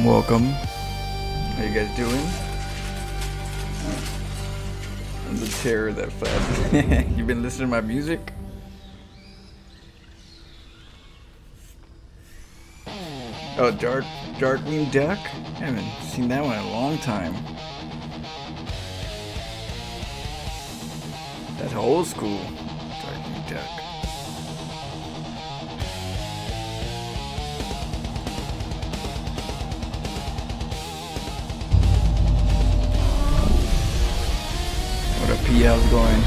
Welcome. How you guys doing? I'm the terror that fast. You been listening to my music? Oh, Darkwing Duck? I haven't seen that one in a long time. That's old school. Darkwing Duck. What up, P? How's it going?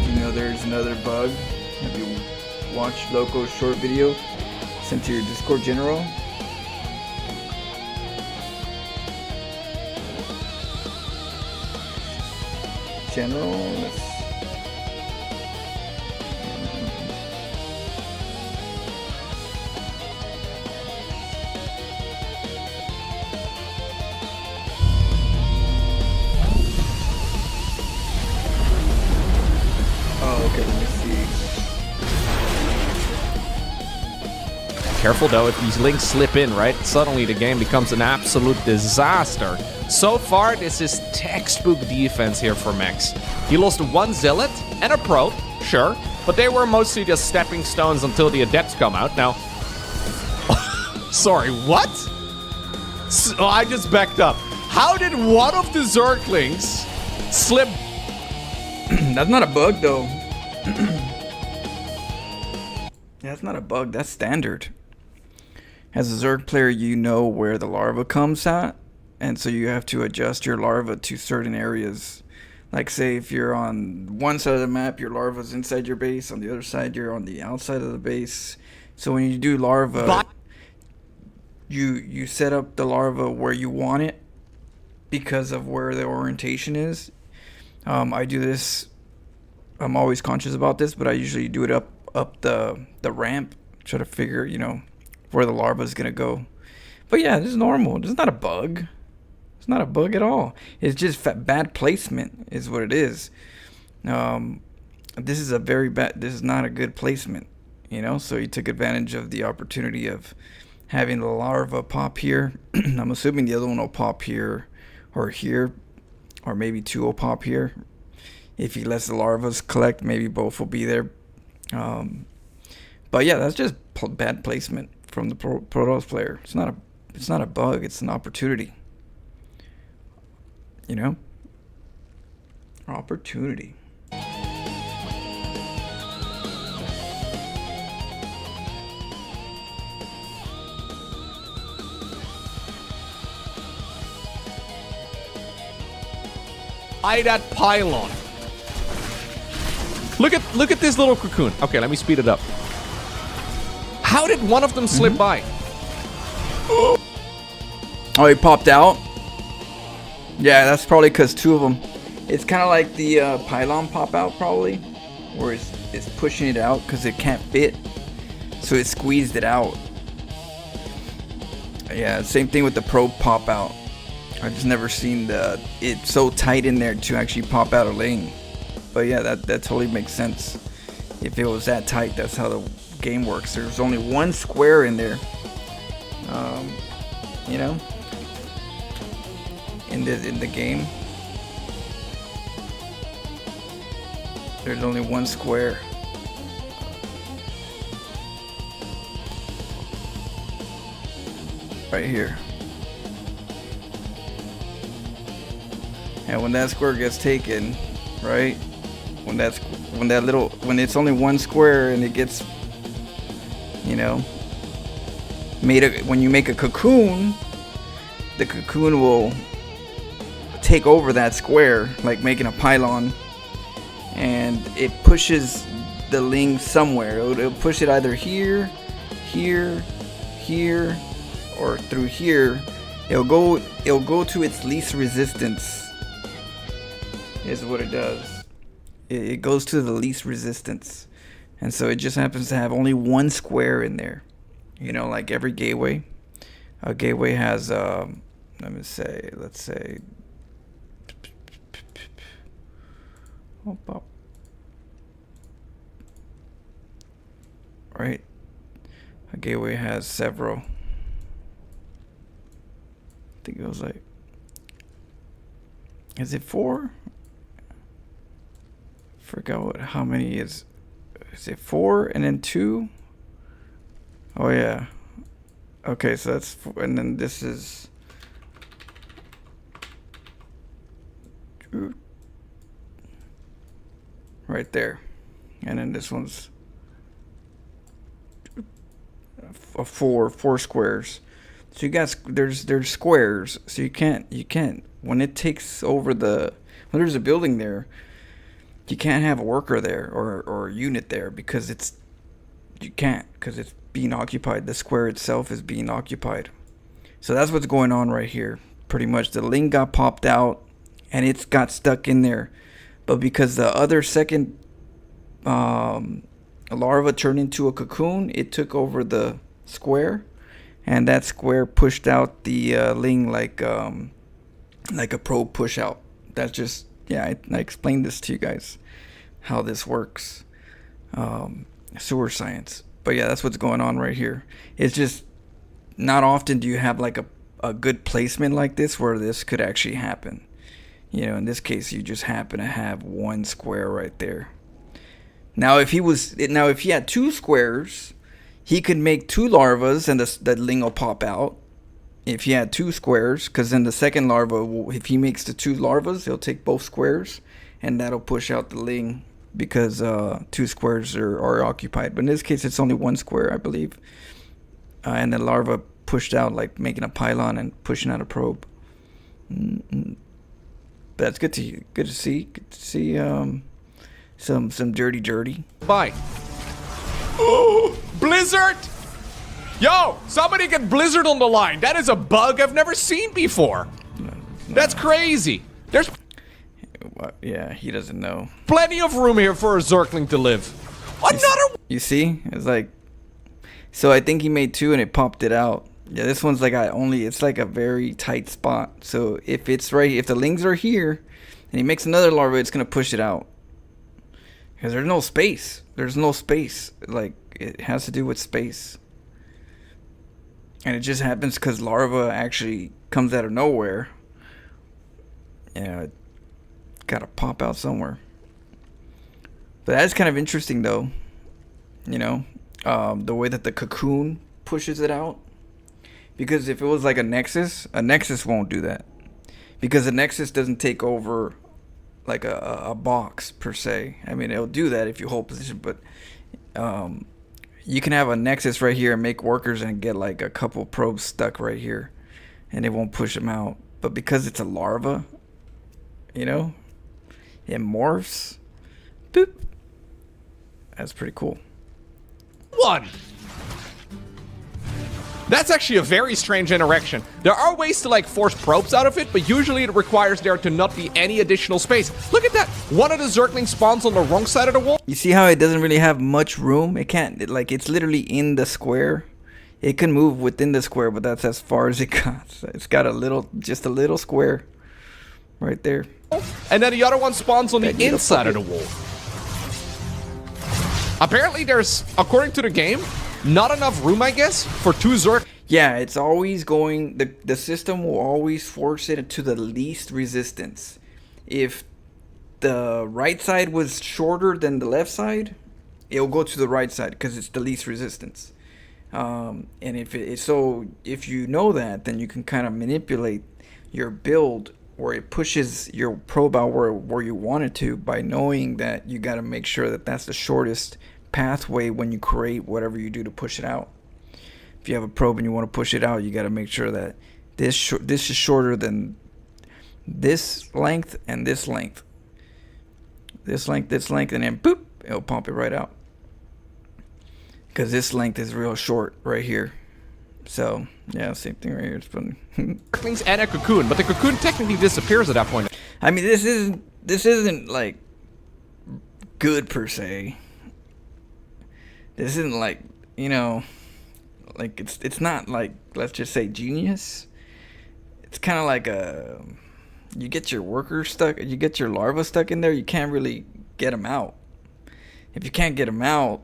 You know there's another bug Have you watched Loco's short video sent to your Discord general? Let's... Oh, okay, let me see. Careful though, if these links slip in, right? Suddenly the game becomes an absolute disaster. So far, this is textbook defense here for Max. He lost one Zealot and a Pro, sure, but they were mostly just stepping stones until the Adepts come out. Now, sorry, what? So I just backed up. How did one of the Zerglings slip? That's not a bug, though. That's not a bug, that's standard. As a Zerg player, you know where the larva comes at, and so you have to adjust your larva to certain areas. Like, say, if you're on one side of the map, your larva's inside your base. On the other side, you're on the outside of the base. So when you do larva, you set up the larva where you want it because of where the orientation is. I do this. I'm always conscious about this, but I usually do it up the ramp. Try to figure, you know, where the larva is gonna go. But yeah, this is normal. This is not a bug. It's not a bug at all. It's just bad placement is what it is. This is a very bad. This is not a good placement, you know. So you took advantage of the opportunity of having the larva pop here. I'm assuming the other one will pop here, or maybe two will pop here. If he lets the larvas collect, maybe both will be there. But yeah, that's just bad placement from the Protoss player. It's not a bug. It's an opportunity. You know? Opportunity. That pylon. Look at this little cocoon. Okay, let me speed it up. How did one of them slip by? Oh, he popped out? Yeah, that's probably because two of them. It's kind of like the pylon pop out, probably. Where it's pushing it out because it can't fit. So it squeezed it out. Yeah, same thing with the probe pop out. I've just never seen it so tight in there to actually pop out a lane. But yeah, that totally makes sense. If it was that tight, that's how the game works. There's only one square in there. You know, in the game, there's only one square. Right here. And when that square gets taken, right? When it's only one square and it gets, you know, when you make a cocoon, the cocoon will take over that square, like making a pylon, and it pushes the ling somewhere. It'll push it either here, or through here. It'll go to its least resistance. Is what it does. It goes to the least resistance, and so it just happens to have only one square in there. You know, like every gateway. A gateway has let's say right. A gateway has several. I think it was like, is it 4? Forgot how many is it 4 and then 2? Oh yeah. Okay, so that's 4, and then this is right there, and then this one's a 4 squares. So you got there's squares, so you can't when it takes over when there's a building there. you can't have a worker there or a unit there because you can't, because it's being occupied. The square itself is being occupied. So that's what's going on right here. Pretty much the Ling got popped out and it's got stuck in there. But because the other second larva turned into a cocoon, it took over the square, and that square pushed out the Ling like a probe push out. That's just, yeah, I explained this to you guys how this works. Sewer science. But yeah, that's what's going on right here. It's just not often do you have like a good placement like this where this could actually happen. You know, in this case, you just happen to have one square right there. Now, if he had two squares, he could make two larvas and the Ling will pop out. If he had two squares, because then the second larva, if he makes the two larvas, he'll take both squares, and that'll push out the Ling because two squares are occupied. But in this case, it's only one square, I believe. And the larva pushed out, like making a pylon and pushing out a probe. That's good to see. Good to see some dirty. Bye. Blizzard! Yo, somebody get Blizzard on the line. That is a bug I've never seen before. No. That's crazy. There's yeah, he doesn't know. Plenty of room here for a Zergling to live. Another. You see, it's like, so I think he made two and it popped it out. Yeah, this one's like it's like a very tight spot. So if the Lings are here and he makes another larva, it's gonna push it out. Because there's no space. There's no space. Like, it has to do with space. And it just happens because larva actually comes out of nowhere. You know, it gotta pop out somewhere. But that's kind of interesting though. You know, the way that the cocoon pushes it out. Because if it was like a Nexus won't do that. Because a Nexus doesn't take over like a box per se. I mean, it'll do that if you hold position, but you can have a Nexus right here and make workers and get like a couple probes stuck right here, and it won't push them out. But because it's a larva, you know, it morphs. Boop. That's pretty cool. One. That's actually a very strange interaction. There are ways to like force probes out of it, but usually it requires there to not be any additional space. Look at that. One of the Zergling spawns on the wrong side of the wall. You see how it doesn't really have much room? It can't, it's literally in the square. It can move within the square, but that's as far as it got. It's got just a little square right there. And then the other one spawns on the inside of the wall. Apparently there's, according to the game, not enough room, I guess, for two Zerg. Yeah, it's always going, the system will always force it to the least resistance. If the right side was shorter than the left side, it'll go to the right side because it's the least resistance. And if you know that, then you can kind of manipulate your build where it pushes your probe out where you want it to, by knowing that you got to make sure that that's the shortest pathway when you create whatever you do to push it out. If you have a probe and you want to push it out, you got to make sure that this is shorter than this length and this length. This length, and then boop, it'll pump it right out. Because this length is real short right here. So, yeah, same thing right here. It's funny. Things and a cocoon, but the cocoon technically disappears at that point. I mean, this isn't like good per se. This isn't like, you know, like it's not like, let's just say, genius. It's kind of like you get your worker stuck, you get your larva stuck in there, you can't really get them out. If you can't get them out,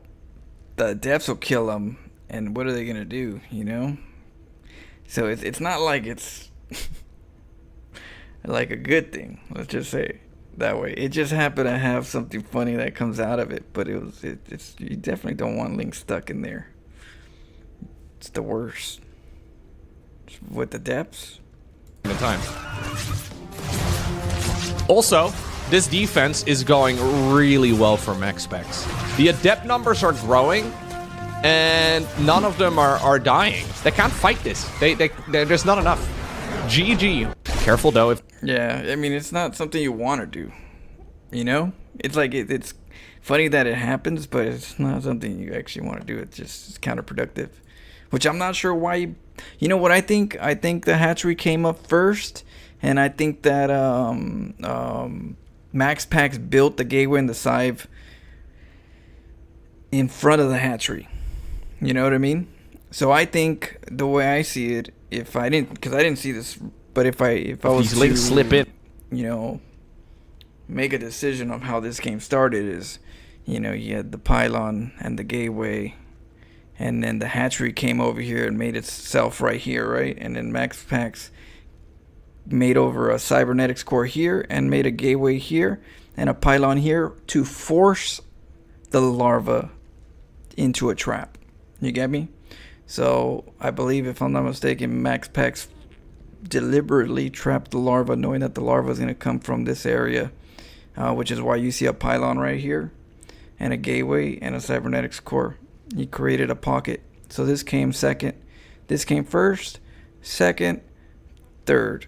the depths will kill them, and what are they gonna do, you know? So it's not like it's like a good thing, let's just say that way. It just happened to have something funny that comes out of it, but it's you definitely don't want Link stuck in there. It's the worst. With the depths. The time. Also, this defense is going really well for mech specs. The adept numbers are growing, and none of them are dying. They can't fight this. There's not enough. GG. Careful though. Yeah, I mean, it's not something you want to do. You know, It's like it's funny that it happens, but it's not something you actually want to do. It's just counterproductive, which I'm not sure why. You know what I think? I think the hatchery came up first, and I think that Max Pax built the gateway and the scythe in front of the hatchery. You know what I mean? So I think the way I see it, if I didn't, because I didn't see this, but if I was to slip in, you know, make a decision of how this game started is, you know, you had the pylon and the gateway, and then the hatchery came over here and made itself right here, right? And then Max Pax made over a cybernetics core here and made a gateway here and a pylon here to force the larva into a trap. You get me? So I believe, if I'm not mistaken, Max Pax deliberately trapped the larva, knowing that the larva is going to come from this area, which is why you see a pylon right here and a gateway and a cybernetics core. He created a pocket. So this came second. This came first, second, third.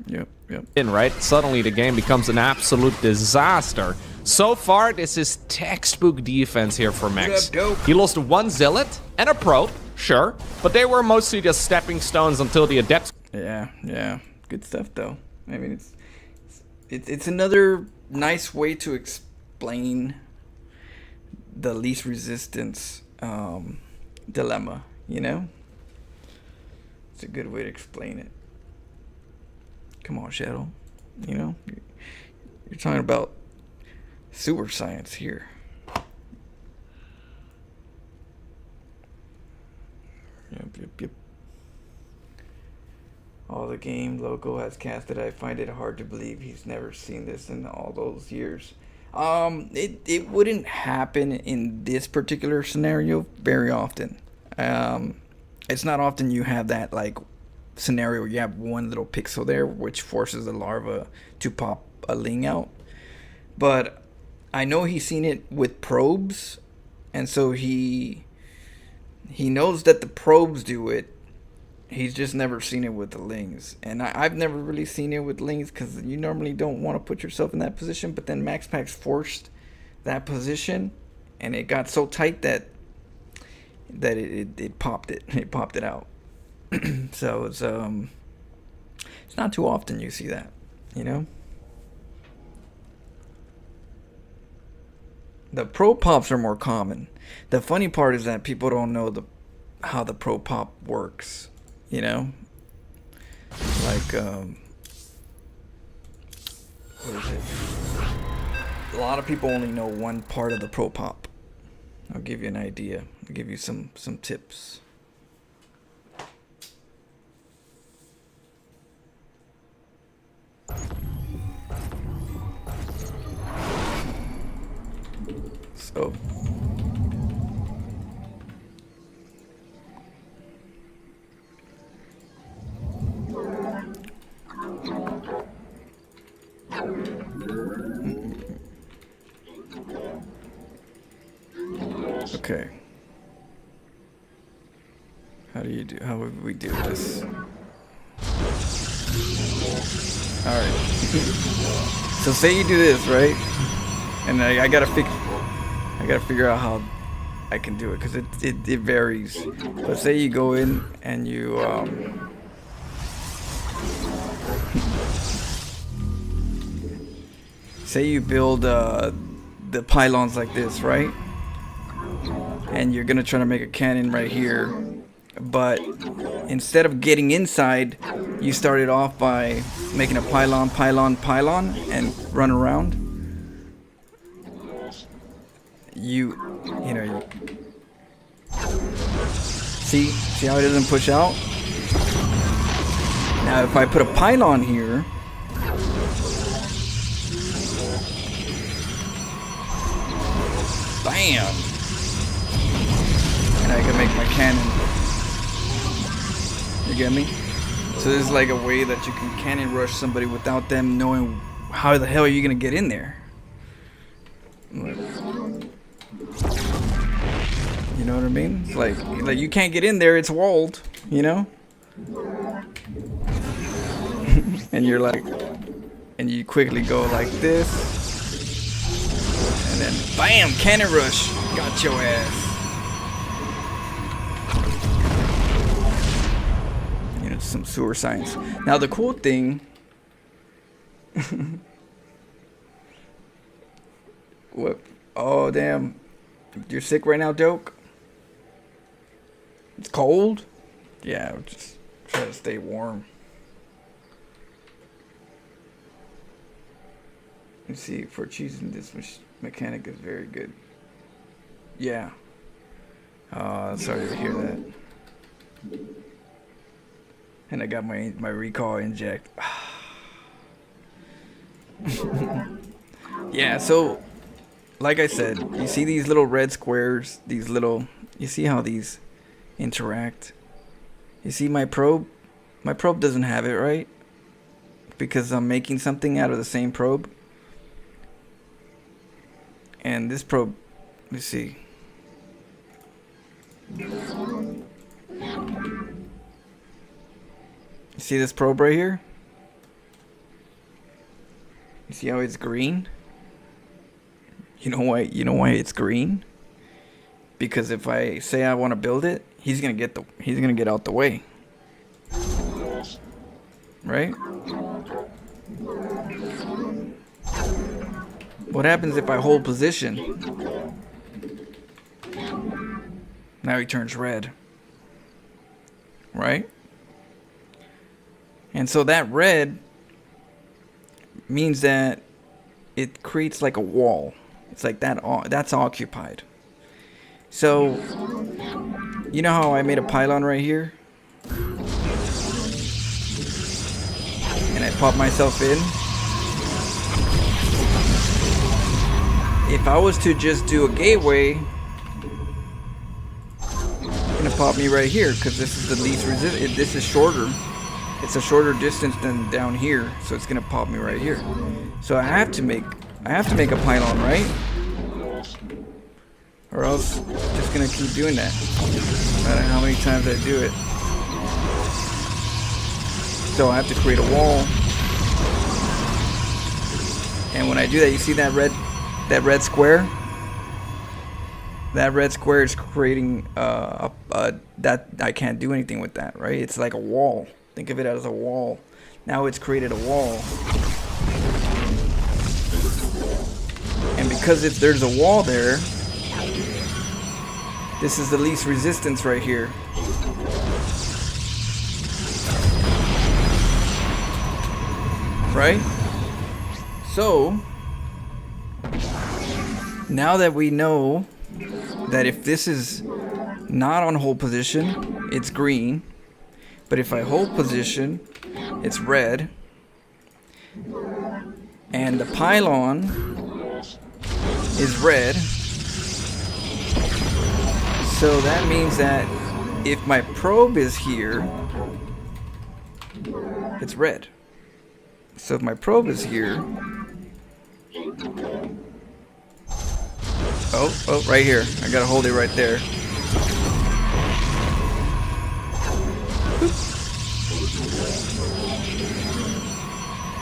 Yep. in, right? Suddenly the game becomes an absolute disaster. So far, this is textbook defense here for Max. He lost one zealot and a probe, sure, but they were mostly just stepping stones until the adepts. Yeah. Good stuff, though. I mean, it's another nice way to explain the least resistance dilemma, you know? It's a good way to explain it. Come on, Shadow. You know? You're talking about super science here. Yep. All the game logo has casted. I find it hard to believe he's never seen this in all those years. It wouldn't happen in this particular scenario very often. It's not often you have that like scenario where you have one little pixel there which forces the larva to pop a ling out. But I know he's seen it with probes, and so he knows that the probes do it. He's just never seen it with the lings. And I've never really seen it with lings because you normally don't want to put yourself in that position. But then Max Pax forced that position, and it got so tight that it popped it. It popped it out. So it's not too often you see that, you know? The pro pops are more common. The funny part is that people don't know how the pro pop works. You know, like what is it? A lot of people only know one part of the pro pop. I'll give you an idea. I'll give you some tips. So okay. How would we do this? Alright. So say you do this, right? And I gotta figure out how I can do it, because it varies. But say you go in and you say you build the pylons like this, right? And you're gonna try to make a cannon right here, but instead of getting inside, you started off by making a pylon, and run around. You know, see how it doesn't push out? Now if I put a pylon here, bam, and I can make my cannon. You get me? So this is like a way that you can cannon rush somebody without them knowing how the hell are you gonna get in there. You know what I mean? It's like you can't get in there, it's walled, you know? And you're like, and you quickly go like this, and then bam, cannon rush, got your ass. You know, some sewer science. Now the cool thing. What? Oh damn, you're sick right now, Doke? It's cold? Yeah, just try to stay warm. Let's see, for choosing this mechanic is very good. Yeah. Sorry to hear that. And I got my recall inject. Yeah, so like I said, you see these little red squares, you see how these interact? You see my probe? My probe doesn't have it, right? Because I'm making something out of the same probe. And this probe, let's see. You see this probe right here? You see how it's green? You know why it's green? Because if I say I want to build it, he's gonna get out the way. Right? What happens if I hold position? Now he turns red. Right? And so that red means that it creates like a wall. It's like that's occupied. So, you know how I made a pylon right here? And I pop myself in? If I was to just do a gateway, it's gonna pop me right here because this is the least resistant. This is shorter. It's a shorter distance than down here, so it's gonna pop me right here. So I have to make a pylon, right? Or else I'm just gonna keep doing that. No matter how many times I do it. So I have to create a wall. And when I do that, you see that red square? That red square is creating that I can't do anything with that, right? It's like a wall. Think of it as a wall. Now it's created a wall. And because there's a wall there, this is the least resistance right here. Right? So, now that we know that if this is not on hold position, it's green. But if I hold position, it's red. And the pylon is red. So that means that if my probe is here, it's red. So if my probe is here, oh, right here. I gotta hold it right there.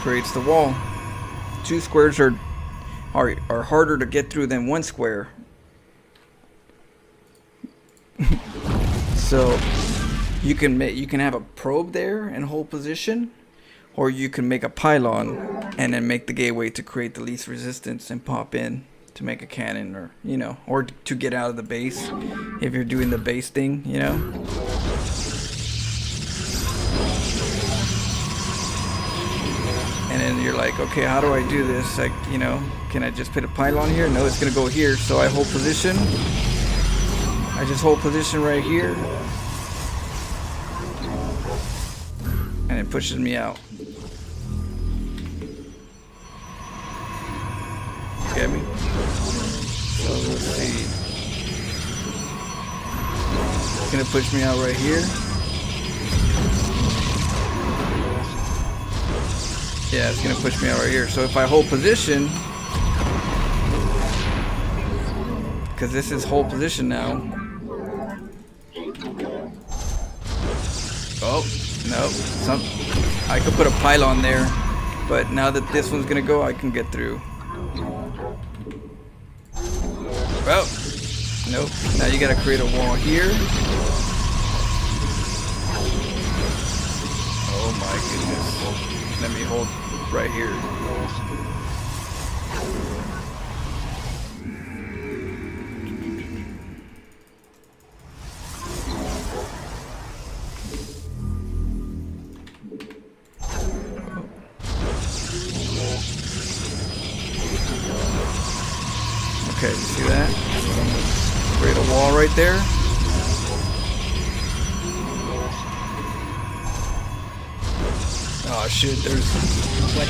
Creates the wall. Two squares are harder to get through than one square. So you can have a probe there and hold position, or you can make a pylon and then make the gateway to create the least resistance and pop in to make a cannon, or or to get out of the base if you're doing the base thing, And then you're like, okay, how do I do this? Like, can I just put a pylon here? No, it's gonna go here. So I hold position. I just hold position right here, and it pushes me out. Get me? So let's see. It's gonna push me out right here. Yeah, it's gonna push me out right here. So if I hold position, because this is hold position now. Oh, no, I could put a pylon there, but now that this one's gonna go, I can get through. Well, nope. Now you gotta create a wall here. Oh my goodness. Let me hold right here. Okay, you see that? Create a wall right there. Oh shit, there's... What?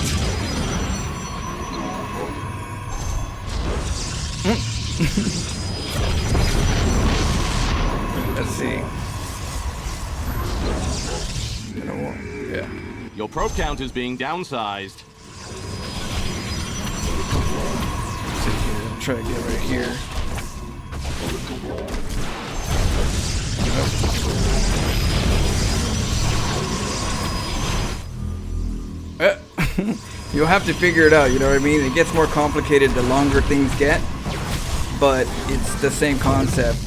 Let's see. Yeah. Your probe count is being downsized. Try to get right here. You'll have to figure it out, you know what I mean? It gets more complicated the longer things get, but it's the same concept.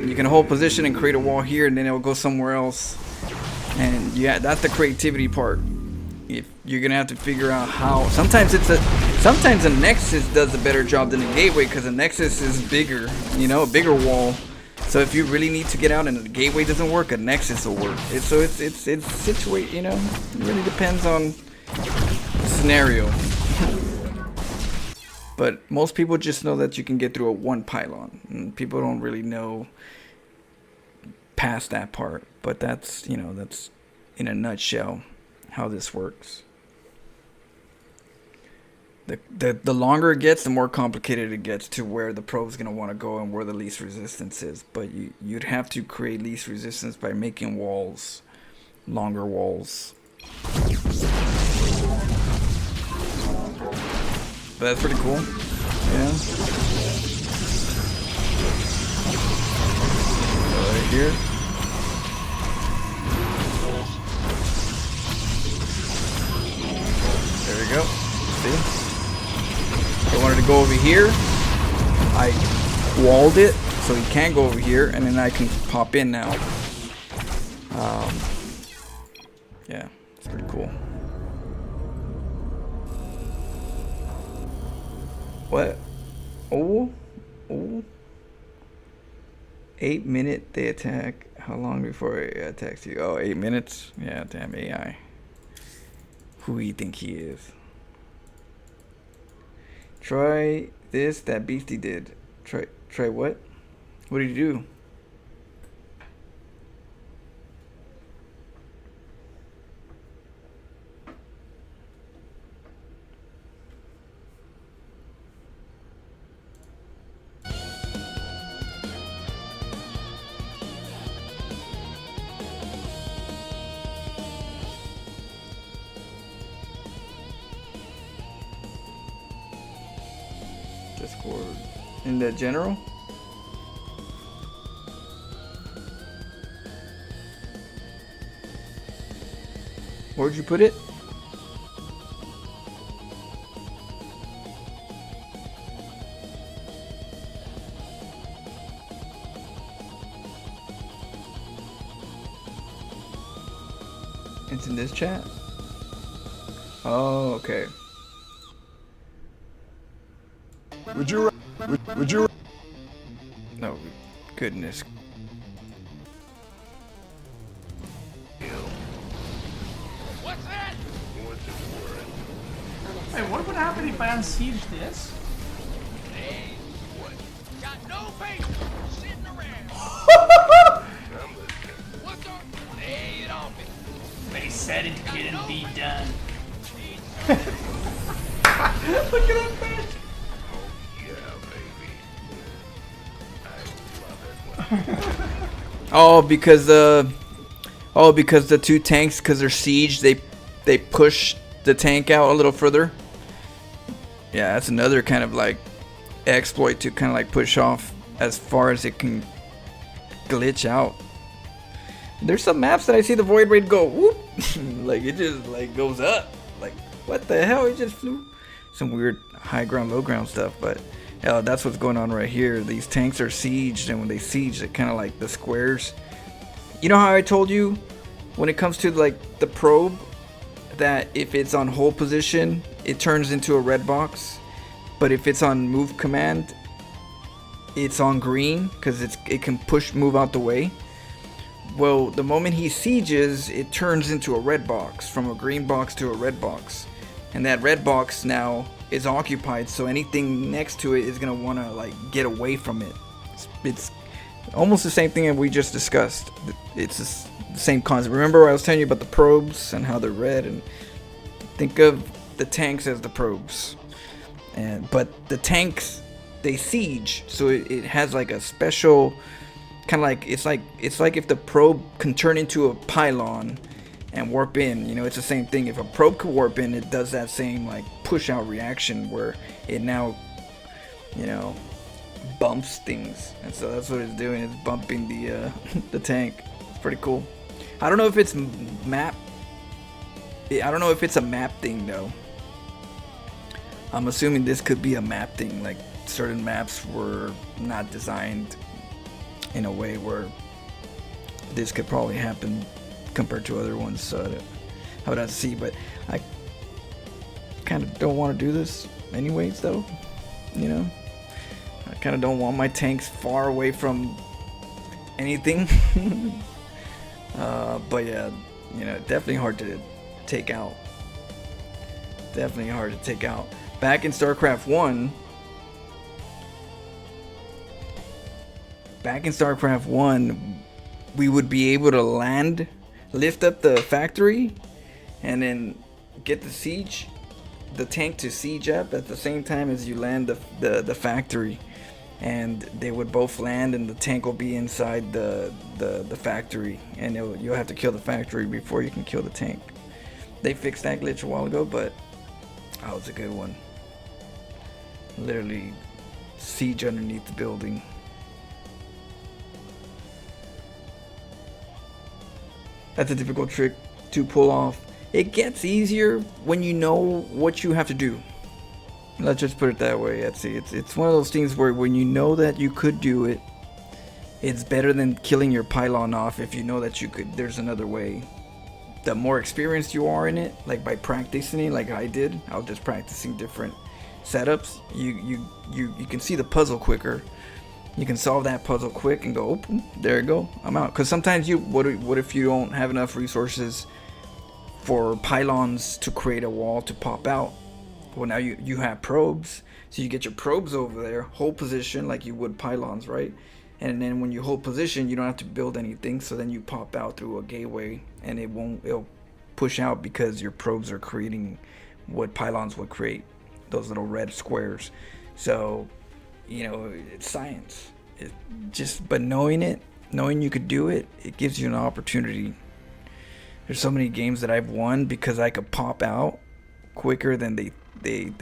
You can hold position and create a wall here, and then it'll go somewhere else. And yeah, that's the creativity part. If you're gonna have to figure out how. Sometimes a Nexus does a better job than a gateway, because a Nexus is bigger, you know, a bigger wall. So if you really need to get out and the gateway doesn't work, a Nexus will work. It's situate, you know. It really depends on the scenario. But most people just know that you can get through a one pylon, and people don't really know past that part. But that's, you know, that's in a nutshell how this works. The longer it gets, the more complicated it gets to where the probe's gonna want to go and where the least resistance is. But you'd have to create least resistance by making walls, longer walls. But that's pretty cool. Yeah. Right here. There we go. See? I wanted to go over here. I walled it so he can't go over here, and then I can pop in now. Yeah, it's pretty cool. What? Oh. 8 minute they attack. How long before it attacks you? Oh, 8 minutes? Yeah, damn AI. Who do you think he is? Try this that Beastie did. Try what? What did he do? Discord. In the general? Where'd you put it? It's in this chat? Oh, okay. Would you? No, goodness. What's that? Hey, what would happen if I unsiege this? Hey, what? Got no faith. Sitting around. What's up? Lay it on me. They said it couldn't be done. Look at that bitch. Oh, because the two tanks, because they're siege, they push the tank out a little further. Yeah, that's another kind of like exploit to kind of like push off as far as it can glitch out. There's some maps that I see the void rate go whoop Like it just like goes up. Like what the hell? It just flew. Some weird high ground, low ground stuff, but hell, that's what's going on right here. These tanks are sieged, and when they siege, it kind of like the squares. You know how I told you when it comes to like the probe that if it's on hold position, it turns into a red box, but if it's on move command, it's on green because it can move out the way. Well, the moment he sieges, it turns into a red box, from a green box to a red box. And that red box now is occupied, so anything next to it is going to want to like get away from it. It's almost the same thing that we just discussed. It's the same concept. Remember I was telling you about the probes and how they're red, and think of the tanks as the probes. But the tanks, they siege, so it has like a special kind of like it's like if the probe can turn into a pylon and warp in. You know, it's the same thing. If a probe could warp in, it does that same like push out reaction where it now, you know, bumps things. And so that's what it's doing. It's bumping the the tank. It's pretty cool. I don't know if it's map. I don't know if it's a map thing though. I'm assuming this could be a map thing. Like certain maps were not designed in a way where this could probably happen compared to other ones, so I would have to see, but I kind of don't want to do this anyways though, you know. I kind of don't want my tanks far away from anything. But yeah, you know, definitely hard to take out. Definitely hard to take out. Back in StarCraft 1, we would be able to lift up the factory, and then get the tank to siege up at the same time as you land the factory, and they would both land, and the tank will be inside the factory, and you'll have to kill the factory before you can kill the tank. They fixed that glitch a while ago, but that was a good one. Literally siege underneath the building. That's a difficult trick to pull off. It gets easier when you know what you have to do. Let's just put it that way. It's one of those things where when you know that you could do it, it's better than killing your pylon off if you know that you could. There's another way. The more experienced you are in it, like by practicing it, like I did, I was just practicing different setups. You can see the puzzle quicker. You can solve that puzzle quick and go, oh, there you go, I'm out. Because sometimes what if you don't have enough resources for pylons to create a wall to pop out? Well, now you have probes, so you get your probes over there, hold position like you would pylons, right? And then when you hold position, you don't have to build anything, so then you pop out through a gateway, and it'll push out because your probes are creating what pylons would create, those little red squares. So, you know, it's science. But knowing you could do it, it gives you an opportunity. There's so many games that I've won because I could pop out quicker than they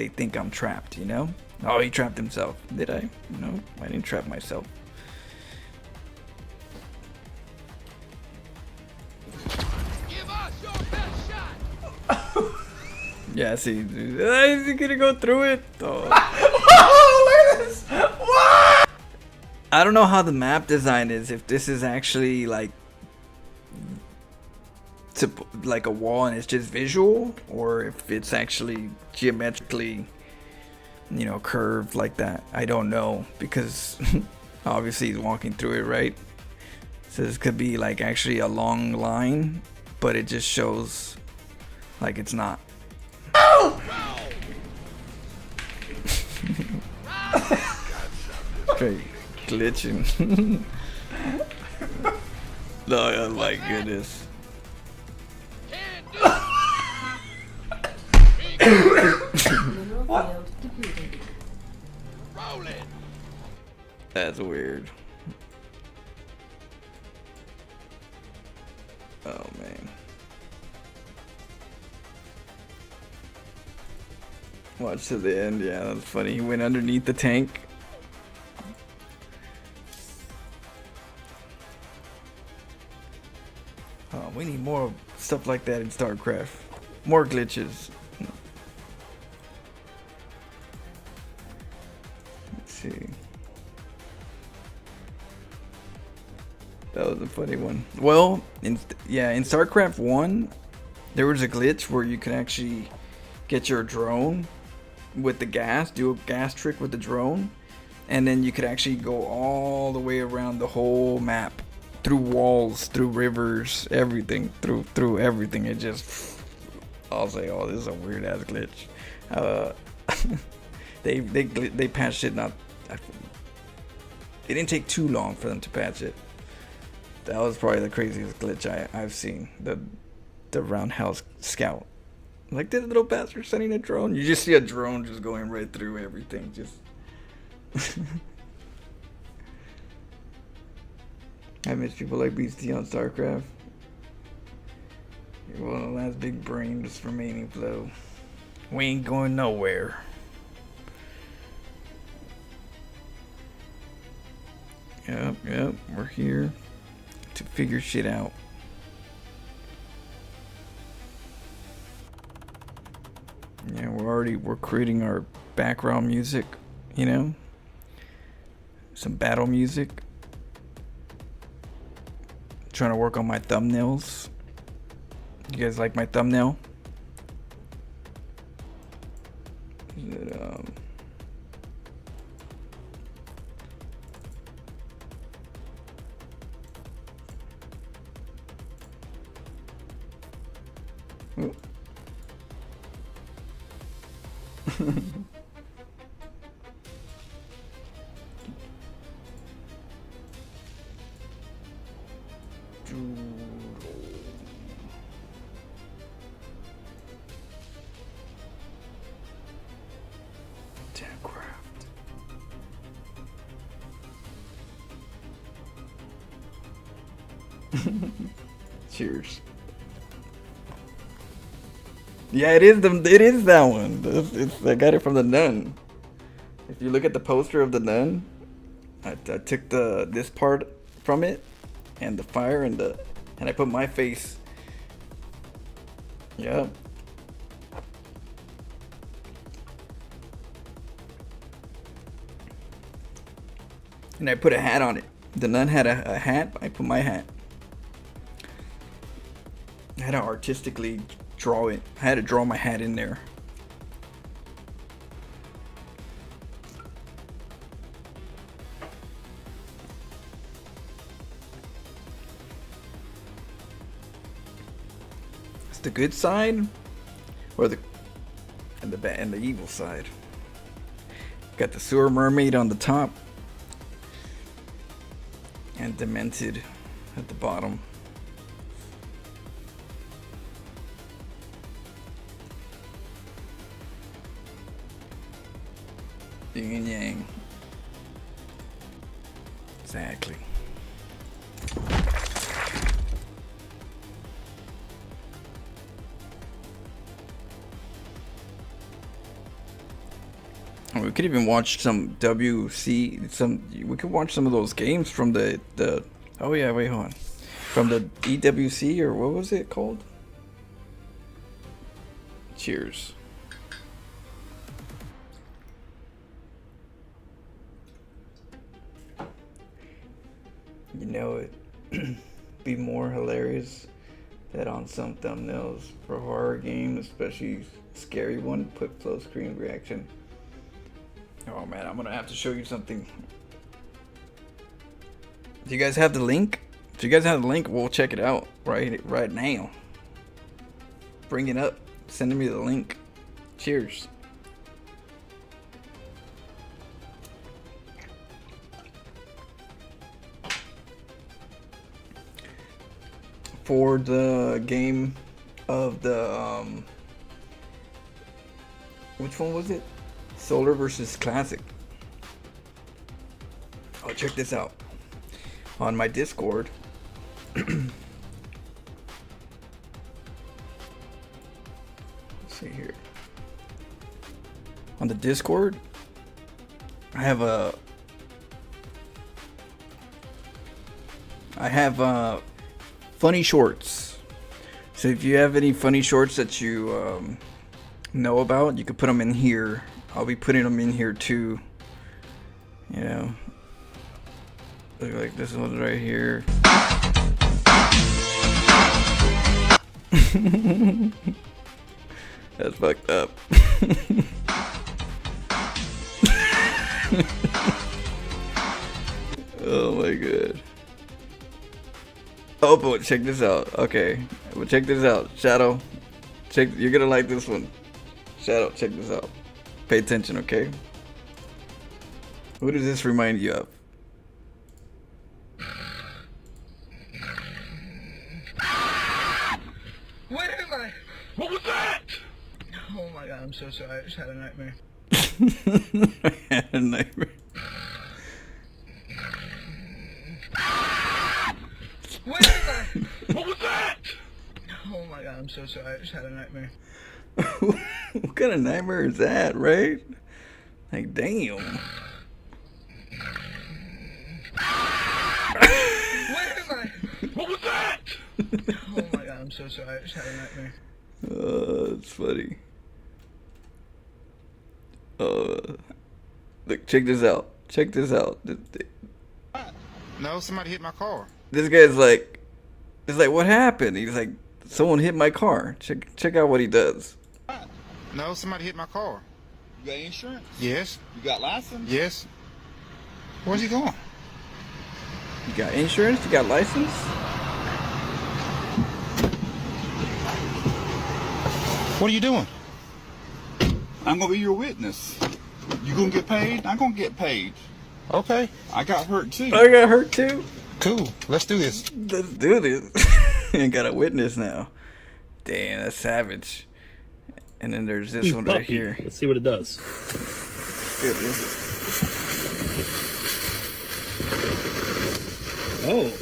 think I'm trapped, you know? Oh, he trapped himself. Did I? No, I didn't trap myself. Give us your best shot. Yeah, see, is he gonna go through it? Oh. Oh, look at this! What? I don't know how the map design is, if this is actually like a wall and it's just visual, or if it's actually geometrically, you know, curved like that. I don't know, because obviously he's walking through it, right? So this could be like actually a long line, but it just shows like it's not. Straight glitching. Oh my goodness. What? Roll it. That's weird. Oh man. Watch to the end. Yeah, that's funny. He went underneath the tank. Oh, we need more stuff like that in StarCraft. More glitches. Let's see. That was a funny one. Well, in StarCraft 1, there was a glitch where you could actually get your drone with the gas, do a gas trick with the drone, and then you could actually go all the way around the whole map, through walls, through rivers, everything, through everything. It just, I'll say, oh, this is a weird ass glitch. They patched it. It didn't take too long for them to patch it. That was probably the craziest glitch I've seen. The roundhouse scout. Like, this little bastard sending a drone. You just see a drone just going right through everything. Just. I miss people like BC on StarCraft. You're one of the last big brains remaining, Flo. We ain't going nowhere. Yep, we're here to figure shit out. Yeah, we're creating our background music, you know? Some battle music. Trying to work on my thumbnails. You guys like my thumbnail? Is it, oh. Cheers. Yeah, it is that one. I got it from the Nun. If you look at the poster of the Nun, I took this part from it, and the fire, and I put my face. Yep. And I put a hat on it. The Nun had a hat. I put my hat. I had to artistically draw it. I had to draw my hat in there. It's the good side, or the evil side. Got the sewer mermaid on the top, and Demented at the bottom. Yin and yang. Exactly. We could even watch some WC. We could watch some of those games from the. Oh yeah, wait, hold on. From the EWC, or what was it called? Cheers. You know, it'd be more hilarious that on some thumbnails for horror games, especially scary one, put full screen reaction. Oh man, I'm gonna have to show you something. Do you guys have the link? If you guys have the link, we'll check it out right now. Bring it up. Send me the link. Cheers. For the game of the which one was it? Solar versus Classic. Oh, check this out. On my Discord. Let's see here. On the Discord, I have funny shorts. So if you have any funny shorts that you know about, you could put them in here. I'll be putting them in here too. You know, look like this one right here. That's fucked up. Oh my god. Oh, but check this out. Okay, well, check this out. Shadow, you're gonna like this one. Shadow, check this out. Pay attention, okay? Who does this remind you of? Where am I? What was that? Oh my god, I'm so sorry. I just had a nightmare. I had a nightmare. Where am I? What was that? Oh my god, I'm so sorry. I just had a nightmare. What kind of nightmare is that, right? Like, damn. Where am I? What was that? Oh my god, I'm so sorry. I just had a nightmare. That's funny. Look, check this out. Check this out. No, somebody hit my car. This guy's like, it's like, what happened? He's like, someone hit my car. Check out what he does. No, somebody hit my car. You got insurance? Yes. You got license? Yes. Where's he going? You got insurance? You got license? What are you doing? I'm gonna be your witness. You gonna get paid? I'm gonna get paid. Okay. I got hurt too. I got hurt too. Cool. Let's do this. Let's do this. And got a witness now. Damn, that's savage. And then there's this one right here. Let's see what it does. Good, this is- Oh.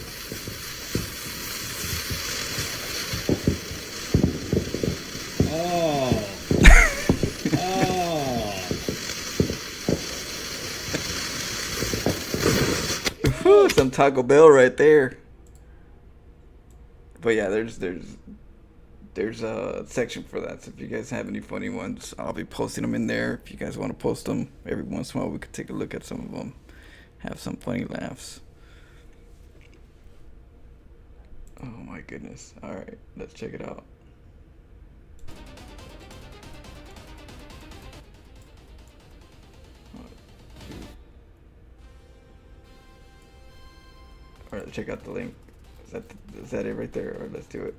Oh. Whew, some Taco Bell right there. But yeah, there's a section for that. So if you guys have any funny ones, I'll be posting them in there. If you guys want to post them every once in a while, we could take a look at some of them, have some funny laughs. Oh my goodness! All right, let's check it out. All right, check out the link. Is that it right there? All right, let's do it.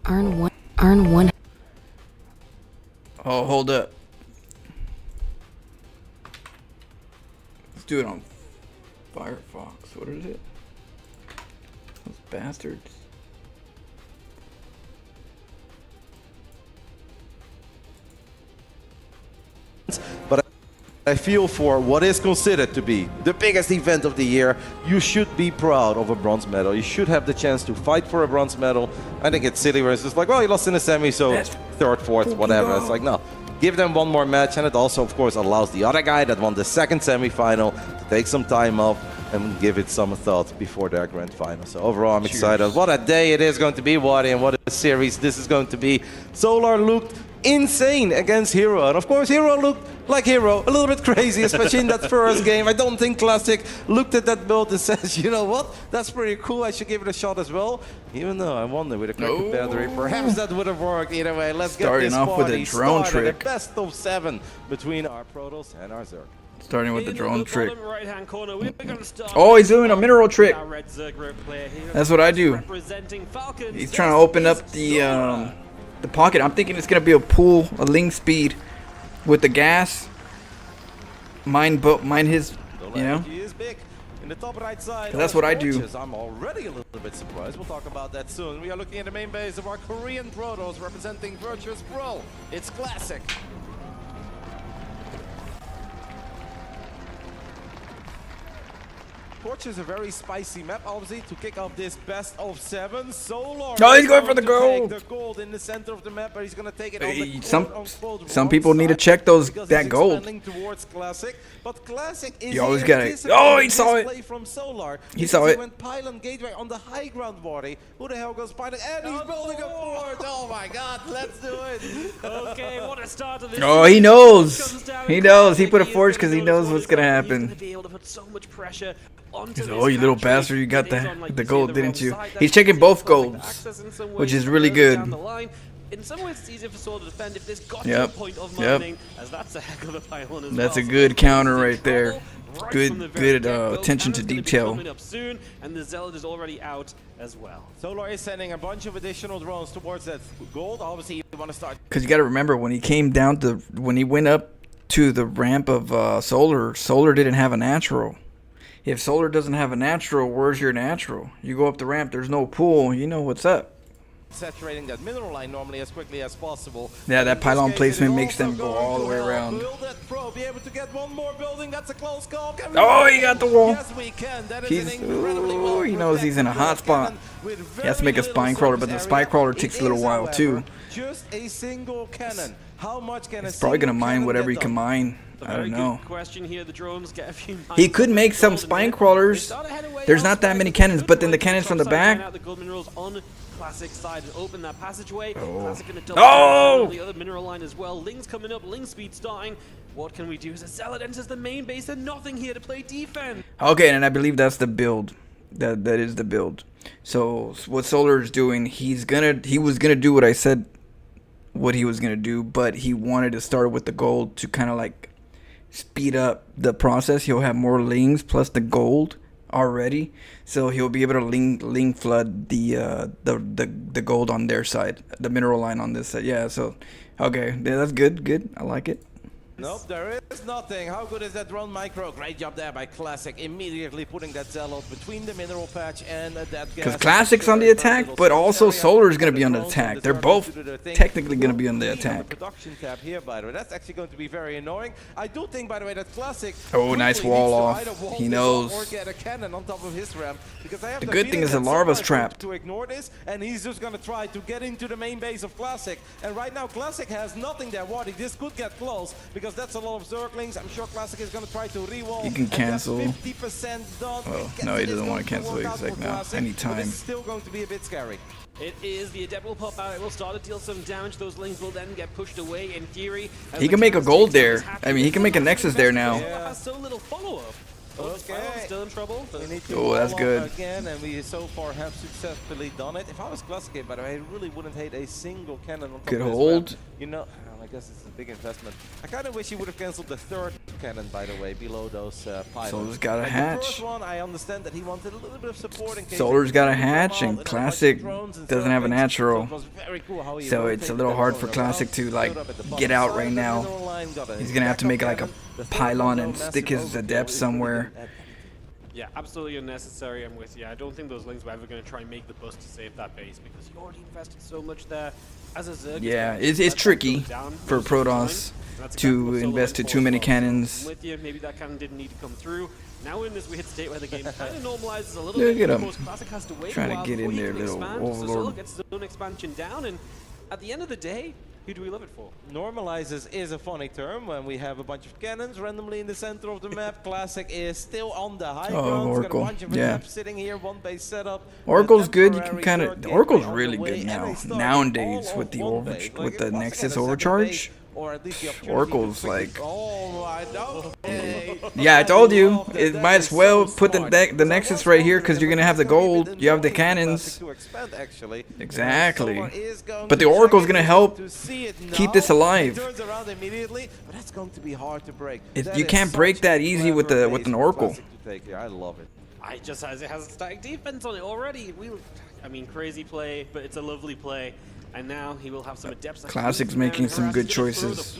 Earn one. Oh, hold up. Let's do it on Firefox. What is it? Those bastards. But I feel for what is considered to be the biggest event of the year, you should be proud of a bronze medal. You should have the chance to fight for a bronze medal. I think it's silly where it's just like, well, you lost in the semi, so third, fourth, whatever. It's like, no. Give them one more match, and it also, of course, allows the other guy that won the second semi-final to take some time off and give it some thought before their grand final. So overall, I'm excited. What a day it is going to be, Waddy, and what a series this is going to be. Solar looked insane against Hero, and of course Hero looked like Hero, a little bit crazy, especially in that first game. I don't think Classic looked at that build and says, you know what, that's pretty cool, I should give it a shot as well. Even though I wonder with a cracked battery, perhaps that would have worked. Either way, let's get this Starting off with a drone started. trick. A best of 7 between our Protoss and our Zerg. Starting with the drone trick. Right-hand corner, we're gonna start Oh, he's doing a mineral trick. our red Zerg group player here. That's what I do. Representing Falcons. He's trying to open up the pocket. I'm thinking it's gonna be a pool, a link speed with the gas. Mine his, you know. In the top right side, That's what I do. I'm already a little bit surprised. We'll talk about that soon. We are looking at the main base of our Korean Protoss representing Virtuous Pro. It's Classic. Torch is a very spicy map, obviously, to kick off this best of 7. Solar. Oh, he's going for the to gold. take the gold in the center of the map, but he's going to take it Hey, on the some people need to check those because that he's gold. expanding towards Classic, but Classic is You always here gotta- anticipating oh, he saw this it. play from Solar. He saw Because it. went pylon gateway on the high ground body. Who the hell goes pylon? And he's building a fort. Oh my God, let's do it. Okay, what a start to this. Oh, he knows. He knows. He put a forge because he knows what's gonna happen. He's gonna be able to put so much pressure onto He's like, this oh, you little factory. bastard, you got It is the- on, like the you say, gold, wrong didn't you? side. He's That's checking easier both for Classic to golds, access in some which ways is really further good. down the line. In some ways, it's easier for Solar to defend if this got Yep. to a point of Yep. mining, as that's a heck of a pylon as That's well. a So good Solar's counter in right there. trouble right Good- from the very good, get-go. attention to Cannon's gonna be detail. coming up soon, and the Zealot is already out as well. Solar is sending a bunch of additional drones towards that gold. Obviously, you want to start. Because you got to remember when he came down to when he went up to the ramp of Solar, Solar didn't have a natural. If Solar doesn't have a natural, where's your natural? You go up the ramp, there's no pool. You know what's up. Saturating that mineral line normally as quickly as possible. Yeah, that In this pylon case, placement it is makes them also go going all the to way help around. Will that pro be able to get one more building? That's a close call. Can we Oh, do he it? got the wall. Yes, we can. That is He's- an incredibly ooh, well he knows he's in a hot spot. He has to make a spine crawler, but the spine crawler takes a little while too. Just a single cannon. How much can He's probably gonna mine whatever he can mine. A I very don't good know. question here. The drones get a few He mines could from make the some gold in spine there. crawlers. They started heading away There's not that elsewhere. many It's cannons, good but then way the to cannons from the start firing back. out the gold minerals on Classic side and open that passageway. Oh. Classic gonna double Oh! on the other mineral line as well. Ling's coming up. Ling speed starting. What can we do as a Zealot enters the main base and nothing here to play defense? Okay, and I believe that's the build. That is the build. So what Solar is doing, he was gonna do what I said, what he was gonna do, but he wanted to start with the gold to kind of like speed up the process. He'll have more lings plus the gold already, so he'll be able to ling flood the gold on their side, the mineral line on this side. Yeah, so okay, yeah, that's good. I like it. Nope, there is nothing. How good is that drone micro? Great job there by Classic, immediately putting that Zealot between the mineral patch and that gas. Because Classic's on the attack, but also Solar's going to be on the attack. They're both technically going to be on the attack. Production tab here, by the way. That's actually going to be very annoying. I do think, by the way, that Classic. Oh, nice wall off. He knows. Or get a cannon on top of his ramp, because I have The good thing feeling is the that larva's Solar is going trapped. to ignore this, and he's just going to try to get into the main base of Classic. And right now, Classic has nothing there. Wadi, this could get close, because that's a lot of circlings. I'm sure Classic is going to try to re-wall. He can cancel. 50% done. Oh, Guess no, he it is doesn't going want to cancel it. work He's out like, for no, Classic, anytime. But it's still going to be a bit scary. It is the Adept will pop out. It will start to deal some damage. Those lings will then get pushed away in theory. He can make a gold there. I mean, he can make a Nexus there now. Solar has so little follow-up. Okay. Still in trouble. We need to Oh, that's wall good. up again, and we so far have successfully done it. If I was Classic, by the way, I really wouldn't hate a single cannon on top Good of this hold. ramp. You know, I guess it's a big investment. I kind of wish he would have cancelled the third cannon, by the way, below those pylons. Solar's got a And hatch. The first one, I understand that he wanted a little bit of support in case. Solar's got a it would hatch, come and out, Classic a bunch of drones and doesn't have a circlings. natural. So it was very cool how he So it's a rotated little them hard all for around, Classic to stood like up at the get bottom out side right of the now. mineral line, got a He's gonna have to backup make like cannon. a The third pylon one, and though, stick his massive adept overkill. somewhere. Yeah, absolutely unnecessary. I'm with you. I don't think those lings were ever going to try and make the bust to save that base because you already invested so much there. As a Zerg, Yeah, it's tricky for Protoss to invest to too many cannons. I'm with you. Maybe that cannon didn't need to come through. Now in this weird state where the game kind of normalizes a little Look bit. at him. Of course, Classic has to wait Trying a to while get in before he there, can little expand. So overlord. Zerg gets his own expansion down, and at the end of the day, who do we love it for? Normalizes is a funny term when we have a bunch of cannons randomly in the center of the map. Classic is still on the high Oh, ground. It's got a Oracle. bunch of Yeah. adepts sitting here, one base setup. Oracle's a good. You can temporary kind third of. gateway Oracle's on really the way, good and now. they started Nowadays all with the on one base. Like, with the if Classic Nexus has a second overcharge. base, or at least the opportunity Oracle's to quickly- like. Oh, I know. Hey. Yeah, I told you. love that. It That might is as well so put the smart. the Because I Nexus was right here wondering because if you're gonna have the it's gonna be gold. You have the the Classic cannons. to expand, actually. Exactly. Someone is going But to the Oracle's check gonna it help to see it keep this now. alive. He turns around immediately, but that's going to be hard to break. You That is can't break such that a easy with clever with base an for Oracle. Classic to take here. I love it. It has a static defense on it already. I mean, crazy play, but it's a lovely play. And now he will have some adepts. Classic's making some good choices.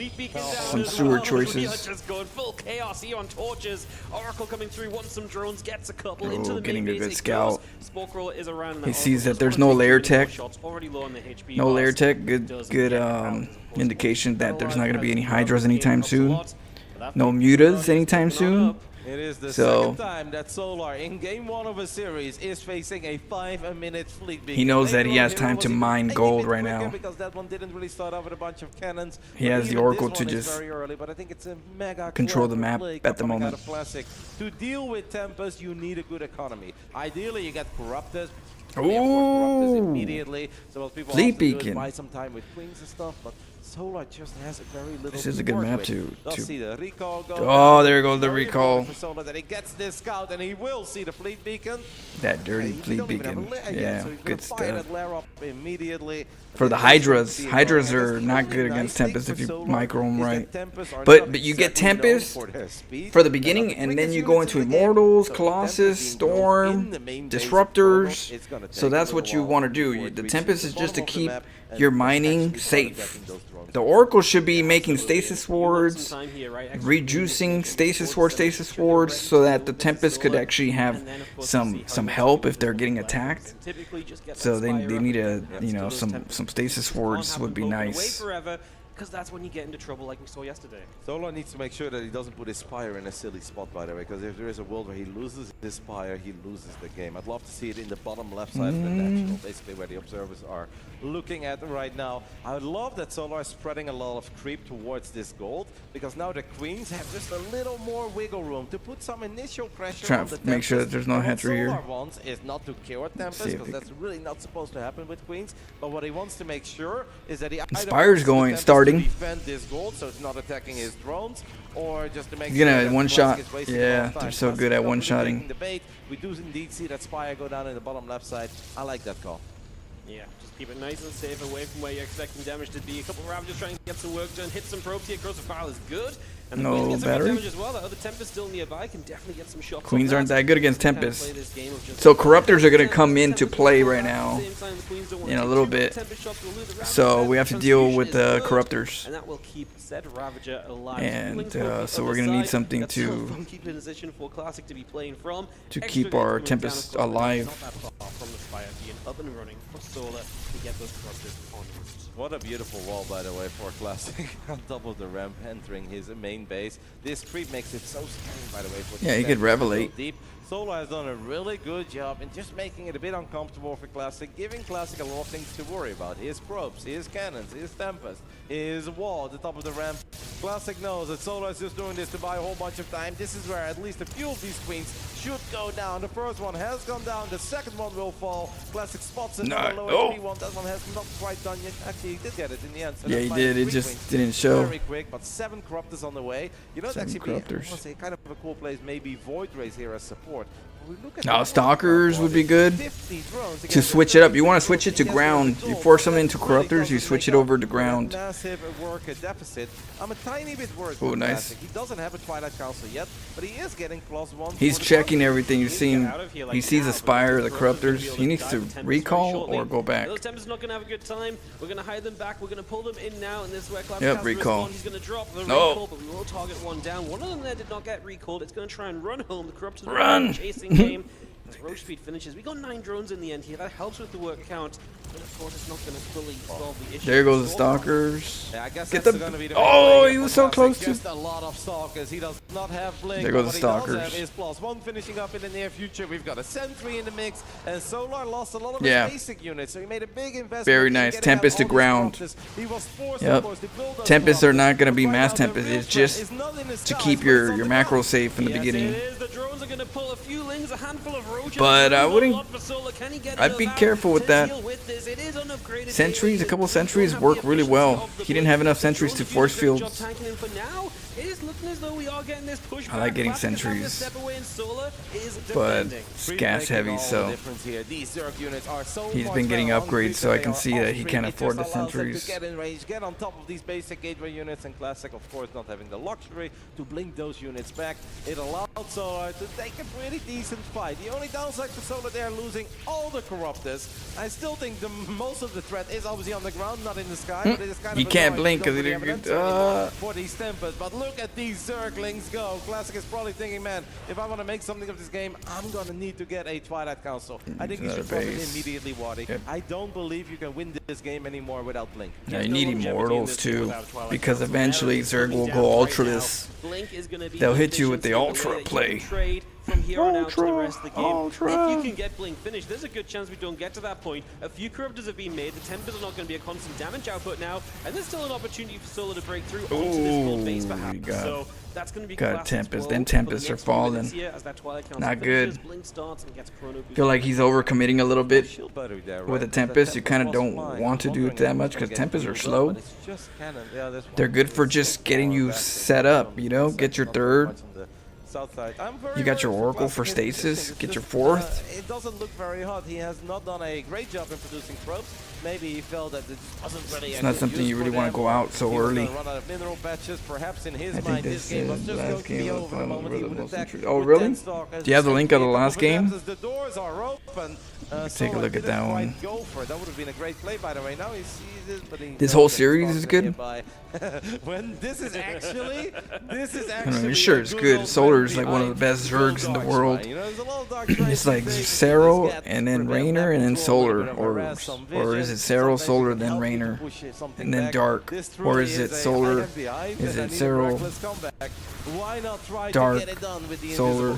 Some sewer choices. We are just going full chaos here on torches. Oracle coming through, wants some drones, gets a couple Oh, into the getting main a base. good It scout. goes. Spore is around. and He that sees Oracle that there's just no wants to layer take too many tech. shots, already low on the HP No bars. layer tech. Good Doesn't good get around. indication that there's not gonna be any Has Hydras anytime helps a soon. lot. But that No big mutas Hydra is anytime looking on soon. up. It is the So- second time that Solar in game 1 of a series is facing a 5-minute fleet beacon. He knows that he Later on, has time Hero to was mine a gold bit right quicker now. because that one didn't really start off with a bunch of cannons. He But has the even Oracle this to one is just very early, but I think it's a mega control the clever map play at the coming out moment. of Classic. To deal with Tempest, you need a good economy. Ideally, you get Corruptors. Corruptors Ooh. immediately. So what people Fleet often do is beacon. buy some time with Queens and stuff, but Solar just has a very little. This is a to good work map with. to- They'll to- see the recall go Oh, down. there goes the Very recall. important for Solar that he gets this scout and he will see the fleet beacon. That dirty He fleet don't even have a beacon. lair yet, Yeah, so he's good gonna fire stuff. that lair up immediately. For the It is Hydras. going to be Hydras annoying. I are guess not the good only against nice Tempest thing if you for Solar micro 'em is that right. Tempest are But not you get exactly known Tempest for their speed. for the They're not beginning, and then quickest you go units into in the game. Immortals, So Colossus, Tempest being thrown Storm, in the main base of Disruptors. Chronos, it's gonna So take a that's little what you while want to before do. it The reaches Tempest the is just to bottom of the keep map and your actually mining start safe. attacking those drones. The Oracle should be making Absolutely. stasis You want wards, some time here, right? Extra reducing movement, stasis forward wards, step, stasis ensure you're wards, ready so to that move the with Tempest could Solar, actually have and then, of course, some see how some you help do if they're with getting the weapons. attacked. Typically, just get So that they spire need up a and you know those some Tempests. stasis You can't wards have would be them poking away nice. forever, because that's when you get into trouble like we saw yesterday. Solar needs to make sure that he doesn't put his Spire in a silly spot, by the way, because if there is a world where he loses his Spire, he loses the game. I'd love to see it in the bottom left side of the National, basically where the observers are looking at right now. I would love that Solar is spreading a lot of creep towards this gold, because now the Queens have just a little more wiggle room to put some initial pressure Try on to the make sure that Tempest. there's no And what hatchery here. Solar wants is not to kill a Tempest, See if because he that's really not supposed to happen with Queens, but what he wants to make sure is that he either Spire's wants the going- Tempest starting. to defend this gold so it's not attacking his drones, or just to make He's sure gonna that one-shot. Classic is wasting a Yeah, lot of time. they're so Classic good at not really one-shotting. taking the bait. We do indeed see that Spire go down in the bottom left side. I like that call. Yeah, just keep it nice and safe away from where you're expecting damage to be. A couple of Ravagers trying to get some work done, hit some probes here. Corrosive File is good. And the No Queens get some good battery? damage as well. That other Tempest still nearby can definitely get some shots. Queens on aren't that good against Kind of Tempest. play this game of just- So Corruptors are gonna come into play right now At the same time, the Queens don't want in to a take little too many bit. Tempest shots, we'll lose the Ravager So there. we have to deal Transfusion with is the good, Corruptors. and that will keep said Ravager alive. And, Blings go to the so we're other gonna need side. something That's still to- a funky position for Classic to be playing from. to Extra keep gates our coming down, Tempest of course, but alive. not that far from the Spire being up and running for Solar to get those Corruptors on route. What a beautiful wall, by the way, for Classic on top of the ramp, entering his main base. This creep makes it so scary, by the way. For Yeah, these he could tanks to go revelate. deep. Solar has done a really good job in just making it a bit uncomfortable for Classic, giving Classic a lot of things to worry about. His probes, his cannons, his Tempest, his wall at the top of the ramp. Classic knows that Solar is just doing this to buy a whole bunch of time. This is where at least a few of these Queens should go down. The first one has gone down, the second one will fall. Classic spots another low HP one. That one has not quite done yet. Actually, he did get it in the end. So Yeah, that's he fine. did. It 3 just Queens. didn't show. Very quick, but 7 Corruptors on the way. You know, it's 7 actually be, I Corruptors. want to say, kind of a cool place. Maybe Void Rays here as support. We look at Now the Stalkers would be good 50 drones to against switch the it up. You 30 want to switch it to drones ground. against the You gold. force them That into really Corruptors, you doesn't switch make it over up to for ground. that massive work deficit. I'm a tiny bit worried Oh, for nice. Classic. He doesn't have a Twilight Council yet, but he is getting +1. He's for the checking Corruptors. everything. You've seen. He sees the Spire, the Corruptors. He needs to recall or go back. Those Tempest not going to have a good time. We're going to hide them back. We're going to pull them in now, and this is where Classic Yep, has recall. to respond. He's going to drop the No. recall, but we will target one down. One of them there did not get recalled. It's going to try and run home. The Corruptors are Run! chasing game. As roach speed finishes, we got 9 drones in the end here. That helps with the work count, but of course it's not going to fully solve the issue. There goes the Stalkers. Yeah, I guess Get that's the- gonna be the oh, main play he for was so Classic. close to- Just a lot of Stalkers. He does not have Blink. There goes What the he does Stalkers. have is +1 finishing up in the near future. We've got a Sentry in the mix, and Solar lost a lot of Yeah. his basic units, so he made a big investment. Very in nice. getting Tempest out to all these ground. Corruptors. He was forced, Yep. of course, to build those Tempests are not Corruptors, gonna be but right mass now, the Tempest. real It's threat just is not in the to skies, keep but your it's on the macro ground. safe in the Yes, beginning. it is. The drones are going to pull a few lings, a handful of roaches. But I Not a wouldn't- lot for Solar. Can he get I'd enough be out careful with to that. deal with this? It is unupgraded Sentries, daily. a couple They sentries don't have work the really well. efficiency of the He didn't blink. have enough The sentries drones to are force doing a good fields. job tanking in for now. It is looking as though we are getting this pushback. I like getting Classic is having to sentries, step away and Solar is but defending. it's gas heavy, so These Zerg units are so he's much been getting better on upgrades, creep so than I they can are see off that he creep. can't It afford the just allows them sentries. to get in range, get on top of these basic gateway units, and Classic, of course, not having the luxury to blink those units back. It allowed Solar to take a pretty decent fight. The only downside for Solar, they are losing all the Corruptors. I still think most of the threat is obviously on the ground, not in the sky. But it is kind He of can't annoying. blink You don't 'cause he really have an didn't- answer anymore for these Tempers. But look at these Zerglings go. Classic is probably thinking, man, if I want to make something of this game, I'm going to need to get a Twilight Council. I think you another should drop it base. immediately, Wadi. Yep. I don't believe you can win this game anymore without Blink. Yeah, you no need longevity in Immortals this game too, without a Twilight because Council. eventually Now, Zerg will coming go down Ultra right now, this. Blink is gonna be They'll hit you with the efficiency, Ultra. way that play. Trade from here on out to the rest of the game. Ultra. If you can get Blink finished, there's a good chance we don't get to that point. A few corruptors have been made. The Tempers are not going to be a constant damage output now, and there's still an opportunity for Solar to break through onto this full base, perhaps. So that's going to be got classic Tempest. as Them well Tempests for are the next few minutes falling. here as that Twilight Council Not finishes. good. Blink starts and gets Chrono Boost. Feel like he's overcommitting a little bit Shield battery there, with right? a Tempest. You kind of was don't fine. want to do it that much because Tempests are slow. But it's just cannon. Yeah, this one They're good for is just so getting far you back. set up, you know, get your Not third. much on the south side. I'm very You got your worried Oracle for Classic in stasis, position. get It's your just, fourth. It doesn't look very hot. He has not done a great job in producing probes. Maybe he felt that it wasn't really. It's not something you really want to go out so early. Run out of mineral patches. Perhaps in his I think mind, this game was is just going last to be game of over the moment he would attack. Oh, with really? 10 stalkers. Do you have the link of the last game? The doors are open. Take a look at that one. Go for it. That would have been a great play, by the way. Now he sees it, but he This knows whole that series the is stalkers good? nearby. When this is actually I mean, sure, it's good. Solar's like one of the best Zergs in the world. It's like Cero and then Rainer and then Solar, or is it Cero, Solar, then Rainer, and then Dark, or is it Solar? Is it Cero, Dark, Solar?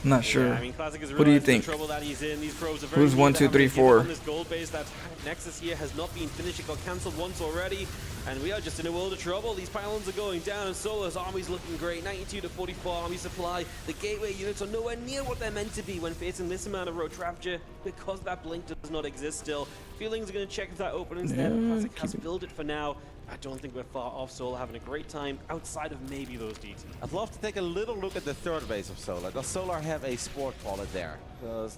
I'm not sure. Yeah, I mean, Classic is What do you realizing the think? trouble that he's in. These probes are very Who's near 1, to 2, having 3, to give 4? on this gold base. That Nexus here has not been finished. It got cancelled once already, and we are just in a world of trouble. These pylons are going down, and Solar's army's looking great. 92 to 44 army supply. The gateway units are nowhere near what they're meant to be when facing this amount of road traffic because that blink does not exist still. Feelings are going to check if that open instead. Yeah, Classic has filled it for now. I don't think we're far off Solar having a great time outside of maybe those DTs. I'd love to take a little look at the third base of Solar. Does Solar have a sport wallet there?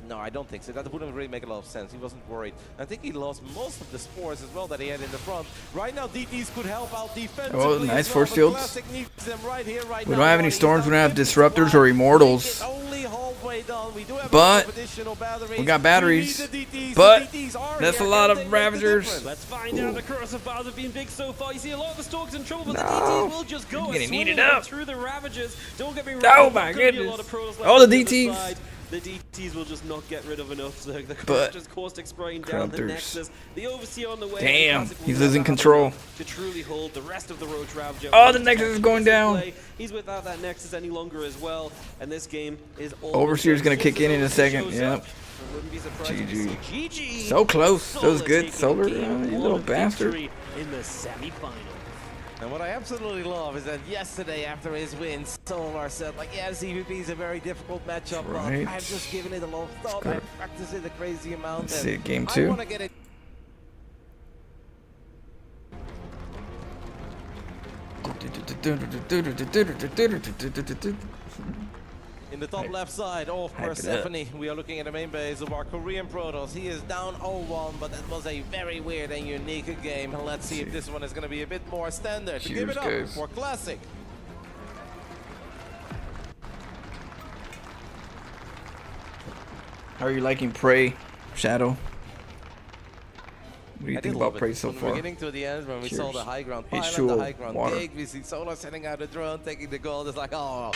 No, I don't think so. That wouldn't really make a lot of sense. He wasn't worried. I think he lost most of the spores as well that he had in the front. Right now, DTs could help out defensively. Oh, nice as well, force but fields. Classic needs them right here, right We now. don't have any He's storms. We don't down have 50 disruptors or immortals. only halfway done. We do have But additional batteries. we got batteries. We need the DTs. But The DTs are that's a here. lot Can of they make the Ravagers. difference? Let's find out. The corrosive bars have been big so far. You see a lot of the Stalkers in trouble, but No. the DTs will just go You're and getting swing eaten them up. through the Ravagers. Don't get me wrong. Oh there's my gonna be a goodness. lot of pros left Oh, the on other DTs. side. The DTs will just not get rid of enough. So the But Corruptors caustic spraying down the Corruptors. Nexus. The Overseer on the way. Damn, Classic will he's never losing have control. enough to truly hold the rest of the road Ravager. Oh, the Nexus is going down. He's without that Nexus any longer as well. And this game is all Overseer's gonna kick in a second. shows Yep. up. I wouldn't be surprised to GG. see GG. So close. That was good. taking Solar, game you one little bastard. victory in the semifinals. And what I absolutely love is that yesterday after his win, Solar said, like, yeah, CVP is a very difficult matchup, Right. but I've just given it a lot of thought. Let's I've practiced it a crazy amount. Let's and see, game I 2. want to get it. In the top left side, oh, of course, it up. Stephanie. We are looking at the main base of our Korean Protoss. He is down 0-1, but that was a very weird and unique game. Let's see if this one is going to be a bit more standard. Give Cheers, it up guys. for Classic. How are you liking Prey, Shadow? What do you I think did about love Prey it. so When far? we're getting to the end, when we saw Cheers. the high ground It's pilot, sure the high ground water. gig, we see Solar sending out a drone, taking the gold. It's like, oh,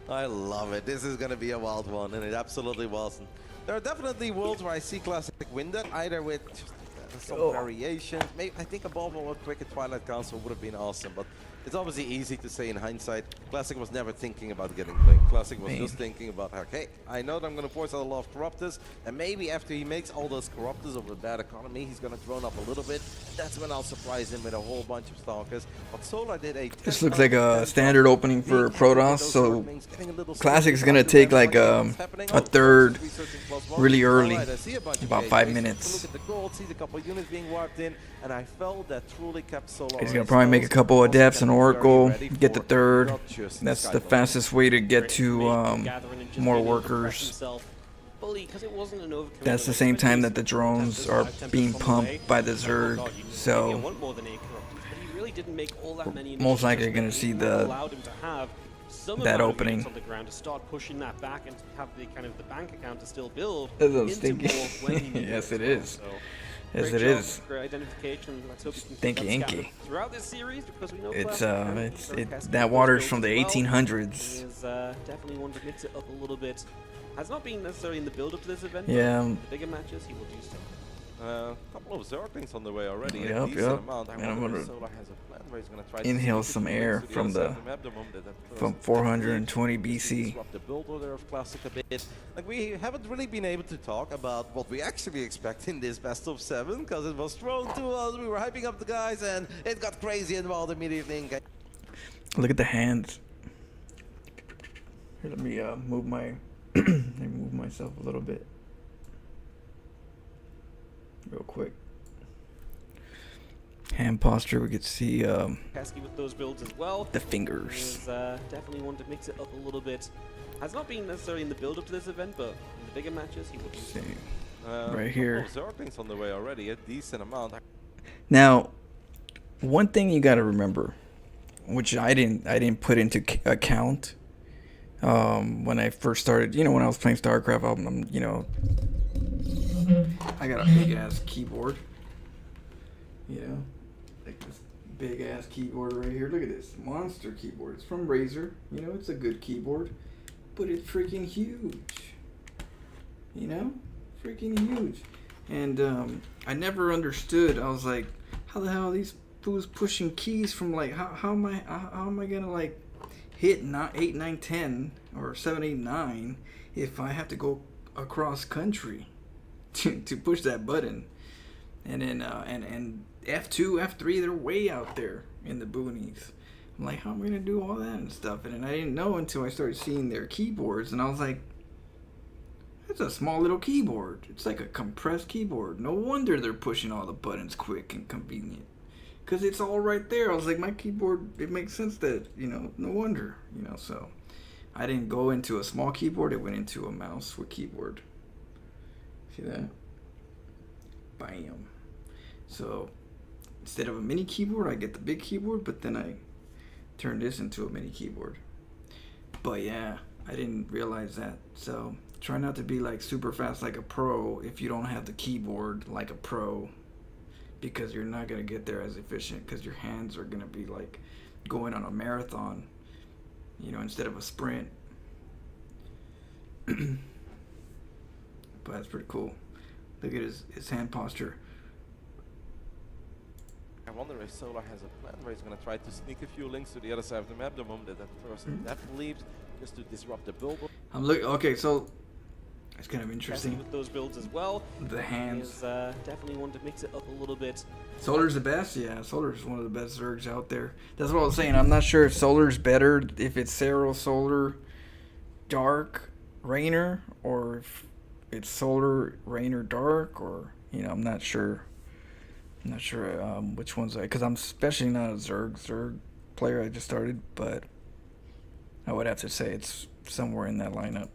I love it. This is going to be a wild one, and it absolutely wasn't. There are definitely worlds where I see Classic win that, either with just, some variations. Maybe, I think above all, what Cricket Twilight Council would have been awesome, but it's obviously easy to say in hindsight. Classic was never thinking about getting Blink. Classic was just thinking about, okay, I know that I'm going to force out a lot of Corruptors, and maybe after he makes all those Corruptors of a bad economy, he's going to drone up a little bit. That's when I'll surprise him with a whole bunch of Stalkers. But Solar did a... This looks like a standard opening for Protoss, so Classic's gonna take like a third really early, about 5 minutes. Look at the gold, sees a couple units being wiped in, and I felt that truly kept Solar. He's gonna probably make a couple of Adepts and Oracle, get the third. That's the fastest way to get to more workers. That's the same time that the drones are being pumped by the Zerg, so most likely you're gonna see that opening. On the ground to start pushing that back and have the kind of the bank account to still build That's a into stinky. more when he needs Yes, it as well. is. So, Yes, great it job, is. great identification. Let's hope we can keep Stinky that inky. scattered throughout this series because we know It's Classic that water's from the He 1800s. is definitely one to mix it up a little bit. Has not been necessarily in the build-up to this event. Yeah. But the bigger matches, he will do so. Couple of Zerglings on the way already. Yep, a decent yep. amount. I And I'm wonder if gonna Solar has a plan where he's gonna try inhale to some sneak a few air links to the from other side the of map the moment that from first 420 just to BC. disrupt the build order of Classic a bit. Like, we haven't really been able to talk about what we actually expect in this best of 7 because it was thrown to us. We were hyping up the guys and it got crazy involved immediately. Look at the hands. Here, let me move my let me move myself a little bit, real quick. Hand posture. We could see Pesky with those builds as well. the fingers. Is definitely want to mix it up a little bit. Has not been necessarily in the build up to this event, but in the bigger matches he will do so. See, right here. Zerglings on the way already. A decent amount. Now, one thing you got to remember, which I didn't put into account when I first started. You know, when I was playing StarCraft, you know, I got a big ass keyboard. You know, like this big ass keyboard right here. Look at this monster keyboard. It's from Razer. You know, it's a good keyboard, but it's freaking huge. You know, freaking huge. And I never understood. I was like, how the hell are these fools pushing keys from like how am I gonna like hit 8, 9, 10 or 7, 8, 9 if I have to go across country to push that button? And then and F2, F3, they're way out there in the boonies. I'm like, how am I gonna do all that and stuff? And then I didn't know until I started seeing their keyboards, and I was like, it's a small little keyboard. It's like a compressed keyboard. No wonder they're pushing all the buttons quick and convenient. Because it's all right there. I was like, my keyboard, it makes sense that, you know, no wonder, you know. So I didn't go into a small keyboard. It went into a mouse with keyboard. See that? Bam. So instead of a mini keyboard, I get the big keyboard, but then I turn this into a mini keyboard. But yeah, I didn't realize that. So try not to be like super fast like a pro if you don't have the keyboard like a pro, because you're not going to get there as efficient, because your hands are going to be like going on a marathon, you know, instead of a sprint. But that's pretty cool. Look at his hand posture. I wonder if Solar has a plan where he's going to try to sneak a few links to the other side of the map the moment that first that leaves, just to disrupt the build. I'm looking. Okay, so it's kind of Pesky interesting. with those builds as well. The hands. Is definitely want to mix it up a little bit. Solar's the best. Yeah, Solar's one of the best Zergs out there. That's what I was saying. I'm not sure if Solar's better, if it's Cero, Solar, Dark, Rainer, or if it's Solar, Rainer, Dark, or, you know, I'm not sure. I'm not sure which one's because I'm especially not a Zerg player. I just started, but I would have to say it's somewhere in that lineup.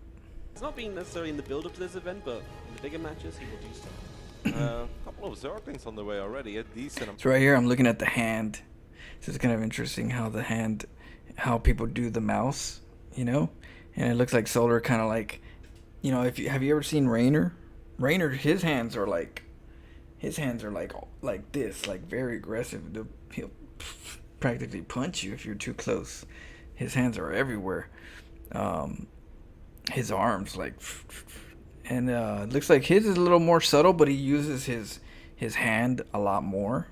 It's not been necessarily in the build up to this event, but in the bigger matches he will do so. Couple of Zerglings on the way already. A decent. So right here, I'm looking at the hand. This is kind of interesting how the hand, how people do the mouse, you know, and it looks like Solar kind of like, you know, have you ever seen Rainer? Rainer, his hands are like this, like very aggressive. He'll practically punch you if you're too close. His hands are everywhere. His arms, like, and it looks like his is a little more subtle, but he uses his hand a lot more.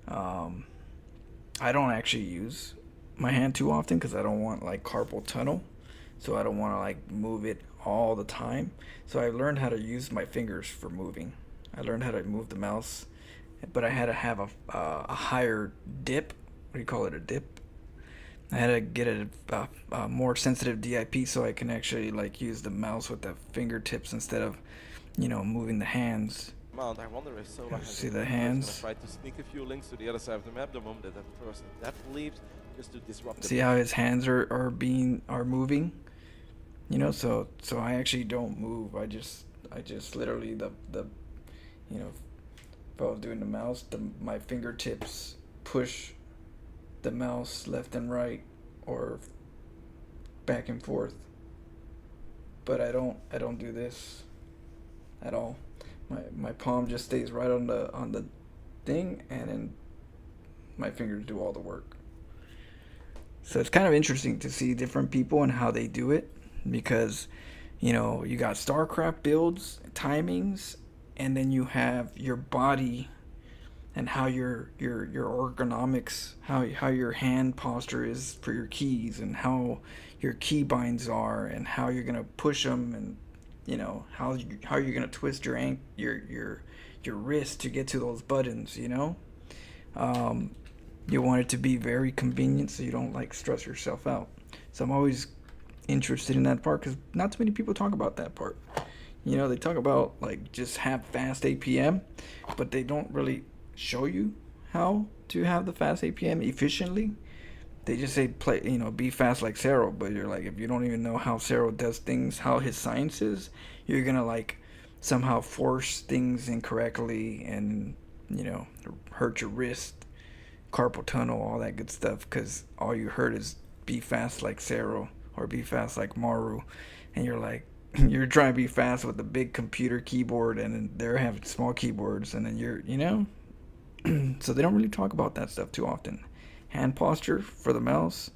I don't actually use my hand too often because I don't want like carpal tunnel, so I don't want to like move it all the time. So I learned how to use my fingers for moving. I learned how to move the mouse, but I had to have a higher dip. What do you call it? A dip. I had to get a more sensitive DIP so I can actually like use the mouse with the fingertips instead of, you know, moving the hands. I wonder if Solar has See the hands. try to sneak a few links to the other side of the map the moment that first that leaves, just to disrupt. See how his hands are moving, you know. So I actually don't move. I just literally the you know, if I was doing the mouse, my fingertips push the mouse left and right or back and forth. But I don't do this at all. My palm just stays right on the thing, and then my fingers do all the work. So it's kind of interesting to see different people and how they do it, because, you know, you got StarCraft builds, timings, and then you have your body and how your ergonomics, how your hand posture is for your keys, and how your key binds are, and how you're gonna push them, and you know how you're gonna twist your wrist to get to those buttons. You know, you want it to be very convenient so you don't like stress yourself out. So I'm always interested in that part because not too many people talk about that part. You know, they talk about like just have fast APM, but they don't really show you how to have the fast APM efficiently. They just say play, you know, be fast like Cero, but you're like, if you don't even know how Cero does things, how his science is, you're gonna like somehow force things incorrectly and, you know, hurt your wrist, carpal tunnel, all that good stuff, because all you heard is be fast like Cero or be fast like Maru, and you're like, you're trying to be fast with a big computer keyboard, and then they're having small keyboards, and then you're, you know. So they don't really talk about that stuff too often. Hand posture for the mouse,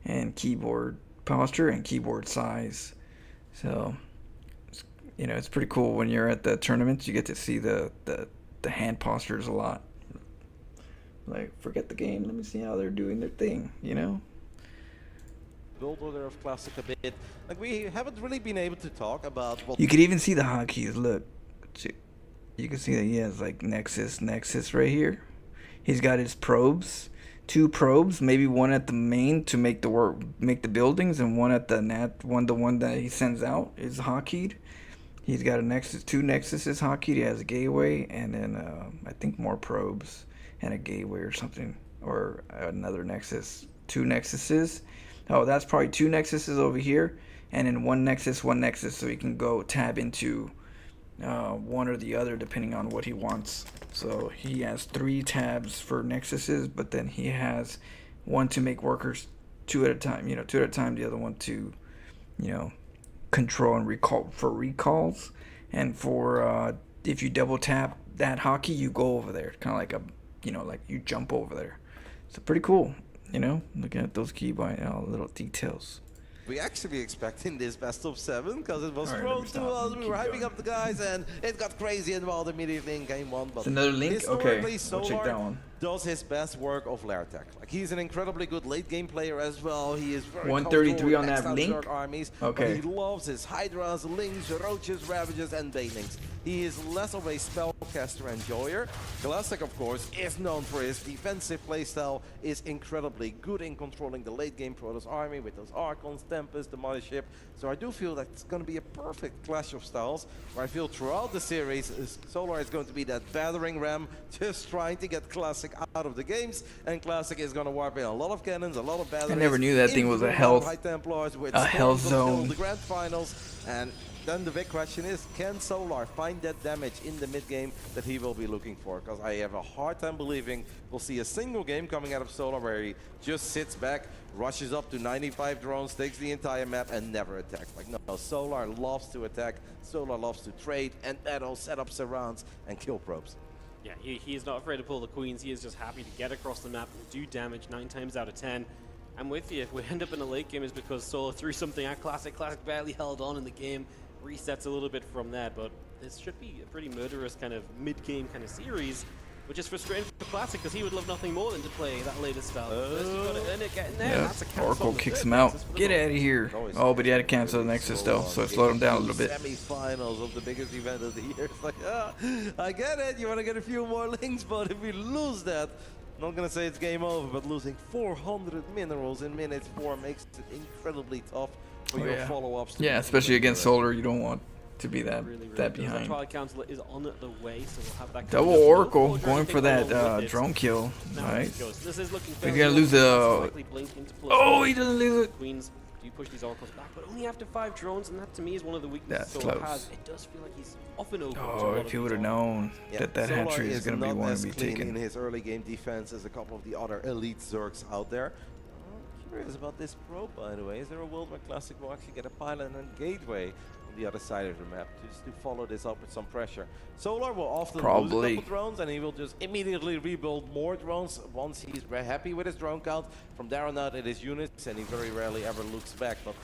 and keyboard posture and keyboard size. So, you know, it's pretty cool when you're at the tournaments. You get to see the hand postures a lot. Like, forget the game. Let me see how they're doing their thing. You know. Build order of Classic a bit. Like, we haven't really been able to talk about what. You could even see the hotkeys. Look. You can see that he has like Nexus right here. He's got his probes, 2 probes, maybe one at the main to make the buildings, and one at the the one that he sends out is hotkeyed. He's got a Nexus, 2 Nexuses hotkeyed. He has a gateway, and then I think more probes and a gateway or something, or another Nexus, 2 Nexuses. Oh, that's probably 2 Nexuses over here, and then one Nexus, so he can go tab into one or the other depending on what he wants. So he has 3 tabs for Nexuses, but then he has one to make workers 2 at a time, you know, 2 at a time, the other one to, you know, control and recall for recalls, and for if you double tap that hotkey, you go over there, kind of like a, you know, like you jump over there. So pretty cool, you know, looking at those keybind little details. We actually expecting this best of 7 because it was thrown to us. We were hyping up the guys, and it got crazy involved immediately in game 1. But it's another link. Okay, we'll check that one. Does his best work of lair tech. Like, he's an incredibly good late game player as well. He is very 133 on that link. Armies, okay. He loves his Hydras, Lings, Roaches, Ravages, and Banelings. He is less of a spellcaster enjoyer. Classic, of course, is known for his defensive playstyle, is incredibly good in controlling the late game Protoss army with those Archons, Tempest, Demoliship. So I do feel that it's going to be a perfect clash of styles, where I feel throughout the series, Solar is going to be that battering ram, just trying to get Classic out of the games, and Classic is going to warp in a lot of cannons, a lot of batteries. I never knew that thing was a health zone. The grand finals, and then the big question is, can Solar find that damage in the mid game that he will be looking for? Because I have a hard time believing we'll see a single game coming out of Solar where he just sits back, rushes up to 95 drones, takes the entire map, and never attacks. Like, no, Solar loves to attack, Solar loves to trade and battle, set up surrounds, and kill probes. Yeah, he is not afraid to pull the queens. He is just happy to get across the map and do damage 9 times out of 10. I'm with you. If we end up in a late game, is because Solar threw something at Classic. Classic barely held on in the game. Resets a little bit from that, but this should be a pretty murderous kind of mid-game kind of series, which is frustrating for Classic because he would love nothing more than to play that latest style. First you gotta earn it, getting there. Yeah, That's a cancel. Oracle kicks him out. Get out of here. Oh, but he had to cancel the Nexus though, so it slowed him down a little bit. Semi-finals of the biggest event of the year. It's like, I get it. You want to get a few more links, but if we lose that, I'm not gonna say it's game over, but losing 400 minerals in minutes 4 makes it incredibly tough for your follow-ups. Yeah, especially against Solar, you don't want to be that behind. Trial Council is on the way, so we'll have that. Double Oracle going for that drone kill. Nice. This is looking. We're gonna lose the. Oh, he doesn't lose it. Queens do push these Oracles back, but only after 5 drones, and that to me is one of the weaknesses Solar has. It does feel like he's often over. Oh, if he would have known that hatchery is gonna be one to be taken. In his early game defense as a couple of the other elite Zergs out there. Curious about this probe, by the way. Is there a world where Classic will actually get a pilot and gateway? from the other side of the map, just to follow this up with some pressure. Solar will often lose Probably. a couple drones, and he will just immediately rebuild more drones once he's very happy with his drone count. From there on out, it is units, and he very rarely ever looks back. But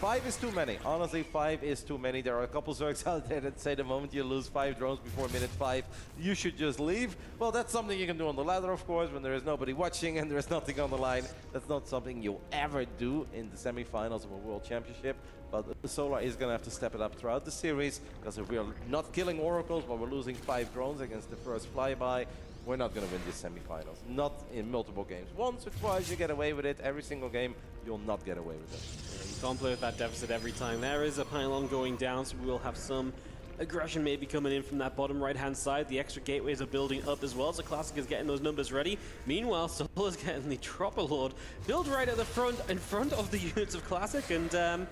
5 is too many. Honestly, 5 is too many. There are a couple Zergs out there that say the moment you lose 5 drones before minute 5, you should just leave. Well, that's something you can do on the ladder, of course, when there is nobody watching and there is nothing on the line. That's not something you'll ever do in the semifinals of a World Championship. But Solar is going to have to step it up throughout the series, because if we are not killing Oracles, but we're losing 5 drones against the first flyby, we're not going to win these semifinals. Not in multiple games. Once or twice you get away with it. Every single game, you'll not get away with it. You can't play with that deficit every time. There is a pylon going down, so we will have some aggression maybe coming in from that bottom right-hand side. The extra gateways are building up as well, so Classic is getting those numbers ready. Meanwhile, Soul is getting the Dropper Lord built right at the front, in front of the units of Classic, and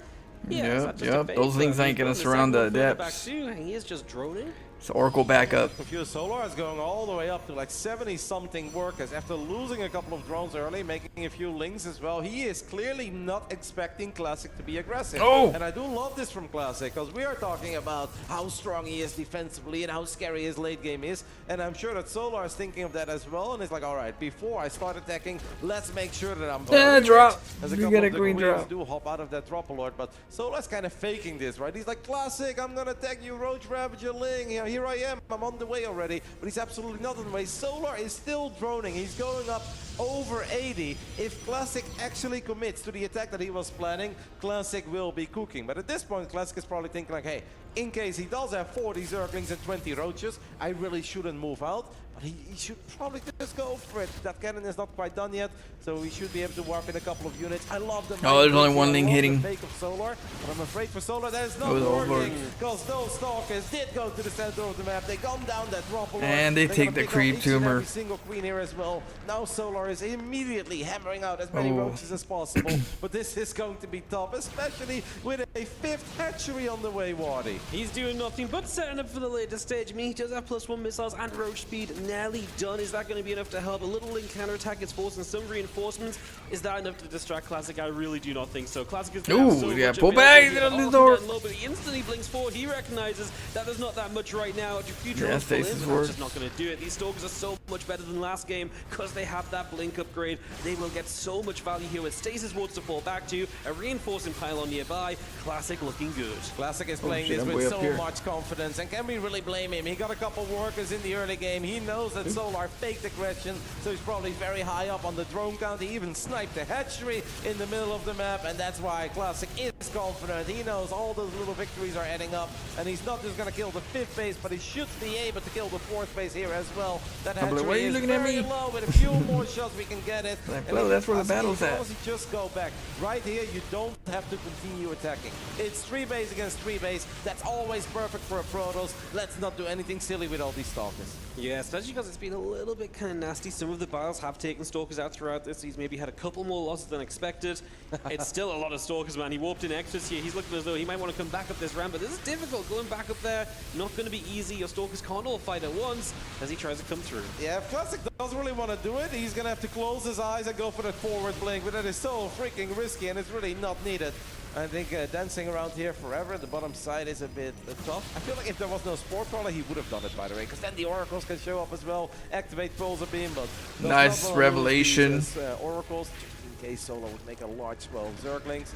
Yep, those things ain't gonna surround the depths. He is just droning. It's Oracle backup. Confused Solar is going all the way up to like 70-something workers after losing a couple of drones early, making a few links as well. He is clearly not expecting Classic to be aggressive. Oh! And I do love this from Classic, because we are talking about how strong he is defensively and how scary his late game is. And I'm sure that Solar is thinking of that as well. And it's like, all right, before I start attacking, let's make sure that I'm... drop. As a You couple get a of the green Koreans drop. do hop out of that Dropper Lord, but Solar's kind of faking this, right? He's like, Classic, I'm gonna tag you, Roach Ravager Ling. You know, here I am, I'm on the way already, but he's absolutely not on the way. Solar is still droning. He's going up over 80. If Classic actually commits to the attack that he was planning, Classic will be cooking. But at this point, Classic is probably thinking like, hey, in case he does have 40 Zerglings and 20 Roaches, I really shouldn't move out. But he should probably just go for it. That cannon is not quite done yet, so he should be able to warp in a couple of units. I love the... Oh, there's only one thing hitting. Fake of Solar, but I'm afraid for Solar that is not Oh, the working, because those Stalkers did go to the center of the map. They gone down that Dropper Lord. And they They're take gonna the pick creep off each and tumor. every single queen here as well. Now Solar is immediately hammering out as many Oh. roaches as possible, but this is going to be tough, especially with a 5th hatchery on the way, Wardy. He's doing nothing but setting up for the later stage. I mean, he does have +1 missiles and roach speed nearly done. Is that going to be enough to help? A little link counterattack is forcing some reinforcements. Is that enough to distract Classic? I really do not think so. Classic is Ooh, so yeah, much pull available back, here. get on the Oh, door. down low, but he instantly blinks forward. He recognizes that there's not that much right now. Future Yeah, is full in, stasis but that's works. just not going to do it. These Stalkers are so much better than last game because they have that blink upgrade. They will get so much value here with stasis wards to fall back to, a reinforcing pylon nearby. Classic looking good. Classic is playing shit, this I'm with way up so here. much confidence, and can we really blame him? He got a couple workers in the early game. He knows that Solar faked aggression, so he's probably very high up on the drone count. He even sniped a hatchery in the middle of the map, and that's why Classic is confident. He knows all those little victories are adding up, and he's not just going to kill the 5th base, but he should be able to kill the 4th base here as well. That I'm like, hatchery why are you is looking at very me? low. With a few more shots, we can get it. Like, And well, if that's where the Classic battle's can at. honestly just go back. Right here, you don't have to continue attacking. It's 3 base against 3 base. That's always perfect for a Protoss. Let's not do anything silly with all these Stalkers. Yeah, especially because it's been a little bit kind of nasty. Some of the Biles have taken Stalkers out throughout this. He's maybe had a couple more losses than expected. It's still a lot of Stalkers, man. He warped in extras here. He's looking as though he might want to come back up this ramp, but this is difficult. Going back up there, not going to be easy. Your Stalkers can't all fight at once as he tries to come through. Yeah, if Classic doesn't really want to do it, he's going to have to close his eyes and go for that forward blink, but that is so freaking risky, and it's really not needed. I think dancing around here forever, the bottom side is a bit tough. I feel like if there was no Sport Crawler, he would have done it, by the way, because then the Oracles can show up as well, activate Pulsar Beam, but... Nice revelation. Oracles, in case Solo would make a large 12 Zerglings.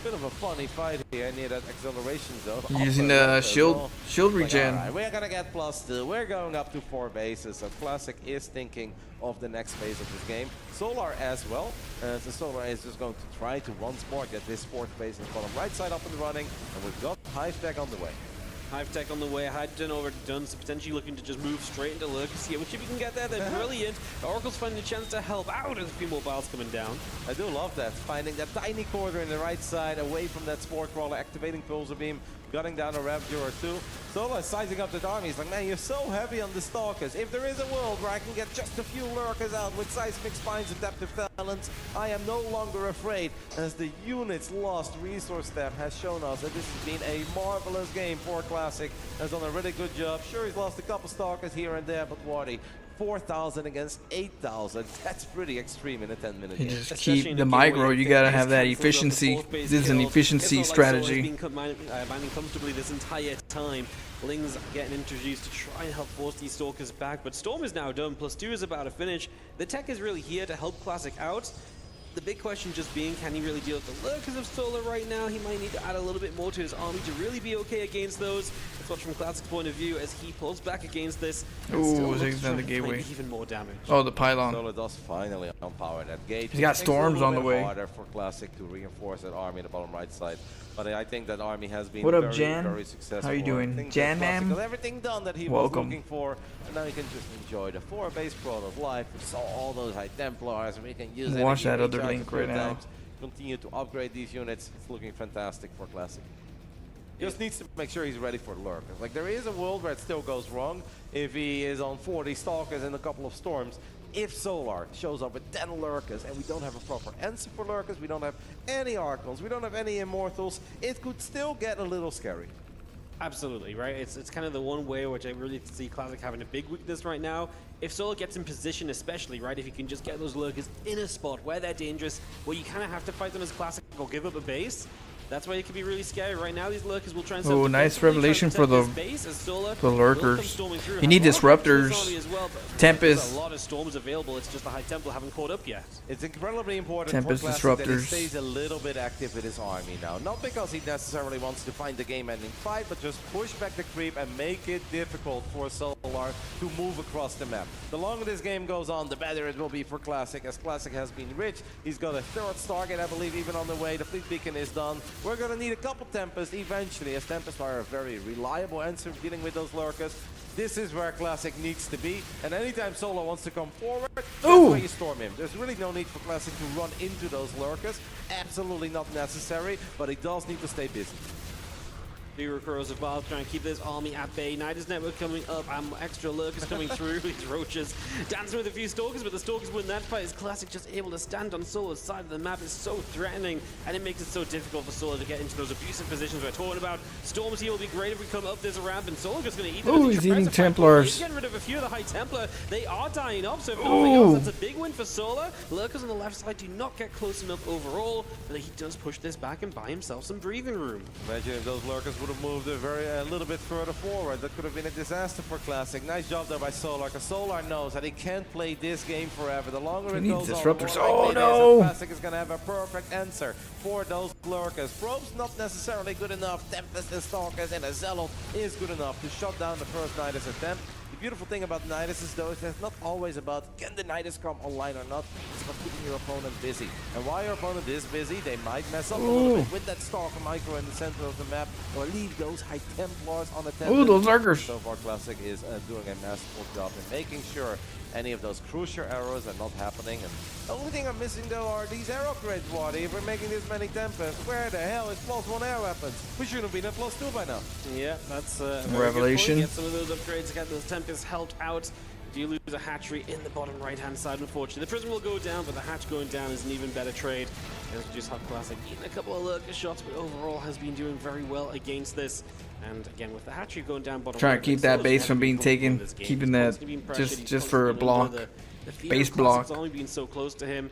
Bit of a funny fight here near that acceleration zone. Using the shield regen. Alright, we're gonna get +2. We're going up to 4 bases. So Classic is thinking of the next phase of this game. Solar as well. So Solar is just going to try to once more get this 4th base in the bottom right side up and running. And we've got Hive Tech on the way. Hive Tech on the way, Hydrogen already done, so potentially looking to just move straight into Lurkers here, which if you can get there, they're brilliant. Oracle's finding a chance to help out as a few more Biles coming down. I do love that, finding that tiny corner in the right side, away from that Sport Crawler, activating Pulsar Beam, gunning down a Ravager or 2. Solar is sizing up the army. He's like, man, you're so heavy on the Stalkers. If there is a world where I can get just a few Lurkers out with seismic spines, adaptive talents, I am no longer afraid. As the unit's lost resource step has shown us that this has been a marvelous game for Classic. Has done a really good job. Sure, he's lost a couple Stalkers here and there, but Wardy, 4,000 against 8,000. That's pretty extreme in a 10-minute You game. just Especially keep in the a game where micro. you You get gotta base have that cancels off the efficiency. fourth base This is an kill. efficiency It's not like Solo's strategy. been mining comfortably this entire time. Ling's getting introduced to try and help force these Stalkers back, but Storm is now done. +2 is about to finish. The tech is really here to help Classic out. The big question just being, can he really deal with the lurkers of Solar right now? He might need to add a little bit more to his army to really be okay against those. Let's watch from Classic's point of view as he pulls back against this. and Ooh, still was looks it to on the try and gateway? find even more damage. Oh, the pylon. Solar does finally unpower that gate. He's got Makes it a storms little on the bit way. harder for Classic to reinforce that army in the bottom right side. But I think that army has been What up, very, Jan? very successful. How you doing? I think Jan, that Classic ma'am? got everything done that he Welcome. was looking for, and now he can just enjoy the 4 base product of life. We saw all those High Templars, and we can use Watch energy that other recharge link a few right now. times, continue to upgrade these units. It's looking fantastic for Classic. Just needs to make sure he's ready for lurkers. Like, there is a world where it still goes wrong if he is on 40 stalkers and a couple of storms. If Solar shows up with 10 lurkers and we don't have a proper answer for lurkers, we don't have any Archons, we don't have any Immortals, it could still get a little scary. Absolutely, right? It's kind of the one way which I really see Classic having a big weakness right now. If Solar gets in position especially, right, if you can just get those lurkers in a spot where they're dangerous, where you kind of have to fight them as Classic or give up a base, that's why it can be really scary. Right now, these lurkers will try and Oh, nice revelation for the lurkers. You need disruptors. Tempest. There's a lot of storms available. It's just the High Temple haven't caught up yet. It's incredibly important Tempest for Classic that he disruptors. stays a little bit active with his army now. Not because he necessarily wants to find the game-ending fight, but just push back the creep and make it difficult for Solar to move across the map. The longer this game goes on, the better it will be for Classic, as Classic has been rich. He's got a 3rd Stargate, I believe, even on the way. The Fleet Beacon is done. We're going to need a couple Tempests eventually, as Tempests are a very reliable answer dealing with those lurkers. This is where Classic needs to be, and anytime Solar wants to come forward, that's where you storm him. There's really no need for Classic to run into those lurkers. Absolutely not necessary, but he does need to stay busy. Zero Crows of Wild trying to keep this army at bay. Nidus Network coming up, and extra lurkers coming through. These roaches dancing with a few stalkers, but the stalkers win that fight. Is Classic just able to stand on Solar's side of the map? Is so threatening, and it makes it so difficult for Solar to get into those abusive positions we're talking about. Storms here will be great if we come up this ramp, and Solar just going to eat them. Ooh, he's eating Templars. He's getting rid of a few of the High Templar. They are dying off, so if nothing else, that's a big win for Solar. Lurkers on the left side do not get close enough overall, but he does push this back and buy himself some breathing room. Imagine if those lurkers would have moved a little bit further forward. That could have been a disaster for Classic. Nice job there by Solar, because Solar knows that he can't play this game forever. The longer it goes on, the more disruptors. likely Oh, it is no. that Classic is going to have a perfect answer for those lurkers. Probe's not necessarily good enough. Tempest and Stalkers and a Zealot is good enough to shut down the first Nidus attempt. The beautiful thing about Nidus is, though, is that it's not always about can the Nidus come online or not. It's about keeping your opponent busy. And while your opponent is busy, they might mess up a little bit with that Stalker micro in the center of the map, or leave those High Templars unattended. Ooh, those lurkers. So far, Classic is doing a masterful job in making sure any of those crucial errors are not happening. And the only thing I'm missing, though, are these air upgrades, Waddy. If we're making this many Tempests, where the hell is +1 air weapons? We should have been at +2 by now. Yeah, that's a Revelation. Get some of those upgrades, get those Tempests helped out. Do you lose a hatchery in the bottom right-hand side, unfortunately. The Prism will go down, but the hatch going down is an even better trade. As just have Classic eating a couple of lurker shots, but overall has been doing very well against this. And again, with the hatchery going down bottom Trying right, to keep that base from being taken, keeping that just for a block. Base block. It's only been so close to him.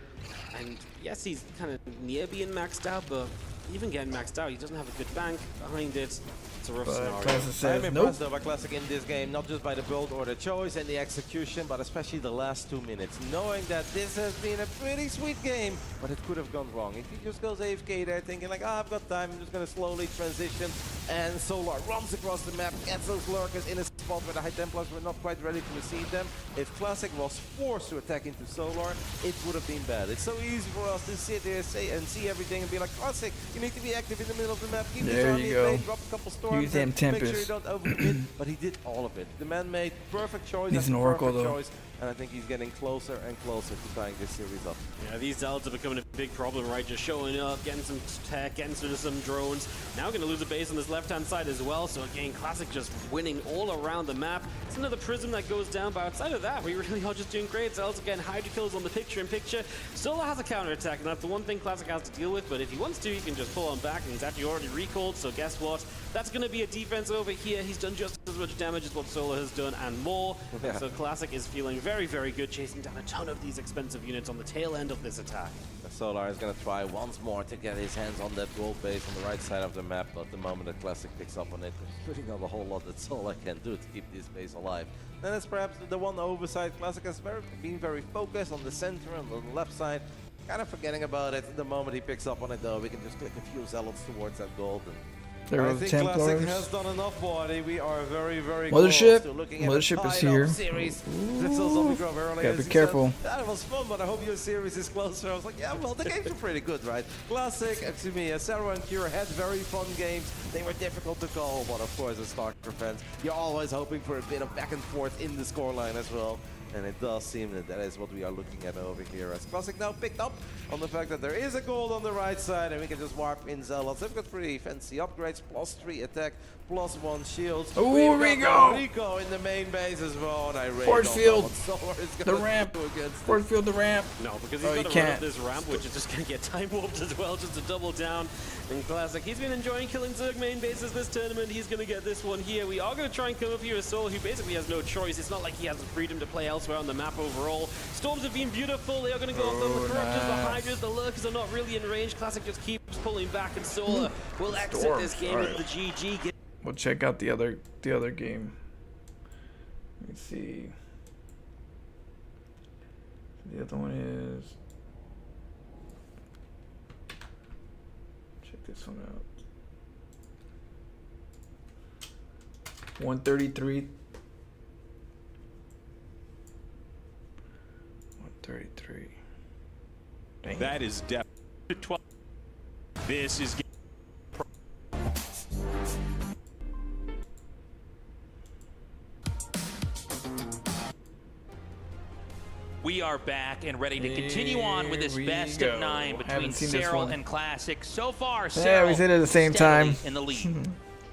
And yes, he's kind of near being maxed out, but even getting maxed out, he doesn't have a good bank behind it. It's a rough scenario. Says, I'm nope. impressed though by Classic in this game, not just by the build or the choice and the execution, but especially the last 2 minutes. Knowing that this has been a pretty sweet game, but it could have gone wrong. If he just goes AFK there thinking like, I've got time, I'm just going to slowly transition, and Solar runs across the map, gets those lurkers in a spot where the High Templars were not quite ready to receive them. If Classic was forced to attack into Solar, it would have been bad. It's so easy for us to sit there and see everything and be like, Classic, you need to be active in the middle of the map, keep this army at bay, drop a couple storms, Use them make sure you Tempest. don't overcommit, but he did all of it. The man made perfect choice He's an after oracle, perfect though. choice, and I think he's getting closer and closer to tying this series up. Yeah, these Zealots are becoming a big problem, right? Just showing up, getting some tech, getting some drones. Now going to lose a base on this left-hand side as well, so again, Classic just winning all around the map. It's another Prism that goes down, but outside of that, we really are just doing great. Zealots again, Hydra kills on the picture-in-picture. Solar has a counter-attack, and that's the one thing Classic has to deal with, but if he wants to, he can just pull on back, and he's actually already recalled, so guess what? That's going to be a defense over here. He's done just as much damage as what Solo has done and more. Yeah. So Classic is feeling very, very good, chasing down a ton of these expensive units on the tail end of this attack. Solar is going to try once more to get his hands on that gold base on the right side of the map, but the moment that Classic picks up on it, there's really not a whole lot that Solar can do to keep this base alive. And that's perhaps the one oversight. Classic has been very focused on the center and on the left side, kind of forgetting about it. The moment he picks up on it though, we can just click a few zealots towards that gold. And There I are the think Classic Templars. has done enough, buddy. We are very, very Mothership. close to looking at Mothership the is final here. series. Little Zombie Grove earlier. Gotta be He careful. said, that was fun, but I hope your series is closer. I was like, yeah, well, the games are pretty good, right? Classic, excuse me, Sarah and Cure had very fun games. They were difficult to call, but of course, as StarCraft fans, you're always hoping for a bit of back and forth in the scoreline as well. And it does seem that that is what we are looking at over here. As Classic now picked up on the fact that there is a gold on the right side and we can just warp in Zealots. They've got pretty fancy upgrades, +3 attack, +1 shields. Oh, Rico! Rico in the main base as well. And I really Force don't know field. what Solar is The gonna ramp. do against it. Force field the ramp. No, because Oh, he's you got to run up can't. this ramp, which is just going to get time warped as well, just to double down. And Classic, he's been enjoying killing Zerg main bases this tournament. He's going to get this one here. We are going to try and come up here as Soul, who basically has no choice. It's not like he has the freedom to play elsewhere on the map overall. Storms have been beautiful. They are going to go off them. The Corruptors, the Hydras, the Lurkers are not really in range. Classic just keeps pulling back, and Solar will exit this game with the GG. We'll check out the other game. Let me see. The other one is. Check this one out. 133. 133. Dang. That is definitely 12. This is We are back and ready to continue on with this Here we best go. of 9 between Haven't seen this Cyril one. and Classic. So far, Yeah, Cyril we said it at the same steadily time. in the lead.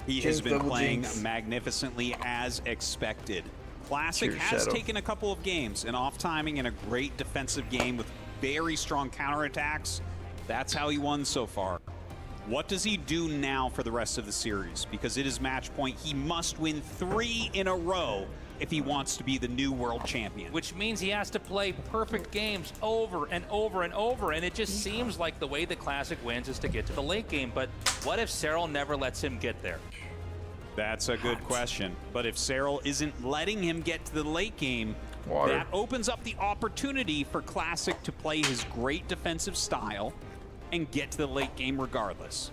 He Jinx, has been double playing jinx. magnificently as expected. Classic Cheers, has Shadow. taken a couple of games, an off timing and a great defensive game with very strong counterattacks. That's how he won so far. What does he do now for the rest of the series? Because it is match point. He must win 3 in a row if he wants to be the new world champion. Which means he has to play perfect games over and over and over, and it just seems like the way the Classic wins is to get to the late game. But what if Cyril never lets him get there? That's a good question. But if Cyril isn't letting him get to the late game, Water. that opens up the opportunity for Classic to play his great defensive style and get to the late game regardless.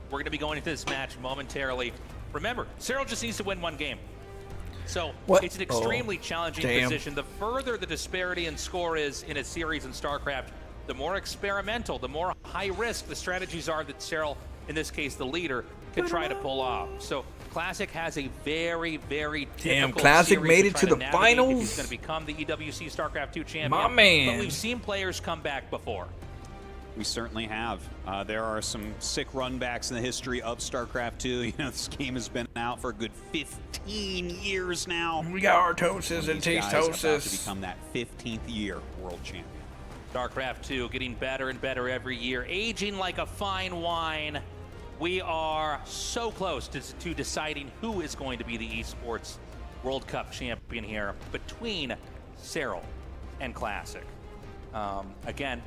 We're going to be going into this match momentarily. Remember, Cyril just needs to win 1 game. So What? it's an extremely challenging damn. position. The further the disparity in score is in a series in StarCraft, the more experimental, the more high risk the strategies are that Cyril, in this case the leader, can try to pull off. So Classic has a very, very difficult Classic series made to it try to the navigate if finals. He's going to become the EWC StarCraft 2 champion. My man. But we've seen players come back before. We certainly have. There are some sick runbacks in the history of StarCraft 2. You know, this game has been out for a good 15 years now. We got our toasts and These guys are about to taste become that 15th year world champion. StarCraft 2 getting better and better every year, aging like a fine wine. We are so close to deciding who is going to be the Esports World Cup champion here between Cyril and Classic. Again,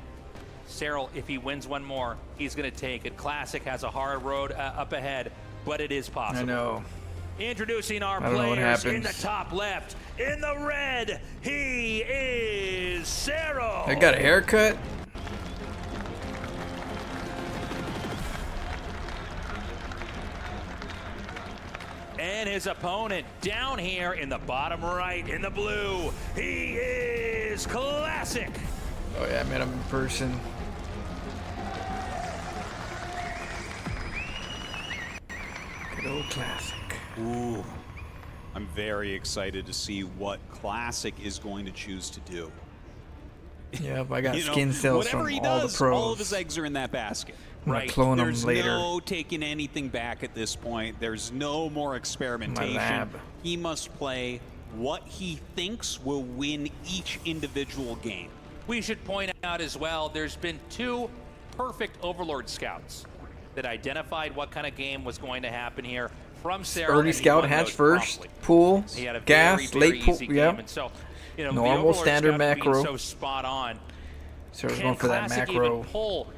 Cyril, if he wins 1 more, he's going to take it. Classic has a hard road up ahead, but it is possible. I know. Introducing our I don't know what players in happens. the top left. In the red, he is Cyril. I got a haircut. And his opponent down here in the bottom right in the blue, he is Classic. Oh yeah, I met him in person. Good old Classic. Ooh. I'm very excited to see what Classic is going to choose to do. Yep, I got You know, skin cells whatever from he all does, the pros. all of his eggs are in that basket. I'm gonna Right? clone 'em There's later. no taking anything back at this point. There's no more experimentation. lab. He must play what he thinks will win each individual game. We should point out as well, there's been 2 perfect Overlord scouts. that identified what kind of game was going to happen here from Cyril. Early and he scout won hatch those first, promptly. pool, He had a gas, very, late pool, easy game. yeah. And so, you know, the Normal, Overlord standard stuff being macro. so spot on. So we're Can going for that Classic macro. even pull,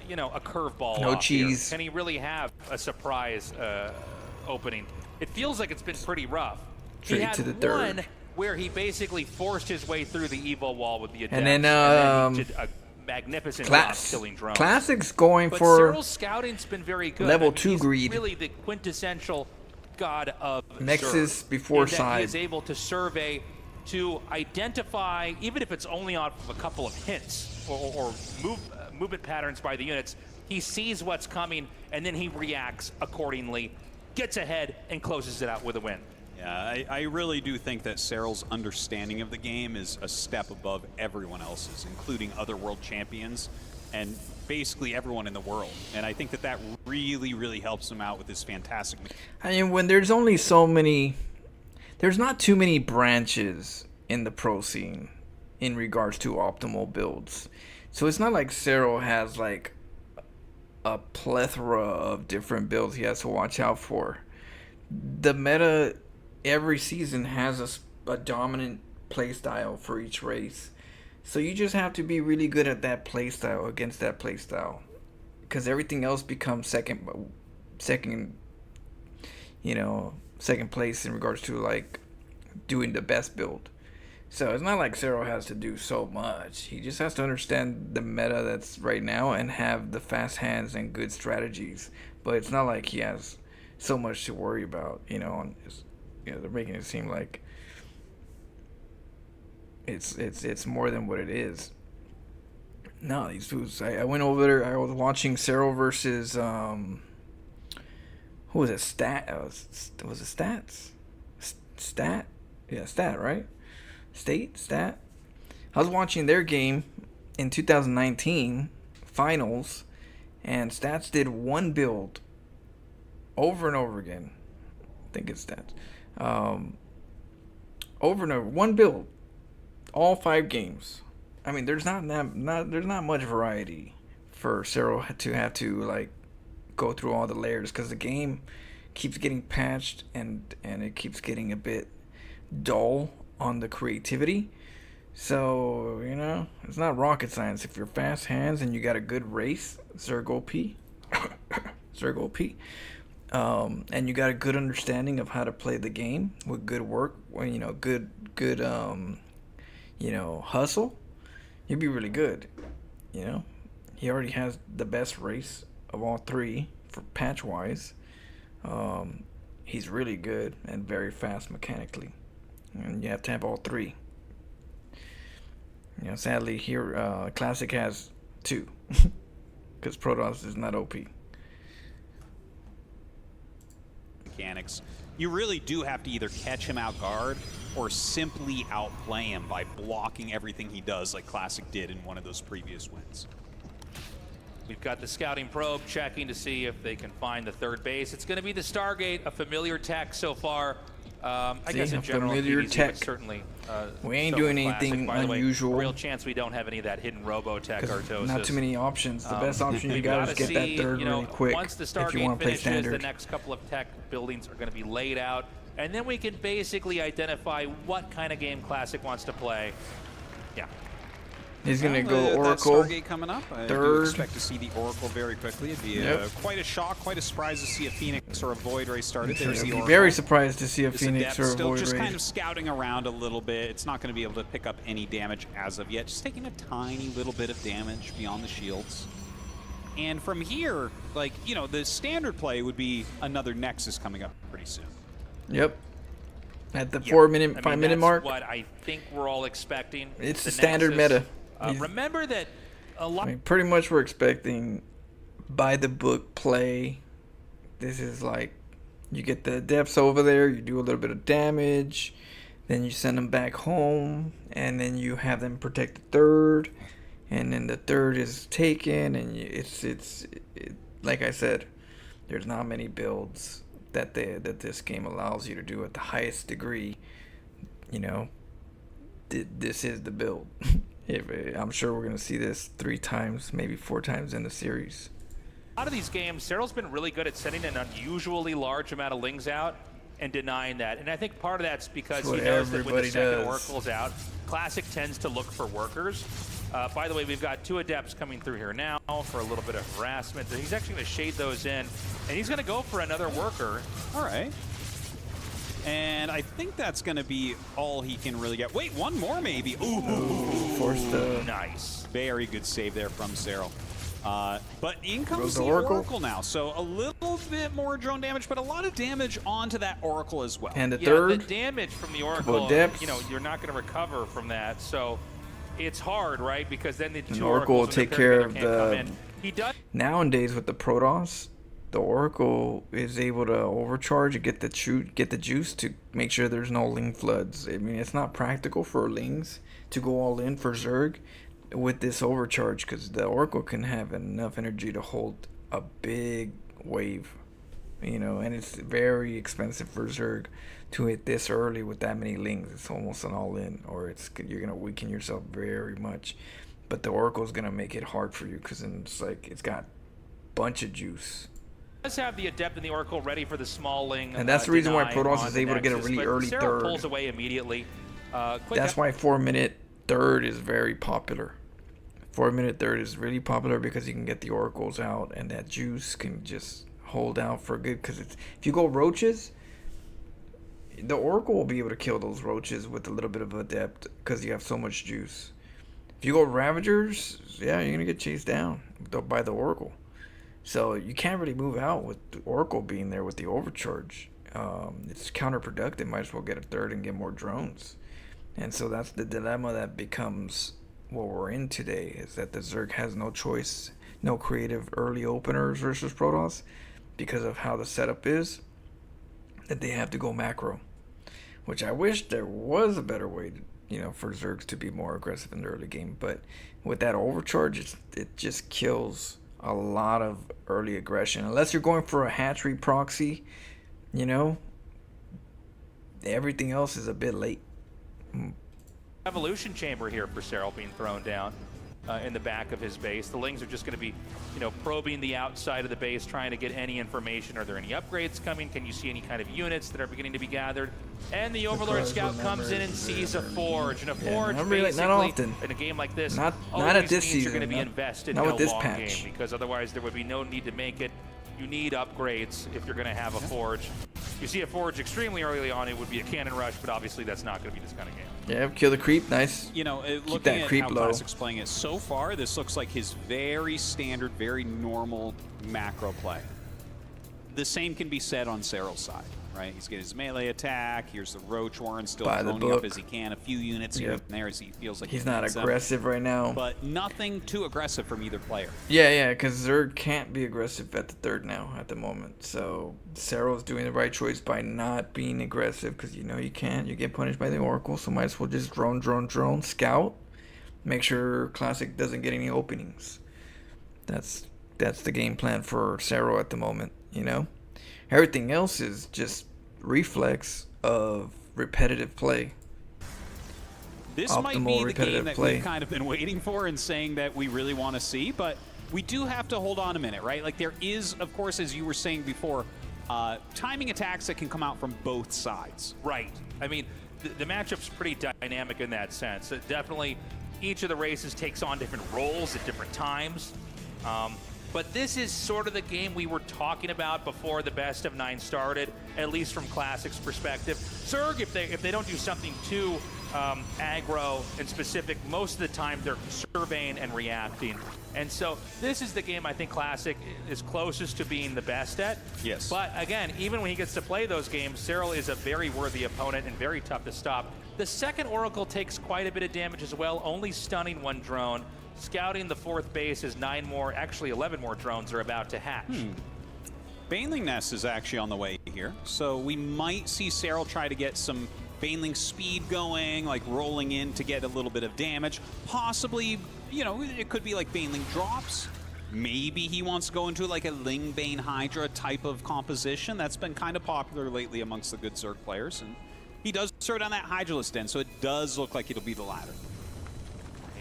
you know, a curveball No off here? cheese. Can he really have a surprise opening? It feels like it's been pretty rough. He Straight had to the third. one where he basically forced his way through the Evo wall with the Adepts, And then, he did a magnificent job Class. killing drones. Classic's going But for Cyril's scouting's been very good. level I mean, 2 he's greed. really the quintessential god of Nexus Zerg, before in that side. He is able to survey, to identify, even if it's only off of a couple of hints or movement patterns by the units. He sees what's coming, and then he reacts accordingly, gets ahead, and closes it out with a win. Yeah, I really do think that Cyril's understanding of the game is a step above everyone else's, including other world champions and basically everyone in the world. And I think that that really, really helps him out with his fantastic. I mean, when there's only so many, there's not too many branches in the pro scene in regards to optimal builds. So it's not like Cyril has like a plethora of different builds he has to watch out for. The meta every season has a dominant playstyle for each race. So you just have to be really good at that playstyle against that playstyle, because everything else becomes second, you know, second place in regards to like doing the best build. So it's not like Cyril has to do so much. He just has to understand the meta that's right now and have the fast hands and good strategies. But it's not like he has so much to worry about, you know. And you know, they're making it seem like it's more than what it is. No, these dudes. I went over there. I was watching Cyril versus who was it? Was it Stats? Stat? Yeah, Stat, right? Stat. I was watching their game in 2019 finals, and Stats did one build over and over again. I think it's Stats. Over and over, one build, all 5 games. I mean, there's not much variety for Cyril to have to like go through all the layers, because the game keeps getting patched and it keeps getting a bit dull on the creativity. So, you know, it's not rocket science. If you're fast hands and you got a good race, Zerg OP, Zerg OP, and you got a good understanding of how to play the game with good work, you know, good you know, hustle, you'd be really good. You know, he already has the best race of all 3 for patch wise. He's really good and very fast mechanically, and you have to have all 3. You know, sadly here Classic has 2 because Protoss is not OP. Mechanics. You really do have to either catch him out guard or simply outplay him by blocking everything he does, like Classic did in one of those previous wins. We've got the scouting probe checking to see if they can find the third base. It's going to be the Stargate, a familiar tech so far. I guess in general, familiar PvZ, tech. but certainly. We ain't so doing for Classic. anything By the way, unusual. real chance we don't have any of that hidden Robotech Artosis. Not too many options. The best option you We've got is gotta get that see, third you know, really quick once the if you Stargate want to play finishes, standard. the next couple of tech buildings are going to be laid out, and then we can basically identify what kind of game Classic wants to play. Yeah. He's going to Well, go that Oracle. Stargate coming up. I do third. expect to see the Oracle very quickly. It'd be quite a shock, quite a surprise to see a Phoenix or a Void race started. There's the I'd be Oracle. very surprised to see a This Phoenix Adept or a still Void just raid. kind of scouting around a little bit. It's not going to be able to pick up any damage as of yet. Just taking a tiny little bit of damage beyond the shields. And from here, like, you know, the standard play would be another Nexus coming up pretty soon. Yep. At the Yeah. 4 minute, I mean, 5 minute that's mark. what I think we're all expecting. It's the the standard Nexus. meta. Remember that a lot. I mean, pretty much we're expecting by the book play. This is like, you get the depths over there, you do a little bit of damage, then you send them back home, and then you have them protect the third, and then the third is taken, and it's like I said, there's not many builds that this game allows you to do at the highest degree. You know, this is the build. I'm sure we're gonna see this 3 times, maybe 4 times in the series. lot of these games, Cyril's been really good at sending an unusually large amount of Lings out and denying that. And I think part of that's because he knows that when the second Oracle's out, Classic tends to look for workers. By the way, we've got 2 Adepts coming through here now for a little bit of harassment. He's actually going to shade those in, and he's going to go for another worker. All right. And I think that's going to be all he can really get. Wait, one more maybe. Ooh. Forced the... Nice. Very good save there from Cyril. But in comes the Oracle now. So a little bit more drone damage, but a lot of damage onto that Oracle as well. And the third. The damage from the Oracle, you know, you're not going to recover from that. So it's hard, right? Because then the 2 Oracle will take care of the... He does. Nowadays with the Protoss, the Oracle is able to overcharge and get the juice to make sure there's no Ling floods. I mean, it's not practical for Lings to go all in for Zerg with this overcharge, because the Oracle can have enough energy to hold a big wave, you know, and it's very expensive for Zerg to hit this early with that many Lings. It's almost an all-in, or you're gonna weaken yourself very much. But the Oracle is gonna make it hard for you, because it's like it's got a bunch of juice. Does have the Adept and the Oracle ready for the small Ling, and that's the reason why Protoss is able to get a really early third. Pulls away immediately. That's why 4-minute third is very popular. 4-minute third is really popular because you can get the Oracles out, and that juice can just hold out for good. Because if you go Roaches, the Oracle will be able to kill those Roaches with a little bit of Adept because you have so much juice. If you go Ravagers, yeah, you're gonna get chased down by the Oracle. So you can't really move out with the Oracle being there with the overcharge. It's counterproductive. Might as well get a third and get more drones. And so that's the dilemma that becomes what we're in today, is that the Zerg has no choice, no creative early openers versus Protoss, because of how the setup is, that they have to go macro. Which I wish there was a better way to, you know, for Zergs to be more aggressive in the early game. But with that overcharge, it just kills a lot of early aggression. Unless you're going for a hatchery proxy, you know, everything else is a bit late. Evolution chamber here for Cyril being thrown down in the back of his base. The Lings are just going to be, you know, probing the outside of the base, trying to get any information. Are there any upgrades coming? Can you see any kind of units that are beginning to be gathered? And the Overlord Scout comes in and sees a Forge. And a Forge, basically, not often. in a game like this, not at this season. You're going to be invested in a long game, because otherwise there would be no need to make it. You need upgrades if you're going to have a Forge. You see a Forge extremely early on, it would be a cannon rush, but obviously that's not going to be this kind of game. Yeah, kill the creep, nice. You know, looking at how Classic's playing it so far, this looks like his very standard, very normal macro play. The same can be said on Cyril's side, right? He's getting his melee attack. Here's the Roach Warren still throwing up as he can. A few units here and there as he feels like he's not aggressive right now. But nothing too aggressive from either player. Yeah, because Zerg can't be aggressive at the third now at the moment. So Cyril's doing the right choice by not being aggressive, because you know you can't. You get punished by the Oracle, so might as well just drone, scout. Make sure Classic doesn't get any openings. That's the game plan for Cyril at the moment, you know? Everything else is just reflex of repetitive play. This might be the game that we've kind of been waiting for and saying that we really want to see, but we do have to hold on a minute, right? Like, there is, of course, as you were saying before, timing attacks that can come out from both sides. Right. I mean, the matchup's pretty dynamic in that sense. Definitely, each of the races takes on different roles at different times. But this is sort of the game we were talking about before the best of 9 started, at least from Classic's perspective. Zerg, if they don't do something too aggro and specific, most of the time they're surveying and reacting. And so this is the game I think Classic is closest to being the best at. Yes. But again, even when he gets to play those games, Cyril is a very worthy opponent and very tough to stop. The second Oracle takes quite a bit of damage as well, only stunning 1 drone. Scouting the 4th base as 9 more, actually 11 more drones are about to hatch. Baneling Nest is actually on the way here, so we might see Cyril try to get some Baneling speed going, like rolling in to get a little bit of damage. Possibly, you know, it could be like Baneling drops. Maybe he wants to go into like a Ling Bane Hydra type of composition. That's been kind of popular lately amongst the good Zerg players, and he does throw down that Hydralisk Den, so it does look like it'll be the latter.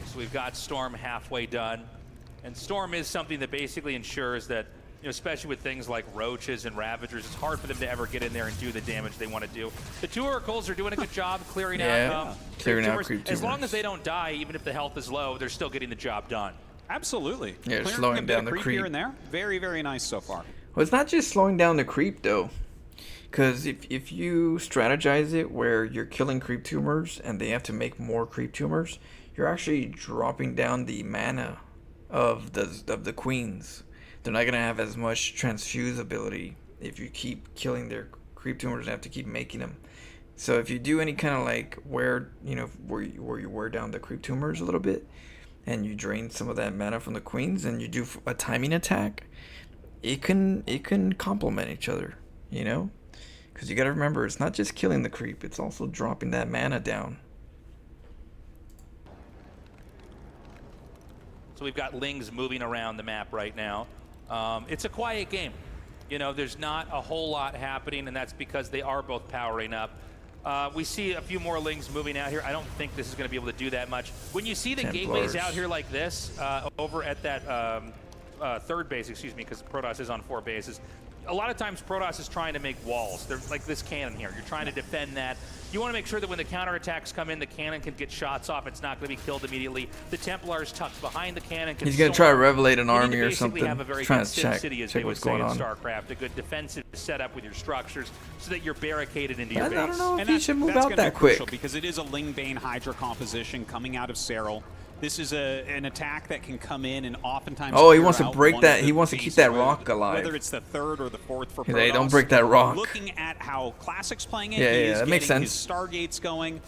So we've got Storm halfway done, and Storm is something that basically ensures that You know, especially with things like roaches and ravagers, it's hard for them to ever get in there and do the damage they want to do. The two oracles are doing a good job clearing out clearing out tumors. creep tumors. As long as they don't die, even if the health is low, they're still getting the job done. Absolutely. Yeah, Clearing slowing a bit down of the creep creep here and there. Very, very nice so far. Well, it's not just slowing down the creep though, because if you strategize it where you're killing creep tumors and they have to make more creep tumors, you're actually dropping down the mana of the queens. They're not gonna have as much transfuse ability if you keep killing their creep tumors and have to keep making them. So if you do any kind of like where you wear down the creep tumors a little bit, and you drain some of that mana from the queens, and you do a timing attack, it can complement each other, you know, because you got to remember it's not just killing the creep, it's also dropping that mana down. So we've got Lings moving around the map right now. It's a quiet game. You know, there's not a whole lot happening, and that's because they are both powering up. We see a few more Lings moving out here. I don't think this is going to be able to do that much. When you see the gateways out here like this, over at that third base, excuse me, because Protoss is on 4 bases, a lot of times Protoss is trying to make walls. There's like this cannon here. You're trying to defend that. You want to make sure that when the counterattacks come in, the cannon can get shots off. It's not going to be killed immediately. The Templars tucked behind the cannon. He's going to try to revelate an army or something. Have a very trying good to check in what's going on. StarCraft, a good defensive setup with your structures so that you're barricaded into your base. I don't know if And he should move out that crucial quick. because it is a Ling-Bane Hydra composition coming out of Serral. This is an attack that can come in and oftentimes. Oh, he clear wants to out break one that. of He the wants to keep bases, that rock alive. Whether it's the 3rd or the 4th for Protoss. Hey, don't break that rock. Looking at how Classic's playing it, Yeah, he yeah, is that makes getting sense. his Stargates going.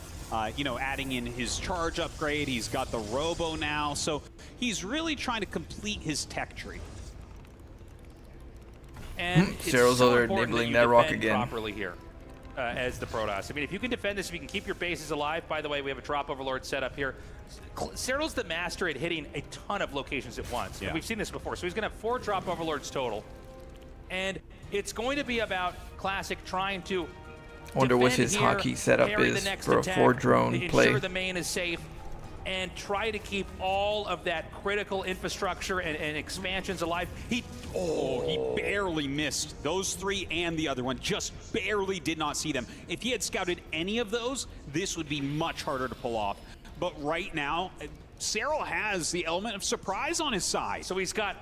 You know, adding in his charge upgrade. He's got the Robo now, so he's really trying to complete his tech tree. And it's Serral's so over important nibbling that you that rock defend again. properly here as the Protoss. I mean, if you can defend this, if you can keep your bases alive. By the way, we have a drop overlord set up here. Serral's the master at hitting a ton of locations at once. Yeah. And we've seen this before. So he's going to have 4 drop overlords total. And it's going to be about Classic trying to I wonder what defend his here, hockey setup parry the is next for a attack, 4-drone play. ensure the main is safe, and try to keep all of that critical infrastructure and expansions alive. He barely missed those 3 and the other one. Just barely did not see them. If he had scouted any of those, this would be much harder to pull off. But right now, Serral has the element of surprise on his side. So he's got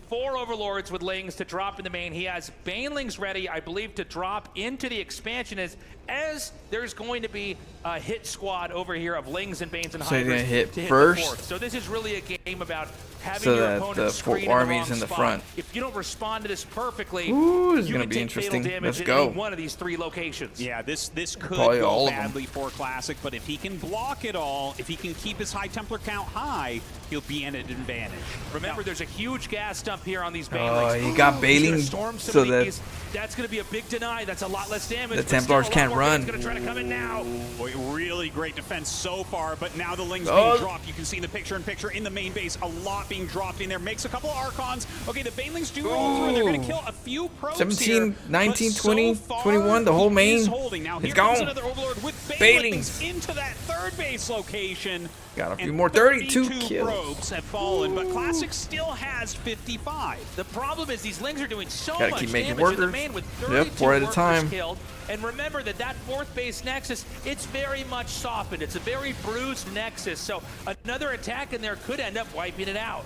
4 overlords with Lings to drop in the main. He has Banelings ready, I believe, to drop into the expansion as there's going to be a hit squad over here of Lings and Banes and So he's Hydras gonna hit to first? the 4th. So this is really a game about having So your that opponent the screen armies in in the the wrong front. spot. If you don't respond to this perfectly, Ooh, this is you gonna can be take fatal interesting. damage Let's at go. any one of these 3 locations. Yeah, this could Probably go all of them. badly for Classic, but if he can block it all, if he can keep his High Templar count high, he'll be at an advantage. Remember, there's a huge gas dump here on these Oh, Banelings. he got He's bailing gonna storm some so of that these. That's going to be a big deny. That's a lot less damage. the but still Templars a lot can't more run. Going to try to come in now. Boy, really great defense so far, but now the Ling's Oh. being dropped. You can see in the picture-in-picture in the main base, a lot being dropped in there. Makes a couple of Archons. Okay, the Banelings do roll through. They're going to kill a few probes 17, here, 19, but 20, so far, 21, the whole he main is holding. Now is here comes gone. another Overlord with Banelings. Banelings into that 3rd base location. Got a few And more 32 32 kills. probes have fallen, but Classic still has 55. The problem is these Lings are doing so Gotta much keep making damage in the workers. main with Yep, 32 4 at a workers time. killed. And remember that 4th base Nexus, it's very much softened. It's a very bruised Nexus, so another attack in there could end up wiping it out.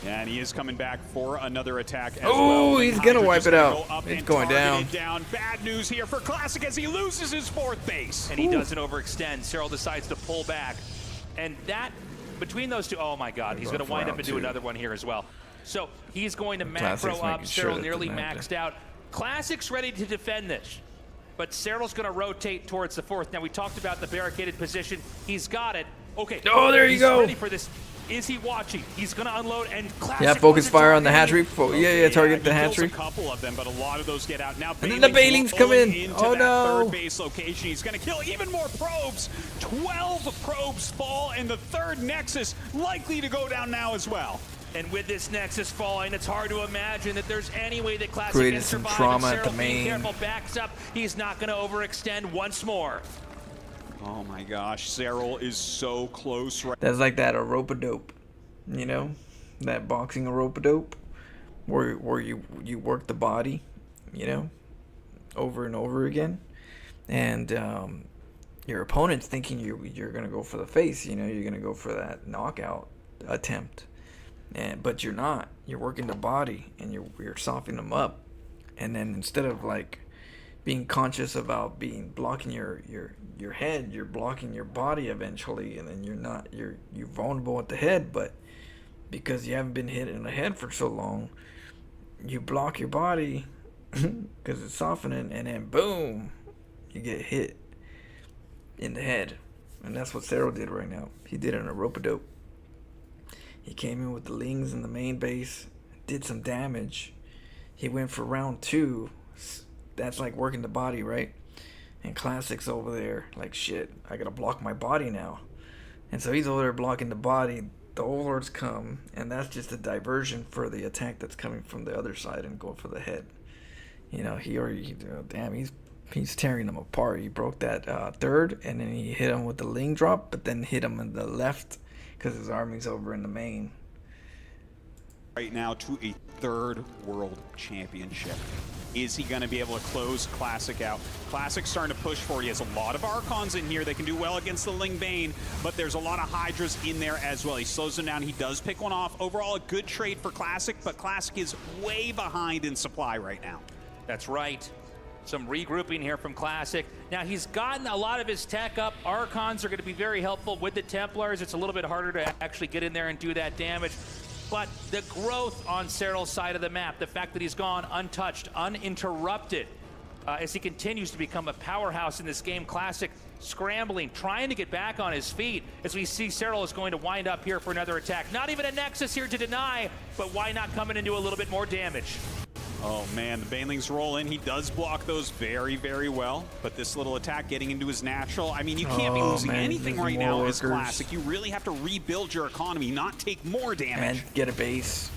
Yeah, and he is coming back for another attack as Oh, well. he's gonna Hydra wipe just it gonna out. go up It's and going target it down. Bad news here for Classic as he loses his 4th base. And he doesn't overextend. Serral decides to pull back. And that, between those two, oh my God, he's going to wind up and do another one here as well. So he's going to macro up. Serral nearly maxed out. Classic's ready to defend this. But Serral's going to rotate towards the 4th. Now, we talked about the barricaded position. He's got it. Okay. Oh, there you he's go. ready for this. Is he watching? He's going to unload and Classic. Yeah, focus wasn't fire on the targeting. hatchery. Yeah, target the he kills hatchery. a couple of them, but a lot of those get out. Now And then the Banelings come in. into Oh, that no. 3rd base location. He's going to kill even more probes. 12 probes fall, and the 3rd Nexus likely to go down now as well. And with this Nexus falling, it's hard to imagine that there's any way that Classic Created can some survive. trauma And at the Serral being main. careful, backs up. He's not going to overextend once more. Oh my gosh, Serral is so close right That's like that a rope-a-dope, you know? That boxing a rope-a-dope. where you work the body, you know, over and over again, and your opponent's thinking you're gonna go for the face, you know, you're gonna go for that knockout attempt, but you're not. You're working the body, and you're softening them up, and then instead of like being conscious about blocking your head, you're blocking your body eventually, and then you're vulnerable at the head, but because you haven't been hit in the head for so long, you block your body because it's softening, and then boom, you get hit in the head. And that's what Cyril did right now. He did it in a rope-a-dope. He came in with the Lings in the main base, did some damage. He went for round 2. That's like working the body, right? And Classic's over there like, shit, I gotta block my body now. And so he's over there blocking the body. The Overlords come, and that's just a diversion for the attack that's coming from the other side and going for the head. You know, he's tearing them apart. He broke that third, and then he hit him with the Ling drop, but then hit him in the left because his army's over in the main. Right now to a 3rd world championship. Is he going to be able to close Classic out? Classic's starting to push for it. He has a lot of Archons in here. They can do well against the Ling Bane, but there's a lot of Hydras in there as well. He slows them down. He does pick one off. Overall, a good trade for Classic, but Classic is way behind in supply right now. That's right. Some regrouping here from Classic. Now, he's gotten a lot of his tech up. Archons are going to be very helpful with the Templars. It's a little bit harder to actually get in there and do that damage. But the growth on Cyril's side of the map, the fact that he's gone untouched, uninterrupted, as he continues to become a powerhouse in this game. Classic scrambling, trying to get back on his feet, as we see Cyril is going to wind up here for another attack. Not even a Nexus here to deny, but why not come in and do a little bit more damage? Oh man, the Banelings roll in. He does block those very, very well. But this little attack getting into his natural. I mean, you can't be losing anything right now as Classic. You really have to rebuild your economy, not take more damage. And get a base.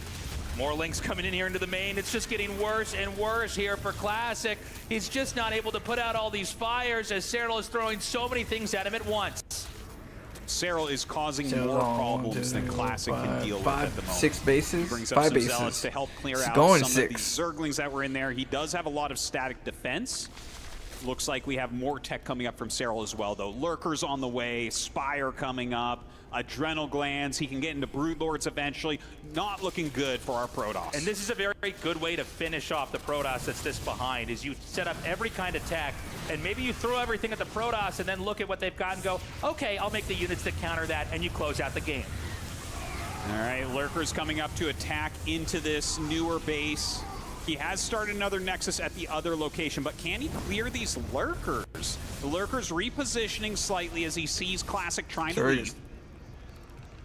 More Links coming in here into the main. It's just getting worse and worse here for Classic. He's just not able to put out all these fires as Cyril is throwing so many things at him at once. Cyril is causing more problems than Classic can deal with at the moment. 6 bases, He brings up 5 some bases. Zealots to help clear out going some 6. of these Zerglings that were in there. He does have a lot of static defense. Looks like we have more tech coming up from Cyril as well, though. Lurkers on the way, Spire coming up, Adrenal Glands. He can get into Broodlords eventually. Not looking good for our Protoss. And this is a very good way to finish off the Protoss that's this behind, is you set up every kind of tech, and maybe you throw everything at the Protoss and then look at what they've got and go, okay, I'll make the units that counter that, and you close out the game. All right, Lurkers coming up to attack into this newer base. He has started another Nexus at the other location, but can he clear these Lurkers? The Lurkers repositioning slightly as he sees Classic trying to leave.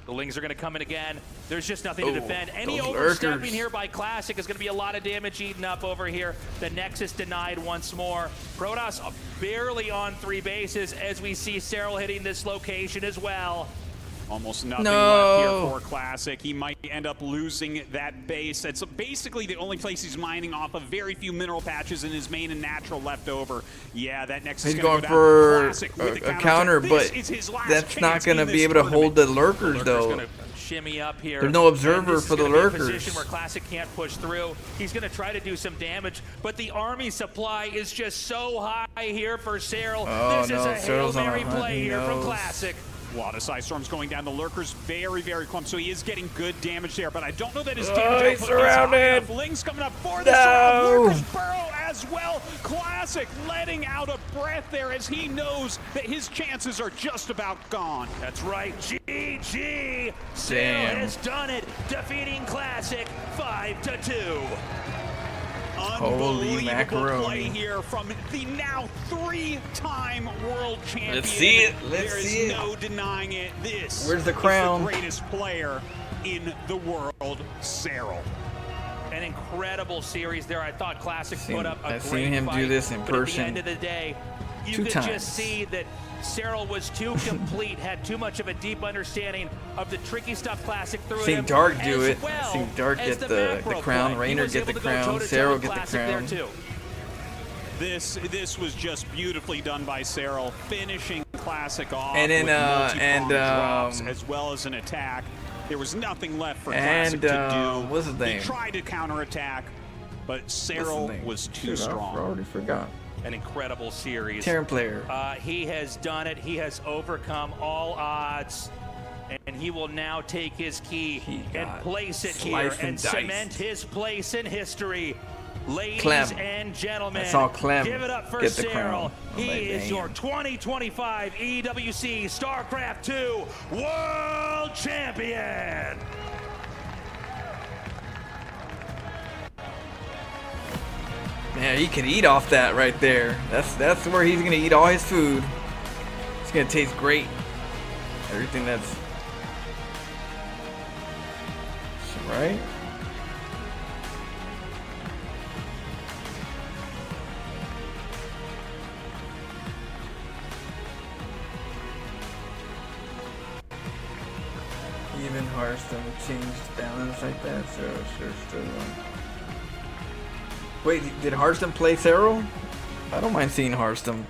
The Lings are going to come in again. There's just nothing to defend. Any overstepping here by Classic is going to be a lot of damage eaten up over here. The Nexus denied once more. Protoss barely on 3 bases as we see Cyril hitting this location as well. Almost nothing left here for Classic. He might end up losing that base. It's basically the only place he's mining off of. Very few mineral patches in his main and natural left over. Yeah, that next is going go for a counter, but that's not going to be able to hold the Lurkers, though. Shimmy up here. There's no observer for the Lurkers. Position where Classic can't push through. He's going to try to do some damage, but the army supply is just so high here for Cyril. This is a Hail Mary play here from Classic. A lot of Side Storms going down. The Lurkers very, very clump, so he is getting good damage there, but I don't know that his damage he's surrounded. Lings coming up for the surround. Lurkers burrow as well. Classic letting out a breath there as he knows that his chances are just about gone. That's right. GG. Cyril has done it, defeating Classic 5-2. Unbelievable play here from the now 3-time world champion. Let's see it. There is no denying it. This Where's the crown? is the greatest player in the world, Cyril. An incredible series there. I thought Classic put up a great I've seen him fight, do this in but person at the end of the day, you 2 could times. just see that Cyril was too complete, had too much of a deep understanding of the tricky stuff Classic threw at him. Seen Dark do it. Well Seen Dark get the crown. Rainer get the crown. Cyril get the crown. This was just beautifully done by Cyril, finishing Classic off and then with multi-pronged drops as well as an attack. There was nothing left for And, Classic to do. what's his name? He tried to counterattack, but Cyril was too Shoot, I strong. already forgot. An incredible series. Terran player. He has done it. He has overcome all odds. And he will now take his key and place it here and cement his place in history. Ladies Clem. and gentlemen, I saw Clem give it up for get the Cyril. crown. He like, is damn. your 2025 EWC StarCraft 2 World Champion. Yeah, he can eat off that right there. That's where he's gonna eat all his food. It's gonna taste great. Everything that's right. Even Hearthstone changed balance like that, so sure still. Wait, did Hearthstone play Cyril? I don't mind seeing Hearthstone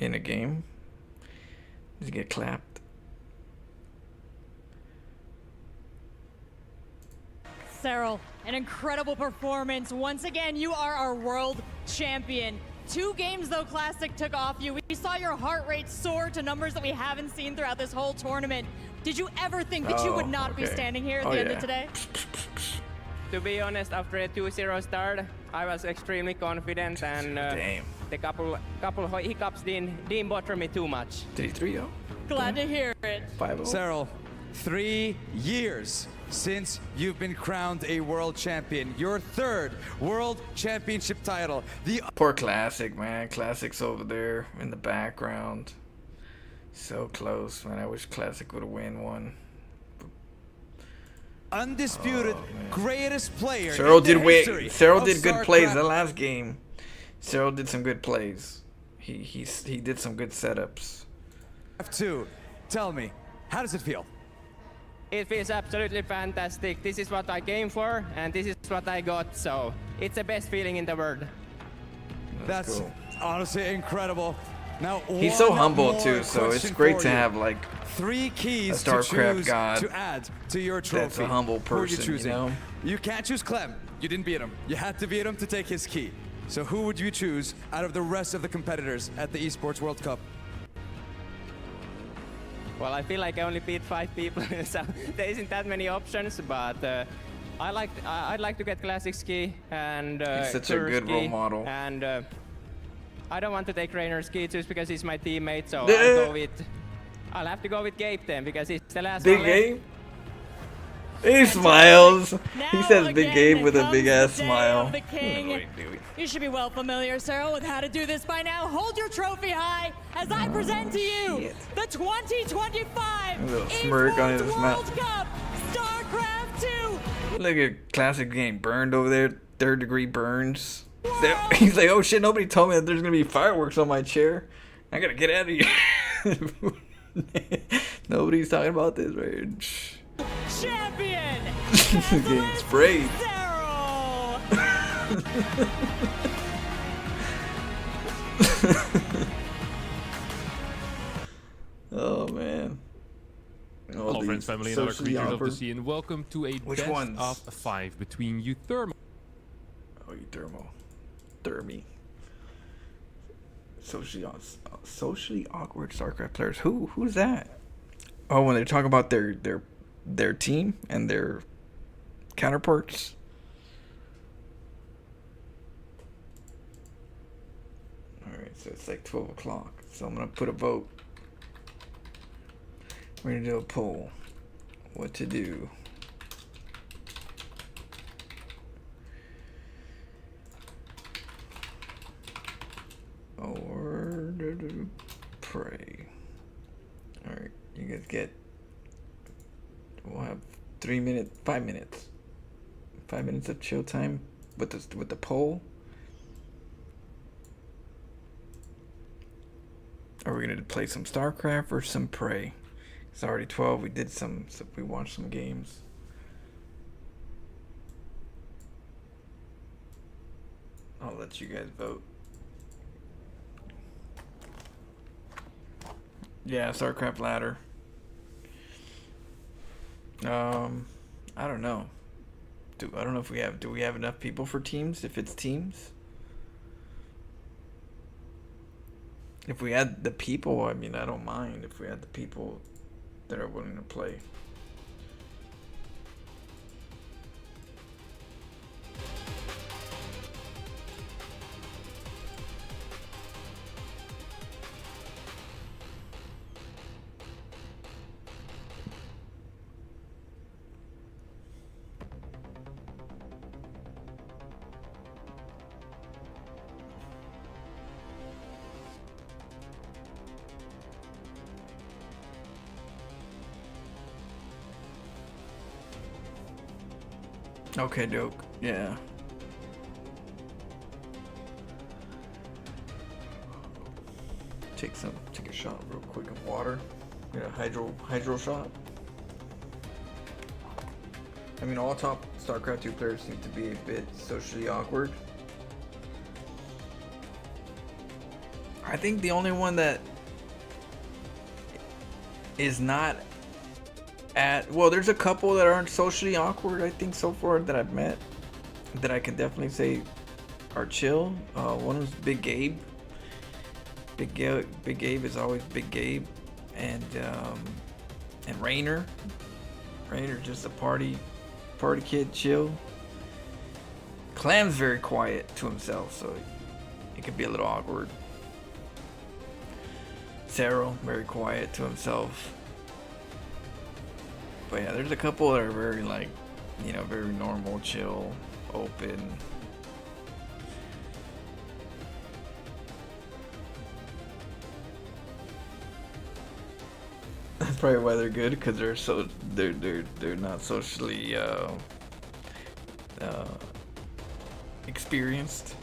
in a game. Just get clapped. Cyril, an incredible performance. Once again, you are our world champion. 2 games, though, Classic took off you. We saw your heart rate soar to numbers that we haven't seen throughout this whole tournament. Did you ever think that you would not be standing here at the end of today? To be honest, after a 2-0 start, I was extremely confident, and the couple hiccups didn't bother me too much. 3-0. Glad to hear it. 5-0. Cyril, 3 years since you've been crowned a world champion. Your 3rd world championship title. Poor Classic, man. Classic's over there in the background. So close, man. I wish Classic would win one. Undisputed greatest player. Cyril in the did history win. Cyril of did good plays StarCraft. the last game. Cyril did some good plays. He did some good setups. F2, tell me, how does it feel? It feels absolutely fantastic. This is what I came for, and this is what I got, so it's the best feeling in the world. That's cool. honestly incredible. Now, He's so one humble more too, so it's question great for to you. have like 3 keys a StarCraft to choose god to add to your trophy. that's a humble Who are you person, choosing? you know? You can't choose Clem. You didn't beat him. You had to beat him to take his key. So who would you choose out of the rest of the competitors at the Esports World Cup? Well, I feel like I only beat 5 people, so there isn't that many options, but I'd like to get Classic ski and He's such a Tour good ski, role model. And I don't want to take Rainer's ski just because he's my teammate, so I'll have to go with Gabe then, because he's the last Big one left. Gabe? He smiles. He says Big Gabe with a big ass smile. The king. You should be well familiar, Cyril, with how to do this by now. Hold your trophy high as I present to you the 2025 A little smirk on his World mouth. Cup StarCraft 2. Look at Classic getting burned over there. 3rd degree burns. He's like, oh shit, nobody told me that there's gonna be fireworks on my chair. I gotta get out of here. Nobody's talking about this, right? Champion! Getting sprayed. Oh man. Hello friends, family, and other creatures of the sea, and welcome to a Which best ones? of 5 between Euthermo. Oh, Euthermo. Thermi. Socially awkward StarCraft players. Who's that? Oh, when they talk about their team and their counterparts. Alright, so it's like 12 o'clock. So I'm gonna put a vote. We're gonna do a poll. What to do. Or pray. Alright, you guys get. We'll have 5 minutes. 5 minutes of chill time with the poll. Are we gonna play some StarCraft or some Prey? It's already 12. We did we watched some games. I'll let you guys vote. Yeah, StarCraft ladder. I don't know. I don't know if we have. Do we have enough people for teams? If it's teams. If we had the people, I mean, I don't mind if we had the people that are willing to play. Okay, doke. Yeah. Take a shot real quick of water. Get a hydro shot. I mean, all top StarCraft 2 players seem to be a bit socially awkward. I think the only one that is not well, there's a couple that aren't socially awkward, I think, so far that I've met that I can definitely say are chill. One was Big Gabe. Big Gabe is always Big Gabe, and Rainer. Rainer's just a party kid, chill. Clam's very quiet to himself, so it could be a little awkward. Cyril, very quiet to himself. But yeah, there's a couple that are very, like, you know, very normal, chill, open. That's probably why they're good, because they're not socially experienced.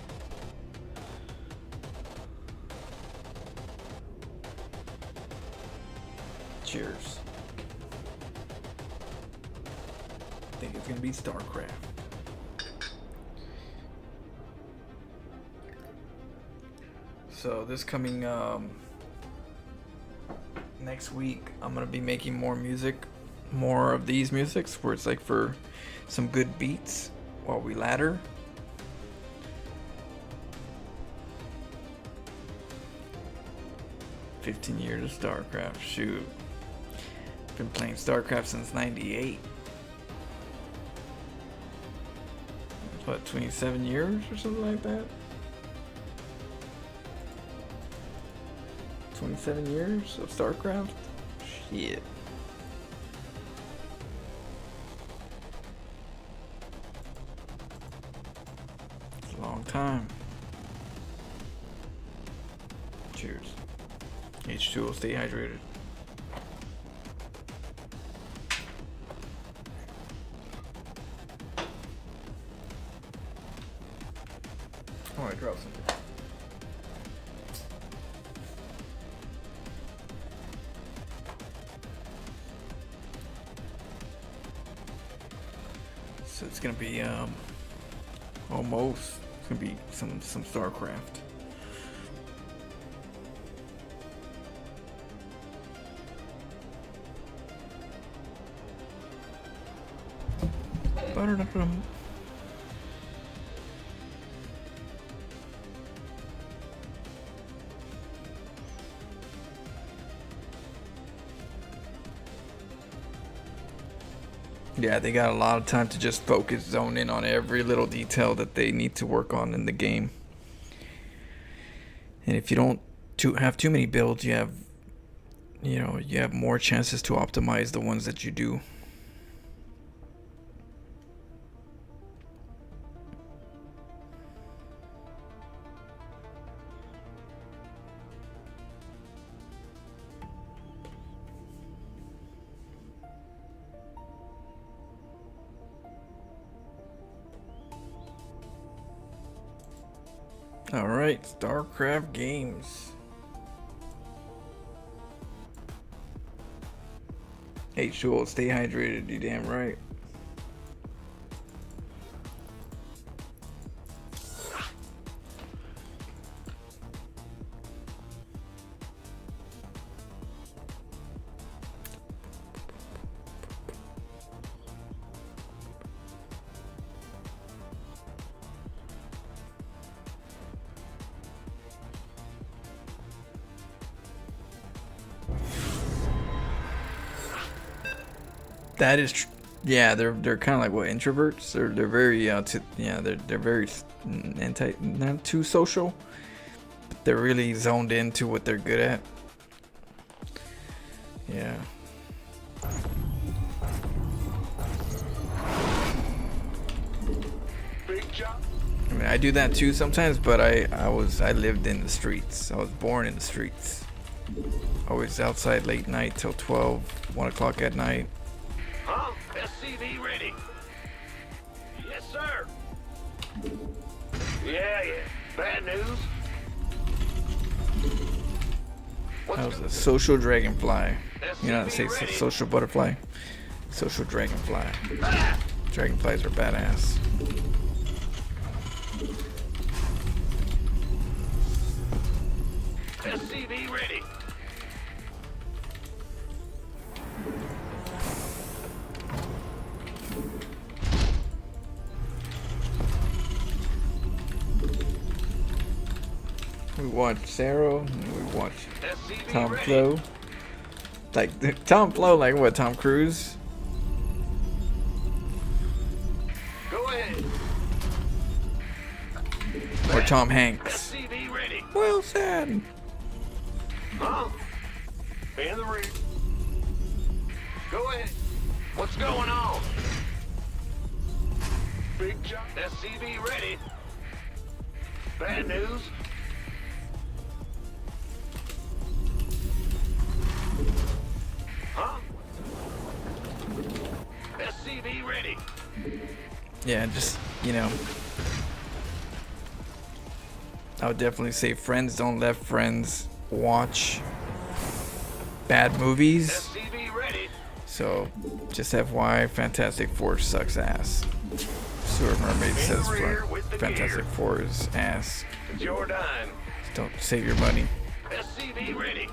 Cheers. I think it's gonna be StarCraft. So this coming next week, I'm gonna be making more of these musics where it's like for some good beats while we ladder. "15 years of StarCraft, shoot. Been playing StarCraft since '98. What, 27 years or something like that? 27 years of StarCraft? Shit. It's a long time. Cheers. H2O, stay hydrated. Oh, I dropped something. So it's gonna be almost. It's gonna be some StarCraft. Yeah, they got a lot of time to just focus, zone in on every little detail that they need to work on in the game. And if you don't have too many builds, you have more chances to optimize the ones that you do. Alright, StarCraft games. Hey, sure, stay hydrated, you damn right. That is, yeah. They're kind of like what, introverts. They're very they're very not too social. But they're really zoned into what they're good at. Yeah. I mean, I do that too sometimes, but I lived in the streets. I was born in the streets. Always outside late night till 12, 1 o'clock at night. Huh? SCV ready. Yes, sir. Yeah. Bad news. I was a social dragonfly. You know how to say social butterfly? Social dragonfly. Dragonflies are badass. SCV ready. We watched Sarah, and we watched Tom Flo. Like Tom Flo, like what? Tom Cruise? Go ahead. Or Tom Hanks? SCV ready. Well said. Huh? In the ring. Go ahead. What's going on? Big job. SCV ready. Bad news. Huh? SCV ready. Yeah, just, you know, I would definitely say friends don't let friends watch bad movies. SCV ready. So, just FYI, Fantastic Four sucks ass. Sewer Mermaid says Fantastic Four is ass. It's your dime. Just don't save your money. SCV ready.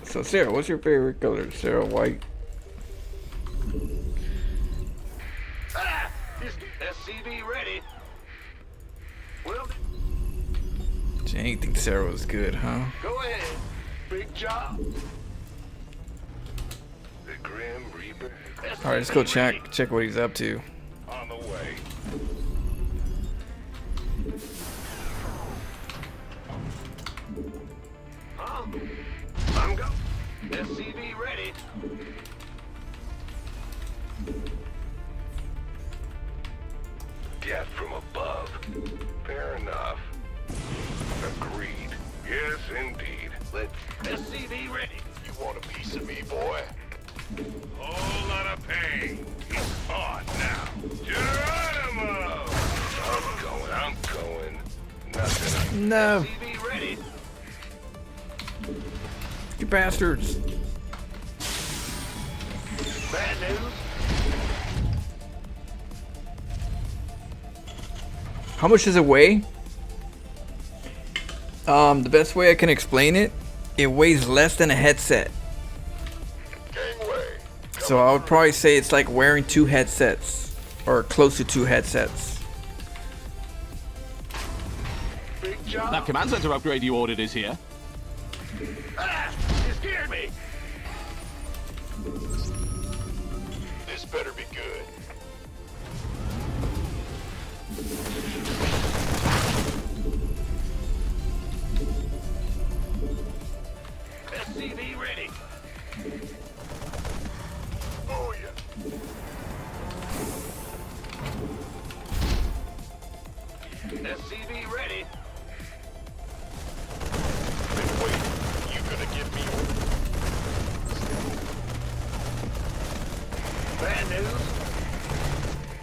So, Sarah, what's your favorite color? Sarah, white? SCV ready. Well, Dang, you think Sarah was good, huh? go ahead. Big job. The Grim Reaper. Alright, let's go check what he's up to. On the way. Huh? I'm go. SCV ready. Death from above. Fair enough. Agreed. Yes, indeed. Let's SCV ready. You want a piece of me, boy? Whole lot of pain. He's on now. Geronimo! I'm going. Nothing. No. SCV ready. You bastards. Bad news. How much does it weigh? The best way I can explain it, it weighs less than a headset. So I would probably say it's like wearing 2 headsets, or close to 2 headsets. That command center upgrade you ordered is here. Ah! You scared me. This better be good. SCV ready. Oh yeah. SCV ready. Wait, you gonna give me bad news?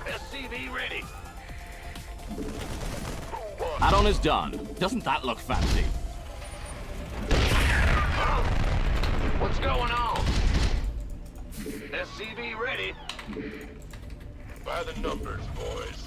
SCV ready. Add-on is done. Doesn't that look fancy? Huh? What's going on? SCV ready. By the numbers, boys.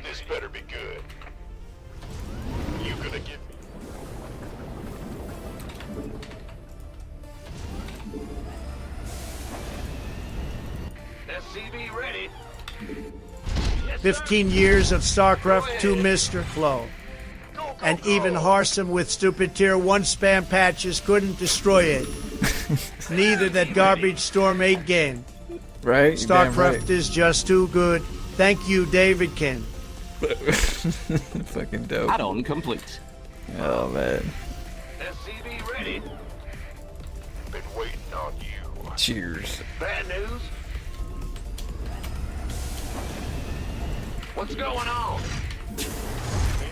This better be good. You gonna give me? SCV ready. 15 years of StarCraft 2 Mr. Flo. And even Harsum with stupid tier 1 spam patches couldn't destroy it. Neither that garbage Storm 8 game. Right? StarCraft is just too good. Thank you, David Ken. Fucking dope. Add-on complete. Oh, man. SCV ready. Been waiting on you. Cheers. Bad news? What's going on?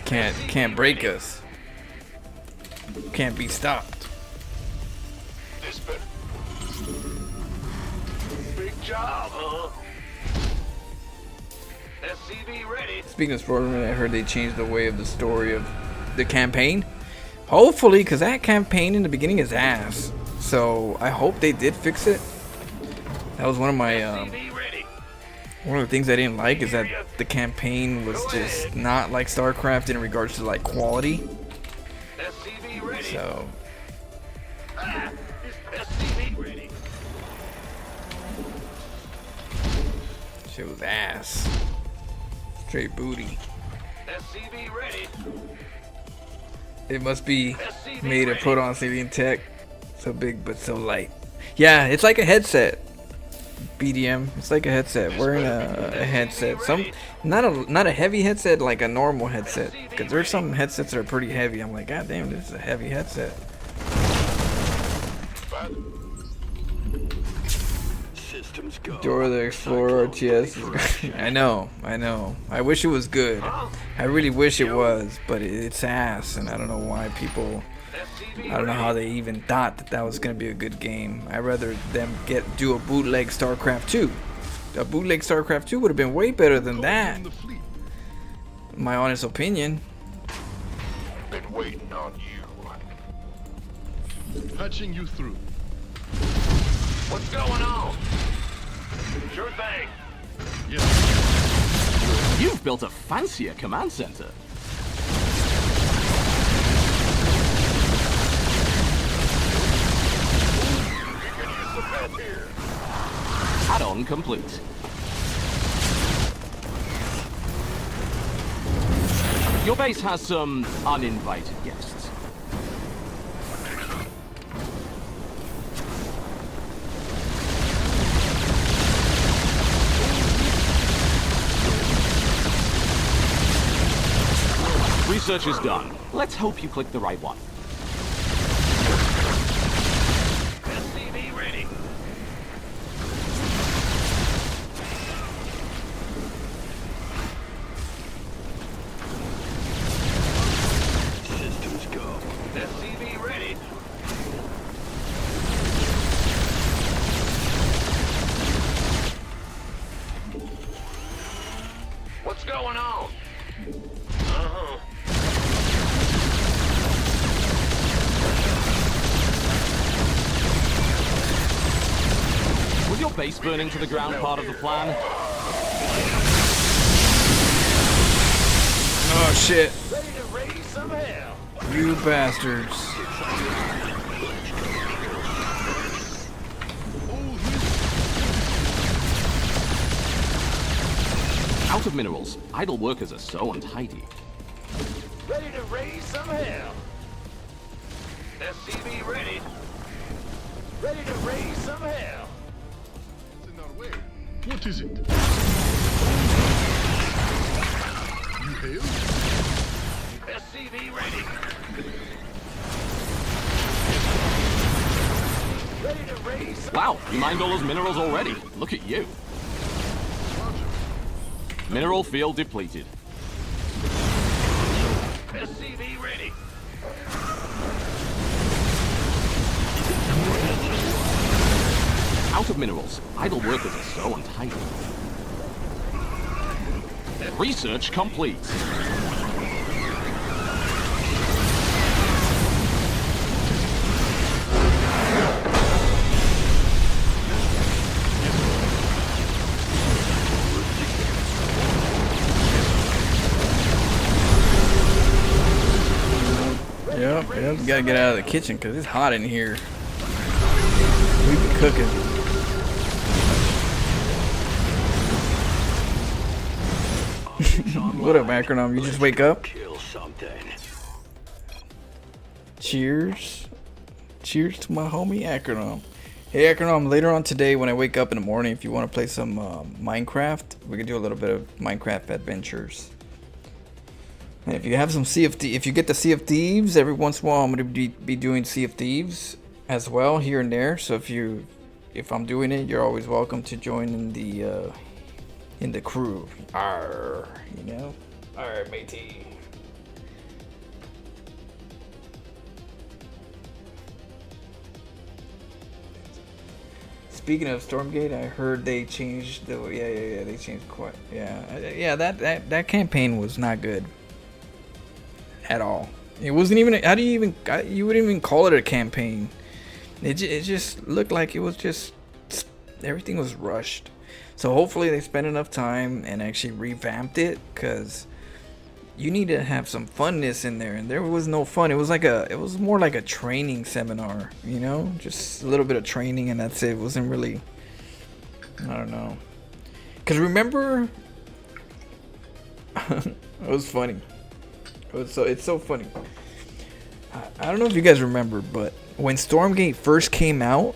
Can't break us. Can't be stopped. This better. Big job, huh? SCV ready. Speaking of spoilers, I heard they changed the way of the story of the campaign. Hopefully, because that campaign in the beginning is ass. So I hope they did fix it. That was one of my one of the things I didn't like is that the campaign was just not like StarCraft in regards to like quality. So shit was ass. Straight booty. SCV ready. It must be made of proton Syrian tech. So big but so light. Yeah, it's like a headset. BDM, it's like a headset. Wearing a headset. Not a heavy headset like a normal headset. Because there's some headsets that are pretty heavy. I'm like, god damn, this is a heavy headset. Dora the Explorer RTS is I know. I wish it was good. I really wish it was, but it's ass, and I don't know why people. I don't know how they even thought that was gonna be a good game. I'd rather them do a bootleg StarCraft 2. A bootleg StarCraft 2 would have been way better than that. My honest opinion. Been waiting on you. Patching you through. What's going on? Sure thing. You've built a fancier command center. Add-on complete. Your base has some uninvited guests. Research is done. Let's hope you click the right one. SCV ready. Systems go. SCV ready. What's going on? Uh-huh. Was your base burning to the ground part of the plan? Oh shit. Ready to raise some hell. You bastards. Out of minerals. Idle workers are so untidy. Ready to raise some hell. SCV ready. Ready to raise some hell. In our way. What is it? You hail? SCV ready. Ready to raise some Wow, you mined all those minerals already. Look at you. Mineral field depleted. SCV ready. Out of minerals. Idle workers are so untidy. Research complete. Yep, we gotta get out of the kitchen because it's hot in here. We be cooking. What up, Acronym? You just wake up? Cheers. Cheers to my homie Acronym. Hey Acronym, later on today when I wake up in the morning, if you want to play some Minecraft, we can do a little bit of Minecraft adventures. And if you have some Sea of Thieves, if you get the Sea of Thieves, every once in a while I'm going to be doing Sea of Thieves as well here and there. So if I'm doing it, you're always welcome to join in the crew. Arr, you know? Arr, matey. Speaking of Stormgate, I heard they changed the they changed quite that campaign was not good at all. It wasn't even you wouldn't even call it a campaign. It just looked like it was just everything was rushed. So hopefully they spent enough time and actually revamped it, because you need to have some funness in there, and there was no fun. It was more like a training seminar, you know, just a little bit of training and that's it. It wasn't really, I don't know, because remember it was funny. It's so funny. I don't know if you guys remember, but when Stormgate first came out,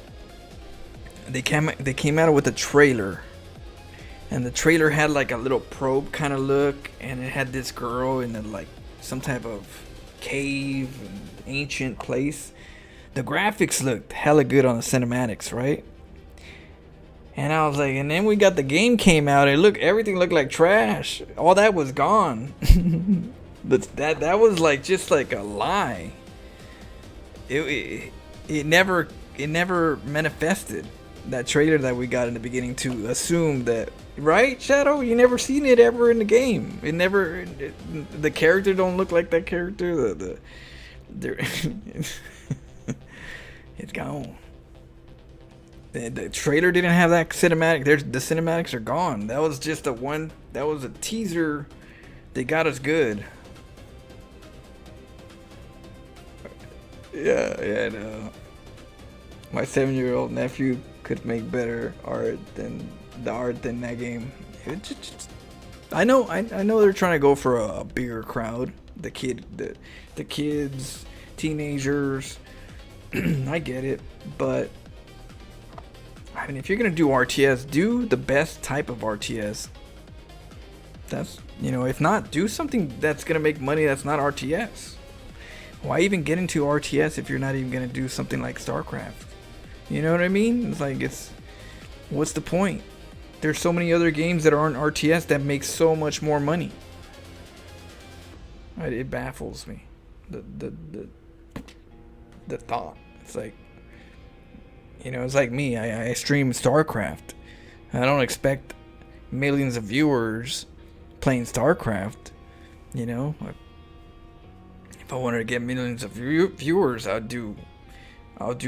they came out with a trailer. And the trailer had like a little probe kind of look, and it had this girl in like some type of cave, and ancient place. The graphics looked hella good on the cinematics, right? And I was like, and then we got the game came out, and everything looked like trash. All that was gone. that was like just like a lie. It never manifested. That trailer that we got in the beginning to assume that, right, Shadow? You never seen it ever in the game. The character don't look like that character. It's gone. The trailer didn't have that cinematic. The cinematics are gone. That was just that was a teaser. They got us good. Yeah, no. My 7-year-old nephew could make better art than that game. I know they're trying to go for a bigger crowd. The kids, teenagers. I get it, but I mean, if you're gonna do RTS, do the best type of RTS. That's, if not, do something that's gonna make money that's not RTS. Why even get into RTS if you're not even gonna do something like StarCraft? You know what I mean? It's like, what's the point? There's so many other games that aren't RTS that make so much more money. It baffles me. The thought. It's like, it's like me. I stream StarCraft. I don't expect millions of viewers playing StarCraft. If I wanted to get millions of viewers, I'll do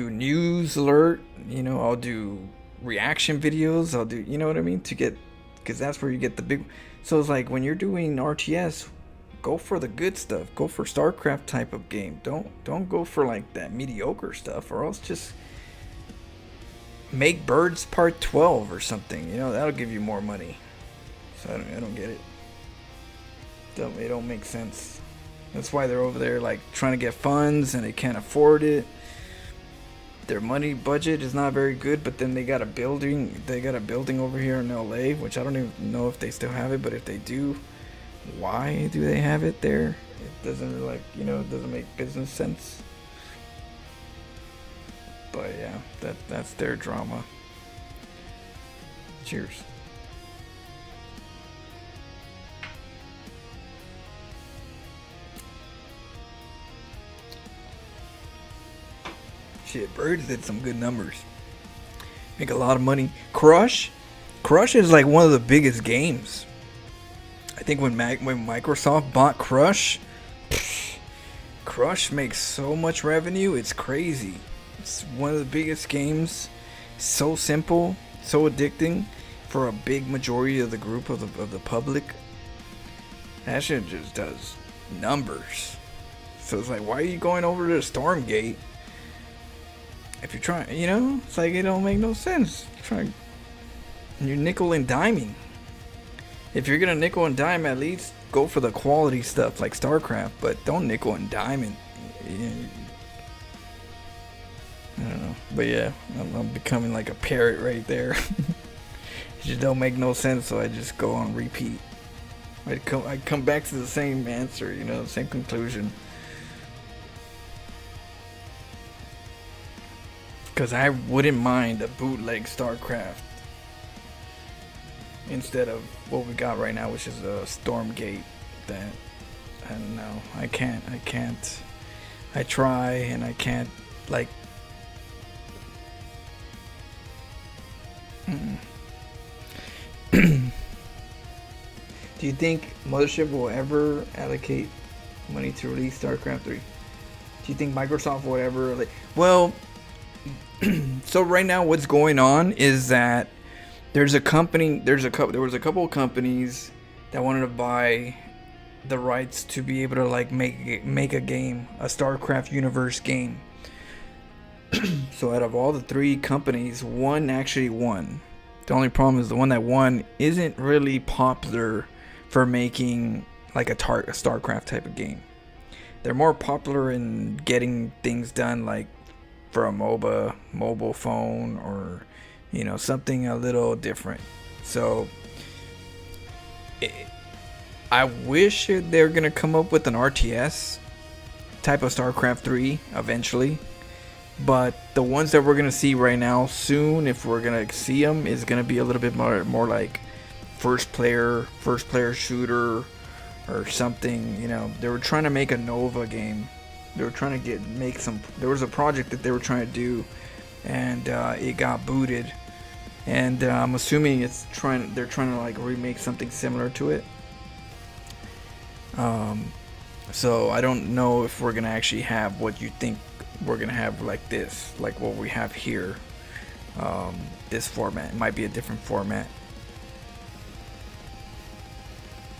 news alert, I'll do reaction videos, I'll do, you know what I mean, because that's where you get the big. So it's like when you're doing RTS, go for the good stuff, go for StarCraft type of game. Don't go for like that mediocre stuff, or else just make Birds Part 12 or something, that'll give you more money. So I don't get it. It don't make sense. That's why they're over there like trying to get funds and they can't afford it. Their money budget is not very good, but then they got a building over here in LA, which I don't even know if they still have it, but if they do, why do they have it there? It doesn't it doesn't make business sense. But yeah, that's their drama. Cheers. Shit, Birds did some good numbers. Make a lot of money. Crush is like one of the biggest games. I think when Microsoft bought Crush makes so much revenue, it's crazy. It's one of the biggest games. So simple, so addicting for a big majority of the group of the public. That shit just does numbers. So it's like, why are you going over to Stormgate? If you're trying, it's like it don't make no sense. You're nickel and diming. If you're gonna nickel and dime, at least go for the quality stuff like StarCraft, but don't nickel and dime it. I don't know, but yeah, I'm becoming like a parrot right there. It just don't make no sense, so I just go on repeat. I come back to the same answer, you know, the same conclusion. Because I wouldn't mind a bootleg StarCraft instead of what we got right now, which is a Stormgate. That I don't know. I can't. I try and I can't. Like. Do you think Mothership will ever allocate money to release StarCraft 3? Do you think Microsoft will ever like? Well, so right now what's going on is that there was a couple of companies that wanted to buy the rights to be able to like make a game, a StarCraft universe game. So out of all the 3 companies, one actually won. The only problem is the one that won isn't really popular for making like a StarCraft type of game. They're more popular in getting things done like for a mobile phone, or you know, something a little different. So I wish they're gonna come up with an RTS type of StarCraft 3 eventually. But the ones that we're gonna see right now soon, if we're gonna see them, is gonna be a little bit more like first player shooter or something. You know, they were trying to make a Nova game. They were trying to make some. There was a project that they were trying to do, and it got booted. And I'm assuming they're trying to like remake something similar to it. So I don't know if we're gonna actually have what you think we're gonna have, like this, like what we have here. This format, it might be a different format.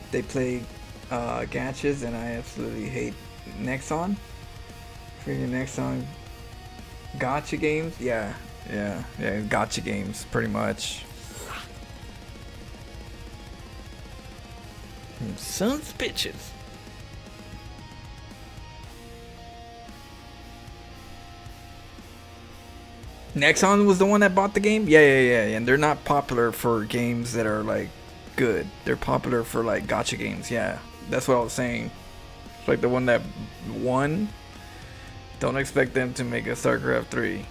They play gachas, and I absolutely hate Nexon. Freaking Nexon gotcha games. Yeah, gotcha games, pretty much. Sons of bitches. Nexon was the one that bought the game? Yeah. And they're not popular for games that are like good. They're popular for like gotcha games. Yeah, that's what I was saying. It's like the one that won. Don't expect them to make a StarCraft 3.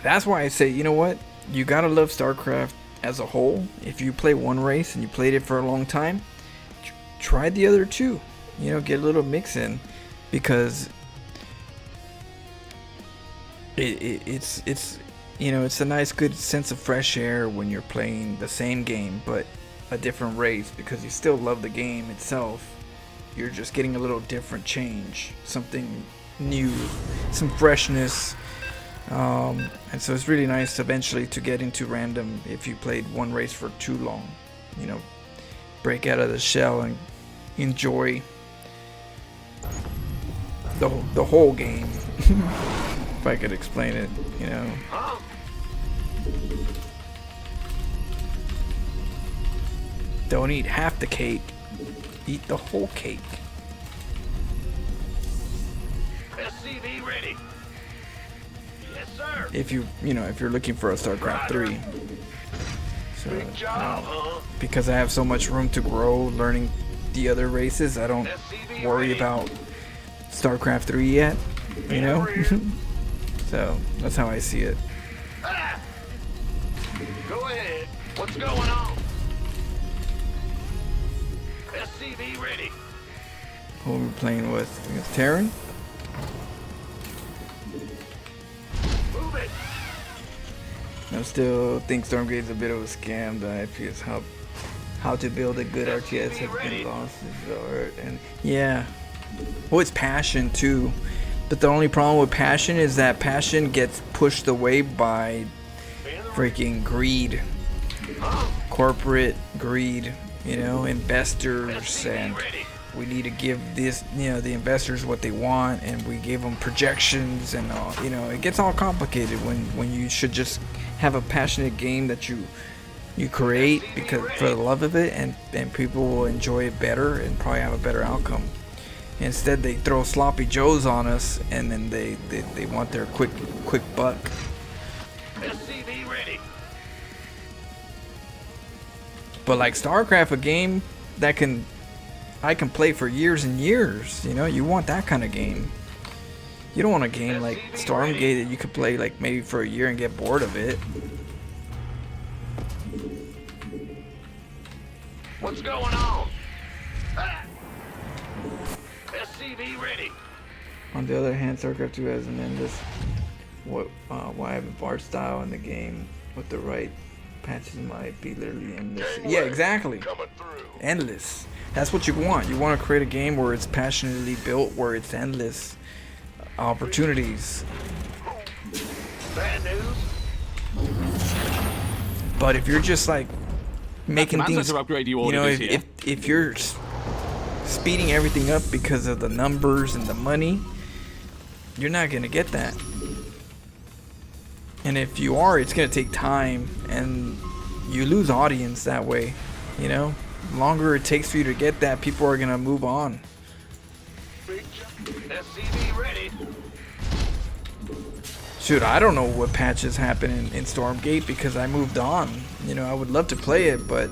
That's why I say, you know what? You gotta love StarCraft as a whole. If you play one race and you played it for a long time, try the other 2. You know, get a little mix in, because it's you know, it's a nice good sense of fresh air when you're playing the same game but a different race, because you still love the game itself. You're just getting a little different change, something new, some freshness, and so it's really nice eventually to get into random if you played one race for too long. You know, break out of the shell and enjoy the whole game. If I could explain it, you know. Don't eat half the cake, eat the whole cake. SCV ready. Yes, sir. If you're looking for a StarCraft 3. So, Big job, huh? because I have so much room to grow learning the other races, I don't worry about StarCraft 3 yet, you know? So, that's how I see it. Go ahead. What's going on? SCV ready. Who are we playing with? Against Terran? Move it. I still think Stormgate's a bit of a scam. The IP's how to build a good RTS has been lost. And yeah. Well, it's passion too. But the only problem with passion is that passion gets pushed away by freaking greed. Corporate greed, you know, investors, and we need to give this, you know, the investors what they want, and we give them projections and all, you know, it gets all complicated when you should just have a passionate game that you You create because for the love of it, and people will enjoy it better and probably have a better outcome. Instead, they throw sloppy joes on us, and then they want their quick buck. SCV ready. But like StarCraft, a game that I can play for years and years. You know, you want that kind of game. You don't want a game like Stormgate that you could play like maybe for a year and get bored of it. What's going on? SCV ready. On the other hand, StarCraft 2 has an endless wide art style in the game with the right patches might be literally endless. Yeah, exactly. Endless. That's what you want. You want to create a game where it's passionately built, where it's endless opportunities. Bad news. But if you're just like making things, you know, if you're speeding everything up because of the numbers and the money, you're not gonna get that. And if you are, it's gonna take time, and you lose audience that way. You know, the longer it takes for you to get that, people are gonna move on. SCV ready. Shoot, I don't know what patches happen in Stormgate because I moved on. You know, I would love to play it, but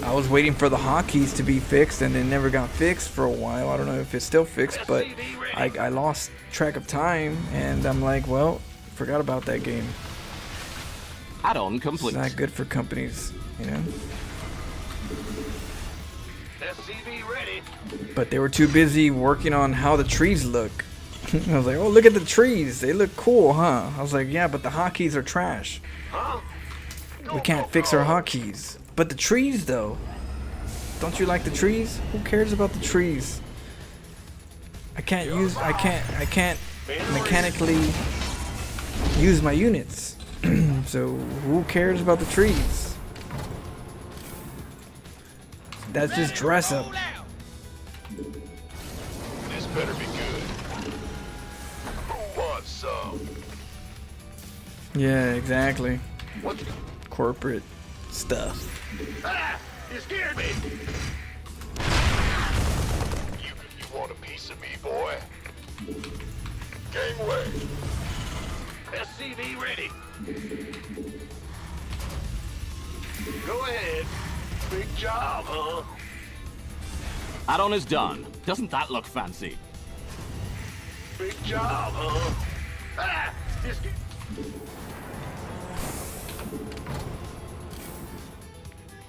I was waiting for the hotkeys to be fixed, and it never got fixed for a while. I don't know if it's still fixed, but I lost track of time, and I'm like, well, forgot about that game. Add-on complete. It's not good for companies, you know? SCV ready. But they were too busy working on how the trees look. I was like, oh, look at the trees. They look cool, huh? I was like, yeah, but the hotkeys are trash. We can't fix our hotkeys. But the trees, though. Don't you like the trees? Who cares about the trees? I can't mechanically use my units. So who cares about the trees? That's just dress up. This better be good. Who wants some? Yeah, exactly. Corporate stuff. Ah! You scared me! You want a piece of me, boy? Gangway. SCV ready. Go ahead. Big job, huh? Add-on is done. Doesn't that look fancy? Big job, huh? Ah!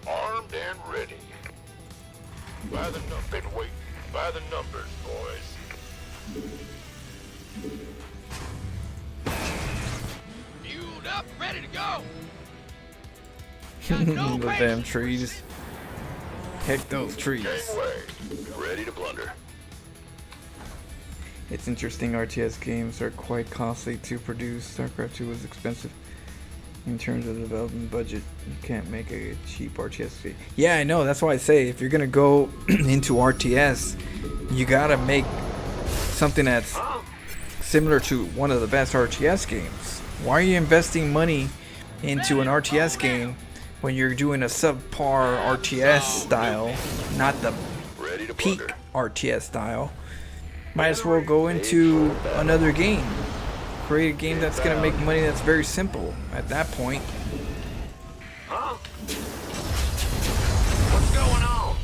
Armed and ready. Been waiting by the numbers, boys. Fueled up, ready to go. The damn trees. Heck those trees. Gangway. Ready to blunder. It's interesting, RTS games are quite costly to produce. StarCraft 2 was expensive in terms of the development budget. You can't make a cheap RTS game. Yeah, I know. That's why I say if you're gonna go into RTS, you gotta make something that's similar to one of the best RTS games. Why are you investing money into an RTS game when you're doing a subpar RTS style, not the peak RTS style? Might as well go into another game. Create a game that's gonna make money that's very simple at that point. Huh? What's going on?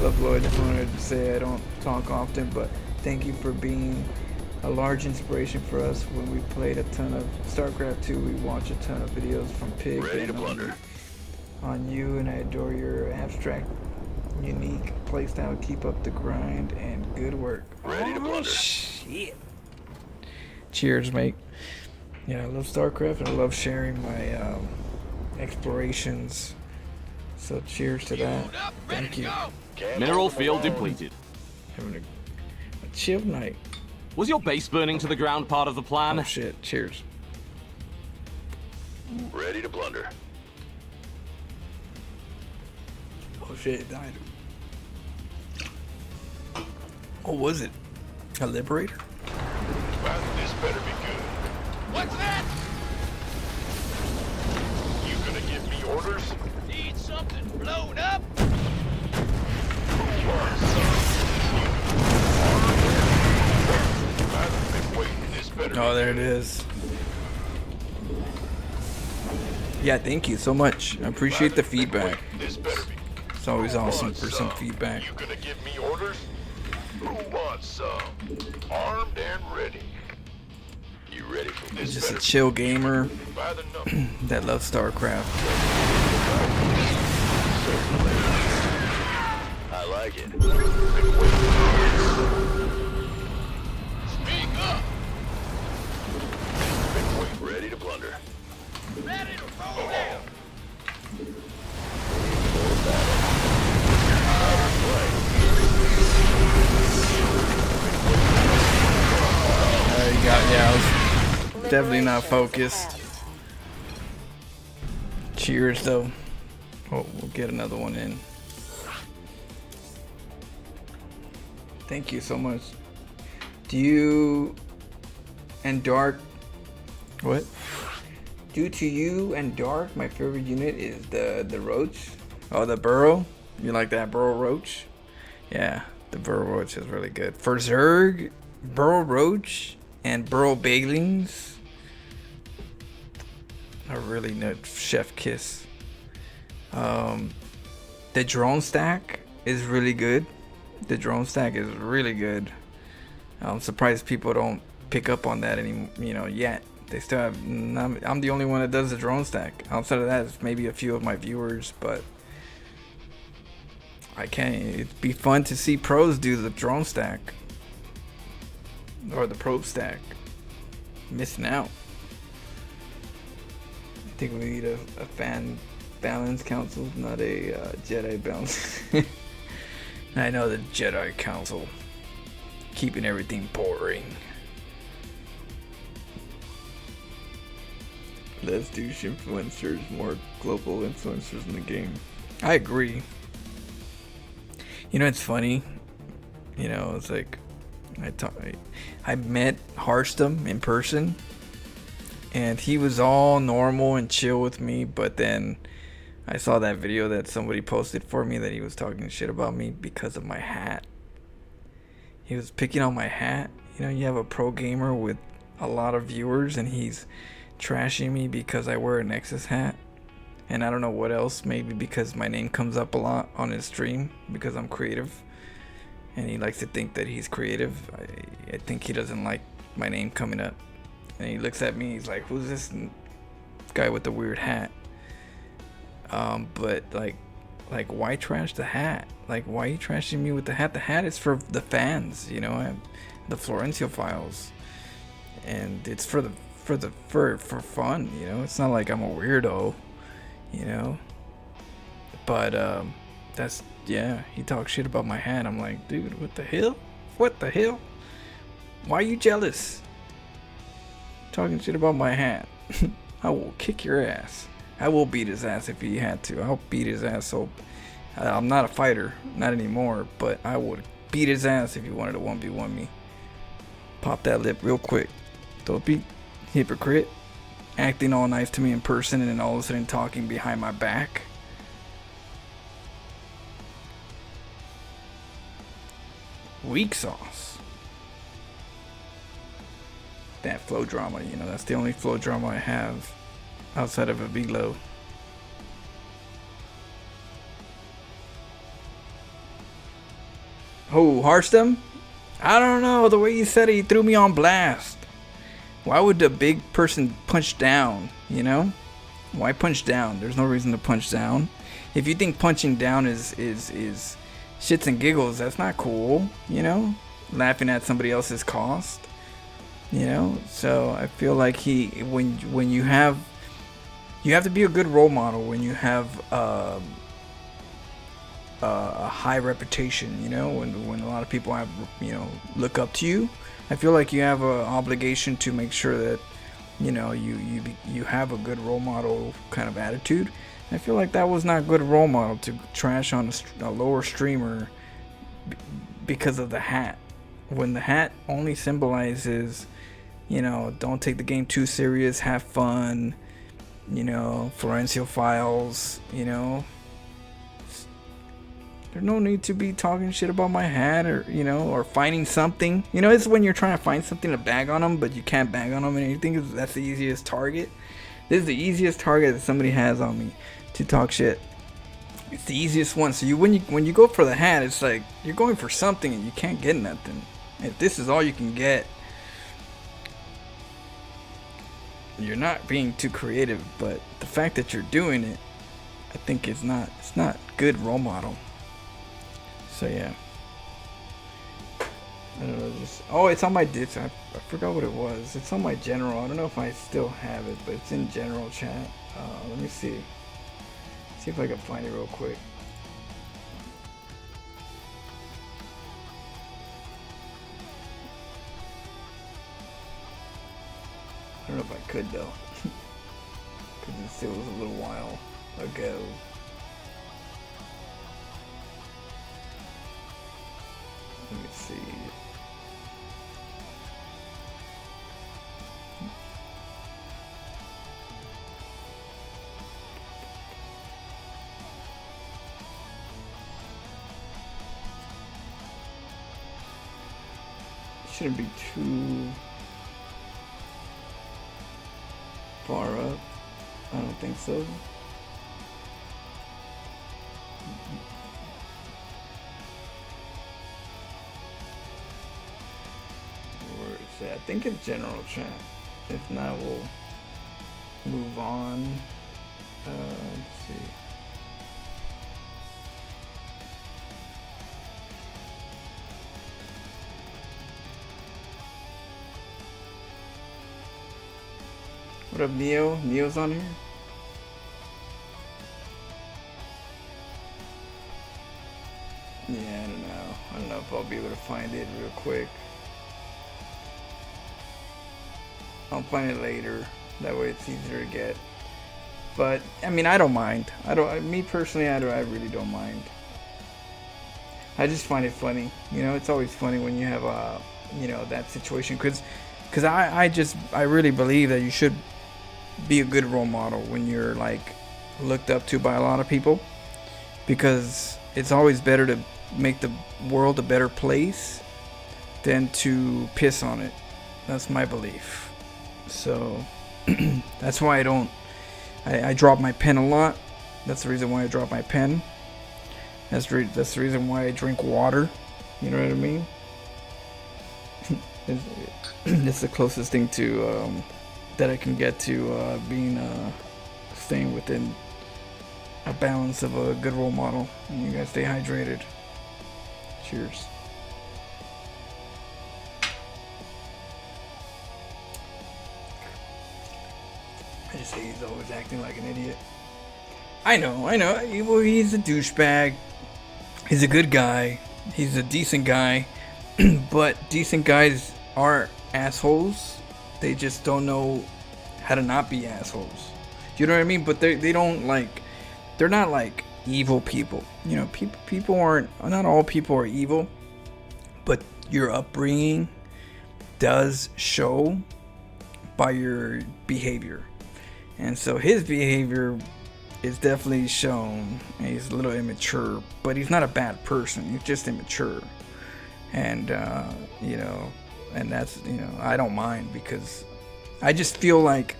Love Lloyd, just wanted to say I don't talk often, but thank you for being a large inspiration for us. When we played a ton of StarCraft 2, we watched a ton of videos from Pig on you, and I adore your abstract, unique playstyle. Keep up the grind and good work. Ready to blunder. Shit. Cheers, mate. Yeah, I love StarCraft, and I love sharing my explorations. So cheers to that. Thank you. Mineral field depleted. Having a chill night. Was your base burning to the ground part of the plan? Oh shit, cheers. Ready to blunder. Oh shit, it died. What was it? A Liberator? This better be good. Oh, there it is. Yeah, thank you so much. I appreciate the feedback. It's always awesome for some feedback. You gonna give me orders? Who wants some? Armed and ready. You ready for this? Just a chill gamer By the number. that loves StarCraft. I like it. Speak up. Been waiting, ready to plunder. Ready to roll out. I was definitely not focused. Cheers, though. Oh, we'll get another one in. Thank you so much. Do you and Dark... What? Due to you and Dark, my favorite unit is the Roach. Oh, the Burrow? You like that Burrow Roach? Yeah, the Burrow Roach is really good. For Zerg, Burrow Roach and Burrow Bagelings are really nut chef kiss. The drone stack is really good. The drone stack is really good. I'm surprised people don't pick up on that yet. They still have. I'm the only one that does the drone stack. Outside of that, it's maybe a few of my viewers, but I can't. It'd be fun to see pros do the drone stack or the probe stack. Missing out. I think we need a fan balance council, not a Jedi balance. I know the Jedi Council keeping everything boring. Let's do influencers, more global influencers in the game. I agree. You know, it's funny. You know, it's like I met Harstum in person, and he was all normal and chill with me, but then I saw that video that somebody posted for me that he was talking shit about me because of my hat. He was picking on my hat. You know, you have a pro gamer with a lot of viewers and he's trashing me because I wear a Nexus hat. And I don't know what else, maybe because my name comes up a lot on his stream because I'm creative. And he likes to think that he's creative. I think he doesn't like my name coming up. And he looks at me, he's like, who's this guy with the weird hat? But like why trash the hat? Like, why are you trashing me with the hat? The hat is for the fans, you know. I have the Florencio files, and it's for fun, you know. It's not like I'm a weirdo, you know. But he talks shit about my hat. I'm like, dude, what the hell? What the hell? Why are you jealous? Talking shit about my hat. I will kick your ass. I will beat his ass if he had to. I'll beat his ass. So I'm not a fighter, not anymore, but I would beat his ass if he wanted to 1v1 me. Pop that lip real quick. Don't be hypocrite, acting all nice to me in person and then all of a sudden talking behind my back. Weak sauce. That flow drama, you know, that's the only flow drama I have outside of a Velo. Oh, Harstum? I don't know. The way you said it, you threw me on blast. Why would the big person punch down, you know? Why punch down? There's no reason to punch down. If you think punching down is shits and giggles, that's not cool, you know? Laughing at somebody else's cost, you know? So I feel like when you have to be a good role model when you have a high reputation, you know, when a lot of people have, you know, look up to you. I feel like you have an obligation to make sure that, you know, you have a good role model kind of attitude. I feel like that was not good role model to trash on a lower streamer because of the hat. When the hat only symbolizes, you know, don't take the game too serious, have fun, you know, Florencio files, you know, There's no need to be talking shit about my hat or, you know, or finding something. You know, it's when you're trying to find something to bag on them, but you can't bag on them and anything, 'cause that's the easiest target. This is the easiest target that somebody has on me to talk shit. It's the easiest one. So when you go for the hat, it's like you're going for something and you can't get nothing. If this is all you can get, you're not being too creative. But the fact that you're doing it, I think it's not good role model. So yeah, I don't know. Oh, it's on my ditch. I forgot what it was. It's on my general. I don't know if I still have it, but it's in general chat. Let me see. See if I can find it real quick. I don't know if I could though, because it still was a little while ago. Let me see. Shouldn't be too far up. I don't think so. Where is it? I think it's general chat. If not, we'll move on. Let's see. What up, Neo? Neo's on here? Yeah, I don't know. I don't know if I'll be able to find it real quick. I'll find it later. That way it's easier to get. But, I mean, I don't mind. Me personally, I really don't mind. I just find it funny. You know, it's always funny when you have you know, that situation. Because I really believe that you should be a good role model when you're like looked up to by a lot of people, because it's always better to make the world a better place than to piss on it. That's my belief. So that's why I drop my pen a lot. That's the reason why I drop my pen. That's the reason why I drink water. You know what I mean? It's the closest thing to that I can get to staying within a balance of a good role model. And you guys stay hydrated. Cheers. I just hate he's always acting like an idiot. I know. Well, he's a douchebag. He's a good guy. He's a decent guy. But decent guys are assholes. They just don't know how to not be assholes. You know what I mean? But they don't like, they're not like evil people. You know, people aren't, not all people are evil, but your upbringing does show by your behavior. And so his behavior is definitely shown. He's a little immature, but he's not a bad person. He's just immature. And, you know, and that's, you know, I don't mind, because I just feel like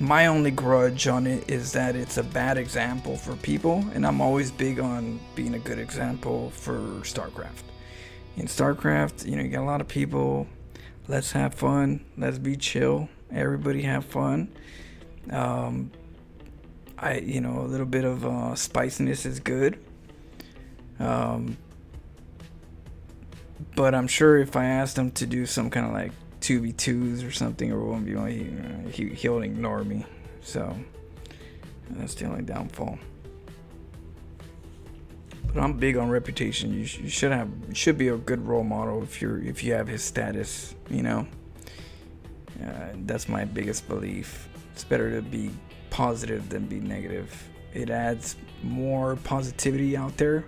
my only grudge on it is that it's a bad example for people, and I'm always big on being a good example for StarCraft. In StarCraft, you know, you got a lot of people. Let's have fun. Let's be chill. Everybody have fun. You know, a little bit of spiciness is good. But I'm sure if I asked him to do some kind of like 2v2s or something, or 1v1, he'll ignore me. So that's the only downfall. But I'm big on reputation. You should be a good role model if you have his status. You know, that's my biggest belief. It's better to be positive than be negative. It adds more positivity out there,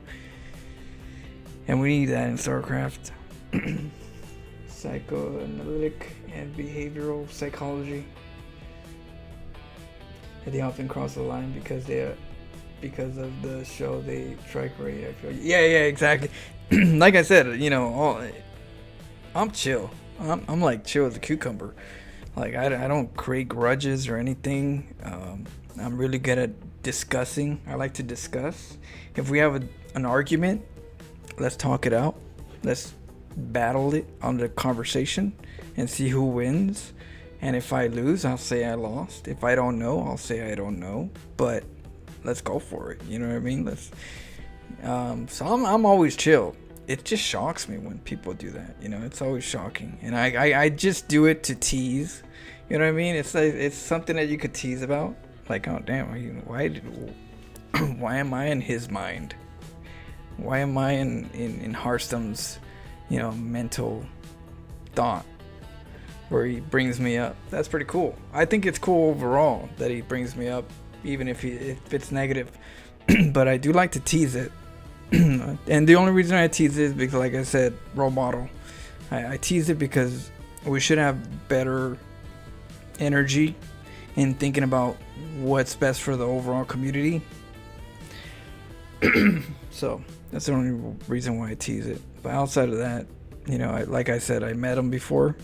and we need that in StarCraft. Psychoanalytic and behavioral psychology. And they often cross the line because they because of the show they strike rate. I feel yeah, exactly. Like I said, you know, I'm chill. I'm like chill as a cucumber. Like I don't create grudges or anything. I'm really good at discussing. I like to discuss. If we have an argument, let's talk it out. Let's battle it on the conversation and see who wins. And if I lose, I'll say I lost. If I don't know, I'll say I don't know. But let's go for it. You know what I mean? So I'm always chill. It just shocks me when people do that. You know, it's always shocking. And I just do it to tease. You know what I mean? It's like, it's something that you could tease about. Like, oh damn, why am I in his mind? Why am I in Hearthstone's, you know, mental thought where he brings me up? That's pretty cool. I think it's cool overall that he brings me up, even if it's negative. But I do like to tease it. And the only reason I tease it is because, like I said, role model. I tease it because we should have better energy in thinking about what's best for the overall community. So that's the only reason why I tease it. But outside of that, you know, like I said, I met him before,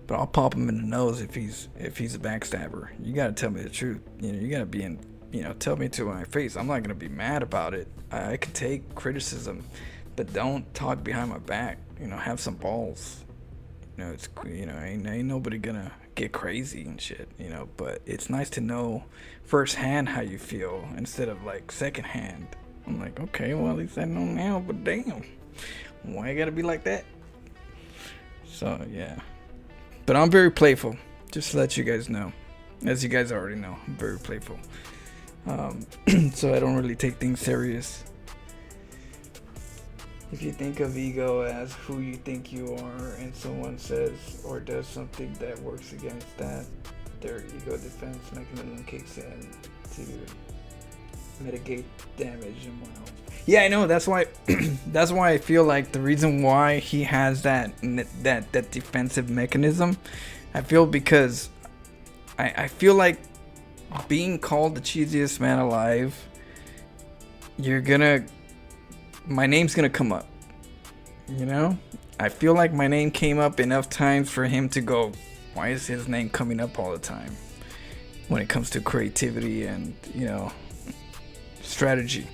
but I'll pop him in the nose if he's a backstabber. You gotta tell me the truth. You know, you gotta be in. You know, tell me to my face. I'm not gonna be mad about it. I can take criticism, but don't talk behind my back. You know, have some balls. You know, it's, you know, ain't nobody gonna get crazy and shit. You know, but it's nice to know firsthand how you feel instead of like secondhand. I'm like, okay, well at least I know now. But damn, why you gotta be like that? So yeah, but I'm very playful. Just to let you guys know, as you guys already know, I'm very playful. So I don't really take things serious. If you think of ego as who you think you are, and someone says or does something that works against that, their ego defense mechanism kicks in to mitigate damage and whatnot. Yeah, I know. That's why. That's why I feel like the reason why he has that defensive mechanism, I feel because I feel like being called the cheesiest man alive, my name's gonna come up. You know, I feel like my name came up enough times for him to go, why is his name coming up all the time when it comes to creativity and, you know, strategy?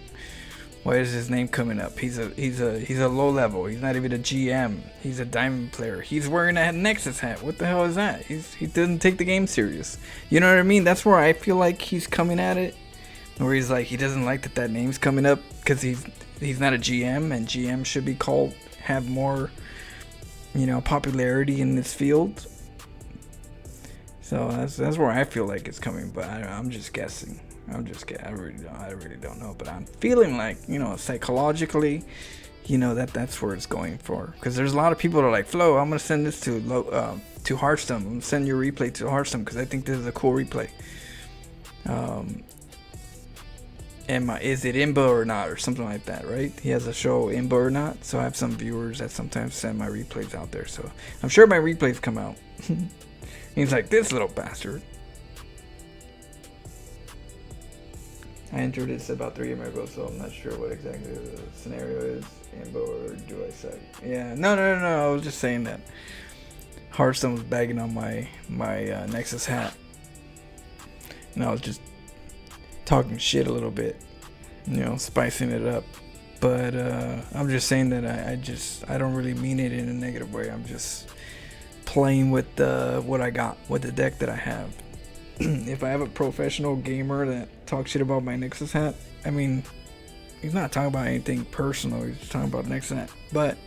Why is his name coming up? He's a low level. He's not even a GM. He's a diamond player. He's wearing a Nexus hat. What the hell is that? He doesn't take the game serious. You know what I mean? That's where I feel like he's coming at it. Where he's like, he doesn't like that name's coming up because he's not a GM, and GM should be called, have more, you know, popularity in this field. So that's where I feel like it's coming, but I'm just guessing. I really don't know, but I'm feeling like, you know, psychologically, you know, that's where it's going for. Because there's a lot of people that are like, Flo, I'm gonna send this to Hearthstone. I'm gonna send your replay to Hearthstone because I think this is a cool replay. Is it Imba or not, or something like that, right? He has a show, Imba or not. So I have some viewers that sometimes send my replays out there. So I'm sure my replays come out. He's like, this little bastard. I entered this about 3 years ago, so I'm not sure what exactly the scenario is. Imba or do I suck? Yeah, no. I was just saying that Hearthstone was bagging on my Nexus hat, and I was just talking shit a little bit, you know, spicing it up. But I'm just saying that I don't really mean it in a negative way. I'm just playing with what I got, with the deck that I have. If I have a professional gamer that talks shit about my Nexus hat, I mean, he's not talking about anything personal, he's just talking about Nexus hat. But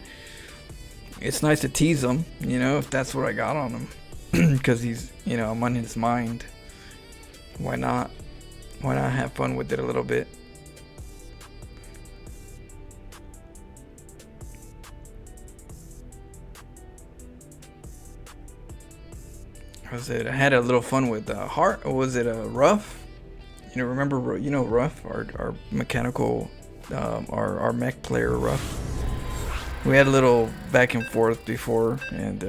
it's nice to tease him, you know, if that's what I got on him. Because he's, you know, I'm on his mind. Why not? Why not have fun with it a little bit? I had a little fun with Heart, or was it Rough? You know, remember, Rough, our mechanical, our mech player, Rough. We had a little back and forth before, and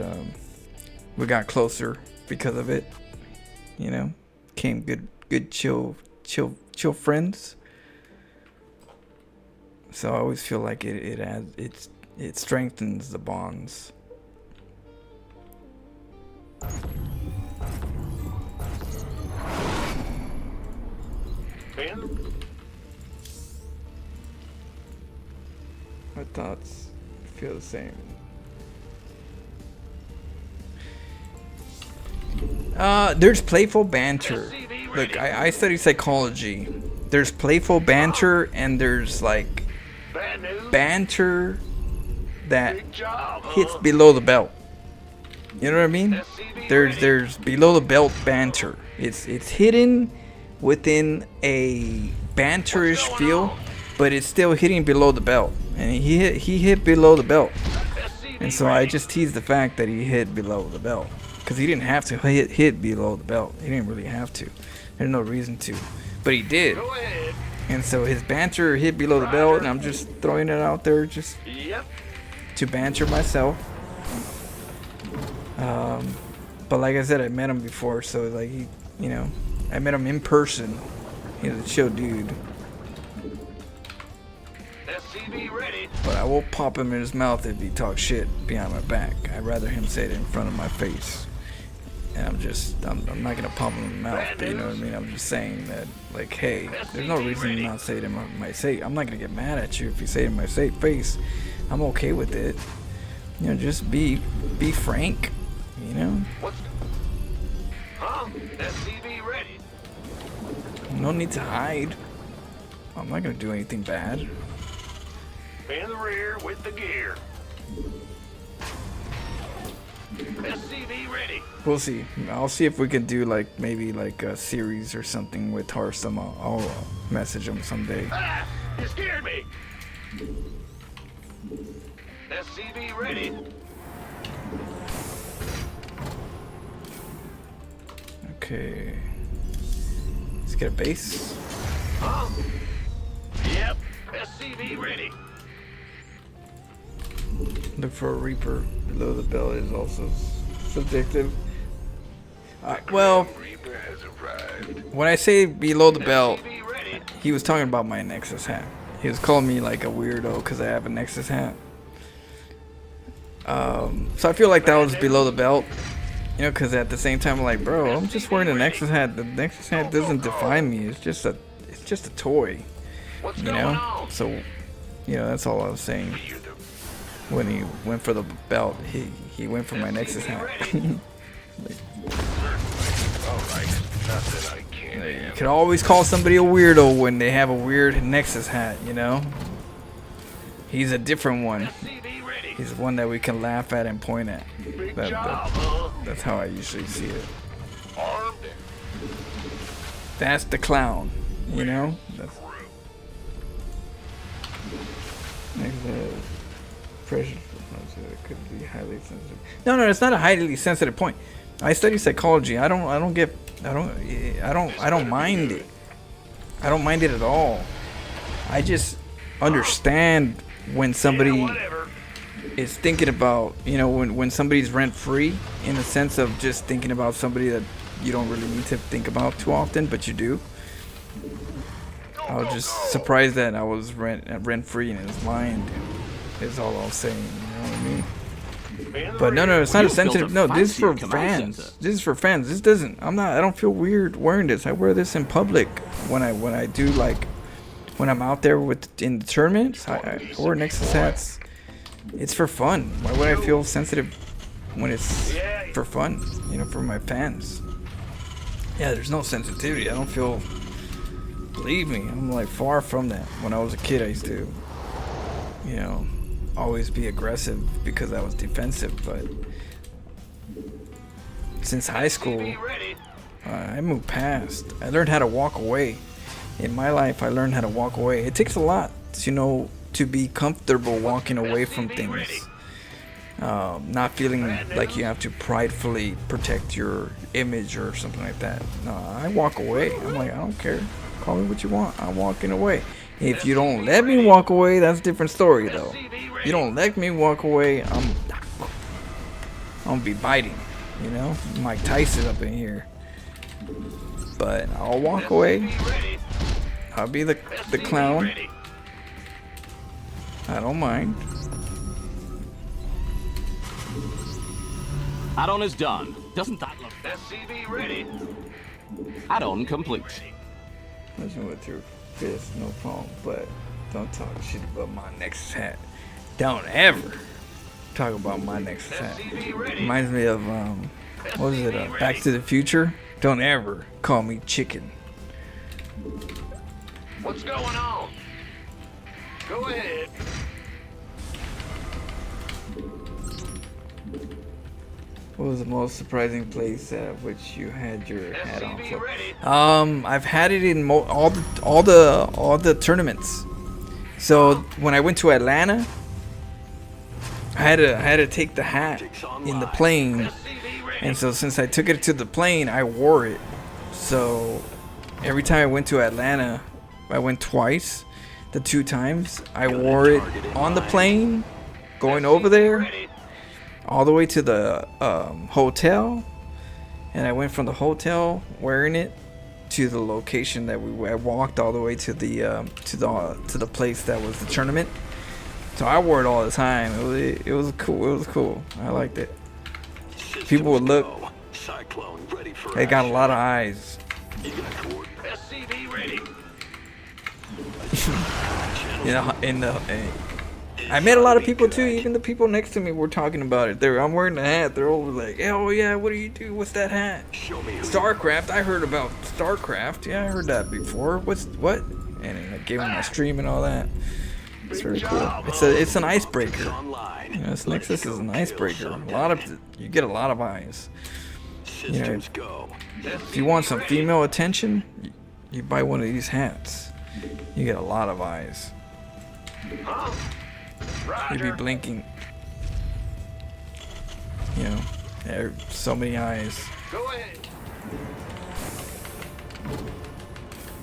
we got closer because of it. You know, came good chill chill friends. So I always feel like it strengthens the bonds. My thoughts feel the same. There's playful banter. Look, I study psychology. There's playful banter and there's like banter that hits below the belt. You know what I mean? There's below the belt banter. It's hidden within a banterish feel, but it's still hitting below the belt. And he hit below the belt. And so I just tease the fact that he hit below the belt. Because he didn't have to hit below the belt. He didn't really have to. There's no reason to. But he did. And so his banter hit below the belt, and I'm just throwing it out there just to banter myself. But like I said, I met him before, so like I met him in person. He's a chill dude. But I will pop him in his mouth if he talks shit behind my back. I'd rather him say it in front of my face. And I'm not gonna pop him in the mouth, but you know what I mean? I'm just saying that, like, hey, there's no reason to not say it in my face. I'm not gonna get mad at you if you say it in my face. I'm okay with it. You know, just be frank, you know? No need to hide. I'm not gonna do anything bad. In the rear with the gear. SCV ready. We'll see. I'll see if we can do like maybe like a series or something with Harsum. I'll message him someday. Ah, you scared me. SCV ready. Okay. Let's get a base. Yep. SCV ready. Look for a Reaper below the belt is also subjective. Well, when I say below the belt, he was talking about my Nexus hat. He was calling me like a weirdo because I have a Nexus hat. So I feel like that was below the belt, you know, because at the same time, I'm like, bro, I'm just wearing a Nexus hat. The Nexus hat doesn't define me. It's just a toy, you know. So, you know, that's all I was saying. When he went for the belt, he went for my Nexus hat. You can always call somebody a weirdo when they have a weird Nexus hat, you know? He's a different one. He's one that we can laugh at and point at. That's how I usually see it. That's the clown, you know? Pressure could be highly sensitive. No, it's not a highly sensitive point. I study psychology. I don't mind it. I don't mind it at all. I just understand when somebody is thinking about, you know, when somebody's rent free, in the sense of just thinking about somebody that you don't really need to think about too often, but you do. I was just surprised that I was rent free in his mind. Is all I'll say, you know what I mean? But no, it's not a sensitive. No, this is for fans. This is for fans. This doesn't. I don't feel weird wearing this. I wear this in public when I do, like, when I'm out there in the tournaments. I wear Nexus hats. It's for fun. Why would I feel sensitive when it's for fun? You know, for my fans. Yeah, there's no sensitivity. I don't feel. Believe me, I'm like far from that. When I was a kid, I used to, you know, always be aggressive because I was defensive, but since high school I moved past. I learned how to walk away. In my life, I learned how to walk away. It takes a lot, you know, to be comfortable walking away from things, not feeling like you have to pridefully protect your image or something like that. No, I walk away. I'm like, I don't care, call me what you want, I'm walking away. If you don't let me walk away, that's a different story, though. You don't let me walk away, I'm gonna be biting, you know? Mike Tyson up in here. But I'll walk away. I'll be the clown. I don't mind. Add-on is done. Doesn't that look... SCV ready. Add-on complete. Listen with your fist, no problem. But don't talk shit about my Nexus hat. Don't ever talk about my Nexus hat. Reminds me of what was it? Back to the Future. Don't ever call me chicken. What's going on? Go ahead. What was the most surprising place at which you had your hat on for? I've had it in all the tournaments. So when I went to Atlanta, I had to take the hat in the plane, and so since I took it to the plane, I wore it. So every time I went to Atlanta, I went twice. The 2 times I wore it on the plane, going over there, all the way to the hotel, and I went from the hotel wearing it to the location that I walked all the way to the place that was the tournament. So I wore it all the time. It was cool. It was cool. I liked it. People would look. They got a lot of eyes. SCV ready. You know, I met a lot of people too. Even the people next to me were talking about it. I'm wearing the hat. They're all like, "Oh yeah, what do you do? What's that hat?" StarCraft. I heard about StarCraft. Yeah, I heard that before. What? And I gave them my stream and all that. It's very cool. It's an icebreaker. You know, this Nexus is an icebreaker. You get a lot of eyes. You know, if you want some female attention, you buy one of these hats. You get a lot of eyes. You'd be blinking. You know, there are so many eyes. Go ahead.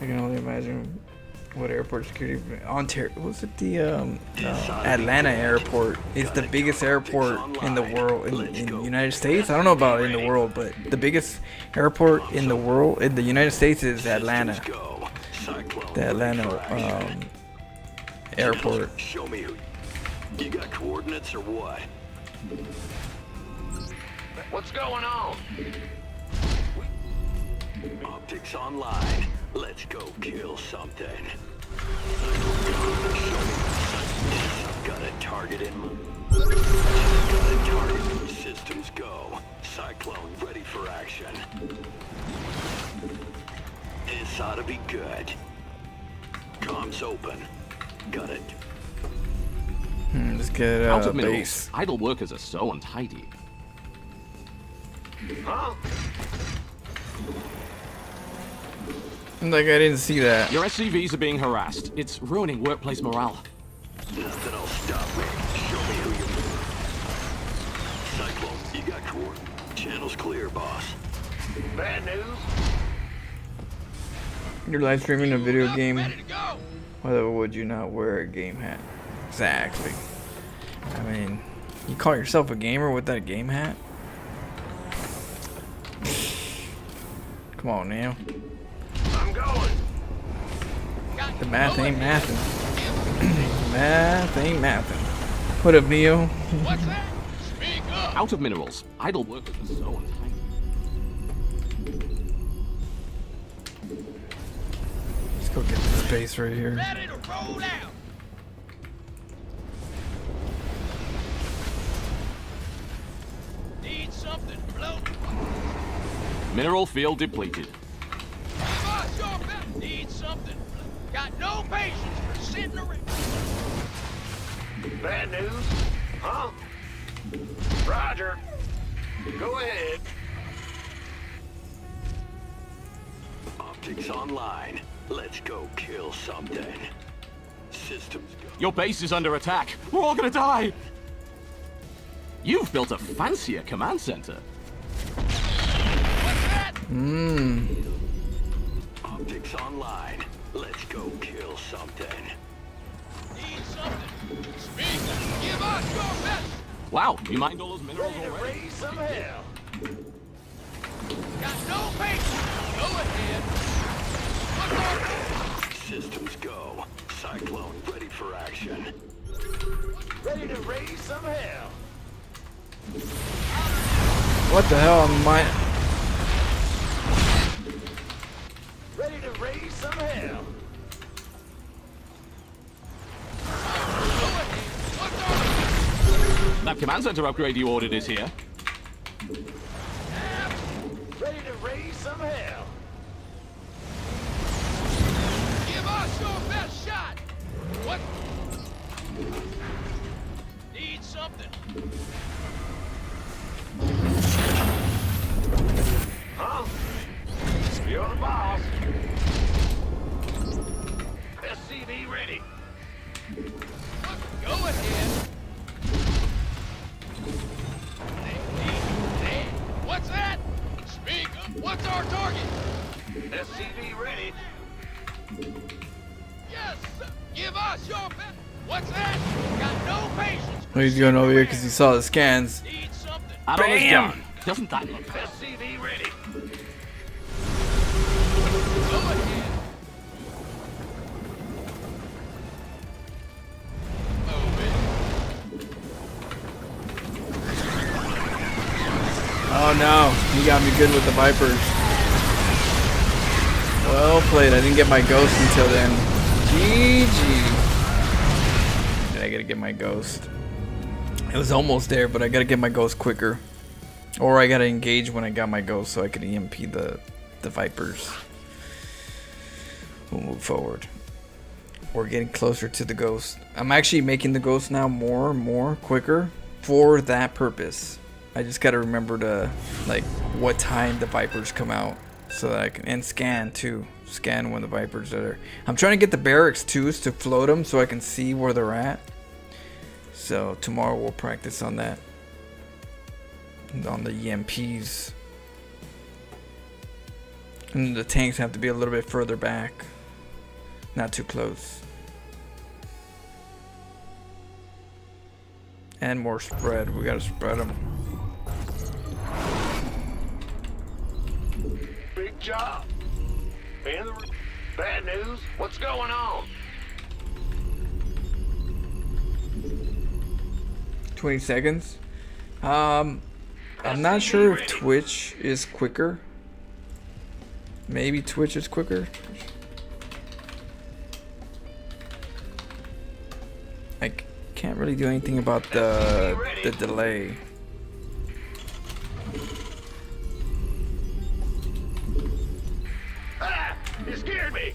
I can only imagine what airport security. Ontario, was it the Atlanta airport? Is the biggest airport in the world in the United States. I don't know about in the world, but the biggest airport in the world in the United States is Atlanta. The Atlanta airport. Show me who. You got coordinates or what? What's going on? Optics online. Let's go kill something. Got a target in mind. Got a target. Systems go. Cyclone ready for action. This ought to be good. Comms open. Got it. Let's get Out of base. Idle workers are so untidy. Huh? Like I didn't see that. Your SCVs are being harassed. It's ruining workplace morale. Nothing will stop me. Show me who you are. Cyclone, you got coordinates. Channel's clear, boss. Bad news? You're live streaming a video game. Why would you not wear a game hat? Exactly. I mean, you call yourself a gamer with that game hat? Come on now. I'm going. The math ain't mathin'. Math ain't mathin'. What up, Neo? Out of minerals. Idle workers are so untidy. Let's go get this base right here. Ready to roll out. Need something floating. Mineral field depleted. Need something. Got no patience for sitting around. Bad news? Huh? Roger. Go ahead. Optics online. Let's go kill something. Systems go. Your base is under attack. We're all gonna die. You've built a fancier command center. Optics online. Let's go kill something. Need something. Speak. Give us your best. Wow, you mined all those minerals Ready to already? raise some hell. Got no patience. Go ahead. What's on? Cyclone ready for action. Ready to raise some hell. What the hell am I? Ready to raise some hell. That command center upgrade you ordered is here. Ready to raise some hell. Give us your best shot. What? Need something. Huh? You're the boss. SCV ready. Go ahead. What's that? Speak up. What's our target? SCV ready. Yes, sir. Give us your best. What's that? Got no patience. Oh, he's going over here because he saw the scans. Need something. Bam! Doesn't that look fair? SCV ready. Go ahead. Oh no, he got me good with the Vipers. Well played. I didn't get my ghost until then. GG. I gotta get my ghost. It was almost there, but I gotta get my ghost quicker. Or I gotta engage when I got my ghost so I could EMP the Vipers. We'll move forward. We're getting closer to the ghost. I'm actually making the ghost now more quicker for that purpose. I just gotta remember to, like, what time the Vipers come out so that I can, and scan too. Scan when the Vipers are there. I'm trying to get the barracks too to float them so I can see where they're at. So tomorrow we'll practice on that. On the EMPs. And the tanks have to be a little bit further back. Not too close. And more spread. We gotta spread them. Big job. And the bad news. What's going on? 20 seconds. I'm not sure if Twitch is quicker. Maybe Twitch is quicker. I can't really do anything about the delay. Ah! You scared me.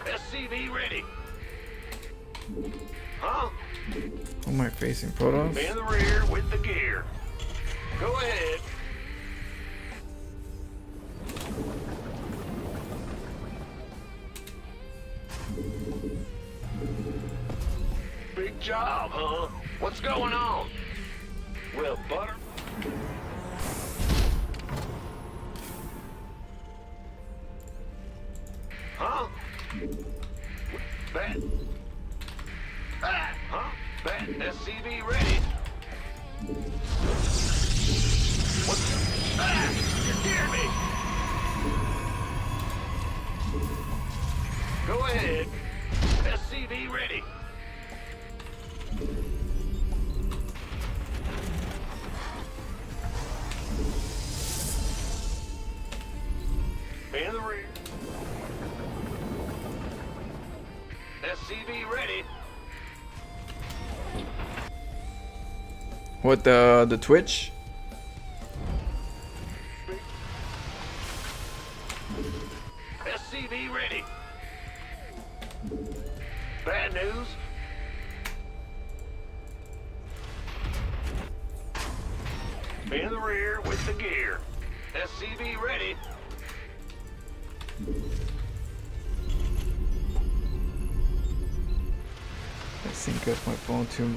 SCV ready. Huh? Who am I facing? Protoss? In the rear with the gear. Go ahead. Big job, huh? What's going on? Well, butter. Huh? That. Ah, huh? That SCV ready. What? Ah! You scared me. Go ahead. SCV ready. In the rear. SCV ready. What, the Twitch? SCV ready. Bad news. In the rear with the gear. SCV ready. I sync up my phone to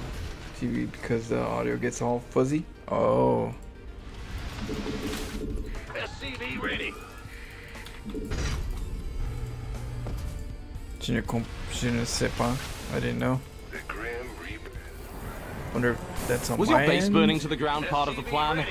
TV because the audio gets all fuzzy. Oh. SCV ready. Je ne sais pas. I didn't know. Wonder if that's on Was my your base end? burning to the ground part of the plan?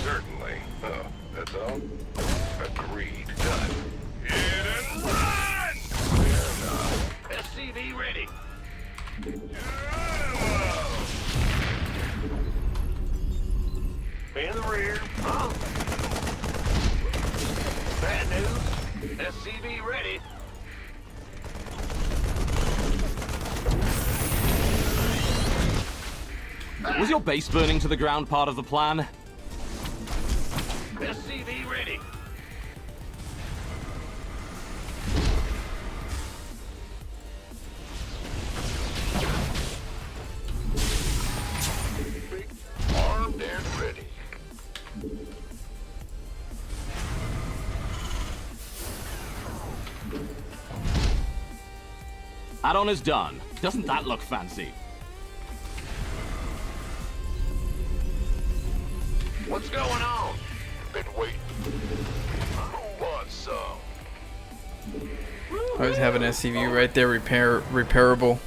Certainly. That's all? Agreed. Done. Hit and run! Fair enough. SCV ready. In the rear. Huh? Bad news. SCV ready. Was your base burning to the ground part of the plan? SCV ready. Armed and ready. Add-on is done. Doesn't that look fancy? What's going on? Been waiting. Who wants some? I always have an SCV right there, repairable.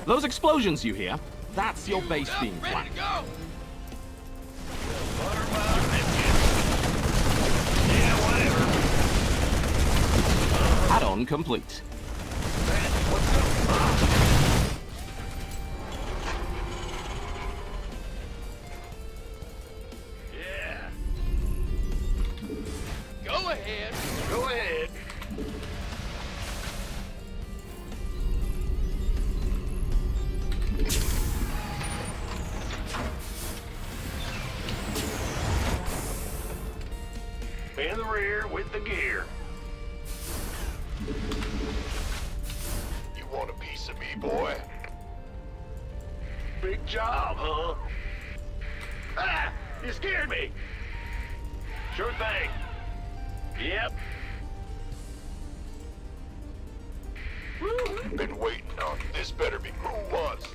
Those explosions you hear, that's your base being flanked. Add-on complete. Yeah. Go ahead. Go ahead. In the rear with the gear. You want a piece of me, boy? Big job, huh? Ah! You scared me! Sure thing. Yep. Been waiting on you. This better be who wants.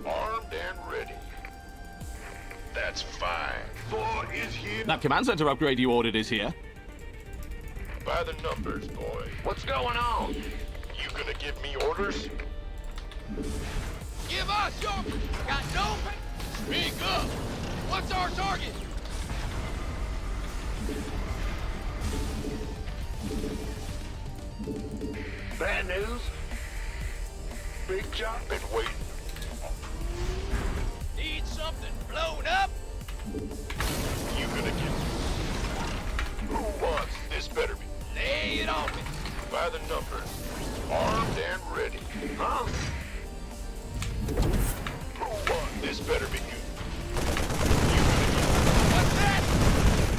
Armed and ready. That's fine. Four is here. That command center upgrade you ordered is here. By the numbers, boy. What's going on? You gonna give me orders? Give us your... Got no... Speak up. What's our target? Bad news? Big job. Been waiting. Need something blown up? You gonna get... Who wants? This better be... Lay it on me. By the numbers. Armed and ready. Huh? Who wants? This better be good. What's that?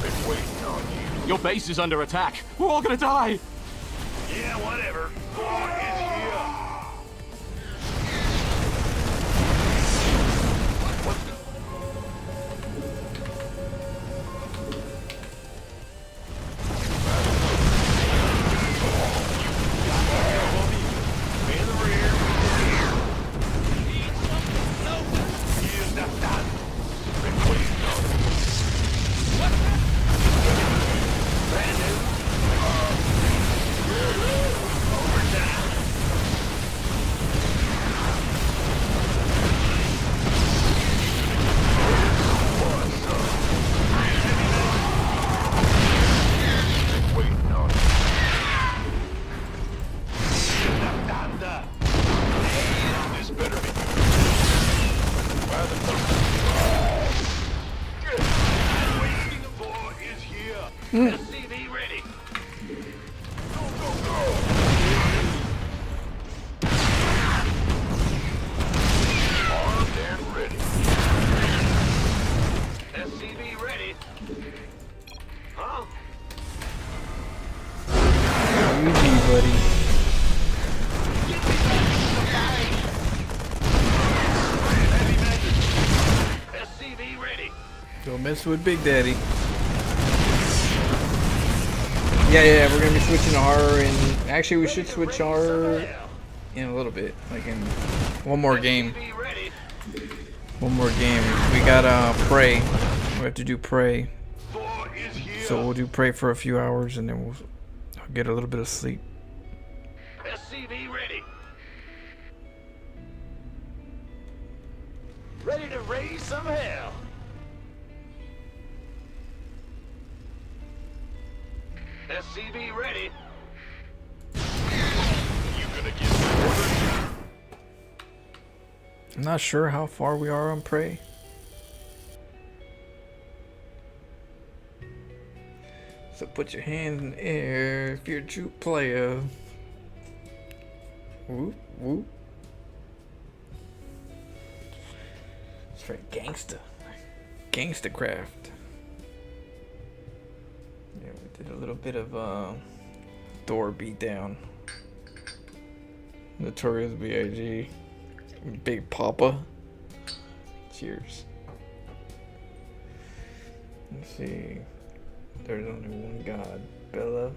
Been waiting on you. Your base is under attack. We're all gonna die. Yeah, whatever. Four is here. SCV ready. Go, go, go. Armed and ready. SCV ready. Huh? Easy, buddy. SCV ready. Don't mess with Big Daddy. Yeah, we're gonna be switching to horror, and actually we should switch horror in a little bit, like in one more game. One more game. We got Prey. We have to do Prey. Four So we'll do pray for a few hours and then I'll get a little bit of sleep. SCV ready. Ready to raise some hell. SCV ready. You gonna get ordered? I'm not sure how far we are on Prey. So put your hands in the air if you're a true player. Whoop, whoop. Straight gangsta. Gangsta-craft. Yeah, we did a little bit of Thor beatdown. Notorious B.I.G. Big Papa. Cheers. Let's see. There's only one God. Bella.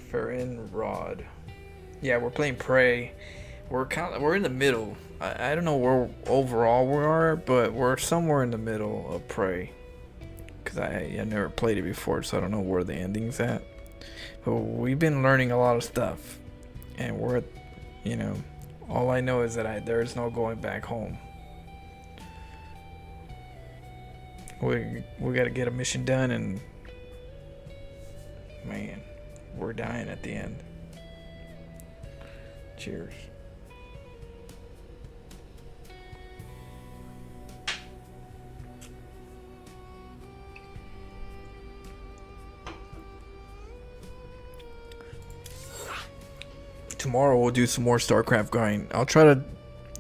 Farron Rod. Yeah, we're playing Prey. We're in the middle. I don't know where overall we are, but we're somewhere in the middle of Prey. Cause I never played it before, so I don't know where the ending's at. But we've been learning a lot of stuff, and we're at, you know, all I know is that there's no going back home. We got to get a mission done, and man, we're dying at the end. Cheers. Tomorrow we'll do some more StarCraft grind. I'll try to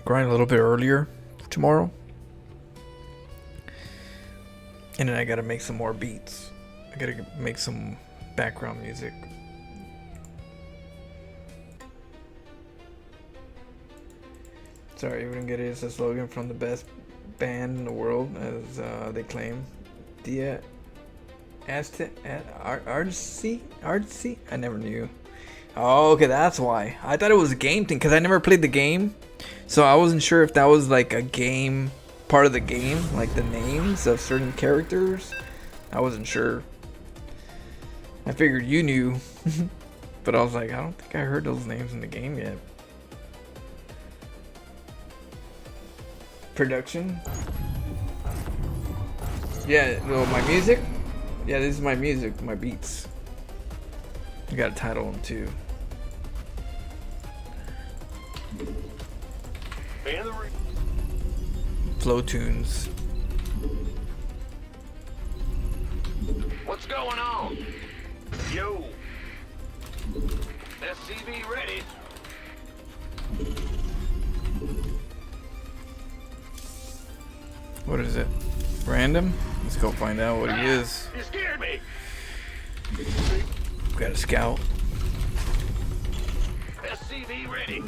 grind a little bit earlier tomorrow. And then I gotta make some more beats. I gotta make some background music. Sorry, we didn't get it. It's a slogan from the best band in the world, as they claim. Dia Aztec Artsy? I never knew. Oh, okay, that's why. I thought it was a game thing because I never played the game, so I wasn't sure if that was like a game, part of the game, like the names of certain characters. I wasn't sure. I figured you knew, but I was like, I don't think I heard those names in the game yet. Production. Yeah, well, my music. Yeah, this is my music, my beats. You got a title on too. FloTunes. What's going on? Yo. SCV ready. What is it? Random? Let's go find out what he is. You scared me. Got a scout. SCV ready.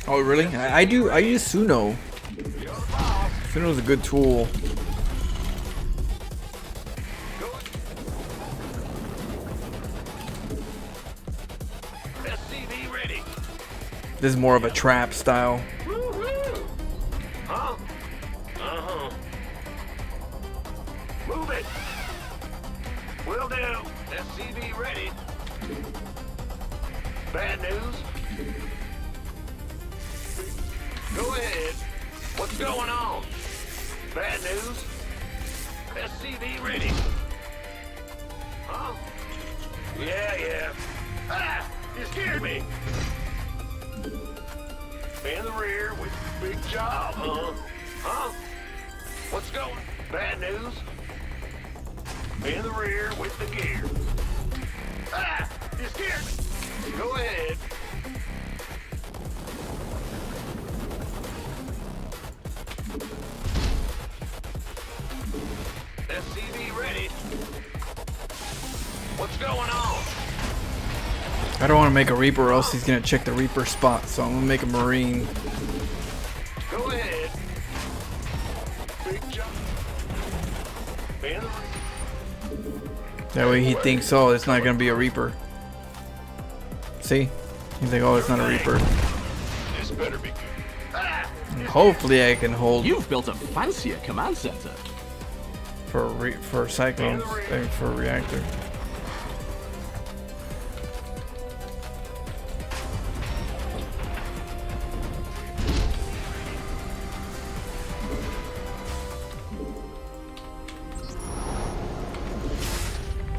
Oh really? I use Suno. Suno's a good tool. SCV ready. This is more of a trap style. Huh? Move it. Will do. SCV ready. Bad news. Go ahead. What's going on? Bad news. SCV ready. Huh? Yeah. Ah! You scared me. In the rear with big job, huh? Huh? What's going? Bad news. In the rear with the gear. Ah! You scared me. Go ahead. SCV ready. What's going on? I don't want to make a Reaper or else he's going to check the Reaper spot, so I'm going to make a Marine. Go ahead. Big jump. That way he thinks, oh, it's not going to be a Reaper. See? He's like, oh, it's not a Reaper. This better be good. And hopefully I can hold You've built a fancier command center. for Cyclones and for Reactor.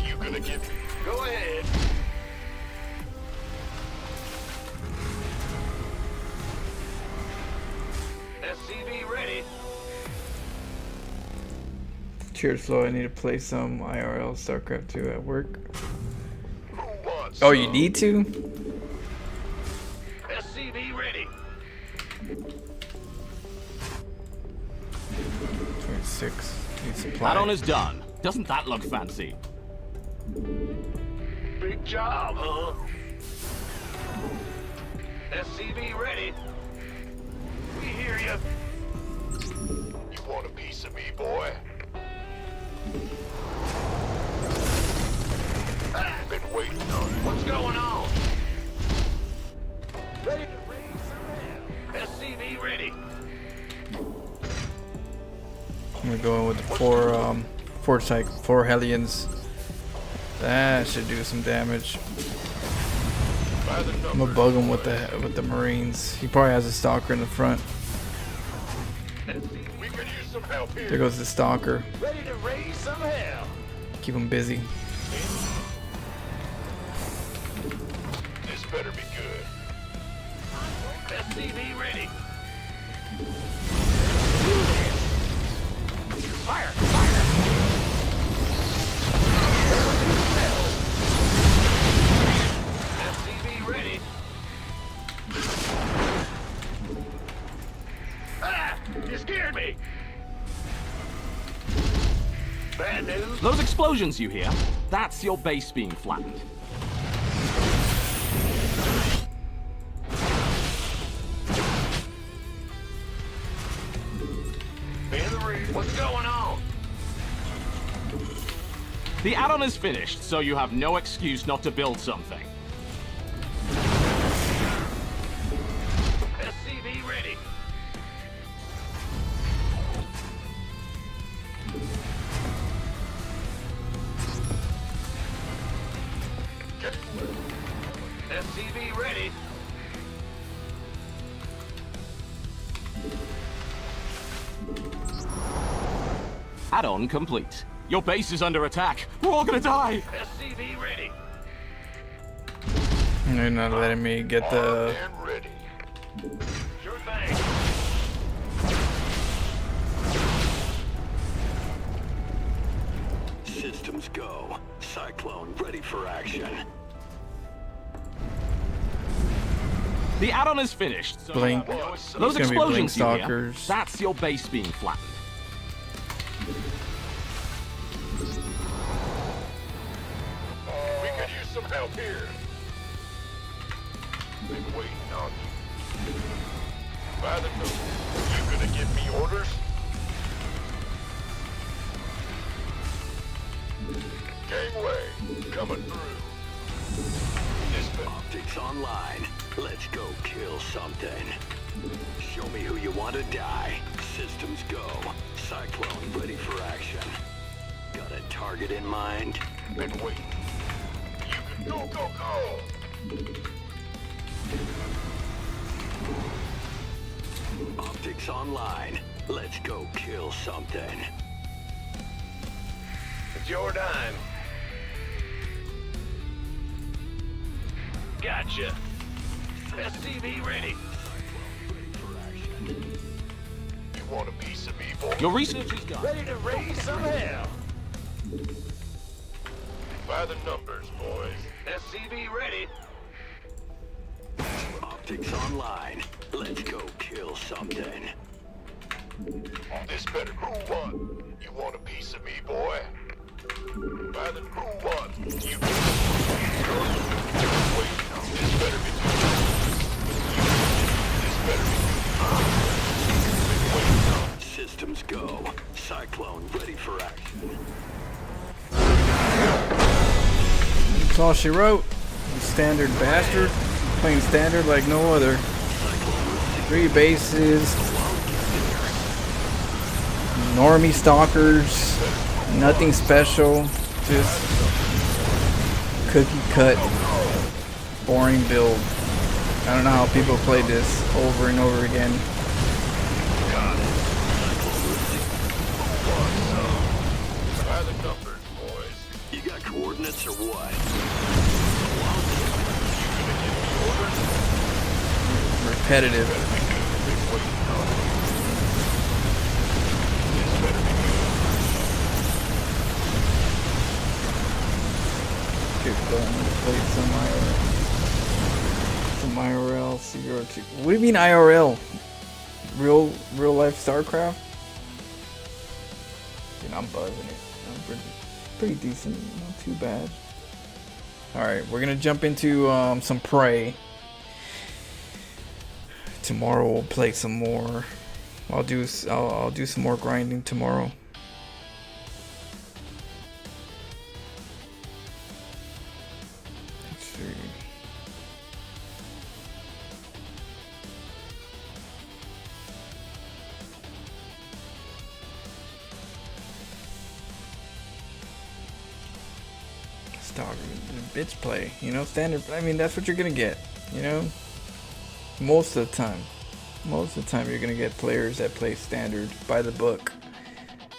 You gonna get me? Go ahead. SCV ready. Cheers, Flo. I need to play some IRL StarCraft 2 at work. Who wants Oh, you some? need to? SCV ready. 26. Need supply. Add-on is done. Doesn't that look fancy? Big job, huh? SCV ready. We hear you. You want a piece of me, boy? I've been waiting on it. What's going on? Ready to raise some hell. SCV ready. I'm gonna go in with the four Hellions. That should do some damage. I'm gonna bug him with the Marines. He probably has a Stalker in the front. We could use some help here. There goes the Stalker. Ready to raise some hell. Keep him busy. This better be good. SCV ready. Fire! Fire! SCV ready. Ah! You scared me! Bad news? Those explosions you hear, that's your base being flattened. In the ring. What's going on? The add-on is finished, so you have no excuse not to build something. SCV ready. SCV ready. Add-on complete. Your base is under attack. We're all gonna die. SCV ready. They're not letting me get the. And ready. Sure thing. Systems go. Cyclone ready for action. The add-on is finished. So Blink. those It's gonna be Blink explosions you hear, Stalkers. that's your base being flattened. We could use some help here. Been waiting on you. By the moon, you gonna give me orders? Gangway, coming through. This optics online. Let's go kill something. Show me who you want to die. Systems go. Cyclone ready for action. Got a target in mind? Been waiting. You can go, go, go! Optics online. Let's go kill something. It's your time. Gotcha. SCV ready. You want a piece of me, boy? Your research is done. Ready to raise some hell. By the numbers, boys. SCV ready. Optics online. Let's go kill something. This better. Who won? You want a piece of me, boy? By the who won? You. Wait, this better be good. This better be good. Systems go. Cyclone ready for action. That's all she wrote. You standard bastard. Playing standard like no other. 3 bases. Normie stalkers. Nothing special. Just cookie cut. Boring build. I don't know how people play this over and over again. Try the numbers, boys. You got coordinates or what? Repetitive. Play some IRL, CRT. What do you mean IRL? Real life StarCraft? Dude, I'm buzzing it. I'm pretty decent, not too bad. Alright, we're gonna jump into some Prey. Tomorrow we'll play some more. I'll do some more grinding tomorrow. Let's see. Stock bitch play, you know, standard. I mean, that's what you're gonna get, you know. Most of the time you're gonna get players that play standard by the book,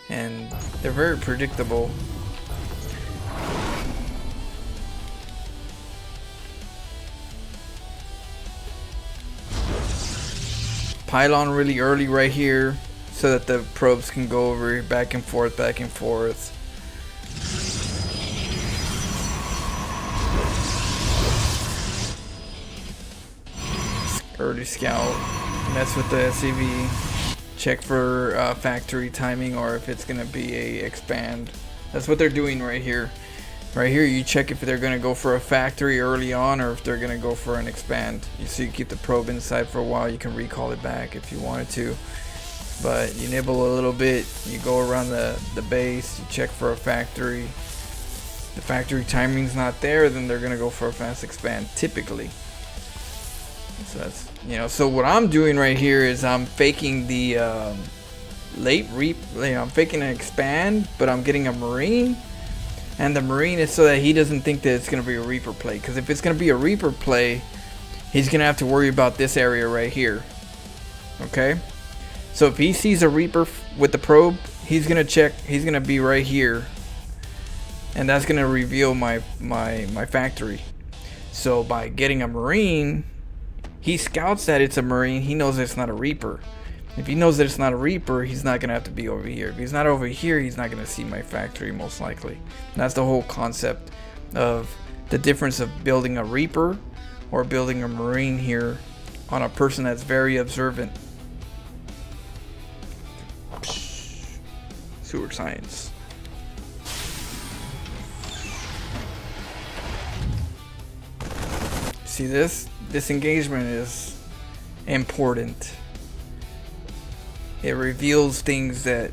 and they're very predictable. Pylon really early right here so that the probes can go over back and forth. Early scout, mess with the SCV, check for factory timing, or if it's gonna be a expand. That's what they're doing right here. Right here you check if they're gonna go for a factory early on or if they're gonna go for an expand. So you keep the probe inside for a while. You can recall it back if you wanted to, but you nibble a little bit, you go around the base, you check for a factory. The factory timing's not there, then they're gonna go for a fast expand typically. So that's, you know, so what I'm doing right here is I'm faking the I'm faking an expand, but I'm getting a Marine, and the Marine is so that he doesn't think that it's gonna be a Reaper play, because if it's gonna be a Reaper play, he's gonna have to worry about this area right here. Okay, so if he sees a Reaper with the probe, he's gonna be right here, and that's gonna reveal my factory. So by getting a Marine, he scouts that it's a Marine. He knows that it's not a Reaper. If he knows that it's not a Reaper, he's not going to have to be over here. If he's not over here, he's not going to see my factory most likely. And that's the whole concept of the difference of building a Reaper or building a Marine here on a person that's very observant. Sewer science. See this? This engagement is important. It reveals things that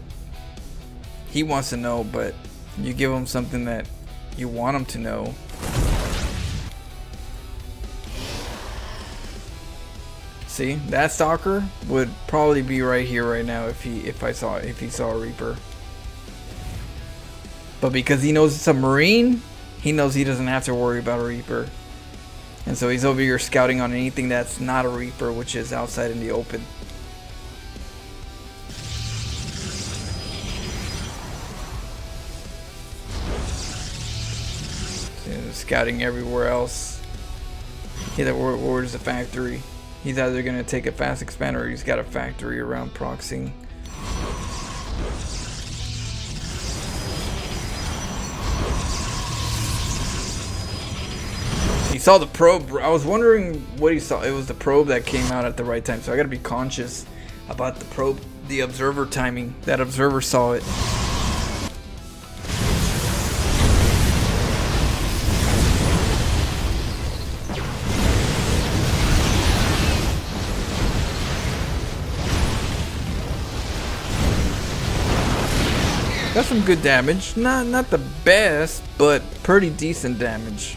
he wants to know, but you give him something that you want him to know. See, that stalker would probably be right here right now if he saw a Reaper. But because he knows it's a Marine, he knows he doesn't have to worry about a Reaper. And so he's over here scouting on anything that's not a Reaper, which is outside in the open. So scouting everywhere else. Where's the factory? He's either going to take a fast expander or he's got a factory around proxying. He saw the probe. I was wondering what he saw. It was the probe that came out at the right time. So I got to be conscious about the probe, the observer timing. That observer saw it. Got some good damage. Not the best, but pretty decent damage.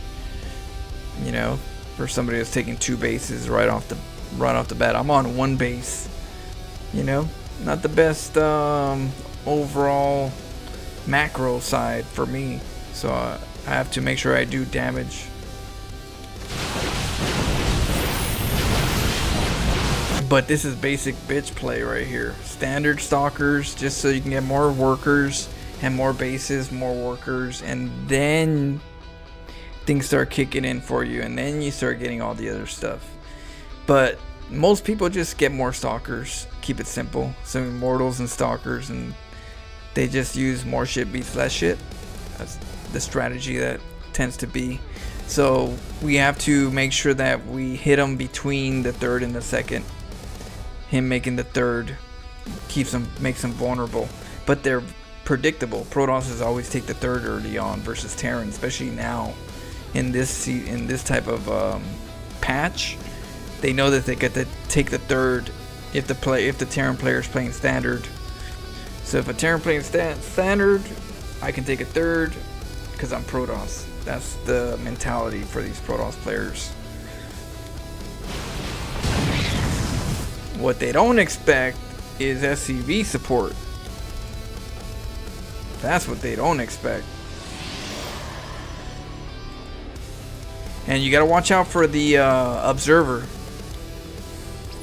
You know, for somebody that's taking 2 bases right off the bat. I'm on 1 base. You know, not the best overall macro side for me. So I have to make sure I do damage. But this is basic bitch play right here. Standard stalkers, just so you can get more workers and more bases, more workers, and then things start kicking in for you, and then you start getting all the other stuff. But most people just get more stalkers, keep it simple. Some immortals and stalkers, and they just use more shit beats less shit. That's the strategy that tends to be. So we have to make sure that we hit them between the 3rd and the 2nd. Him making the 3rd makes them vulnerable, but they're predictable. Protosses always take the 3rd early on versus Terran, especially now in this type of patch. They know that they get to take the 3rd if the Terran player is playing standard. So if a Terran playing standard, I can take a 3rd because I'm Protoss. That's the mentality for these Protoss players. What they don't expect is SCV support. That's what they don't expect. And you gotta watch out for the observer.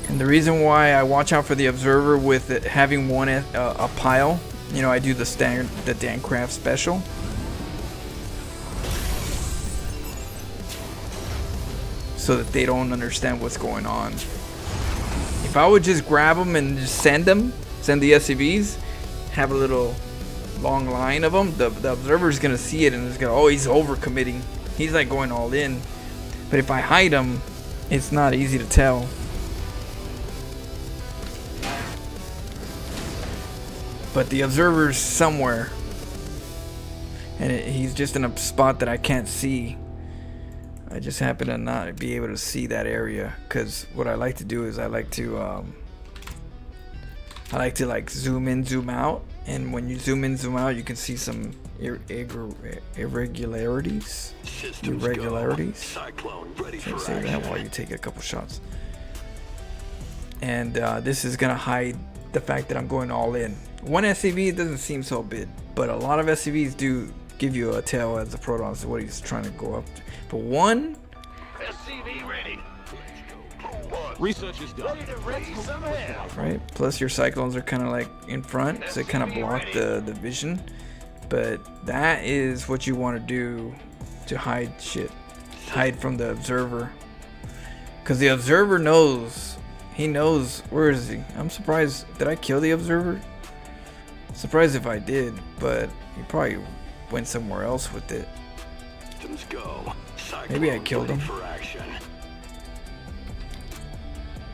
And the reason why I watch out for the observer with it having a pile, you know, I do the Dancraft special. So that they don't understand what's going on. If I would just grab them and just send the SCVs, have a little long line of them, the observer is gonna see it and it's gonna, oh, he's overcommitting. He's like going all in. But if I hide him, it's not easy to tell. But the observer's somewhere, and he's just in a spot that I can't see. I just happen to not be able to see that area, because what I like to do is I like to like zoom in, zoom out, and when you zoom in, zoom out, you can see some irregularities. Can't say that while you take a couple shots. And this is gonna hide the fact that I'm going all in. One SCV doesn't seem so big, but a lot of SCVs do give you a tell as a Protoss what he's trying to go up to. But one SCV ready. Research is done. Right, plus your cyclones are kind of like in front, so they kind of block the vision. But that is what you want to do to hide shit, hide from the observer, because the observer knows. He knows. Where is he? I'm surprised. Did I kill the observer? Surprised if I did, but he probably went somewhere else with it. Maybe I killed him.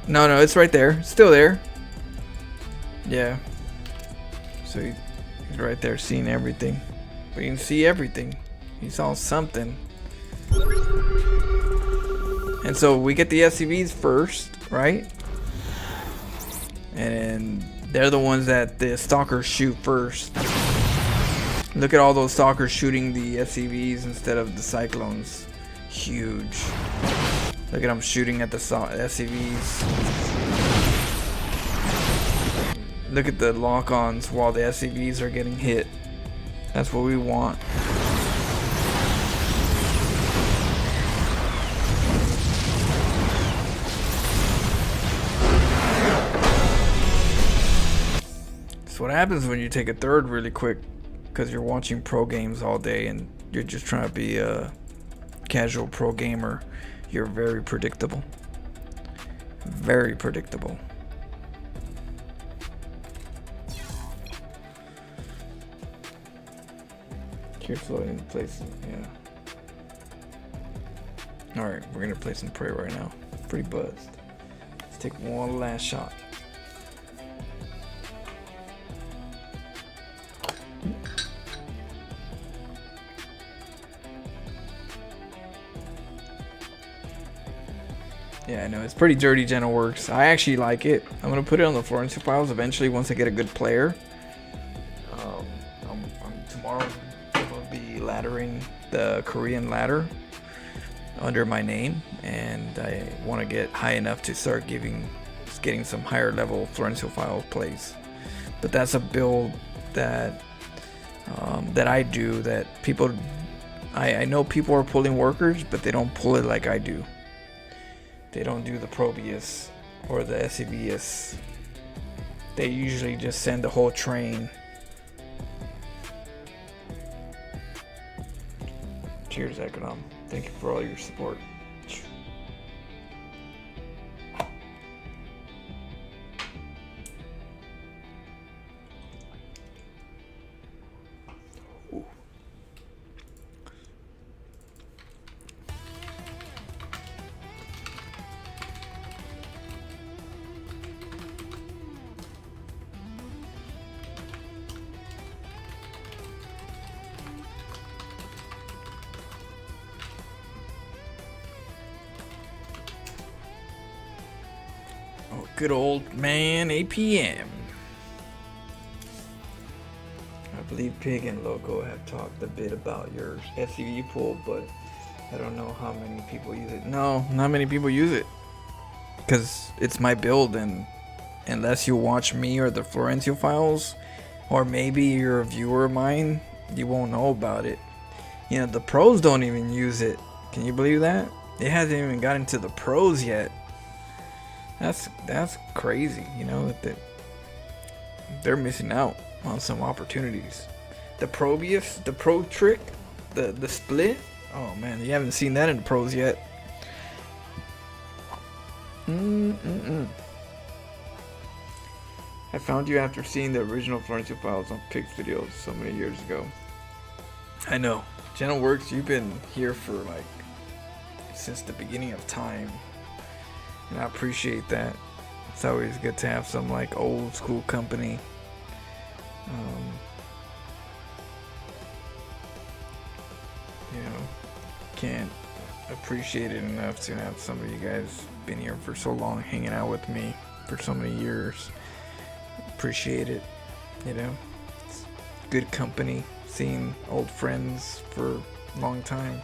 No, it's right there. It's still there. Yeah. So he's right there seeing everything. But you can see everything. He saw something. And so we get the SCVs first, right? And they're the ones that the stalkers shoot first. Look at all those stalkers shooting the SCVs instead of the cyclones. Huge. Look at them shooting at the SCVs. Look at the lock-ons while the SCVs are getting hit. That's what we want. So what happens when you take a 3rd really quick, because you're watching pro games all day and you're just trying to be a casual pro gamer. You're very predictable. Very predictable. Here, floating in place. Yeah. Alright, we're gonna play some prey right now. Pretty buzzed. Let's take one last shot. Yeah, I know, it's pretty dirty, Gentle Works. I actually like it. I'm gonna put it on the Florence files eventually once I get a good player. Tomorrow I'm gonna be laddering the Korean ladder. under my name, and I want to get high enough to start getting some higher level Florencio plays. But that's a build that I do that people, I know people are pulling workers, but they don't pull it like I do. They don't do the Probius or the SCVS. They usually just send the whole train. Cheers, Econom. Thank you for all your support. Good old man APM. I believe Pig and Loco have talked a bit about your SCV pool, but I don't know how many people use it. No, not many people use it. Because it's my build, and unless you watch me or the Florencio files, or maybe you're a viewer of mine, you won't know about it. You know, the pros don't even use it. Can you believe that? It hasn't even gotten to the pros yet. That's crazy, you know, that they're missing out on some opportunities. The Probius, the Pro Trick, the split. Oh man, you haven't seen that in the pros yet. I found you after seeing the original Florencio files on Pig's videos so many years ago. I know, Gentle Works, you've been here for like since the beginning of time. And I appreciate that. It's always good to have some like old school company. You know, can't appreciate it enough to have some of you guys been here for so long, hanging out with me for so many years. Appreciate it. You know, it's good company, seeing old friends for a long time.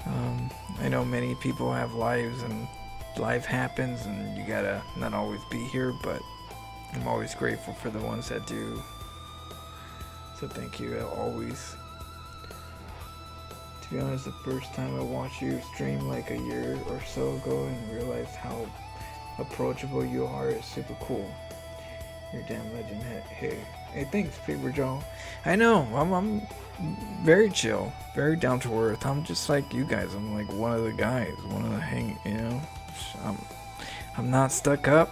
I know many people have lives and life happens and you gotta not always be here, but I'm always grateful for the ones that do. So thank you always. To be honest, the first time I watched you stream like a year or so ago and realized how approachable you are is super cool. You're a damn legend. Hey, thanks, Paper Joe. I know, I'm very chill, very down to earth. I'm just like you guys. I'm like one of the guys, one of the you know. I'm not stuck up,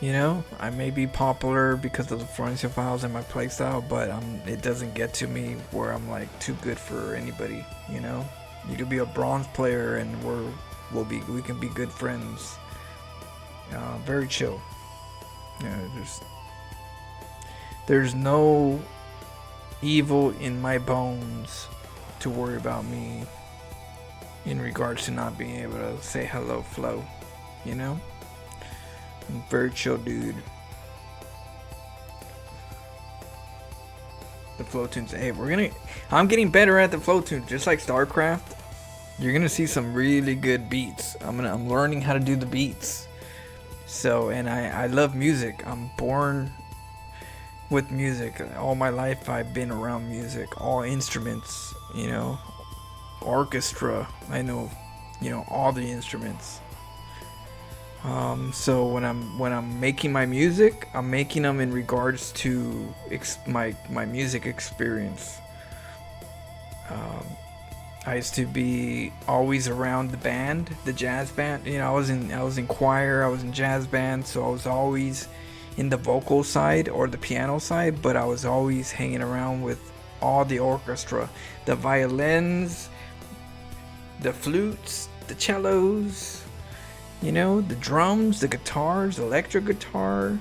you know. I may be popular because of the Florencio files and my playstyle, but it doesn't get to me where I'm like too good for anybody, you know. You could be a bronze player and we can be good friends. Very chill. You know, there's no evil in my bones to worry about me in regards to not being able to say hello, Flo. You know? I'm a very chill dude. The FloTunes. Hey, I'm getting better at the FloTunes, just like StarCraft. You're gonna see some really good beats. I'm learning how to do the beats. So, and I love music. I'm born with music. All my life I've been around music, all instruments, you know. Orchestra, I know, you know, all the instruments. So when I'm making my music, I'm making them in regards to my music experience. I used to be always around the band, the jazz band. You know, I was in choir, I was in jazz band, so I was always in the vocal side or the piano side, but I was always hanging around with all the orchestra, the violins, the flutes, the cellos, you know, the drums, the guitars, electric guitar,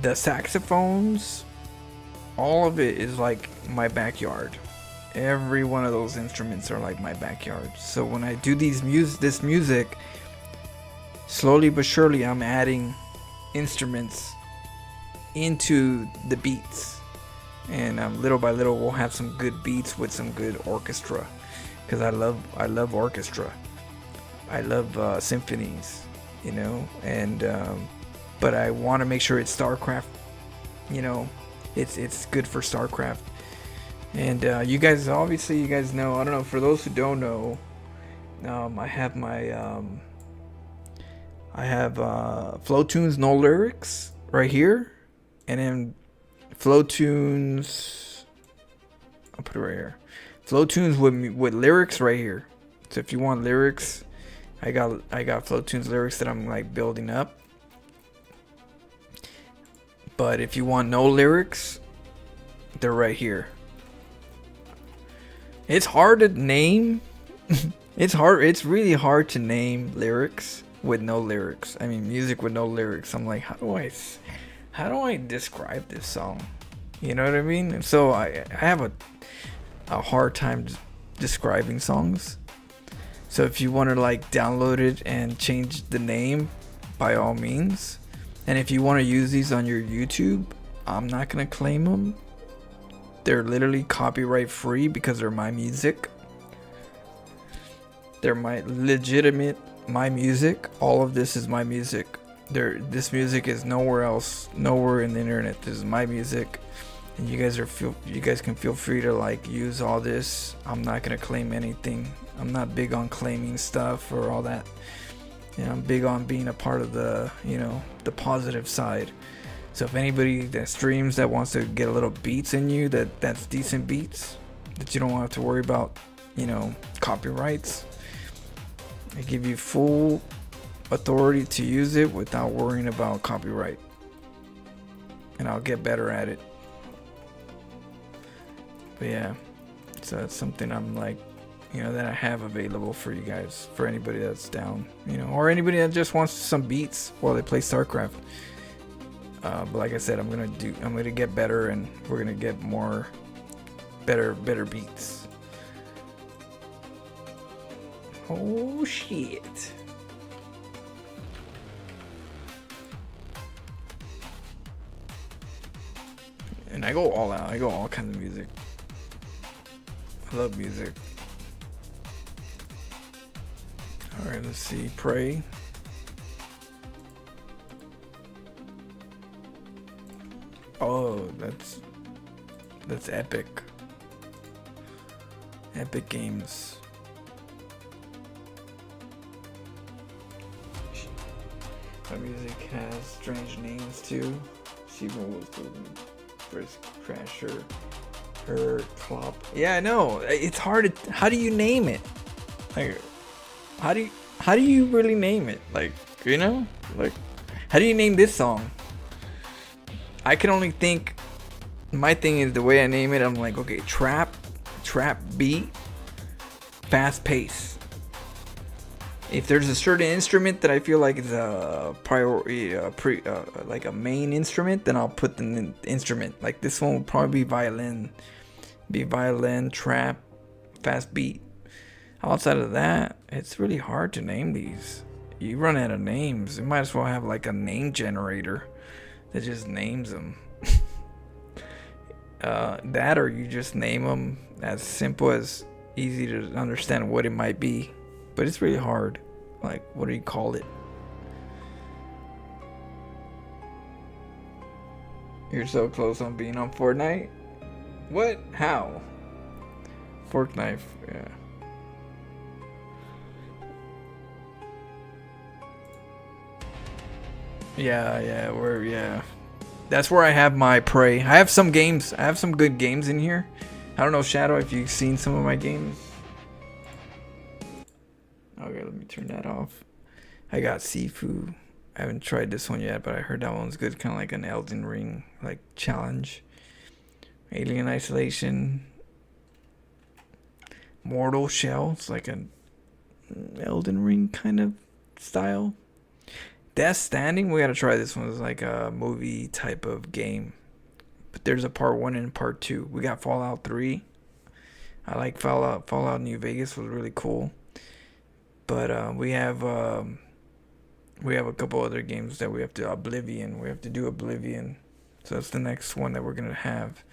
the saxophones. All of it is like my backyard. Every one of those instruments are like my backyard. So when I do this music, slowly but surely I'm adding instruments into the beats. And little by little we'll have some good beats with some good orchestra. because I love orchestra. I love symphonies, you know, and but I want to make sure it's StarCraft. You know, it's good for StarCraft. And you guys, obviously, you guys know. I don't know. For those who don't know, I have my FloTunes no lyrics right here, and then FloTunes. I'll put it right here. FloTunes with lyrics right here. So if you want lyrics, I got FloTunes lyrics that I'm like building up. But if you want no lyrics, they're right here. It's hard to name. It's really hard to name lyrics with no lyrics. I mean, music with no lyrics. I'm like, how do I describe this song? You know what I mean? And so I have a hard time describing songs. So if you want to like download it and change the name, by all means. And if you want to use these on your YouTube, I'm not gonna claim them. They're literally copyright free because they're my music. They're my legitimate my music. All of this is my music. This music is nowhere else, nowhere in the internet. This is my music, and you guys can feel free to like use all this. I'm not gonna claim anything. I'm not big on claiming stuff or all that. You know, I'm big on being a part of the, you know, the positive side. So if anybody that streams that wants to get a little beats in you, that's decent beats, that you don't have to worry about, you know, copyrights, I give you full authority to use it without worrying about copyright. And I'll get better at it. But yeah, so that's something I'm like, you know, that I have available for you guys, for anybody that's down, you know, or anybody that just wants some beats while they play StarCraft. But like I said, I'm gonna get better, and we're gonna get more better beats. Oh shit. And I go all out. I go all kinds of music. I love music. Alright, let's see. Pray. Oh, that's epic. Epic Games. My music has strange names too. Shiva was the first crasher. Her clop. Yeah, I know. It's hard to. How do you name it? Like, how do you really name it? Like, you know, like, how do you name this song? I can only think. My thing is the way I name it. I'm like, okay, trap beat, fast pace. If there's a certain instrument that I feel like is a priority, like a main instrument, then I'll put the instrument. Like this one will probably be violin. Be violin, trap, fast beat. Outside of that, it's really hard to name these. You run out of names. You might as well have like a name generator that just names them. That, or you just name them as simple as easy to understand what it might be. But it's really hard. Like, what do you call it? You're so close on being on Fortnite? What? How? Fork knife, yeah. Yeah. That's where I have my prey. I have some games. I have some good games in here. I don't know, Shadow, if you've seen some of my games. Okay, let me turn that off. I got Sifu. I haven't tried this one yet, but I heard that one's good. Kind of like an Elden Ring like challenge. Alien Isolation. Mortal Shell. It's like an Elden Ring kind of style. Death Standing, we gotta try this one. It's like a movie type of game. But there's a part 1 and part 2. We got Fallout 3. I like Fallout. Fallout New Vegas was really cool. But we have a couple other games that we have to Oblivion. We have to do Oblivion. So that's the next one that we're gonna have.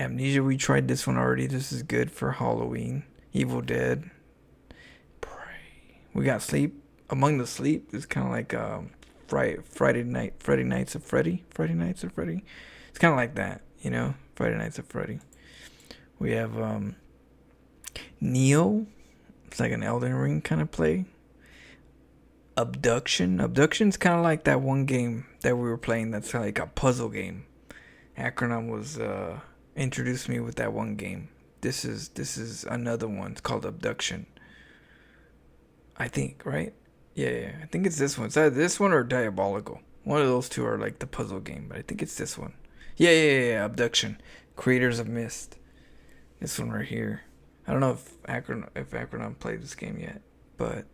Amnesia, we tried this one already. This is good for Halloween. Evil Dead. Pray. We got Sleep. Among the Sleep is kind of like Friday Nights of Freddy. It's kind of like that, you know. Friday Nights of Freddy. We have Neo. It's like an Elden Ring kind of play. Abduction's kind of like that one game that we were playing that's like a puzzle game. Acronym was introduced me with that one game. This is another one. It's called Abduction, I think, right? Yeah, I think it's this one. It's either this one or Diabolical. One of those two are like the puzzle game, but I think it's this one. Yeah, Abduction. Creators of Mist. This one right here. I don't know if Acronym played this game yet, but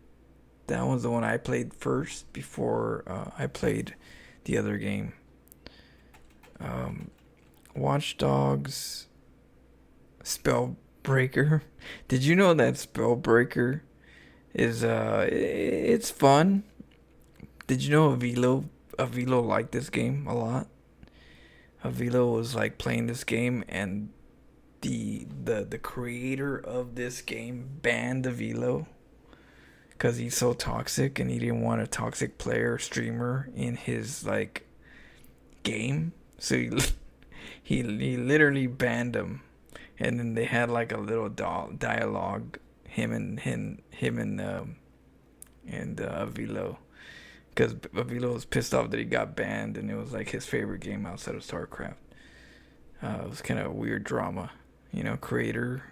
that one's the one I played first before I played the other game. Watch Dogs. Spellbreaker. Did you know that Spellbreaker is it's fun? Did you know Avilo liked this game a lot? Avilo was like playing this game, and the creator of this game banned Avilo because he's so toxic, and he didn't want a toxic player streamer in his like game. So he literally banned him. And then they had like a little dialogue, him and Avilo, because Avilo was pissed off that he got banned, and it was like his favorite game outside of StarCraft. It was kind of a weird drama, you know, creator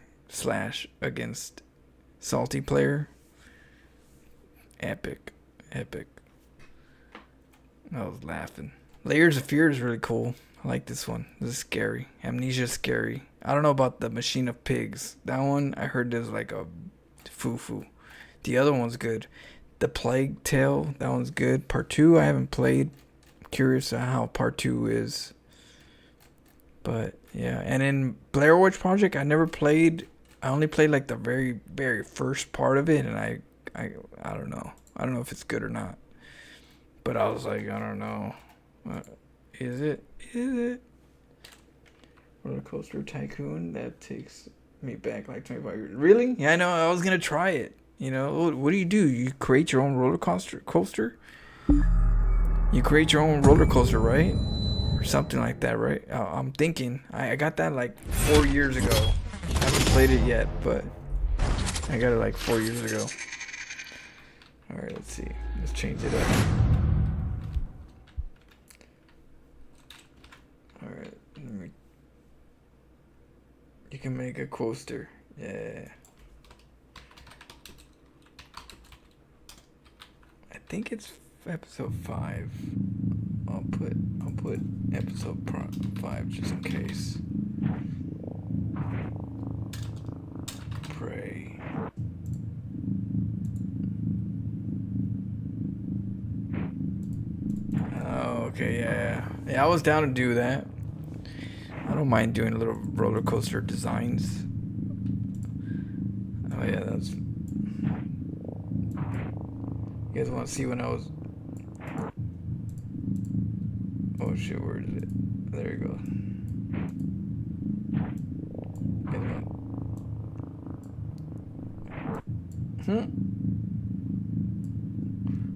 / against salty player. Epic. I was laughing. Layers of Fear is really cool. I like this one. This is scary. Amnesia's scary. I don't know about the Machine of Pigs. That one, I heard there's like a foo-foo. The other one's good. The Plague Tale, that one's good. Part 2, I haven't played. I'm curious how Part 2 is. But, yeah. And in Blair Witch Project, I never played. I only played like the very, very first part of it. And I don't know. I don't know if it's good or not. But I was like, I don't know. Is it? Roller Coaster Tycoon, that takes me back like 25 years. Really? Yeah, I know. I was gonna try it. You know, what do? You create your own roller coaster? You create your own roller coaster, right? Or something like that, right? I'm thinking. I got that like 4 years ago. I haven't played it yet, but I got it like 4 years ago. All right, let's see. Let's change it up. All right. You can make a coaster. Yeah. I think it's episode 5. I'll put episode 5 just in case. Pray. Oh, okay, yeah. Yeah, I was down to do that. I don't mind doing little roller coaster designs. Oh yeah, that's. You guys want to see when I was? Oh shit, where is it? There you go.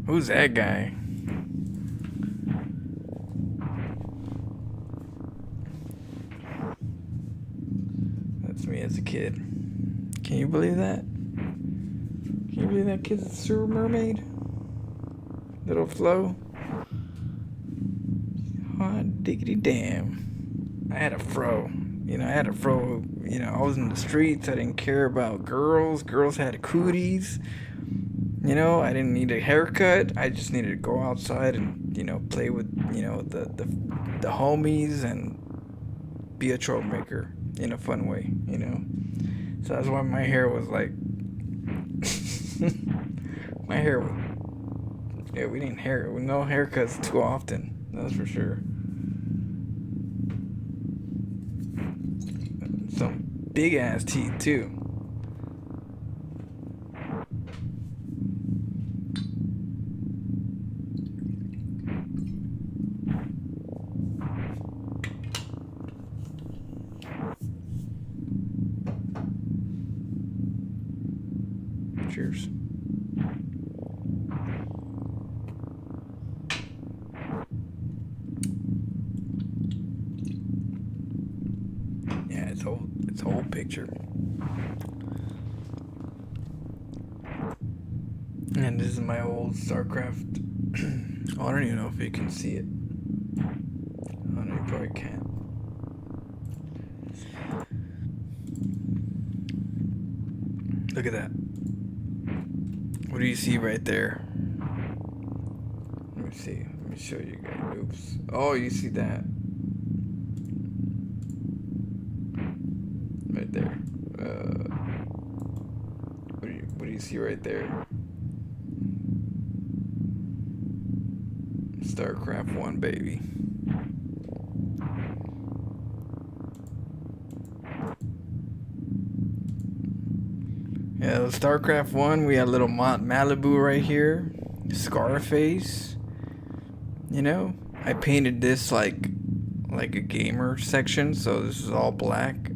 Who's that guy? Me as a kid. Can you believe that? Can you believe that kid's a super mermaid? Little Flo. Hot diggity damn. I had a fro. You know, I was in the streets. I didn't care about girls. Girls had cooties. You know, I didn't need a haircut. I just needed to go outside and, you know, play with, you know, the homies and be a troublemaker. In a fun way, you know. So that's why my hair was like my hair was, yeah, we didn't no haircuts too often, that's for sure. Some big ass teeth too. Cheers. Yeah, it's a whole picture. And this is my old StarCraft. Oh, I don't even know if you can see it. Oh no, you probably can't. Look at that. What do you see right there? Let me see. Let me show you guys. Oops. Oh, you see that? Right there. What do you see right there? StarCraft 1, baby. Yeah, StarCraft 1, we had a little Malibu right here. Scarface. You know, I painted this like a gamer section, so this is all black.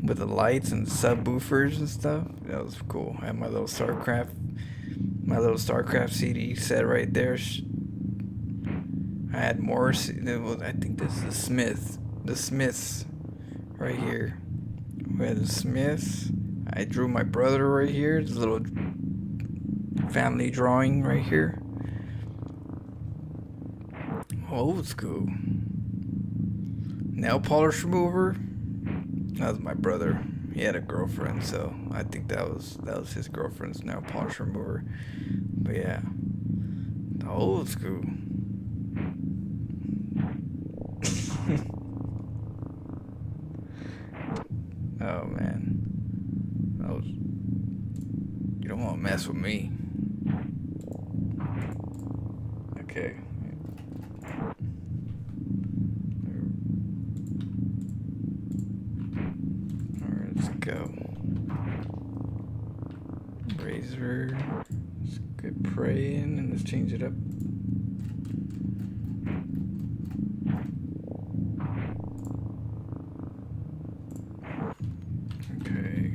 With the lights and subwoofers and stuff. That was cool. I had my little StarCraft CD set right there. I had more. I think this is the Smiths right here. We had the Smiths. I drew my brother right here. This little family drawing right here. Old school. Nail polish remover. That was my brother. He had a girlfriend, so I think that was his girlfriend's nail polish remover. But yeah, the old school. Oh man, you don't want to mess with me. Okay. Alright, let's go. Razor. Let's get praying and let's change it up. Okay.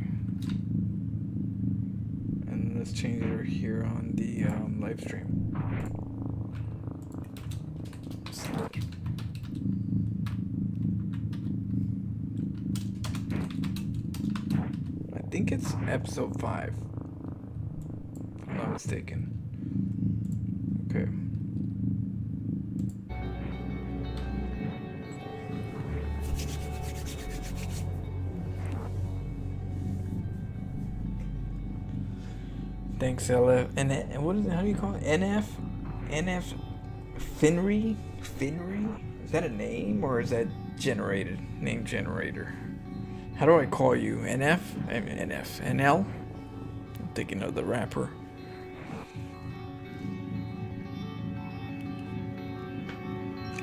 And let's change it here on the live stream. I think it's episode 5. If I'm not mistaken. Okay. Thanks, LF. And what is it? How do you call it? NF? NF Finry? Finry? Is that a name or is that generated? Name generator. How do I call you? NF? I mean NF. NL? I'm thinking of the rapper.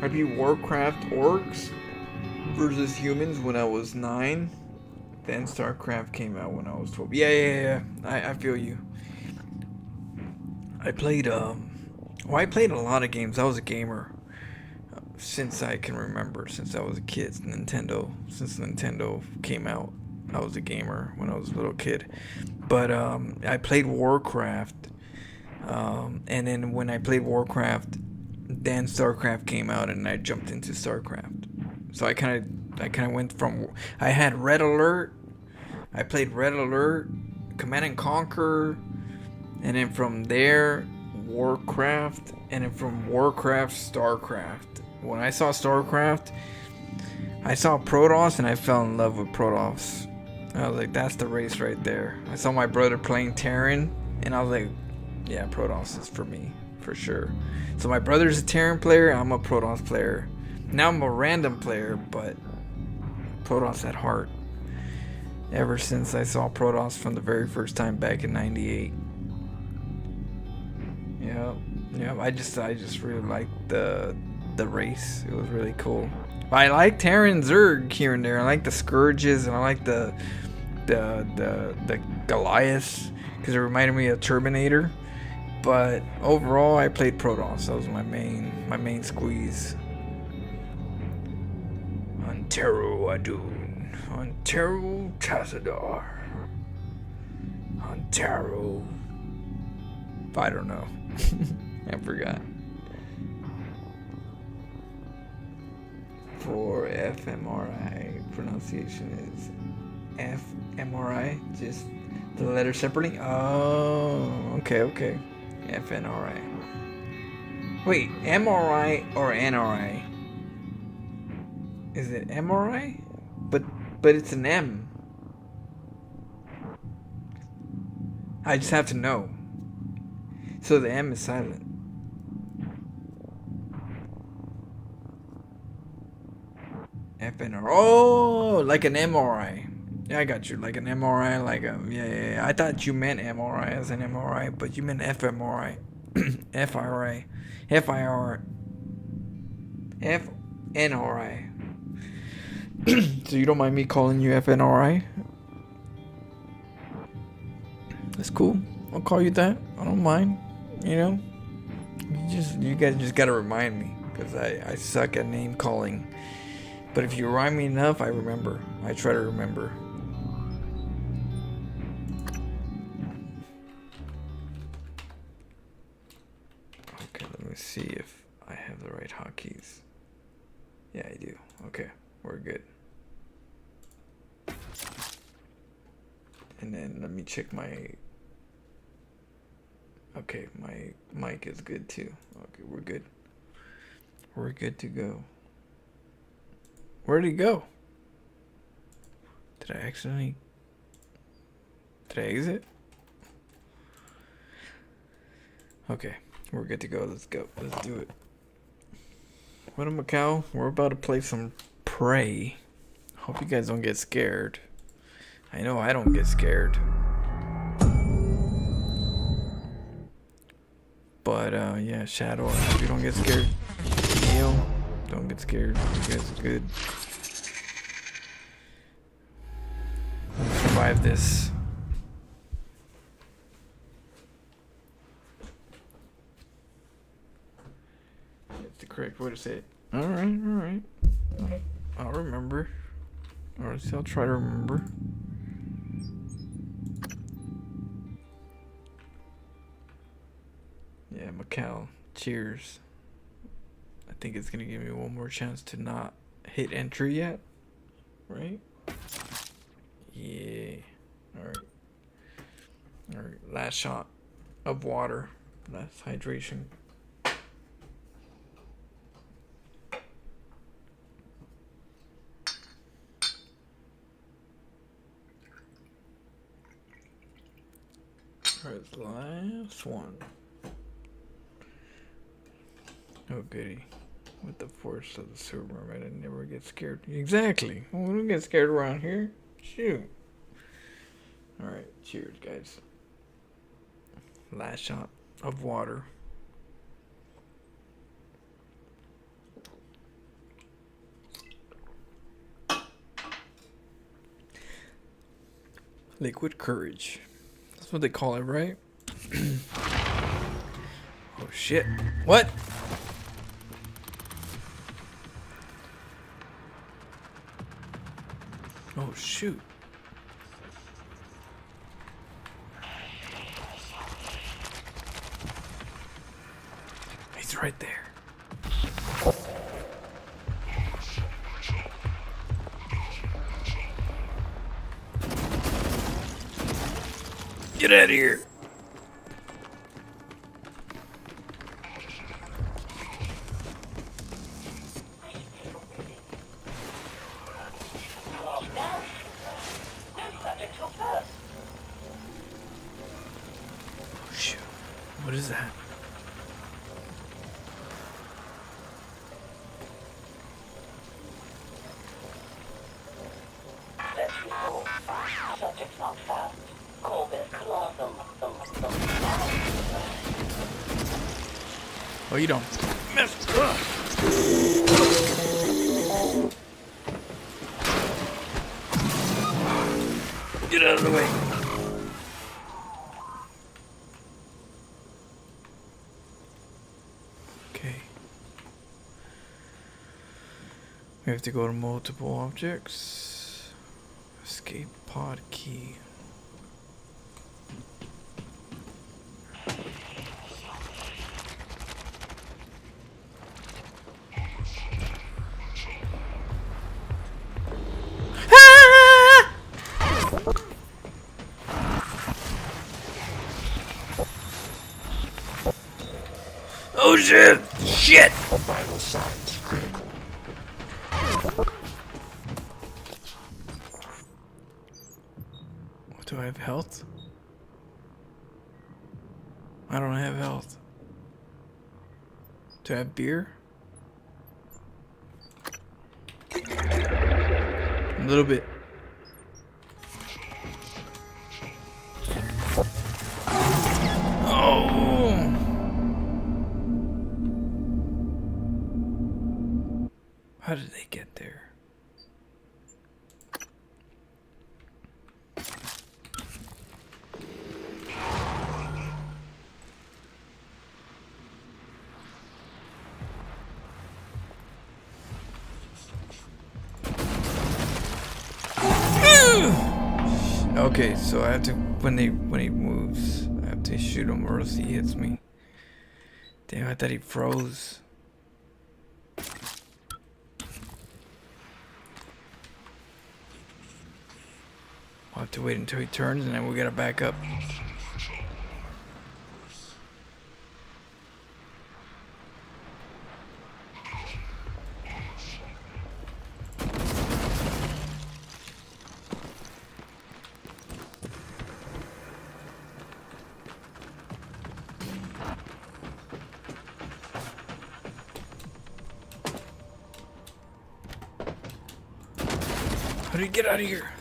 I beat Warcraft orcs versus humans when I was 9. Then StarCraft came out when I was 12. Yeah. I feel you. I played I played a lot of games. I was a gamer since I can remember, since I was a kid. Since Nintendo came out, I was a gamer when I was a little kid. But I played Warcraft, and then when I played Warcraft, then StarCraft came out, and I jumped into StarCraft. So I kind of went from, I had Red Alert, I played Red Alert, Command and Conquer, and then from there Warcraft, and then from Warcraft StarCraft. When I saw StarCraft, I saw Protoss and I fell in love with Protoss. I was like, that's the race right there. I saw my brother playing Terran and I was like, yeah, Protoss is for me, for sure. So my brother's a Terran player, I'm a Protoss player. Now I'm a random player, but Protoss at heart. Ever since I saw Protoss from the very first time back in '98. Yeah, I just really liked the race. It was really cool. But I like Terran Zerg here and there. I like the Scourges and I like the Goliaths because it reminded me of Terminator. But overall, I played Protoss. That was my main squeeze. Antero Adun, Antero Tassadar, Tarot. I don't know. I forgot. For fMRI, pronunciation is fMRI, just the letter separately. Oh, okay. FNRI. Wait, MRI or NRI? Is it MRI? But it's an M. I just have to know. So the M is silent. FNR. Oh, like an MRI. Yeah, I got you. Like an MRI, like a yeah. I thought you meant MRI as an MRI, but you meant fMRI, FIRI, FNRI. So you don't mind me calling you FNRI? That's cool. I'll call you that. I don't mind. You know, you guys just gotta remind me, because I suck at name calling. But if you remind me enough, I remember. I try to remember. Okay, let me see if I have the right hotkeys. Yeah, I do. Okay, we're good. And then let me check my... Okay, my mic is good too. Okay, we're good. We're good to go. Where'd he go? Did I accidentally... Did I exit? Okay, we're good to go. Let's go. Let's do it. What a Macau. We're about to play some Prey. Hope you guys don't get scared. I know I don't get scared. But, yeah, Shadow, I hope you don't get scared. Neo, don't get scared. You guys are good. We'll survive this. That's the correct way to say it. Alright. I'll remember. Or at least I'll try to remember. Yeah, Macau. Cheers. I think it's gonna give me one more chance to not hit entry yet. Right? Yeah. Alright. Last shot of water. Last hydration. Alright, last one. Oh goody. With the force of the super mermaid, I never get scared. Exactly. We don't get scared around here. Shoot. Alright, cheers guys. Last shot of water. Liquid courage. That's what they call it, right? Oh shit. What? Oh shoot. He's right there. Get out of here. Shoot. What is that? Oh, you don't mess. Get out of the way. Okay. We have to go to multiple objects. Escape pod key. shit! Shit! Do I have health? I don't have health. Do I have beer? A little bit. Oh! How did they get there? Okay, so I have to when he moves, I have to shoot him or else he hits me. Damn, I thought he froze. I'll have to wait until he turns and then we gotta back up. How do you get out of here?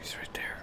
He's right there.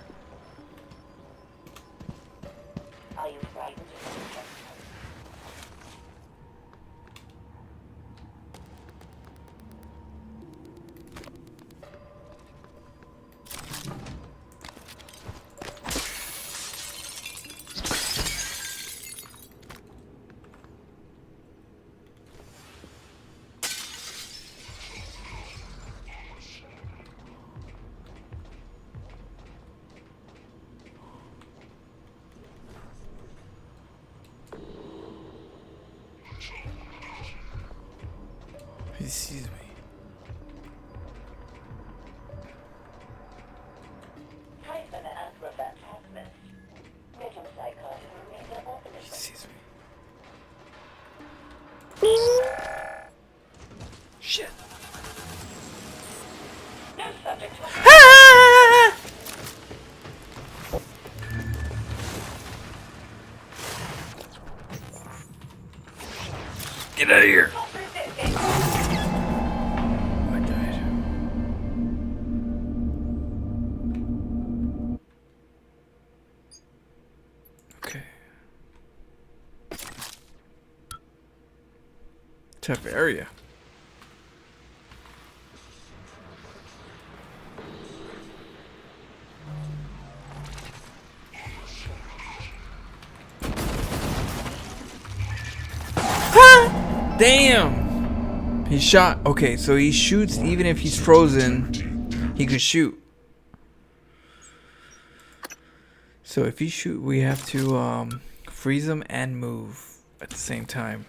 He sees me. He sees me. Shit. Ah! Get out of here. I died. Okay. Tough area. Damn! He shot. Okay, so he shoots even if he's frozen. He could shoot. So if he shoot, we have to freeze him and move at the same time.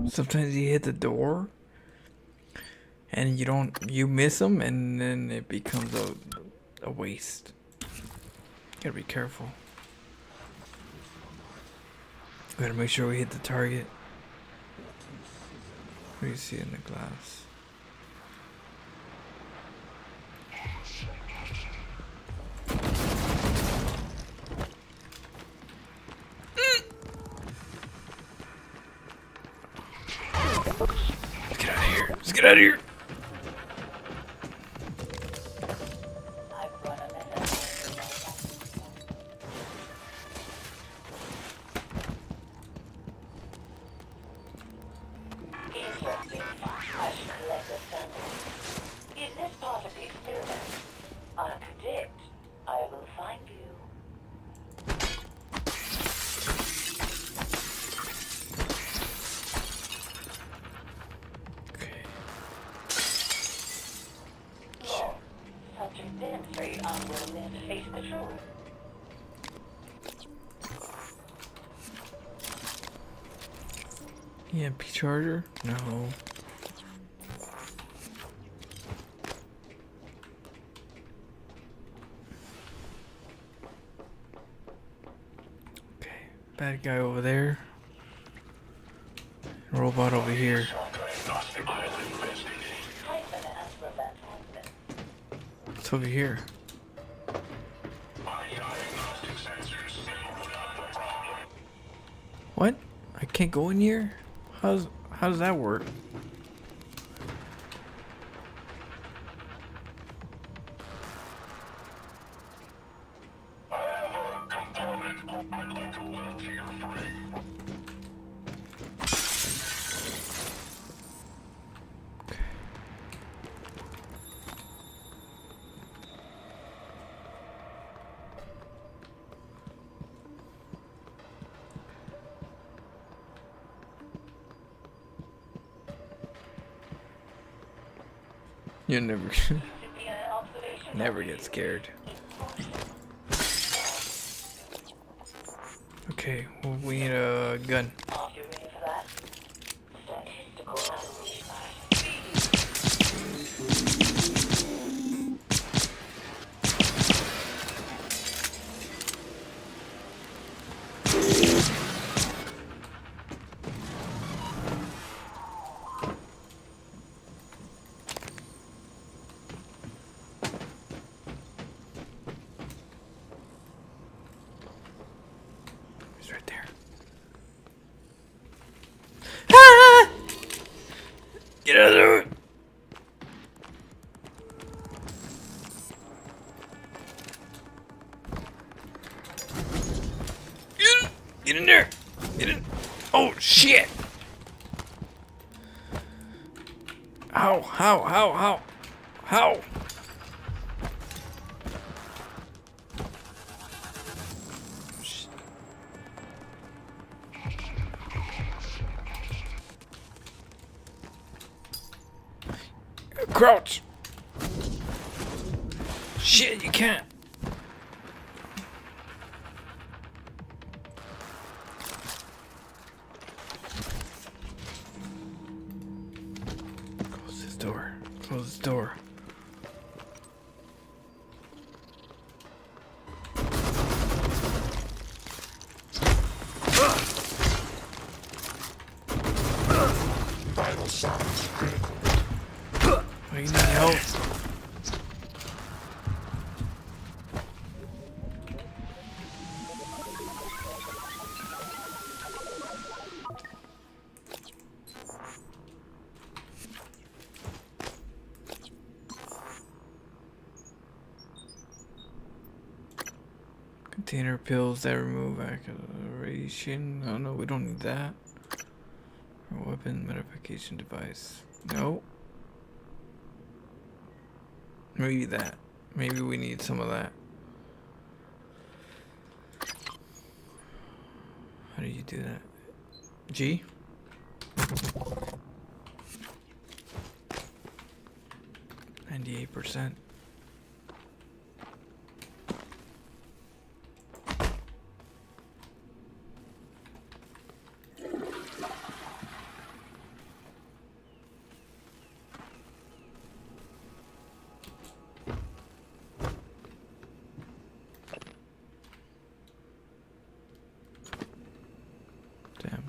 Sometimes you hit the door and you miss them and then it becomes a waste. Gotta be careful. Gotta make sure we hit the target. What do you see in the glass? Let's get out of here. Let's get out of here. EMP charger? No. Okay, bad guy over there. Robot over here. What's over here? What? I can't go in here? How does that work? You never get scared. Okay, well, we need a gun. Get out of there! Get in there! Get in! Oh shit! How? Crouch! Shit, you can't. Close this door. Close this door. Vital signs critical. Oh, you need help. Container pills that remove acceleration. Oh no, we don't need that. Or weapon modification device. No. Maybe that. Maybe we need some of that. How do you do that? G? %. Damn.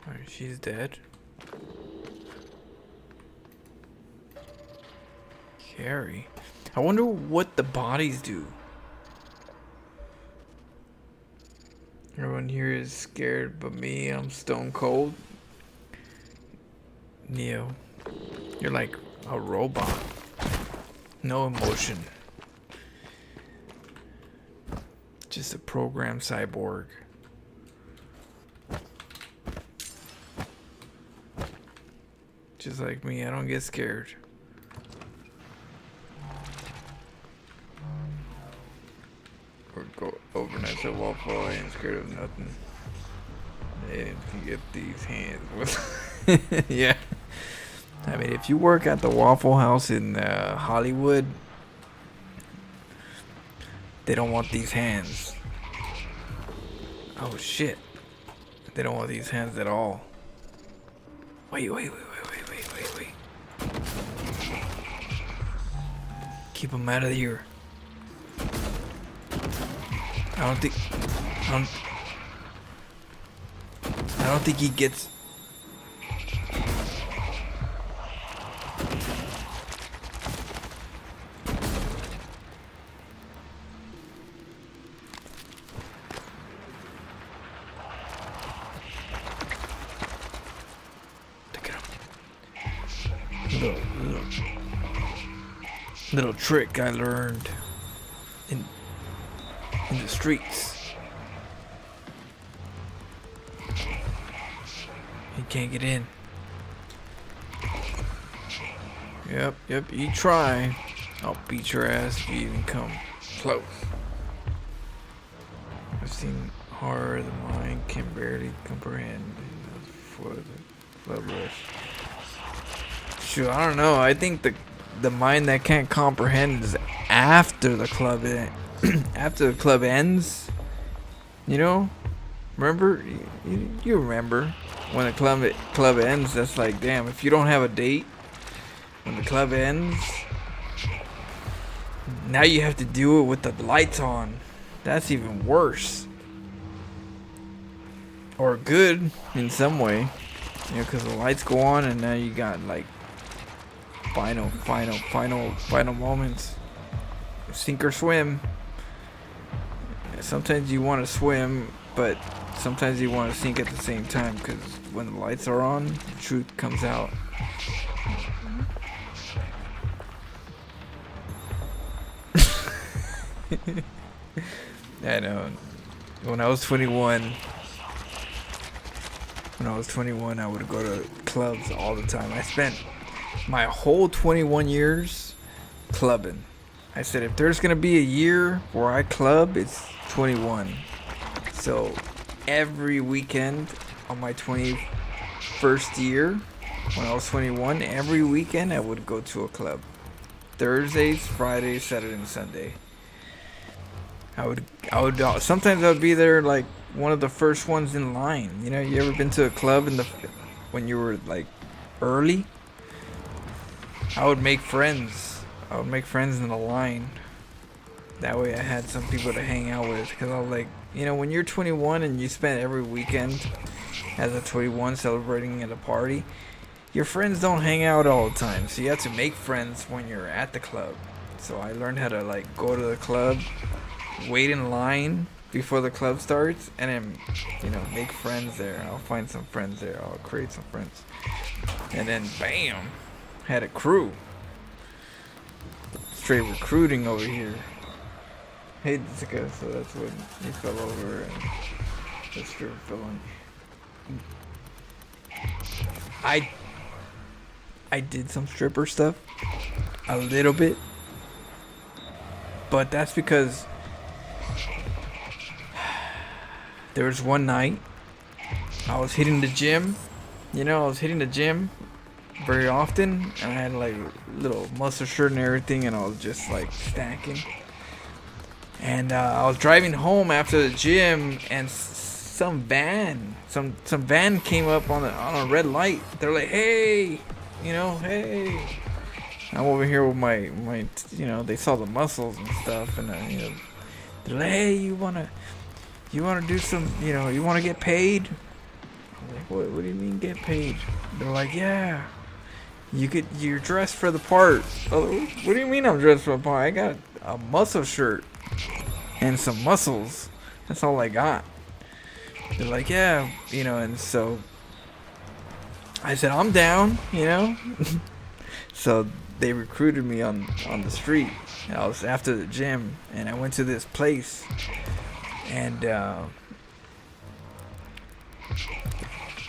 Alright, she's dead. Carrie. I wonder what the bodies do. Everyone here is scared but me. I'm stone cold. Neo, you're like a robot. No emotion. Just a programmed cyborg. Just like me, I don't get scared. Or go overnight so waffle, I ain't scared of nothing. If you get these hands. Yeah. I mean, if you work at the Waffle House in Hollywood, they don't want these hands. Oh shit. They don't want these hands at all. Wait. Keep them out of here. I don't think he gets. Little trick I learned in the streets. You can't get in. Yep, you try. I'll beat your ass if you even come close. I've seen horror the mind can barely comprehend for the club rush. Shoot, I don't know. I think the mind that can't comprehend is after the club after the club ends. You know? Remember? You remember when the club ends? That's like, damn, if you don't have a date when the club ends, now you have to do it with the lights on. That's even worse. Or good in some way. You know, because the lights go on and now you got like final moments. Sink or swim. Sometimes you want to swim, but sometimes you want to sink at the same time, because when the lights are on, the truth comes out. I know. When I was 21, I would go to clubs all the time. I spent my whole 21 years clubbing. I said, if there's gonna be a year where I club, it's 21. So every weekend on my 21st year, when I was 21, every weekend I would go to a club. Thursdays, Fridays, Saturday, and Sunday. I would sometimes I would be there like one of the first ones in line. You know, you ever been to a club when you were like early? I would make friends. I would make friends in the line. That way I had some people to hang out with. Because I was like, you know, when you're 21 and you spend every weekend as a 21 celebrating at a party, your friends don't hang out all the time. So you have to make friends when you're at the club. So I learned how to like go to the club, wait in line before the club starts, and then, you know, make friends there. I'll find some friends there. I'll create some friends. And then, bam, had a crew. Straight recruiting over here. Hey, Jessica, so that's when he fell over and the stripper fell on. I did some stripper stuff. A little bit. But that's because there was one night I was hitting the gym. You know, I was hitting the gym very often, and I had like a little muscle shirt and everything, and I was just like stacking. And I was driving home after the gym, and some van came up on a red light. They're like, "Hey, you know, hey." I'm over here with my, you know, they saw the muscles and stuff, and you know, they're like, "Hey, you wanna do some, you know, you wanna get paid?" I'm like, what do you mean get paid? They're like, "Yeah. You're dressed for the part." Oh, what do you mean I'm dressed for the part? I got a muscle shirt and some muscles. That's all I got. They're like, "Yeah, you know," and so I said, "I'm down," you know. So they recruited me on the street. I was after the gym, and I went to this place, and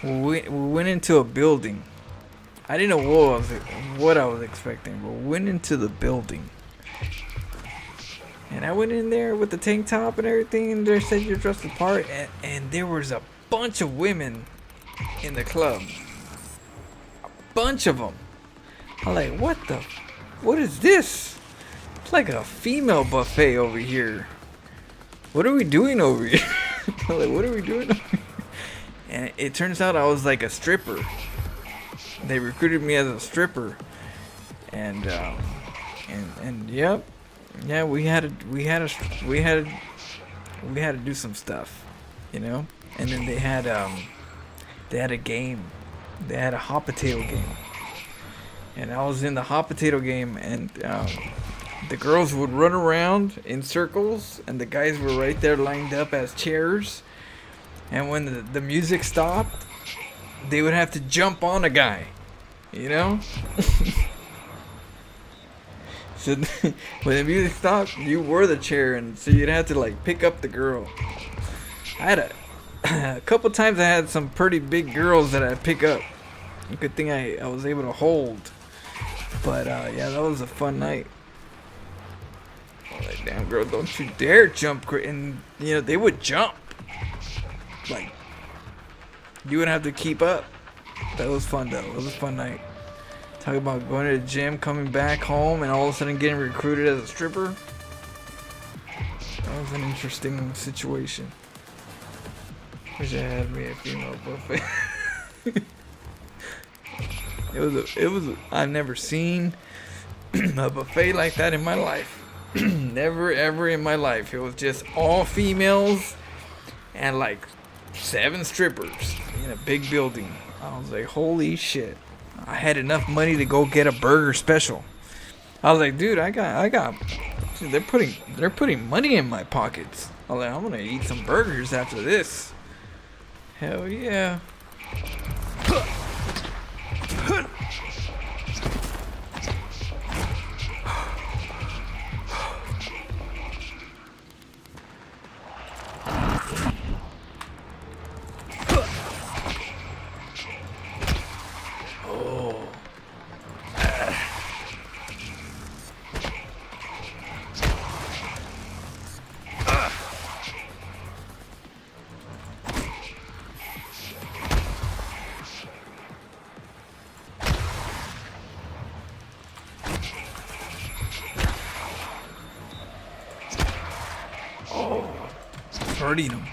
we went into a building. I didn't know what I was expecting, but we went into the building. And I went in there with the tank top and everything, and they said you're dressed the part, and there was a bunch of women in the club. A bunch of them. I'm like, what is this? It's like a female buffet over here. What are we doing over here? I'm like, what are we doing over here? And it turns out I was like a stripper. They recruited me as a stripper. And yep. Yeah, we had to do some stuff, you know? And then they had a game. They had a hot potato game. And I was in the hot potato game, and the girls would run around in circles, and the guys were right there lined up as chairs. And when the music stopped, they would have to jump on a guy, you know? So when the music stopped, you were the chair, and so you'd have to like pick up the girl. I had a couple times I had some pretty big girls that I'd pick up. Good thing I was able to hold. But yeah, that was a fun night. Like, damn girl, don't you dare jump! And you know they would jump. Like you would have to keep up. That was fun though. It was a fun night. Talk about going to the gym, coming back home, and all of a sudden getting recruited as a stripper. That was an interesting situation. Wish I had me a female buffet. It was. I've never seen a buffet like that in my life. Never ever in my life. It was just all females and like 7 strippers in a big building. I was like, holy shit. I had enough money to go get a burger special. I was like, dude, I got dude, they're putting money in my pockets. I was like, I'm gonna eat some burgers after this. Hell yeah. Hurting him.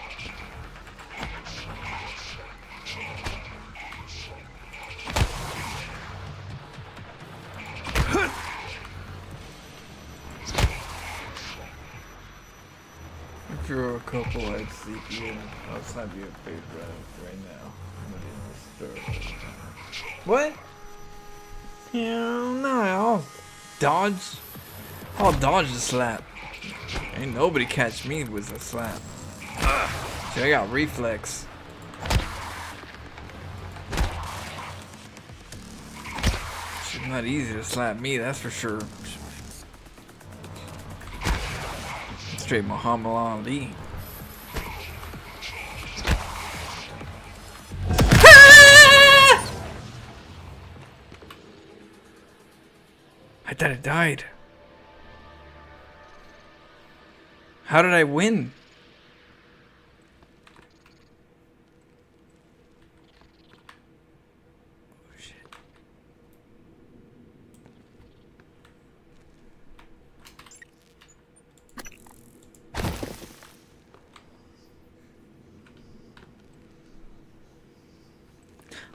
If you're a couple, I'd sleep you in. I'll snap you a big right now. What? Hell no. I'll dodge the slap. Ain't nobody catch me with a slap. See, I got reflex. It's not easy to slap me, that's for sure. Straight Muhammad Ali. I thought it died. How did I win? Oh, shit.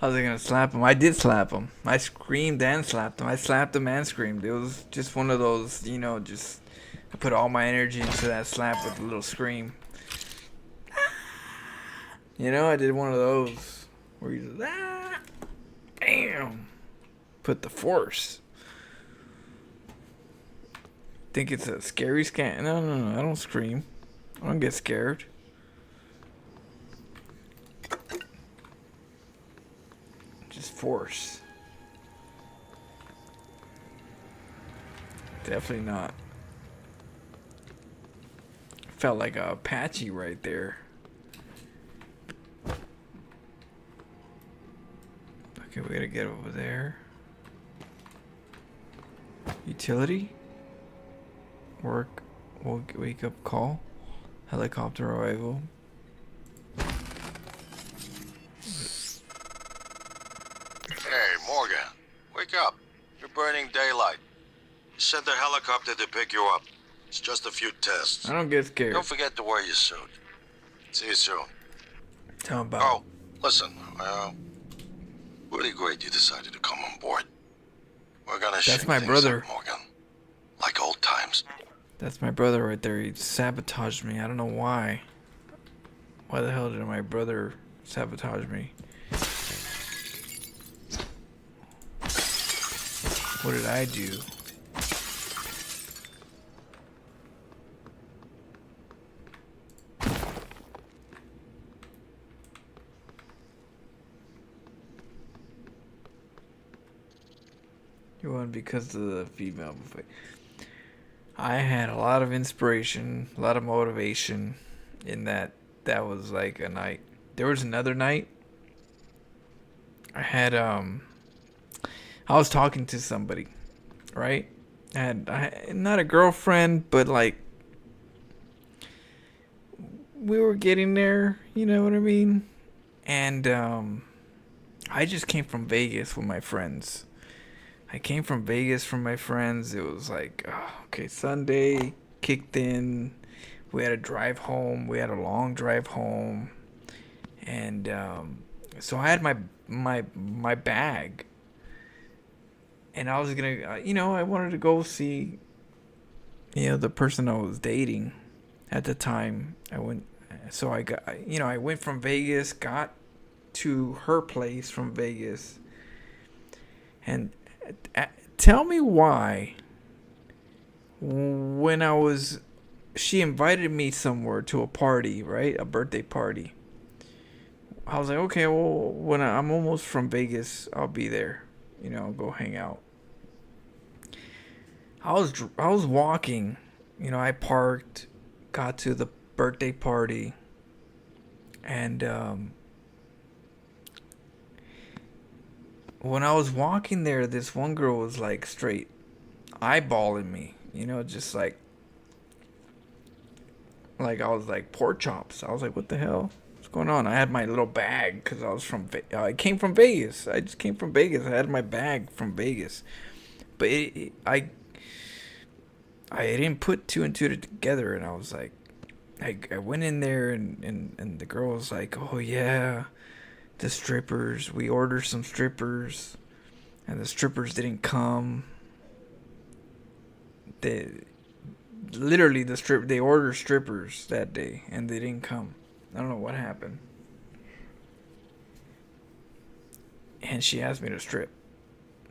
I was gonna slap him. I did slap him. I screamed and slapped him. I slapped him and screamed. It was just one of those, you know, just I put all my energy into that slap with a little scream. You know, I did one of those where you just, bam, put the force. Think it's a scary scan? No, I don't scream. I don't get scared. Just force. Definitely not. Felt like a Apache right there. Okay, we gotta get over there. Utility. Work. Wake up call. Helicopter arrival. Send a helicopter to pick you up. It's just a few tests. I don't get scared. Don't forget to wear your suit. See you soon. Tell about. Oh, listen. Really great you decided to come on board. We're gonna That's shake my things brother. up, Morgan. Like old times. That's my brother right there. He sabotaged me. I don't know why. Why the hell did my brother sabotage me? What did I do? You won because of the female buffet. I had a lot of inspiration, a lot of motivation in that. That was like a night. There was another night. I had I was talking to somebody, right? I not a girlfriend, but like we were getting there, you know what I mean? And I just came from Vegas with my friends. I came from Vegas from my friends. It was like, okay, Sunday kicked in. We had a drive home. We had a long drive home. And so I had my bag. And I was going to, I wanted to go see, the person I was dating at the time. I went from Vegas, got to her place from Vegas. And tell me why she invited me somewhere to a party, right? A birthday party. I was like, okay, well, when I'm almost from Vegas, I'll be there, go hang out. I was walking, I parked, got to the birthday party, and when I was walking there, this one girl was like straight eyeballing me, just like I was like pork chops. I was like, what the hell? What's going on? I had my little bag because I came from Vegas. I just came from Vegas. I had my bag from Vegas. But I didn't put two and two together, and I was like, I went in there, and the girl was like, oh yeah, the strippers, we ordered some strippers, and the strippers didn't come. They ordered strippers that day, and they didn't come. I don't know what happened. And she asked me to strip.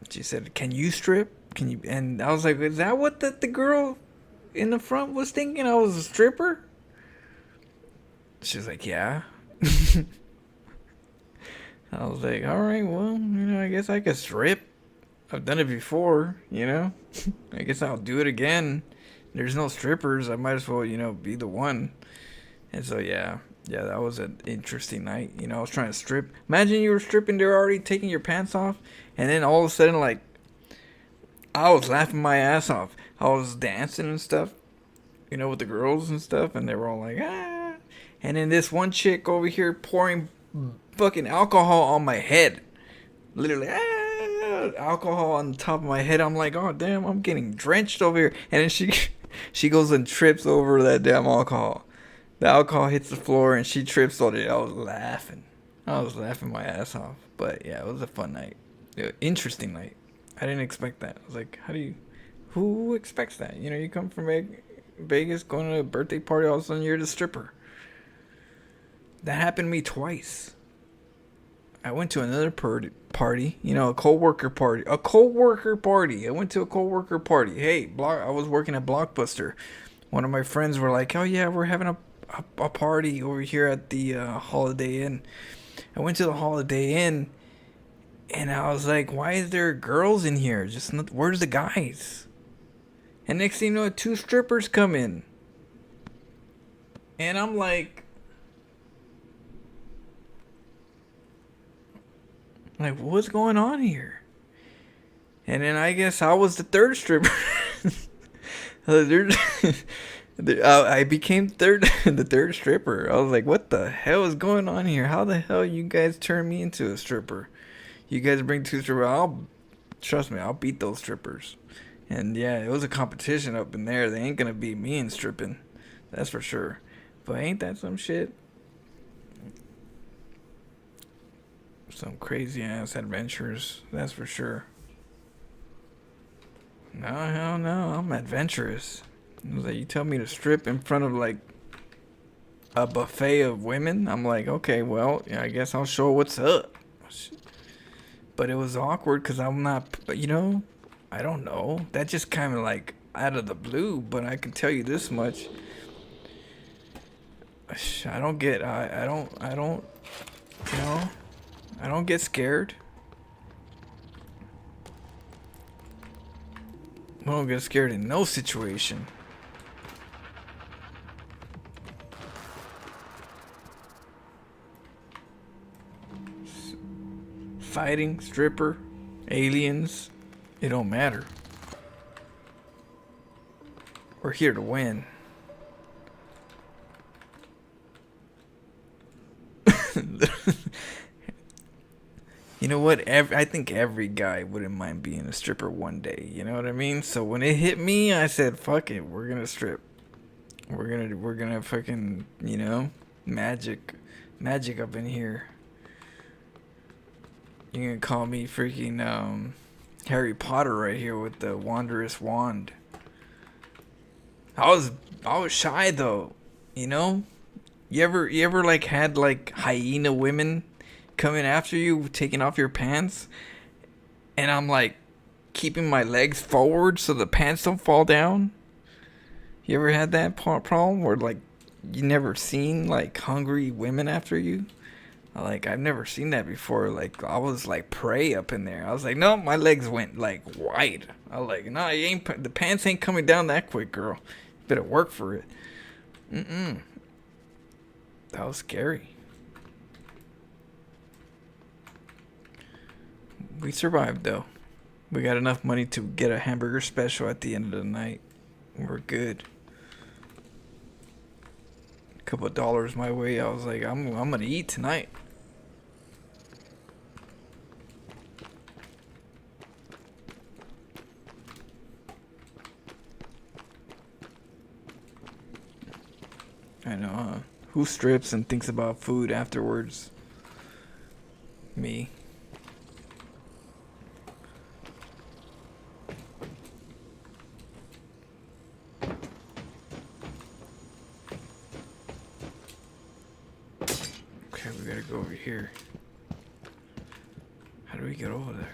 She said, can you strip? Can you? And I was like, is that what the girl in the front was thinking? I was a stripper? She's like, yeah. I was like, all right, well, I guess I could strip. I've done it before, I guess I'll do it again. There's no strippers. I might as well, be the one. And so, yeah, that was an interesting night. I was trying to strip. Imagine you were stripping, they were already taking your pants off. And then all of a sudden, like, I was laughing my ass off. I was dancing and stuff, with the girls and stuff. And they were all like, ah. And then this one chick over here pouring fucking alcohol on my head. Literally, alcohol on top of my head. I'm like, oh damn, I'm getting drenched over here. And then she goes and trips over that damn alcohol. The alcohol hits the floor and she trips on it. I was laughing my ass off. But yeah, it was a fun night. Interesting night. I didn't expect that. I was like, who expects that? You come from Vegas, going to a birthday party, all of a sudden you're the stripper. That happened to me twice. I went to another party, a co-worker party. I went to a co-worker party. Hey, I was working at Blockbuster. One of my friends were like, oh yeah, we're having a party over here at the Holiday Inn. I went to the Holiday Inn, and I was like, why is there girls in here? Where's the guys? And next thing you know, 2 strippers come in. And I'm like, what's going on here? And then I guess I was the 3rd stripper. I became the 3rd stripper. I was like, what the hell is going on here? How the hell you guys turn me into a stripper? You guys bring 2 strippers. Trust me, I'll beat those strippers. And yeah, it was a competition up in there. They ain't gonna beat me in stripping. That's for sure. But ain't that some shit? Some crazy ass adventures. That's for sure. No, hell no. I'm adventurous. It was like, you tell me to strip in front of like a buffet of women? I'm like, okay, well, yeah, I guess I'll show what's up. But it was awkward because I'm not, but you know, I don't know. That just kind of like out of the blue. But I can tell you this much. I don't, you know, I don't get scared. I don't get scared in no situation. Fighting, stripper, aliens, it don't matter. We're here to win. You know what? I think every guy wouldn't mind being a stripper one day. You know what I mean? So when it hit me, I said, "Fuck it, we're gonna strip. We're gonna fucking, you know, magic up in here." You can call me freaking Harry Potter right here with the wondrous wand. I was shy though, you know. You ever like had like hyena women coming after you, taking off your pants, and I'm like keeping my legs forward so the pants don't fall down? You ever had that problem where like you never seen like hungry women after you? Like, I've never seen that before. Like, I was like prey up in there. I was like, no, my legs went like wide. I was like, no, you ain't, the pants ain't coming down that quick, girl. You better work for it. That was scary. We survived though. We got enough money to get a hamburger special at the end of the night. We're good. A couple of dollars my way. I was like, I'm gonna eat tonight. I know, huh? Who strips and thinks about food afterwards? Me. Okay, we gotta go over here. How do we get over there?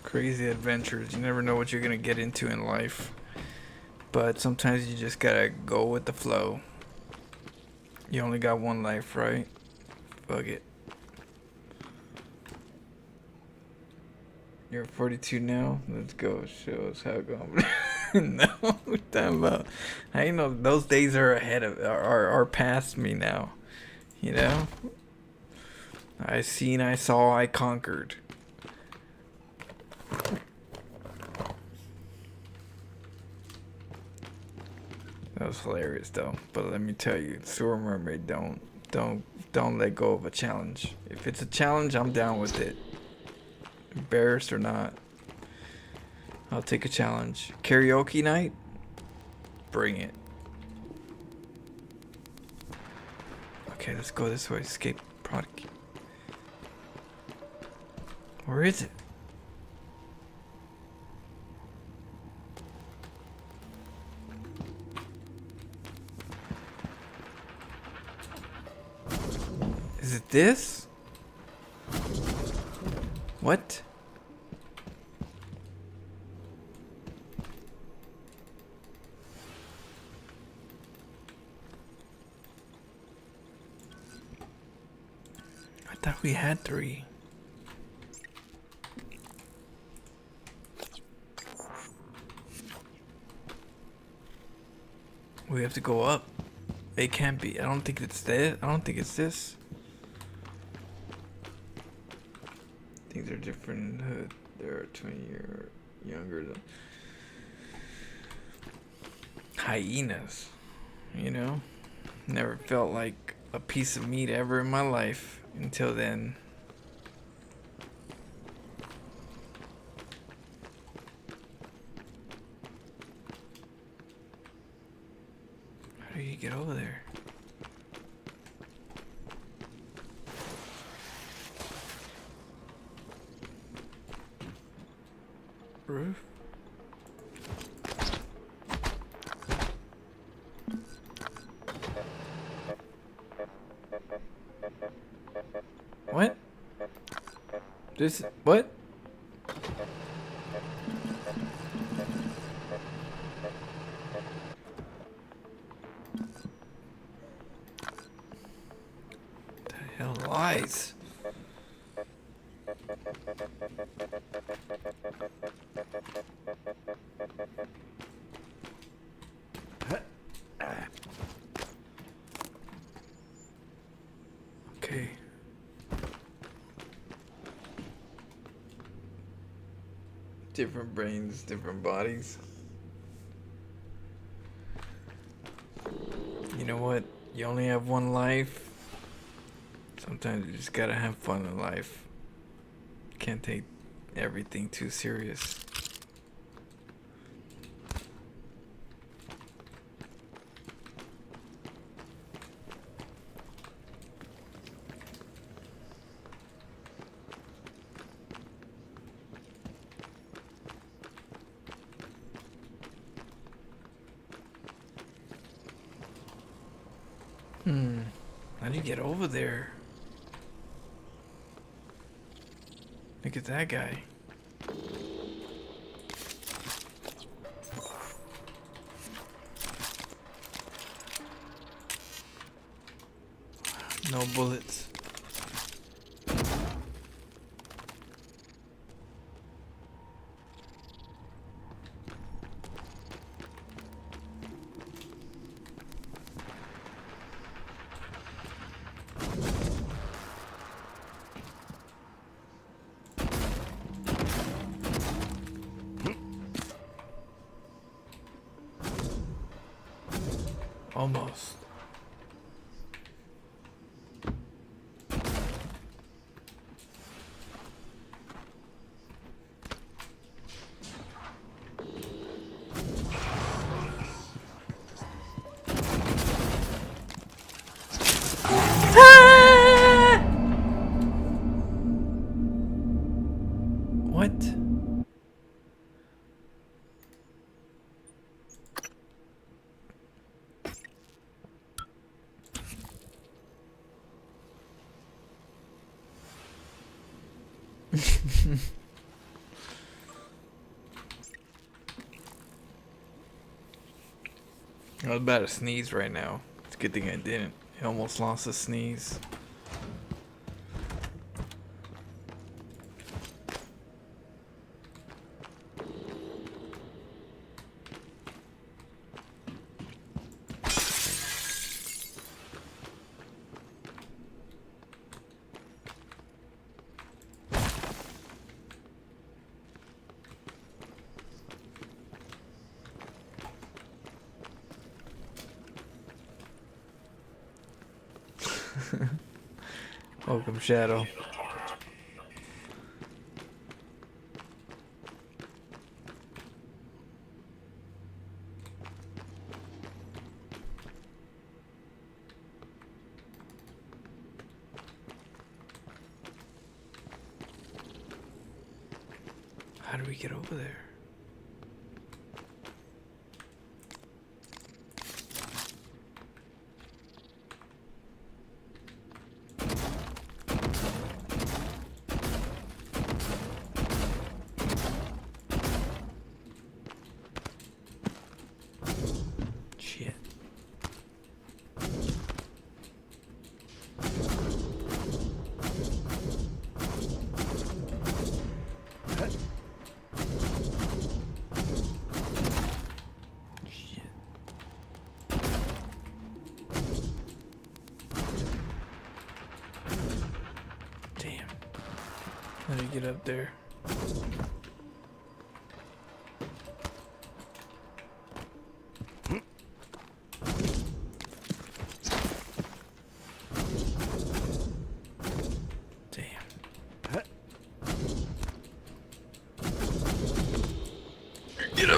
Crazy adventures. You never know what you're gonna get into in life, but sometimes you just gotta go with the flow. You only got one life, right? Fuck it. You're 42 now. Let's go. Show us how it goes. No, we're talking about. I know those days are ahead of are past me now. You know. I seen, I saw, I conquered. That was hilarious though. But let me tell you, Sewer Mermaid, don't let go of a challenge. If it's a challenge, I'm down with it. Embarrassed or not, I'll take a challenge. Karaoke night? Bring it. Okay, let's go this way. Escape product. Where is it? Is it this? What? I thought we had 3. We have to go up. It can't be. I don't think it's this. I don't think it's this. Things are different in the hood. They're 20 years younger than hyenas. You know? Never felt like a piece of meat ever in my life until then. How do you get over there? Roof? What? This what? The hell lies? Okay. Different brains, different bodies. You know what? You only have one life. Sometimes you just gotta have fun in life. Can't take everything too serious. How do you get over there? Look at that guy. No bullets. Almost. What? I was about to sneeze right now. It's a good thing I didn't. I almost lost a sneeze. Welcome, Shadow. How do we get over there? Shit. Damn. How do you get up there?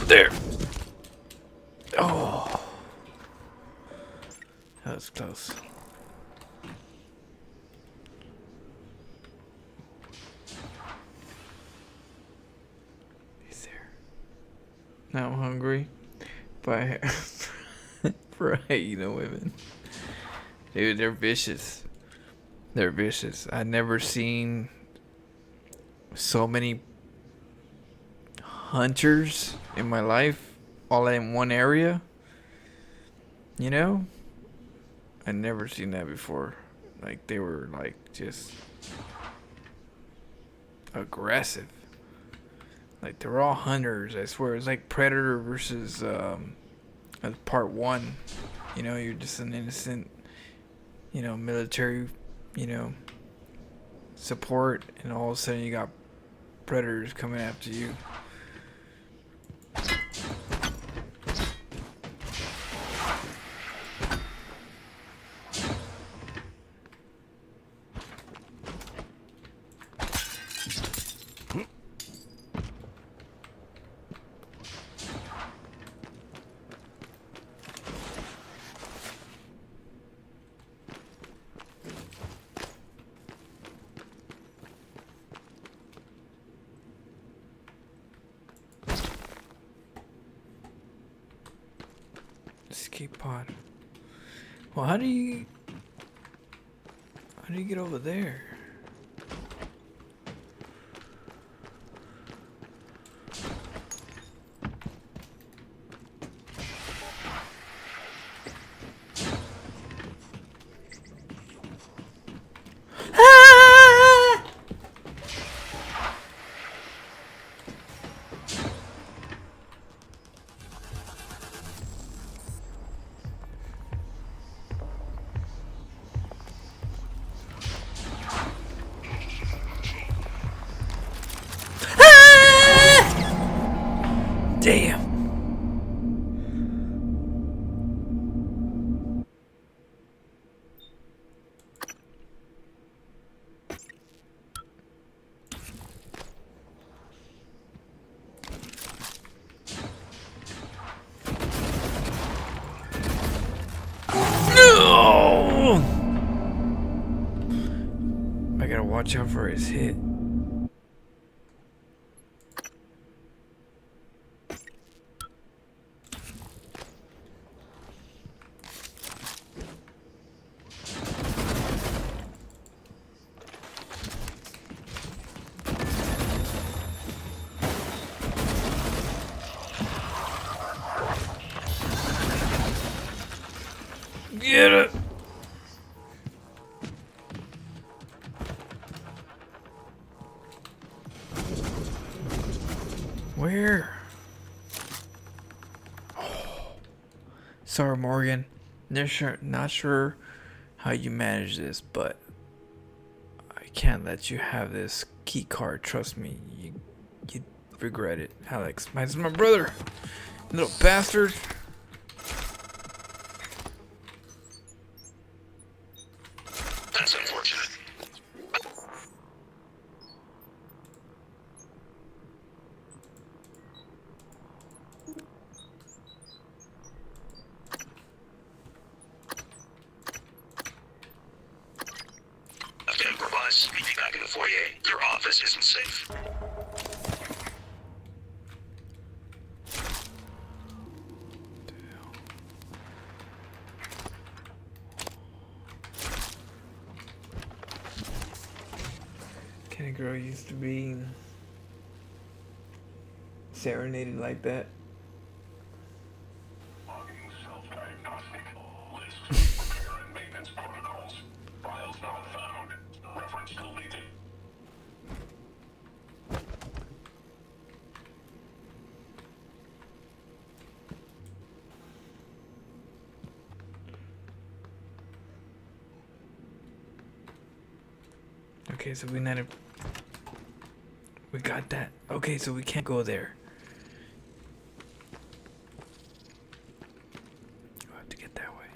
up there. Oh. That was close. He's there. Now I'm hungry. But for hating the women. Dude, they're vicious. They're vicious. I've never seen so many hunters in my life all in one area. You know? I've never seen that before. Like, they were like just aggressive. Like, they're all hunters, I swear. It's like Predator versus part 1. You know, you're just an innocent, you know, military, you know, support, and all of a sudden you got predators coming after you. Escape pod. Well, how do you get over there? Damn. No! I gotta watch out for his hit. Get it. Where? Oh. Sorry, Morgan. Not sure how you manage this, but I can't let you have this key card. Trust me, you regret it. Alex, that's my brother. Little bastard. That's unfortunate. I've got improvised. Meet me back in the foyer. Your office isn't safe. Can a girl used to being serenaded like that? Okay, so we got that. Okay, so we can't go there. We'll have to get that way.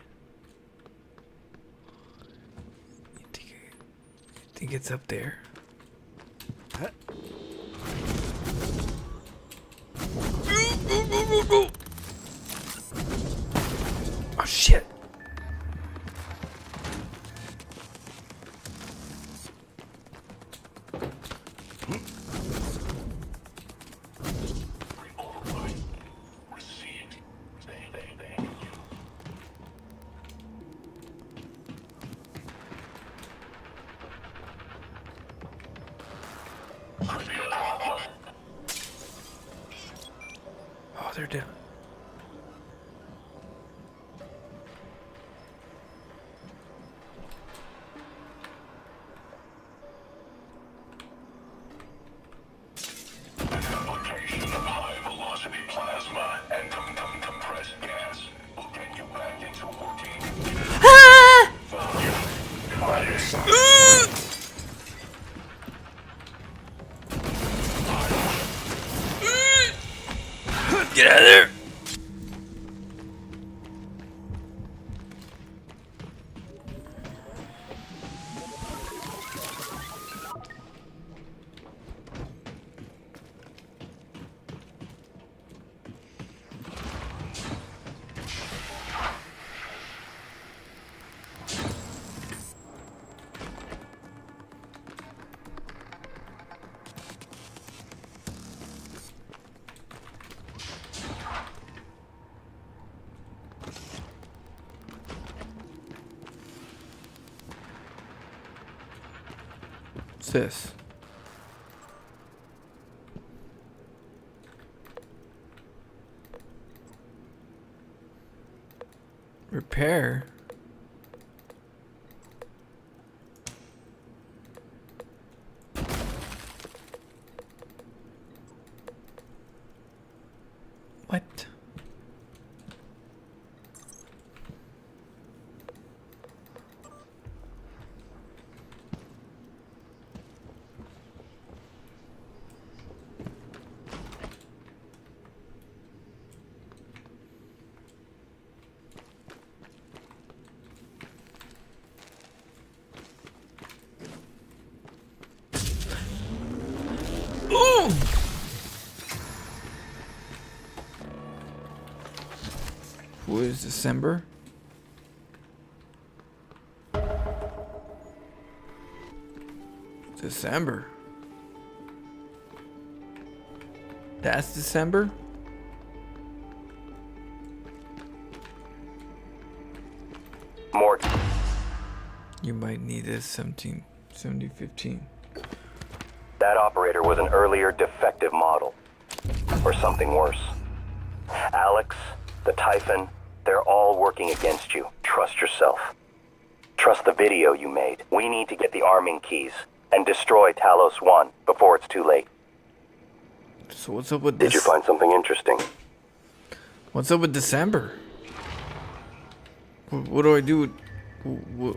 You think it's up there? shit. Oh, they're down. Application of high-velocity plasma and compressed gas will get you back into working. Get out of there! What's this? Repair? What? Ooh! Who is December? December. That's December? Morgan. You might need this 177015. That operator was an earlier defective model. Or something worse. Alex, the Typhon, they're all working against you. Trust yourself. Trust the video you made. We need to get the arming keys and destroy Talos 1 before it's too late. So what's up with this? Did you find something interesting? What's up with December? What do I do with... What?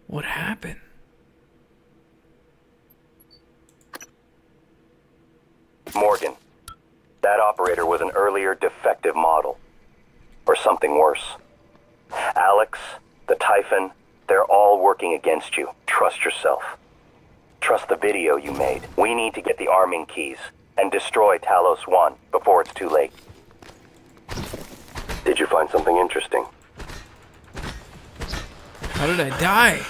What happened? Morgan, that operator was an earlier defective model. Or something worse. Alex, the Typhon, they're all working against you. Trust yourself. Trust the video you made. We need to get the arming keys and destroy Talos 1 before it's too late. Did you find something interesting? How did I die?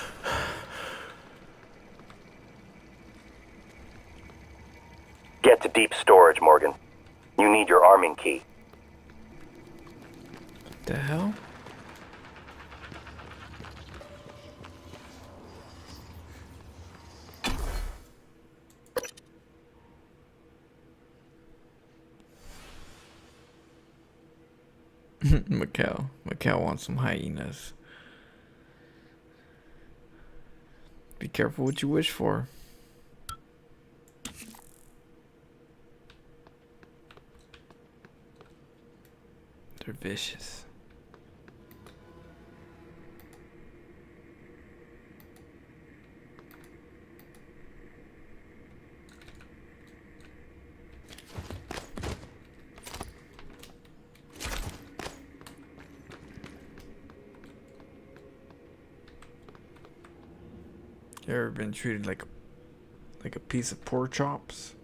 Get to deep storage, Morgan. You need your arming key. What the hell? Macau wants some hyenas. Be careful what you wish for. They're vicious. You ever been treated like a piece of pork chops?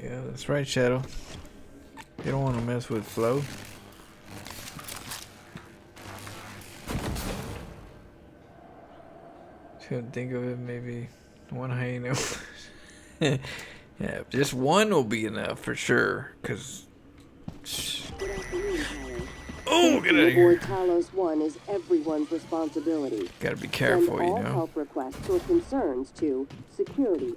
Yeah, that's right, Shadow. You don't want to mess with Flo. Should think of it, maybe one hyena. Yeah, just one will be enough for sure. Cause. Oh, get out of here! Talos 1 is everyone's responsibility. Gotta be careful, Send you all know. help requests or concerns to security@transstars.talos.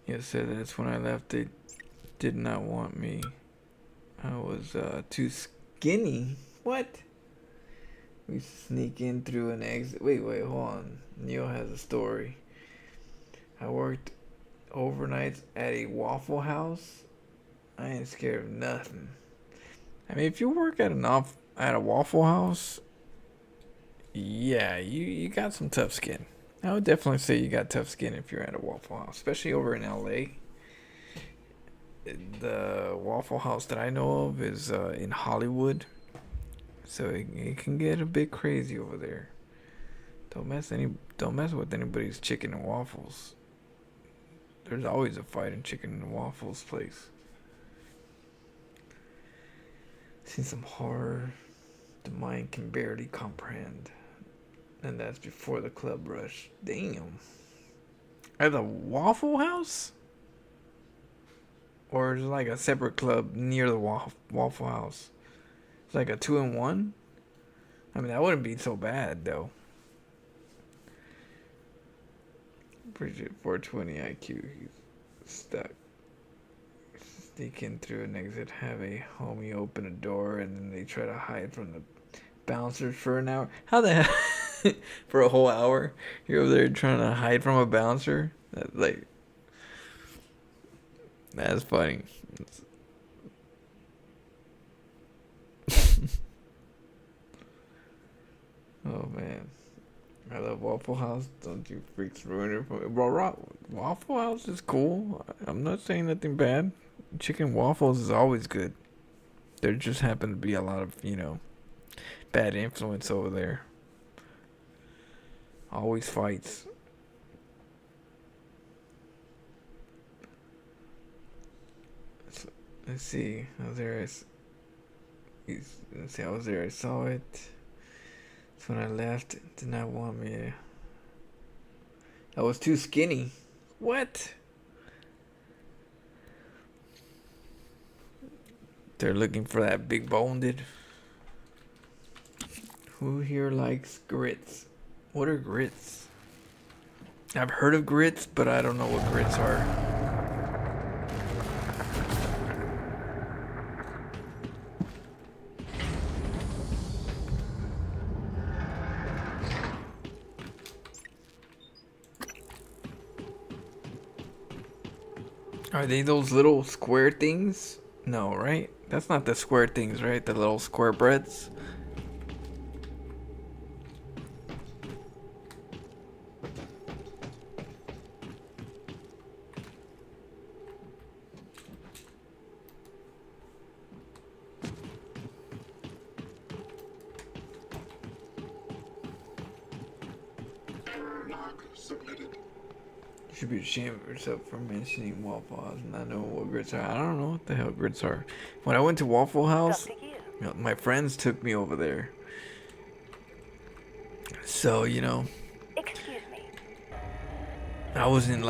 Yeah, so that's when I left. They did not want me. I was too skinny. What? We sneak in through an exit. Wait, hold on. Neil has a story. I worked overnights at a Waffle House. I ain't scared of nothing. I mean, if you work at a Waffle House, yeah, you got some tough skin. I would definitely say you got tough skin if you're at a Waffle House, especially over in LA. The Waffle House that I know of is in Hollywood, so it can get a bit crazy over there. Don't mess with anybody's chicken and waffles. There's always a fight in chicken and waffles place. Seen some horror the mind can barely comprehend. And that's before the club rush. Damn. At the Waffle House? Or is it like a separate club near the Waffle House? It's like a 2-in-1? I mean, that wouldn't be so bad, though. Bridget, 420 IQ. He's stuck. Sneak in through an exit, have a homie open a door, and then they try to hide from the bouncers for an hour. How the hell? For a whole hour? You're over there trying to hide from a bouncer? That's funny. Oh, man. I love Waffle House. Don't you freaks ruin it for me. Bro, Waffle House is cool. I'm not saying nothing bad. Chicken waffles is always good. There just happen to be a lot of, bad influence over there. Always fights. So, let's see. I was there. I was there. I saw it. So when I left, it did not want me. I was too skinny. What? They're looking for that big boned. Who here likes grits? What are grits? I've heard of grits, but I don't know what grits are. Are they those little square things? No, right? That's not the square things, right? The little square breads? You should be ashamed of yourself for mentioning Waffle House and not knowing what grits are. I don't know what the hell grits are. When I went to Waffle House, my friends took me over there. So, Excuse me. I wasn't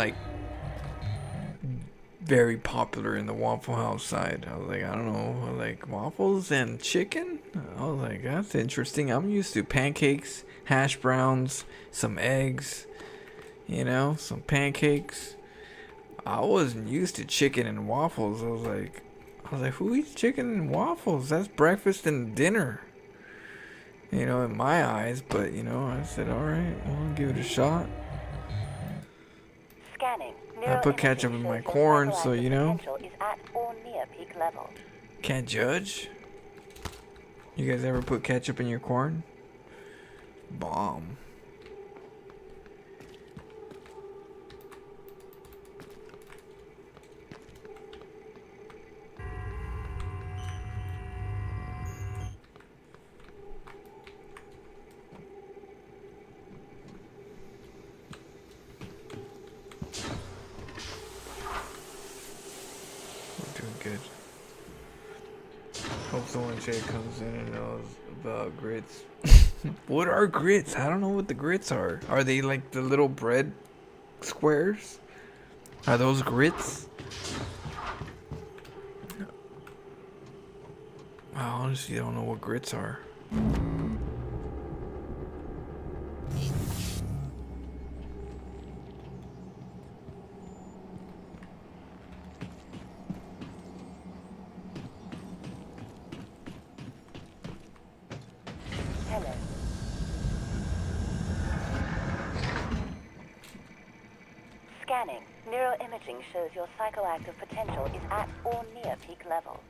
very popular in the Waffle House side. I was like, I don't know, like waffles and chicken? I was like, that's interesting. I'm used to pancakes, hash browns, some eggs. Some pancakes. I wasn't used to chicken and waffles. I was like, I was like, who eats chicken and waffles? That's breakfast and dinner. You know, in my eyes, but you know, I said, alright, we'll give it a shot. Scanning. I put ketchup in my corn, so you know. Is at or near peak level. Can't judge. You guys ever put ketchup in your corn? Bomb. Good. Hope someone chick comes in and knows about grits. What are grits? I don't know what the grits are. Are they like the little bread squares? Are those grits? I honestly don't know what grits are. Scanning. Neuroimaging shows your psychoactive potential is at or near peak level.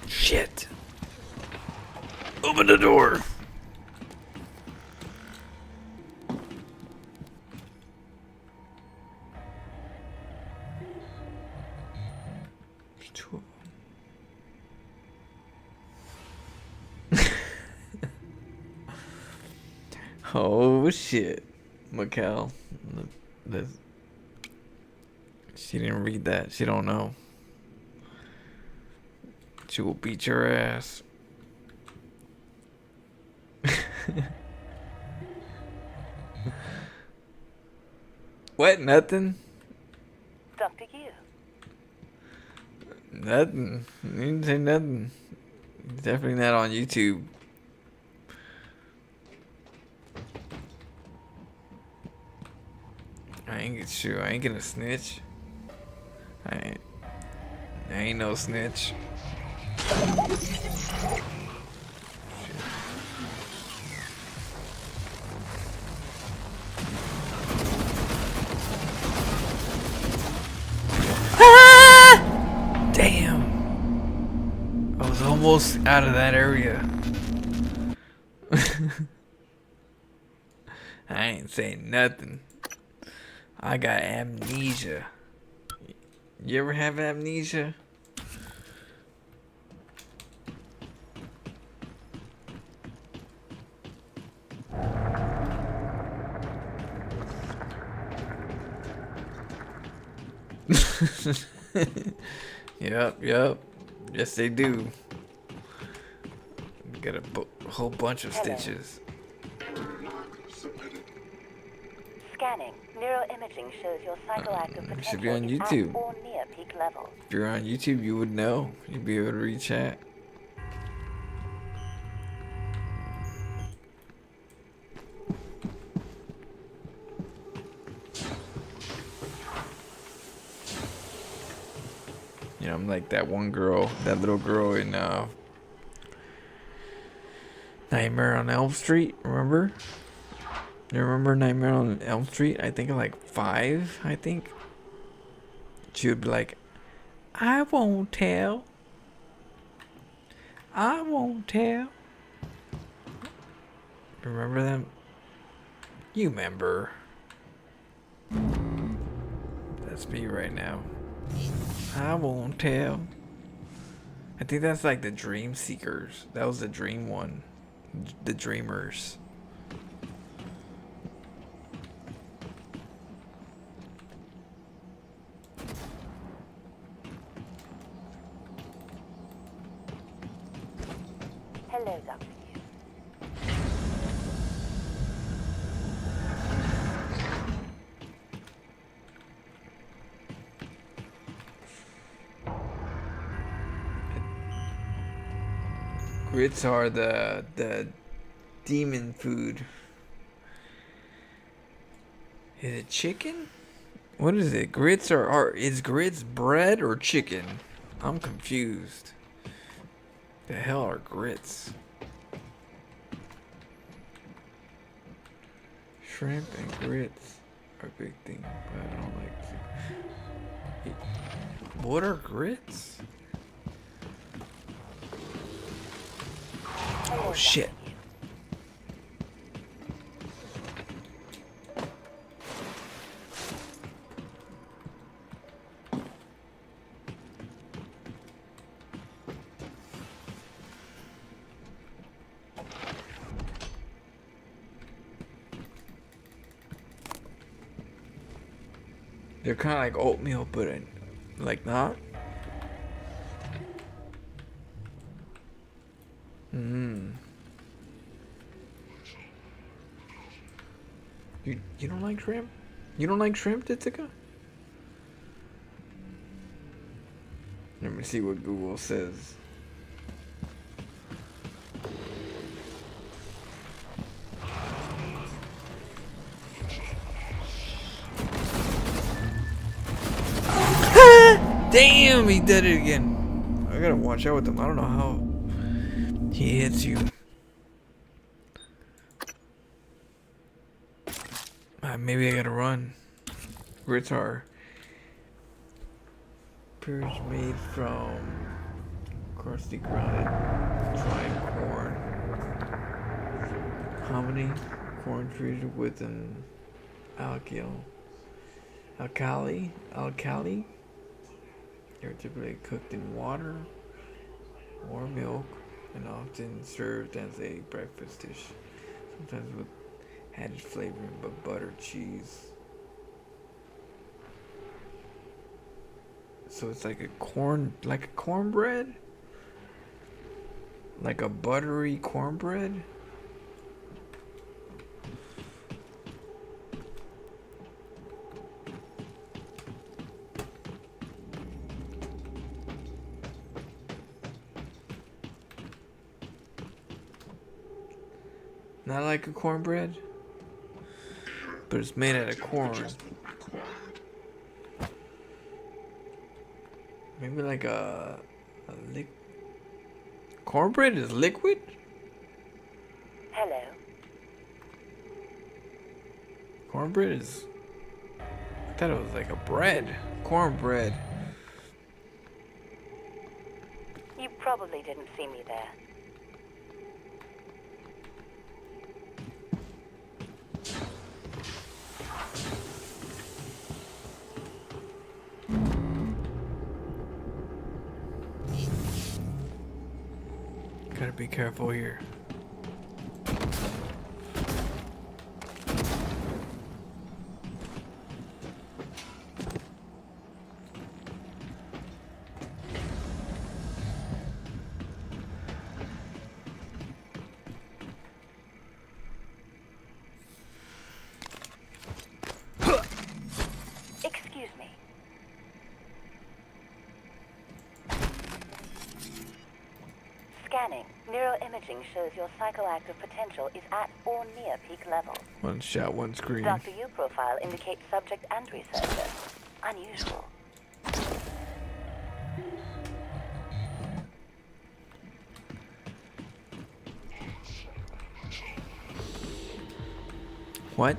Shit. Open the door. There's two of them. Oh shit, Mikkel. She didn't read that. She don't know. She will beat your ass. What? Nothing? It's up to you. Nothing. You didn't say nothing. Definitely not on YouTube. I ain't gonna snitch. I ain't no snitch. Ah! Damn. I was almost out of that area. I ain't saying nothing. I got amnesia. You ever have amnesia? Yep. Yes, they do. Get a whole bunch of stitches. Scanning. Neuroimaging shows your psychoactive potential Should be on is YouTube. at or near peak level. If you're on YouTube, you would know. You'd be able to read chat. You know, I'm like that one girl, that little girl in Nightmare on Elm Street, remember? You remember Nightmare on Elm Street? I think like 5, I think. She would be like, I won't tell. I won't tell. Remember them? You remember. That's me right now. I won't tell. I think that's like the Dream Seekers. That was the Dream one. The Dreamers. Hello, Dr. Grits are the Demon food. Is it chicken? What is it? Grits or is grits bread or chicken? I'm confused. The hell are grits? Shrimp and grits are a big thing, but I don't like it. What are grits? Oh shit. They're kind of like oatmeal, but like not. You don't like shrimp? You don't like shrimp, Titsika? Let me see what Google says. Damn, he did it again. I gotta watch out with him. I don't know how he hits you. Maybe I gotta run. Grits are purge made from crusty grounded dried corn. Hominy, corn treated with an alkali. They're typically cooked in water or milk and often served as a breakfast dish, sometimes with added flavoring but butter, cheese. So it's like a cornbread? Like a buttery cornbread? Not like a cornbread, but it's made out of corn. Maybe like a cornbread is liquid? Hello. Cornbread is... I thought it was like a bread. Cornbread. You probably didn't see me there. Gotta be careful here. Excuse me. Scanning. Neuroimaging shows your psychoactive potential is at or near peak levels. One shot, one screen. Dr. U profile indicates subject and researcher. Unusual. What?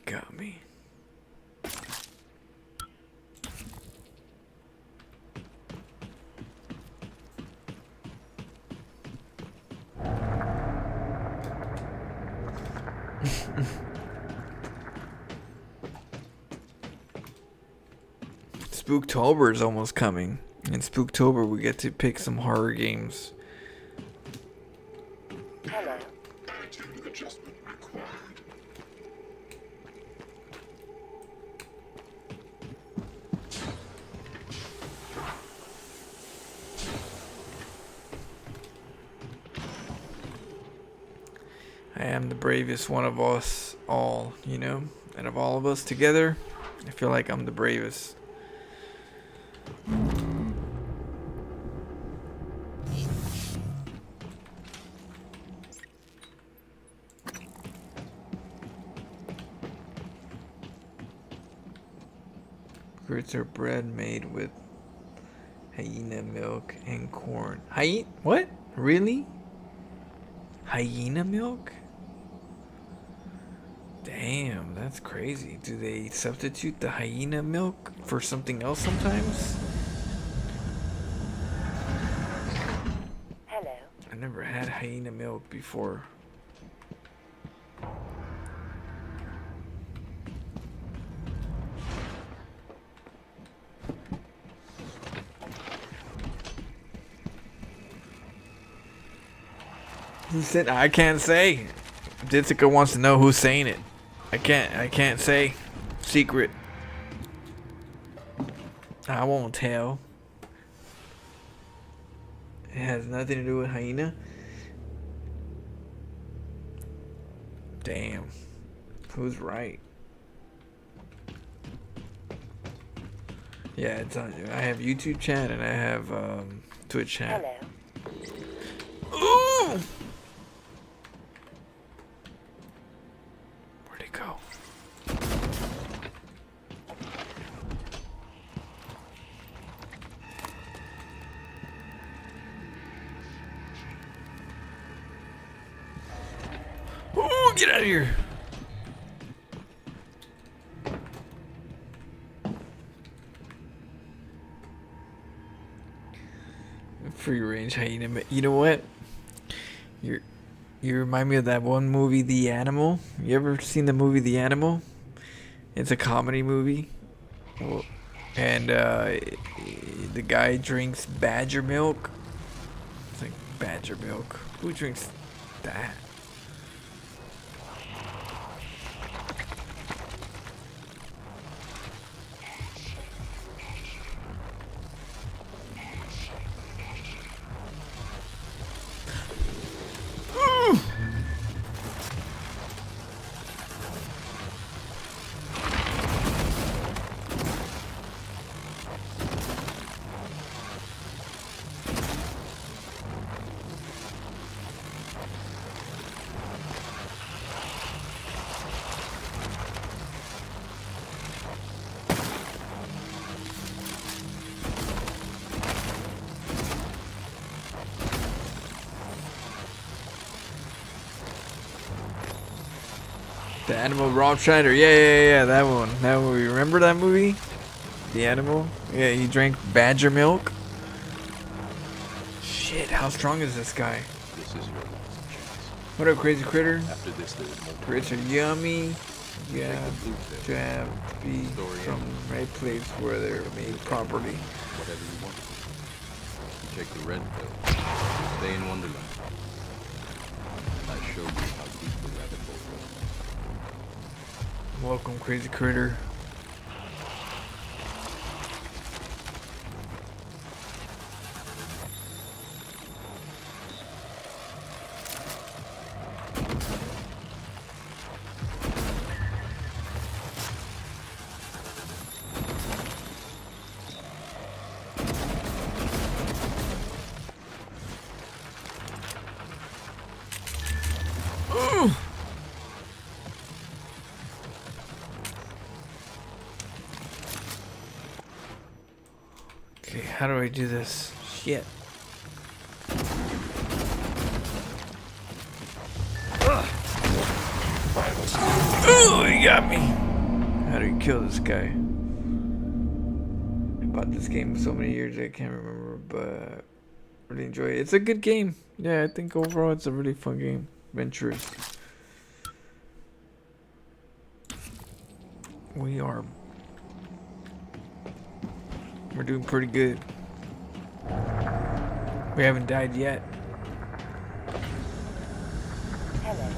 Got me. Spooktober is almost coming. In Spooktober, we get to pick some horror games. Hello. Adjustment required. I am the bravest one of us all, you know? And of all of us together, I feel like I'm the bravest. Grits are bread made with hyena milk and corn. What? Really? Hyena milk? Damn, that's crazy. Do they substitute the hyena milk for something else sometimes? Hello. I never had hyena milk before. Who said? I can't say. Ditsuka wants to know who's saying it. I can't say. Secret. I won't tell. It has nothing to do with hyena. Damn. Who's right? Yeah, it's on. I have YouTube chat and I have Twitch chat. Hello. Ooh! Where'd it go? Ooh, get out of here! Free range hyena. You know what? You remind me of that one movie, The Animal. You ever seen the movie The Animal? It's a comedy movie. And the guy drinks badger milk. It's like badger milk. Who drinks that? The Animal Rob Schneider. Yeah, that one. That movie. Remember that movie? The Animal? Yeah, he drank badger milk. Shit, how strong is this guy? This is your last chance. What up, crazy critter? After this, there is more. Grits are yummy. You have to have to be from the right place where they're made properly. Whatever you want. You take the red pill. Stay in Wonderland. And I show you how deep the rabbit hole goes. Welcome, crazy critter. Okay, how do I do this? Shit. Ooh, he got me. How do you kill this guy? I bought this game so many years I can't remember, but really enjoy it. It's a good game. Yeah, I think overall it's a really fun game. Adventurous. We're doing pretty good. We haven't died yet. Hello.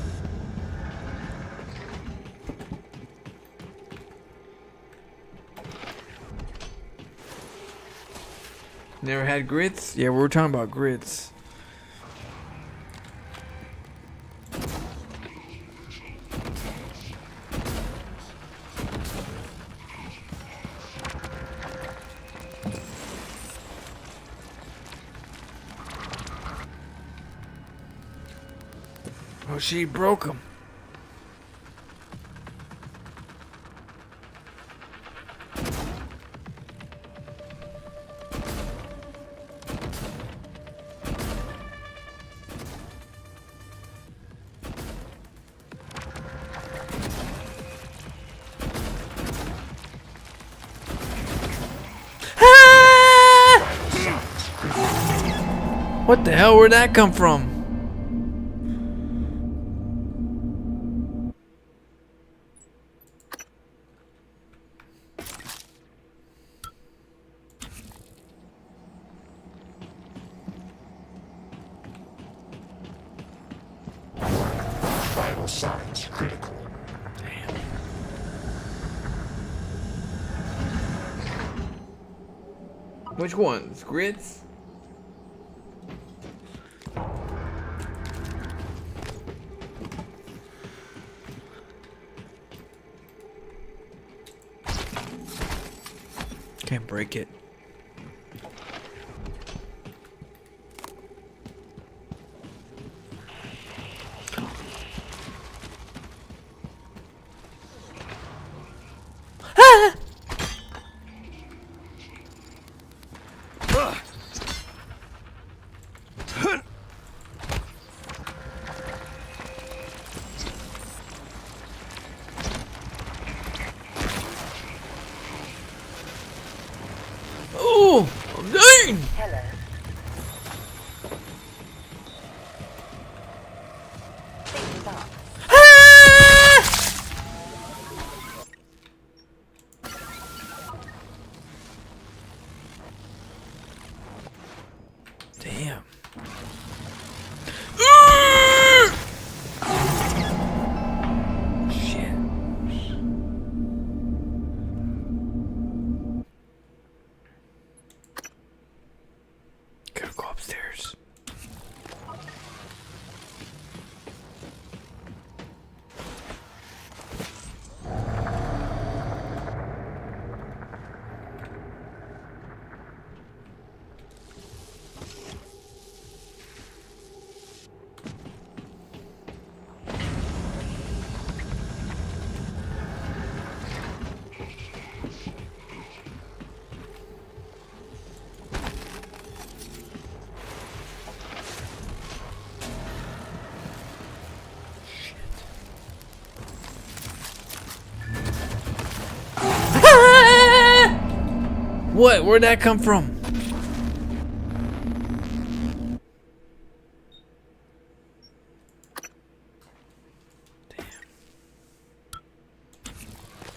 Never had grits? Yeah, we were talking about grits. Oh, she broke him. What the hell? Where'd that come from? Vital signs critical. Which ones? Grits? Can't break it. Oh, dang! Hello. Damn. Shit. Gotta go upstairs. What? Where'd that come from? Damn.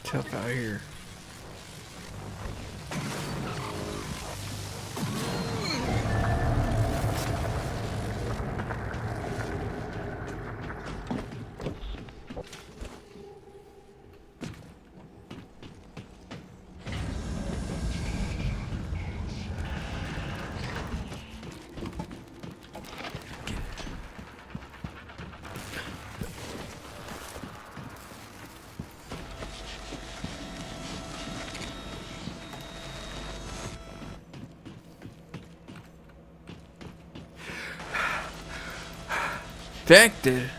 Tough out here. Infected.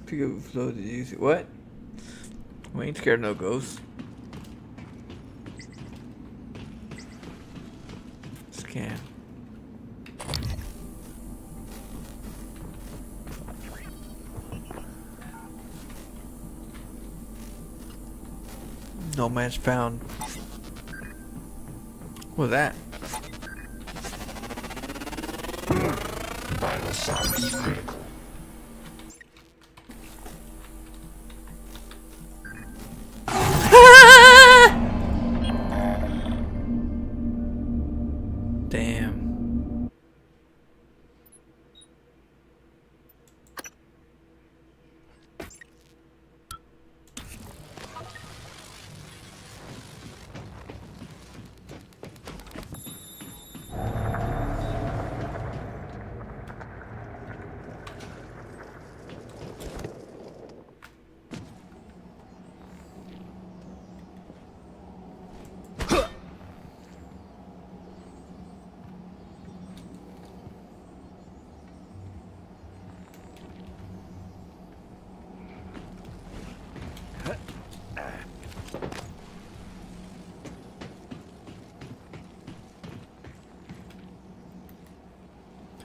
Pick up flow to use it. What? We ain't scared of no ghosts. Scan. No match found. What was that? Vital signs critical. Damn.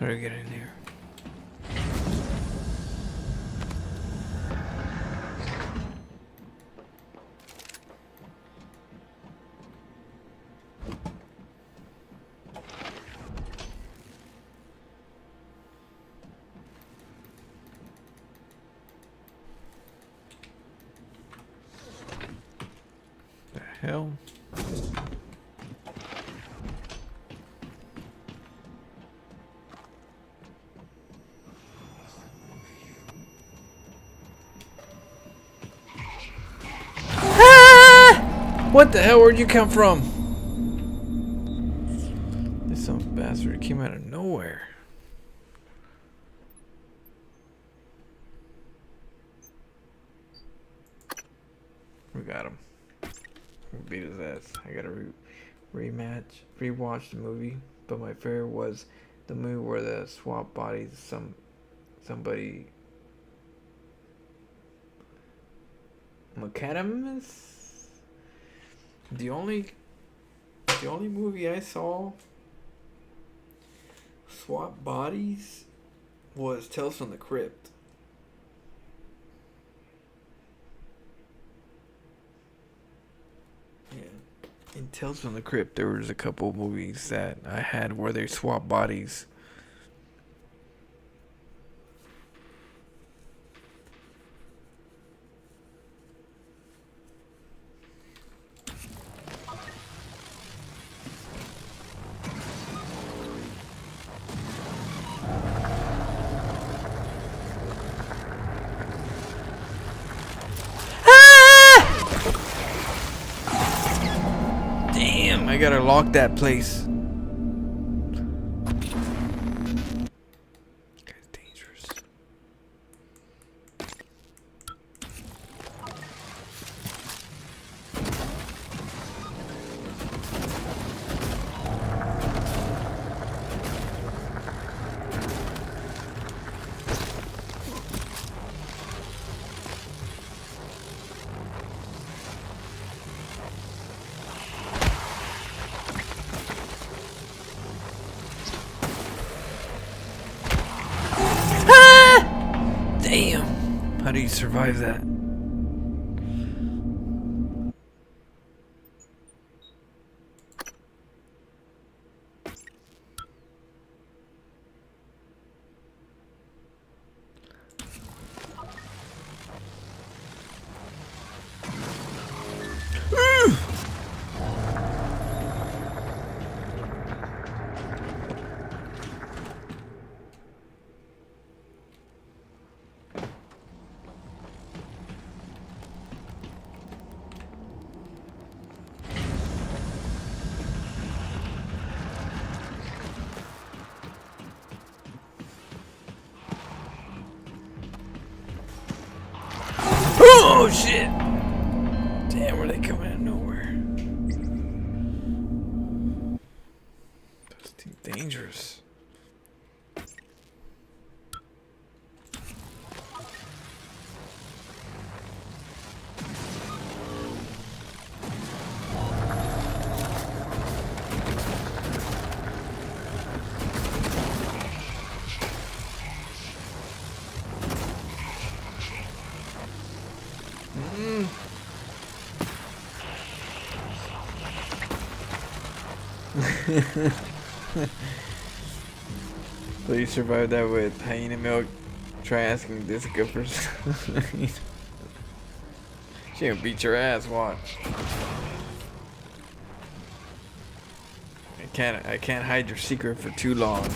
How do we get in here? The hell? What the hell? Where'd you come from? This some bastard came out of nowhere. We got him. We beat his ass. I gotta rewatch the movie, but my favorite was the movie where the swap bodies somebody Macadam's. The only movie I saw swap bodies was Tales from the Crypt. Yeah. In Tales from the Crypt, there was a couple of movies that I had where they swap bodies. Damn, I gotta lock that place. Guy's dangerous. Damn! How do you survive that? Oh shit! Damn, were they coming out of nowhere? That's too dangerous. So you survived that with hyena milk. Try asking Jessica for she gonna beat your ass, watch. I can't hide your secret for too long.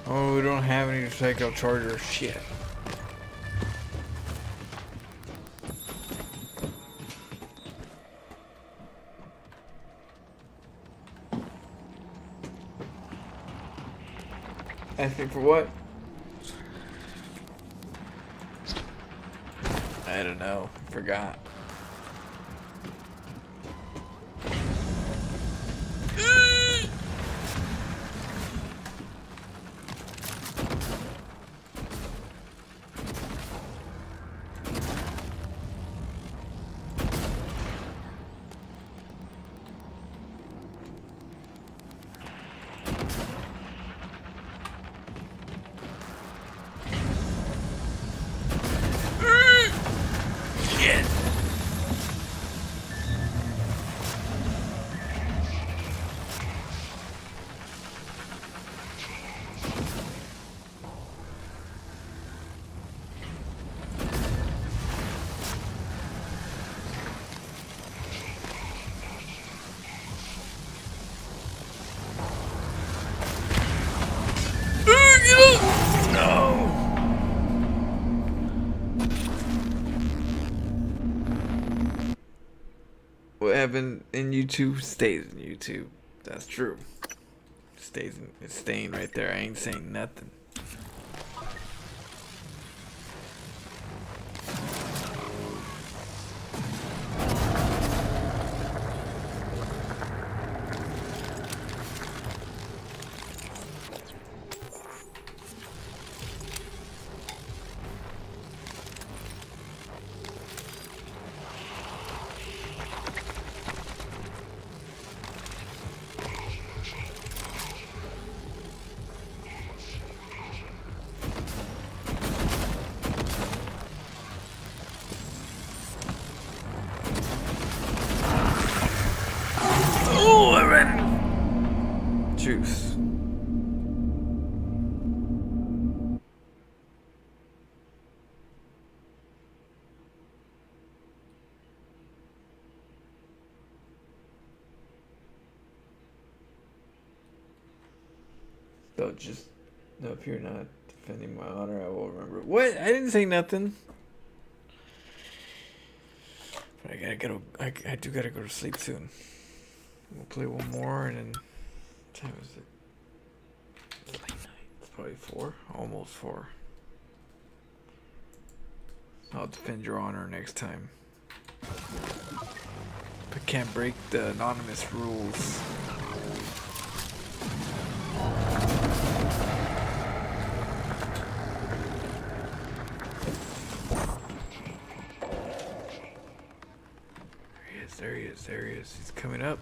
Oh, we don't have any recycle charger. Shit. Asking for what? I don't know. Forgot. What happened in YouTube stays in YouTube. That's true. It's staying right there. I ain't saying nothing. Oh, I ran juice. No, if you're not defending my honor, I will remember. What? I didn't say nothing. But I do gotta go to sleep soon. We'll play one more and then what time is it? It's late night. It's probably 4. Almost 4. I'll defend your honor next time. But can't break the anonymous rules. There he is. He's coming up.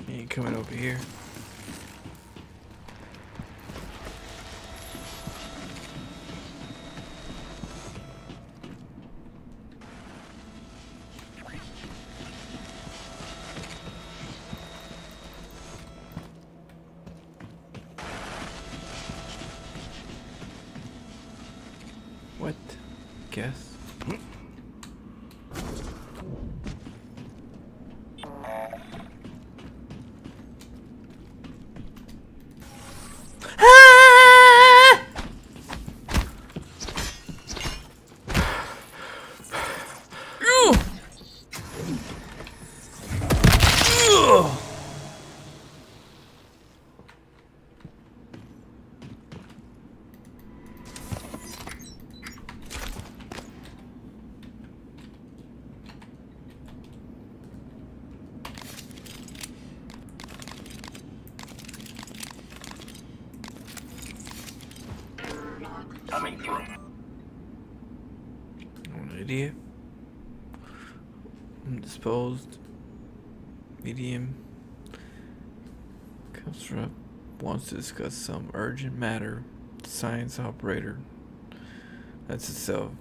He ain't coming over here. What? Guess. Coming through. I'm an idiot. Indisposed. Medium. Construct wants to discuss some urgent matter. Science operator. That's itself.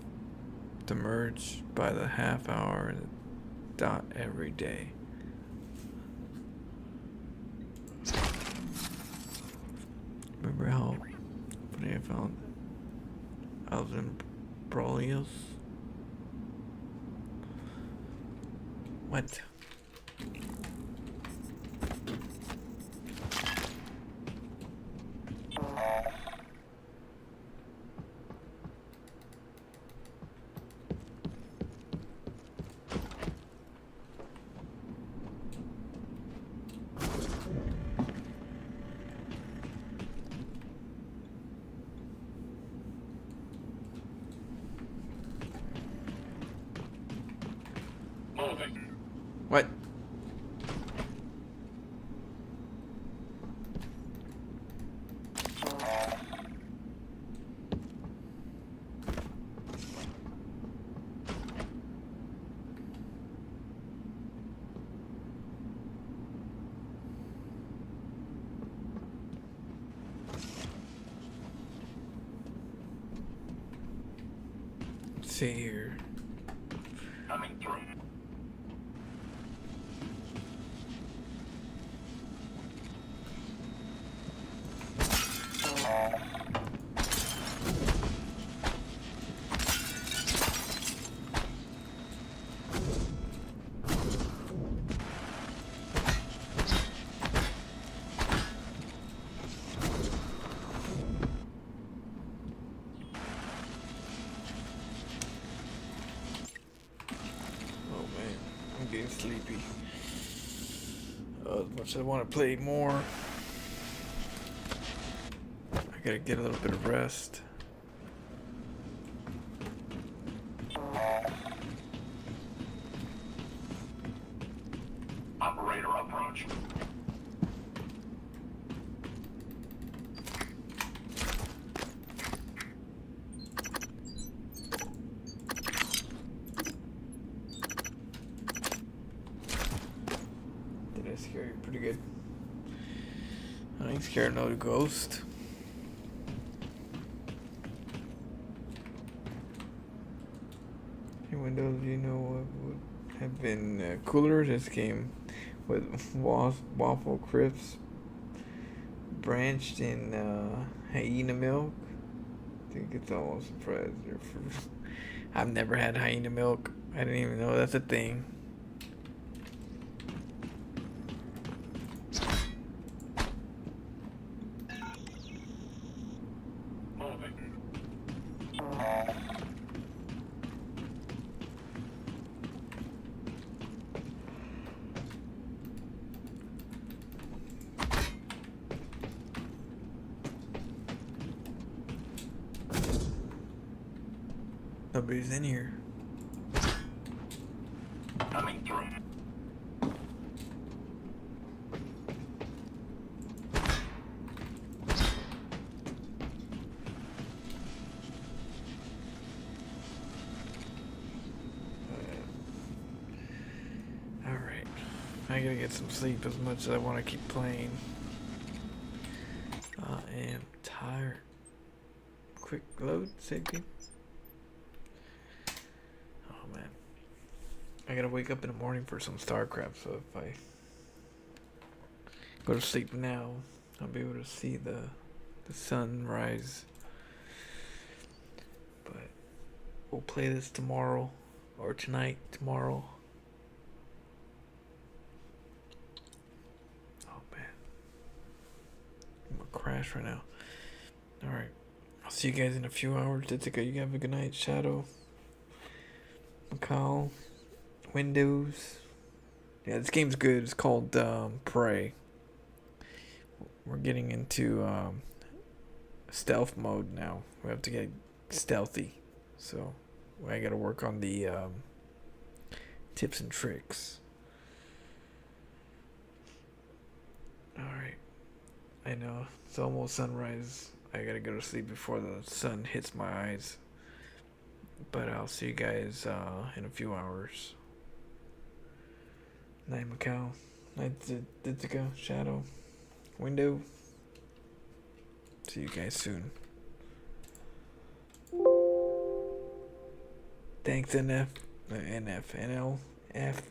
Demerge by the half hour and dot every day. Remember how funny I found Alvin Brolios? What? see here. Coming through. Oh man, I'm getting sleepy. As much as I want to play more, I gotta get a little bit of rest. Operator approach. Did I scare you pretty good? I ain't scared of no ghost. Hey Windows, you know what would have been cooler? This game with waffle crisps branched in hyena milk. I think it's almost surprised. I've never had hyena milk. I didn't even know that's a thing. Nobody's in here. Coming through. Alright. I gotta get some sleep as much as I want to keep playing. I am tired. Quick load, save game. Oh man. I gotta wake up in the morning for some StarCraft, so if I go to sleep now, I'll be able to see the sunrise. But we'll play this tomorrow, or tonight, tomorrow. Oh man. I'm gonna crash right now. Alright. I'll see you guys in a few hours. Jessica, you have a good night. Shadow. Macau. Windows. Yeah, this game's good. It's called Prey. We're getting into stealth mode now. We have to get stealthy. So I gotta work on the tips and tricks. Alright. I know. It's almost sunrise. I gotta go to sleep before the sun hits my eyes. But I'll see you guys in a few hours. Night Macau. Night Ditsuka. Shadow. Window. See you guys soon. Thanks NL, F.